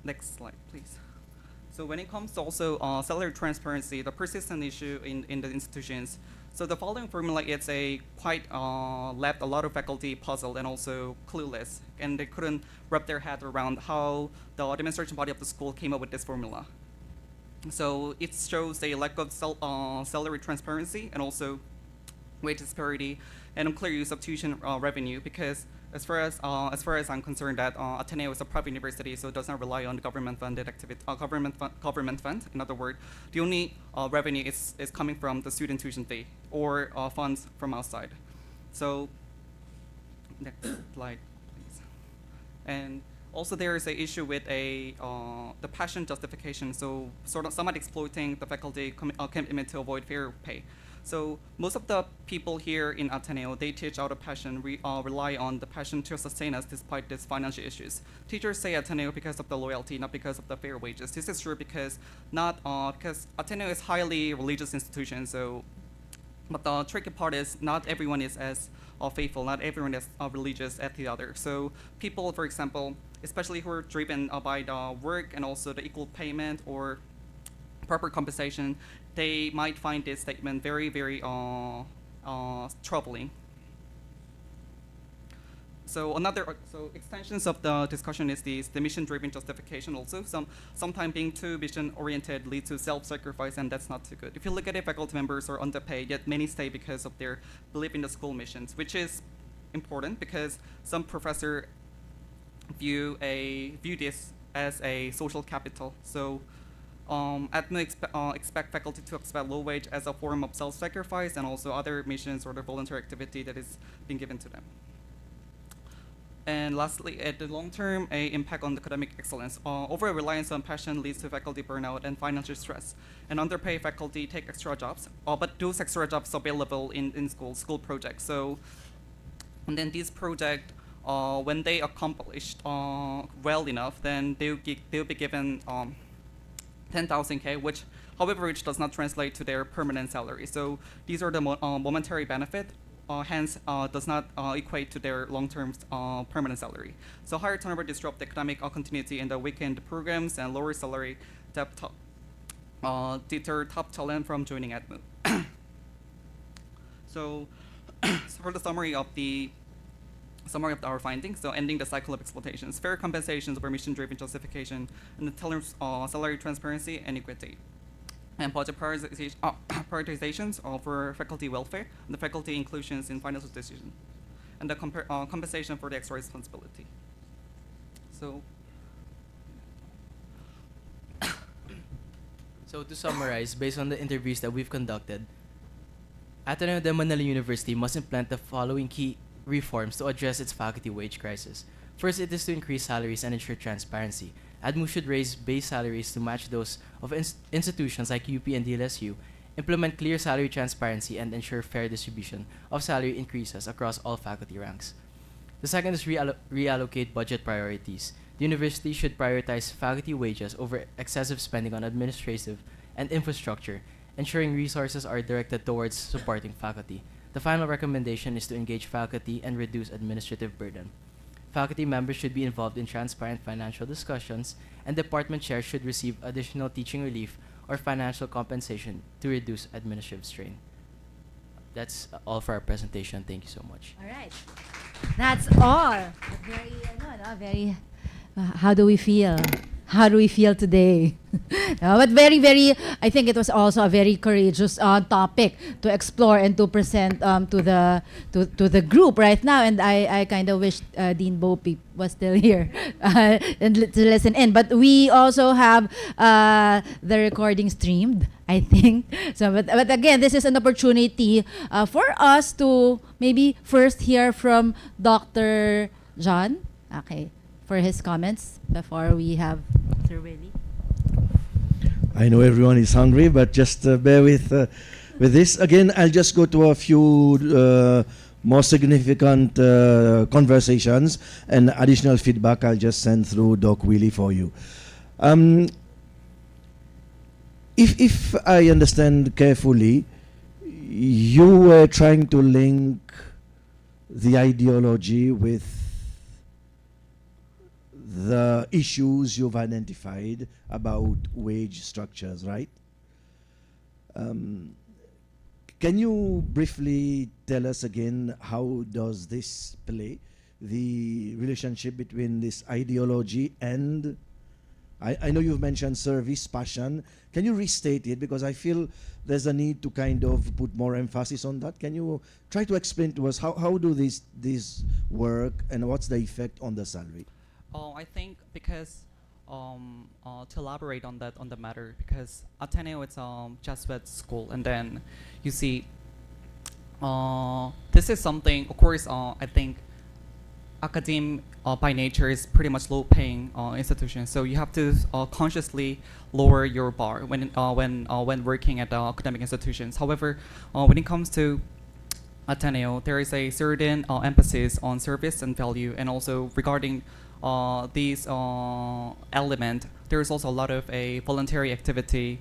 next slide, please. So when it comes to also salary transparency, the persistent issue in the institutions, so the following formula is left a lot of faculty puzzled and also clueless, and they couldn't wrap their head around how the administration body of the school came up with this formula. So it shows a lack of salary transparency and also wage disparity and unclear use of tuition revenue, because as far as I'm concerned, that Ateneo is a private university, so it does not rely on the government-funded activity, government fund. In other words, the only revenue is coming from the student tuition fee or funds from outside. So next slide, please. And also, there is an issue with the passion justification. So, sort of somewhat exploiting the faculty commitment to avoid fair pay. So most of the people here in Ateneo, they teach out of passion, rely on the passion to sustain us despite these financial issues. Teachers say Ateneo because of the loyalty, not because of the fair wages. This is true because because Ateneo is highly religious institution. So, but the tricky part is not everyone is as faithful, not everyone is religious as the other. So people, for example, especially who are driven by the work and also the equal payment or proper compensation, they might find this statement very, very troubling. So so extensions of the discussion is the mission-driven justification also. Sometimes being too mission-oriented leads to self-sacrifice, and that's not too good. If you look at it, faculty members are underpaid, yet many stay because of their belief in the school missions, which is important because some professor view this as a social capital. So ADMO expect faculty to expect low wage as a form of self-sacrifice and also other missions or the voluntary activity that is being given to them. And lastly, at the long term, a impact on academic excellence. Over reliance on passion leads to faculty burnout and financial stress. And underpaid faculty take extra jobs, but those extra jobs available in school projects. So, and then these projects, when they accomplished well enough, then they'll be given 10,000 K, which does not translate to their permanent salary. So these are the momentary benefit. Hence does not equate to their long-term permanent salary. So higher turnover disrupt the economic continuity in the weekend programs, and lower salary deter top talent from joining ADMO. So for the summary of our findings, so ending the cycle of exploitations, fair compensations over mission-driven justification, and the salary transparency and equity. And budget prioritizations for faculty welfare and the faculty inclusions in financial decision, and the compensation for the extra responsibility. So, So to summarize, based on the interviews that we've conducted, Ateneo de Manila University must implement the following key reforms to address its faculty wage crisis. First, it is to increase salaries and ensure transparency. ADMO should raise base salaries to match those of institutions like UP and DLSU, implement clear salary transparency, and ensure fair distribution of salary increases across all faculty ranks. The second is reallocate budget priorities. The university should prioritize faculty wages over excessive spending on administrative and infrastructure, ensuring resources are directed towards supporting faculty. The final recommendation is to engage faculty and reduce administrative burden. Faculty members should be involved in transparent financial discussions, and department chairs should receive additional teaching relief or financial compensation to reduce administrative strain. That's all for our presentation. Thank you so much. All right. That's all. Very, how do we feel? How do we feel today? No, but very, very, I think it was also a very courageous topic to explore and to present to the group right now. And I kind of wish Dean Bopi was still here and to listen in. But we also have the recording streamed, I think. So, but again, this is an opportunity for us to maybe first hear from Dr. John. Okay. For his comments before we have Sir Willie. I know everyone is hungry, but just bear with this. Again, I'll just go to a few more significant conversations, and additional feedback I'll just send through Doc Willie for you. If I understand carefully, you were trying to link the ideology with the issues you've identified about wage structures, right? Can you briefly tell us again how does this play, the relationship between this ideology and, I know you've mentioned service, passion. Can you restate it? Because I feel there's a need to kind of put more emphasis on that. Can you try to explain to us how do these work and what's the effect on the salary? I think because to elaborate on the matter, because Ateneo it's Jesuit school, and then you see this is something. Of course, I think academe by nature is pretty much low-paying institution, so you have to consciously lower your bar when working at academic institutions. However, when it comes to Ateneo, there is a certain emphasis on service and value, and also regarding these element, there is also a lot of a voluntary activity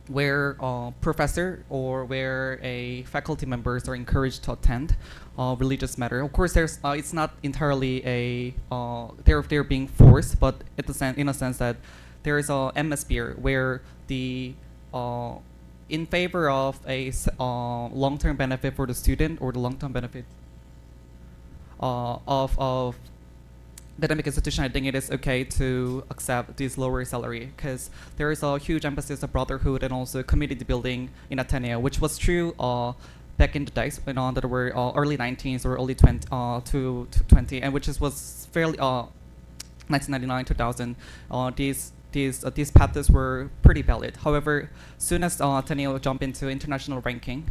where professor or where a faculty members are encouraged to attend religious matter. Of course, there's it's not entirely a they're being forced, but in a sense that there is a atmosphere where the in favor of a long-term benefit for the student or the long-term benefit of academic institution, I think it is okay to accept this lower salary because there is a huge emphasis of brotherhood and also community building in Ateneo, which was true back in the days when that were early 19s or early 20, and which was fairly 1999 2000. These paths were pretty valid. However, soon as Ateneo jumped into international ranking,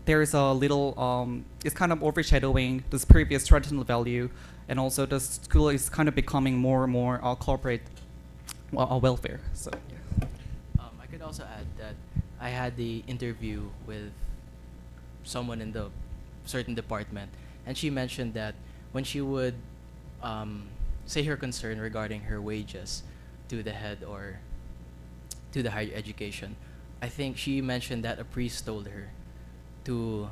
there is a little it's kind of overshadowing this previous traditional value, and also the school is kind of becoming more and more corporate welfare. So yeah. I could also add that I had the interview with someone in the certain department, and she mentioned that when she would say her concern regarding her wages to the head or to the higher education, I think she mentioned that a priest told her to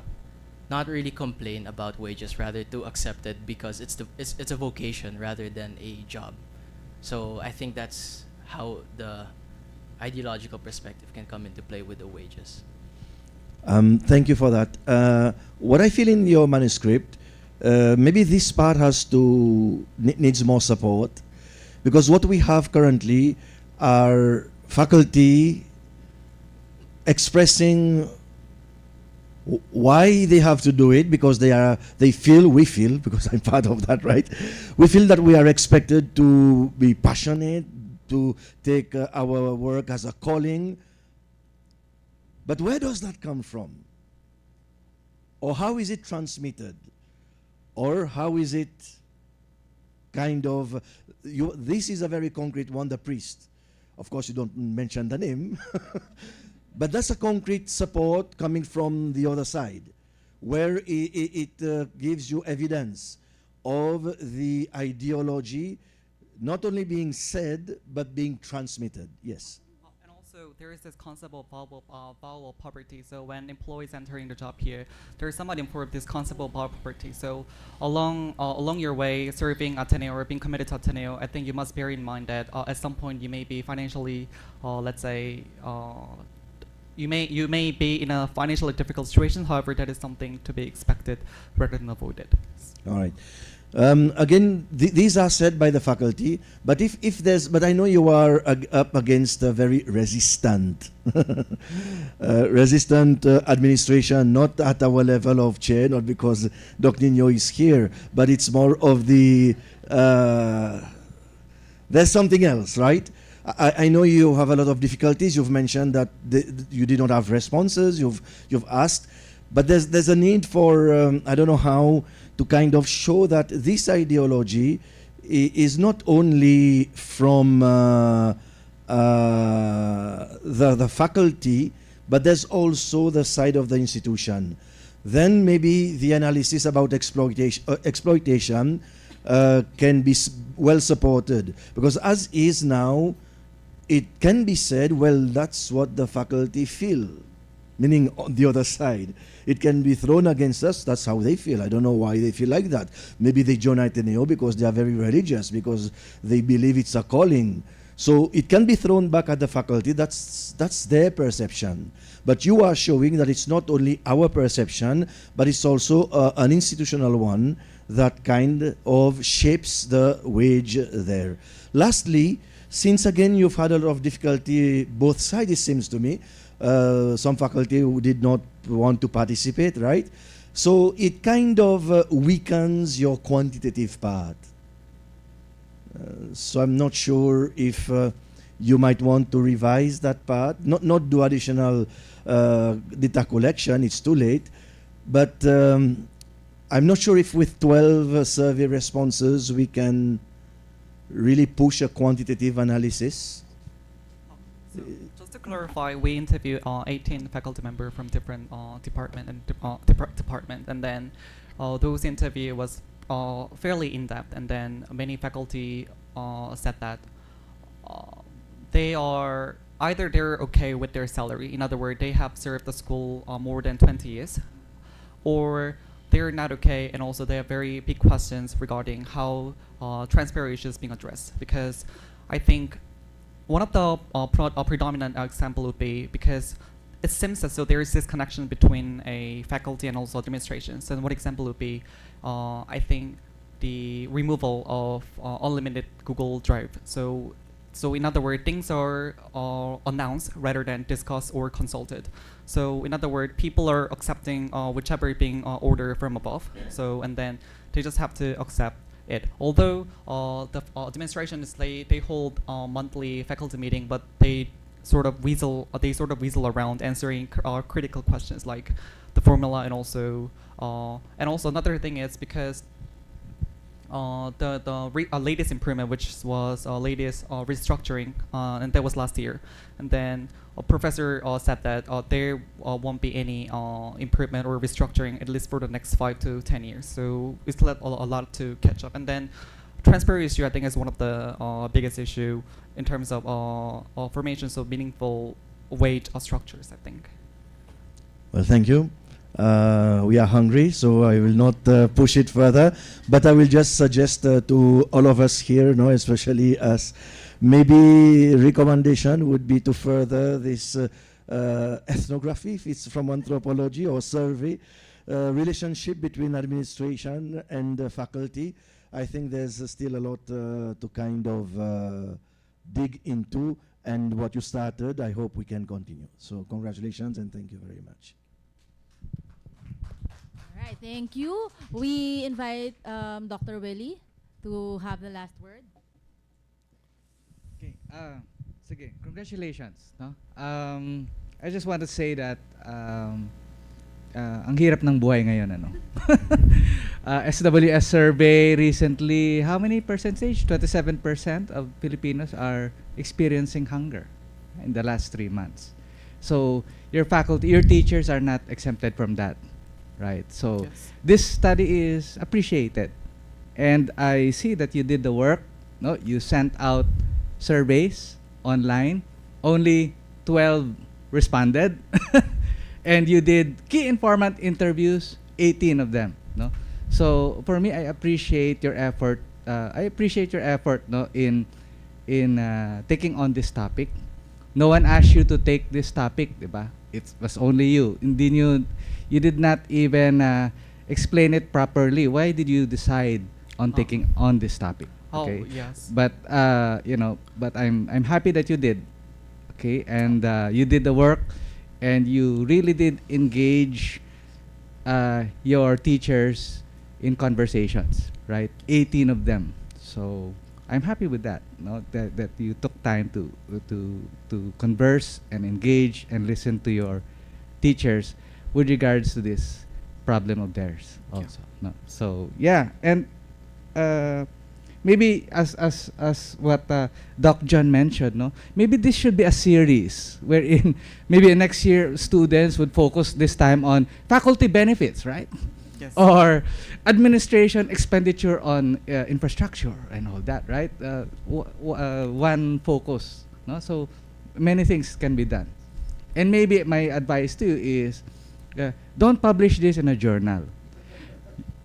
not really complain about wages, rather to accept it because it's a vocation rather than a job. So I think that's how the ideological perspective can come into play with the wages. Thank you for that. What I feel in your manuscript, maybe this part has to needs more support, because what we have currently are faculty expressing why they have to do it, because we feel, because I'm part of that, right? We feel that we are expected to be passionate, to take our work as a calling. But where does that come from? Or how is it transmitted? Or how is it kind of, this is a very concrete one, the priest. Of course, you don't mention the name. But that's a concrete support coming from the other side, where it gives you evidence of the ideology not only being said, but being transmitted. Yes. And also, there is this concept of vowel poverty. So when employees entering the job here, there is somewhat informed this concept of vowel poverty. So along your way, serving Ateneo or being committed to Ateneo, I think you must bear in mind that at some point you may be financially, let's say, you may be in a financially difficult situation. However, that is something to be expected rather than avoided. All right. Again, these are said by the faculty, but but I know you are up against a very resistant, administration, not at our level of chair, not because Dr. Nino is here, but it's more of the, there's something else, right? I know you have a lot of difficulties. You've mentioned that you did not have responses. You've asked, but there's a need for I don't know how to kind of show that this ideology is not only from the faculty, but there's also the side of the institution. Then maybe the analysis about exploitation can be well supported, because as is now, it can be said, well, that's what the faculty feel, meaning on the other side. It can be thrown against us, that's how they feel. I don't know why they feel like that. Maybe they join Ateneo because they are very religious, because they believe it's a calling. So it can be thrown back at the faculty, that's their perception. But you are showing that it's not only our perception, but it's also an institutional one that kind of shapes the wage there. Lastly, since again you've had a lot of difficulty both sides, it seems to me, some faculty who did not want to participate, right? So it kind of weakens your quantitative part. So I'm not sure if you might want to revise that part, not do additional data collection, it's too late, but I'm not sure if with 12 survey responses we can really push a quantitative analysis. So just to clarify, we interviewed 18 faculty members from different department, and then those interview was fairly in depth, and then many faculty said that they are either they're okay with their salary, in other words, they have served the school more than 20 years, or they're not okay, and also they have very big questions regarding how transparency is being addressed. Because I think one of the predominant example would be because it seems as though there is this connection between a faculty and also administration. So one example would be, I think, the removal of unlimited Google Drive. So in other words, things are announced rather than discussed or consulted. So in other words, people are accepting whichever being ordered from above. So and then they just have to accept it. Although the administration is they hold monthly faculty meeting, but they sort of weasel around answering critical questions like the formula, and also another thing is because the latest improvement, which was latest restructuring, and that was last year, and then a professor said that there won't be any improvement or restructuring at least for the next 5 to 10 years. So we still have a lot to catch up. And then transparency issue, I think, is one of the biggest issue in terms of formations of meaningful wage structures, I think. Well, thank you. We are hungry, so I will not push it further, but I will just suggest to all of us here, especially us, maybe recommendation would be to further this ethnography, if it's from anthropology, or survey, relationship between administration and faculty. I think there's still a lot to kind of dig into, and what you started, I hope we can continue. So congratulations and thank you very much. All right, thank you. We invite Dr. Willie to have the last word. Okay, sige, congratulations. No? I just want to say that ang hirap ng buhay ngayon. Ano? SWS survey recently, how many percentage? 27% of Filipinos are experiencing hunger in the last 3 months. So your faculty, your teachers are not exempted from that, right? So yes, this study is appreciated. And I see that you did the work. No? You sent out surveys online. Only 12 responded. And you did key informant interviews, 18 of them. No? So for me, I appreciate your effort. No, in taking on this topic. No one asked you to take this topic, diba? It was only you. You did not even explain it properly. Why did you decide on taking on this topic? Okay? Oh, yes. But but I'm happy that you did. Okay, and you did the work, and you really did engage your teachers in conversations, right? 18 of them. So I'm happy with that. No, that you took time to converse and engage and listen to your teachers with regards to this problem of theirs also. No, so yeah, and maybe as what Doc John mentioned, no, maybe this should be a series wherein maybe next year students would focus this time on faculty benefits, right? Yes. Or administration expenditure on infrastructure and all that, right? One focus, no? So many things can be done. And maybe my advice to you is, don't publish this in a journal.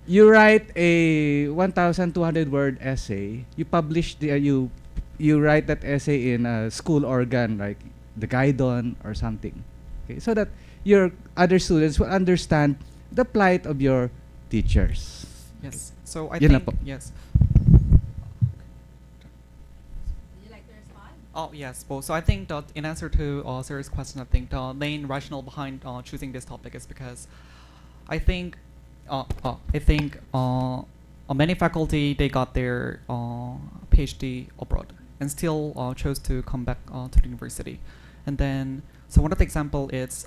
You write a 1,200 word essay. You publish you write that essay in a school organ like the Guidon or something, okay? So that your other students will understand the plight of your teachers. Yes. So I Yun lang think po. yes. Would you like to respond? Oh yes. Well, so I think that in answer to Sarah's question, I think the main rationale behind choosing this topic is because I think many faculty, they got their PhD abroad and still chose to come back to the university, and then So one of the example is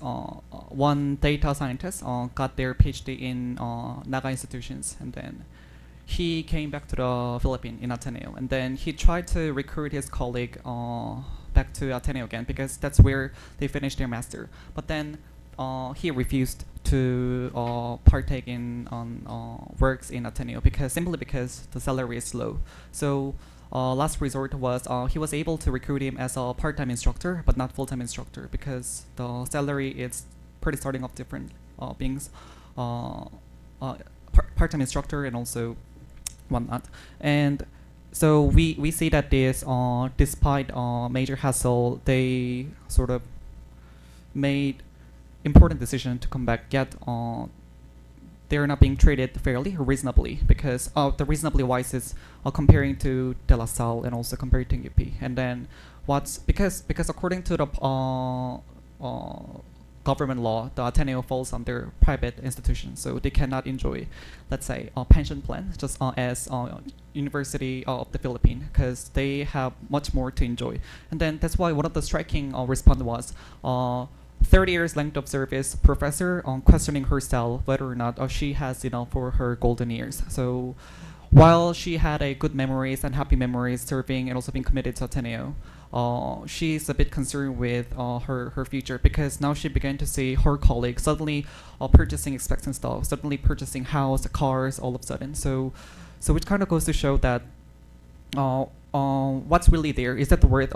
one data scientist got their PhD in Naga institutions, and then he came back to the Philippines in Ateneo, and then he tried to recruit his colleague back to Ateneo again because that's where they finished their master. But then he refused to partake in works in Ateneo simply because the salary is low. So last resort was he was able to recruit him as a part-time instructor, but not full-time instructor because the salary is pretty starting off different beings part-time instructor and also whatnot. And so we see that this despite major hassle, they sort of made important decision to come back, yet they're not being treated fairly or reasonably because the reasonably wise is comparing to De La Salle and also comparing to UP. And then because according to the government law, the Ateneo falls under private institutions, so they cannot enjoy, let's say, a pension plan just as University of the Philippines because they have much more to enjoy. And then that's why one of the striking response was 30 years length of service professor questioning herself whether or not she has enough for her golden years. So while she had a good memories and happy memories serving and also being committed to Ateneo, she's a bit concerned with her future because now she began to see her colleagues suddenly purchasing expensive stuff, suddenly purchasing house, cars, all of a sudden. So it kind of goes to show that what's really there is that the word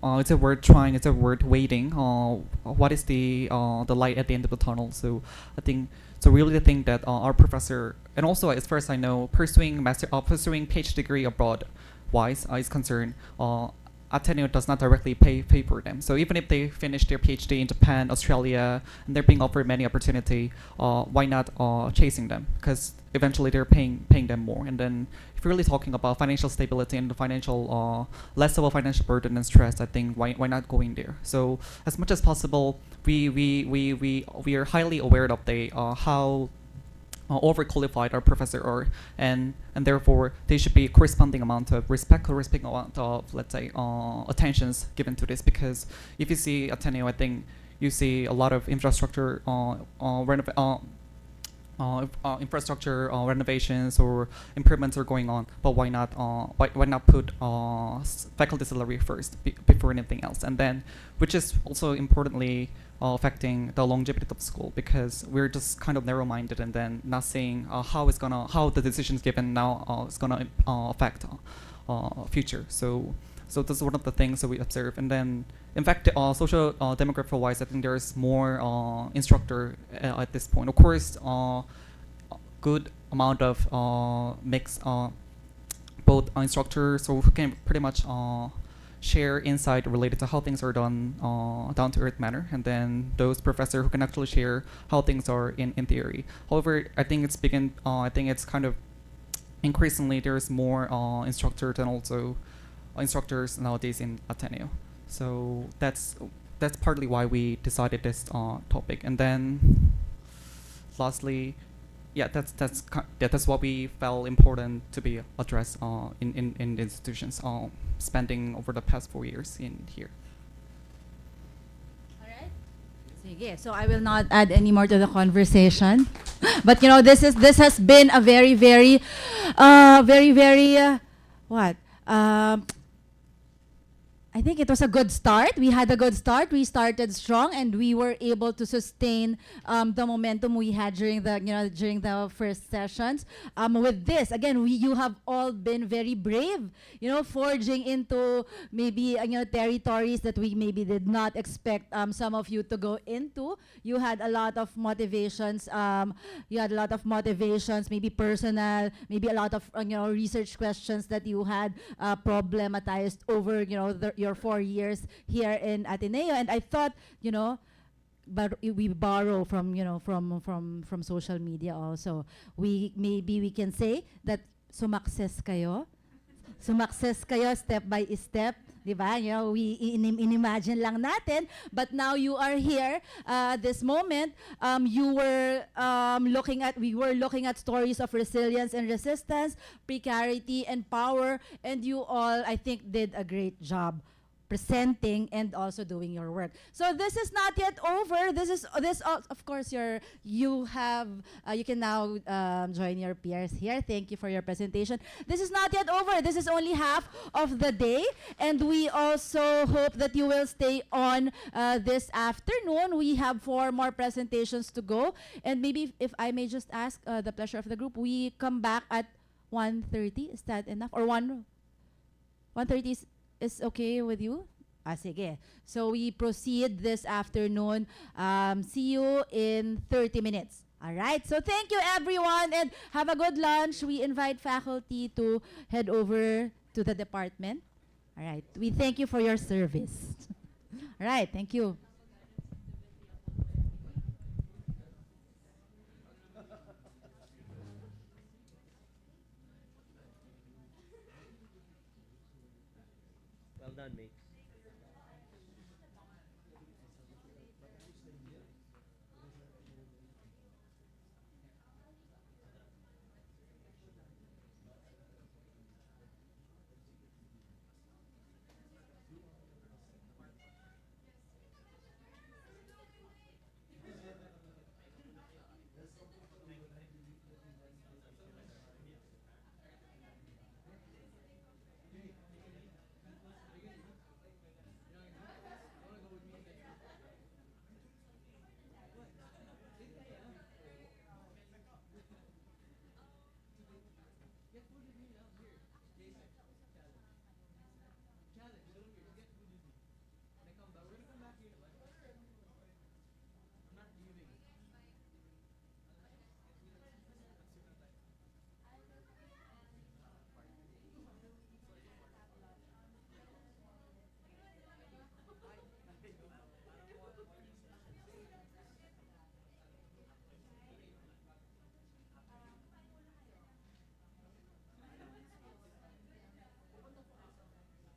it's a word trying, it's a word waiting. What is the light at the end of the tunnel? So I think really the thing that our professor and also as far as I know pursuing PhD degree abroad wise is concerned, Ateneo does not directly pay for them. So even if they finish their PhD in Japan, Australia, and they're being offered many opportunity, why not chasing them? Because eventually they're paying them more. And then if you're really talking about financial stability and the financial less of a financial burden and stress, I think why not going there? So as much as possible, we are highly aware of the how overqualified our professor are, and therefore they should be corresponding amount of respect, corresponding amount of, let's say, attentions given to this. Because if you see Ateneo, I think you see a lot of infrastructure renovations or improvements are going on, but why not put faculty salary first before anything else? And then, which is also importantly affecting the longevity of the school, because we're just kind of narrow-minded and then not seeing how the decisions given now is gonna affect future. So this is one of the things that we observe. And then, in fact, social demographic-wise, I think there's more instructor at this point. Of course, good amount of mix, both instructors who can pretty much share insight related to how things are done down to earth manner, and then those professors who can actually share how things are in theory. However, I think it's kind of increasingly there's more instructors and also instructors nowadays in Ateneo. So that's partly why we decided this topic. And then lastly, that's what we felt important to be addressed in the institutions spending over the past 4 years in here. Sige, so I will not add any more to the conversation. But this has been a very what? I think it was a good start. We had a good start. We started strong, and we were able to sustain the momentum we had during the first sessions. With this, again, you have all been very brave, forging into maybe territories that we maybe did not expect some of you to go into. You had a lot of motivations. Maybe personal, maybe a lot of research questions that you had problematized over your 4 years here in Ateneo. And I thought, but we borrow from social media also. Maybe we can say that sumakses kayo step by step. Diba? We inimagine lang natin, but now you are here. This moment, we were looking at stories of resilience and resistance, precarity and power, and you all, I think, did a great job. presenting and also doing your work. So this is not yet over. Of course you can now join your peers here. Thank you for your presentation. This is not yet over. This is only half of the day, and we also hope that you will stay on this afternoon. We have 4 more presentations to go, and maybe if I may just ask the pleasure of the group, we come back at 1:30. Is that enough? Or 1:30 is okay with you? Sige. So we proceed this afternoon. See you in 30 minutes. All right. So thank you, everyone, and have a good lunch. We invite faculty to head over to the department. All right. We thank you for your service. All right. Thank you. Well done, mate.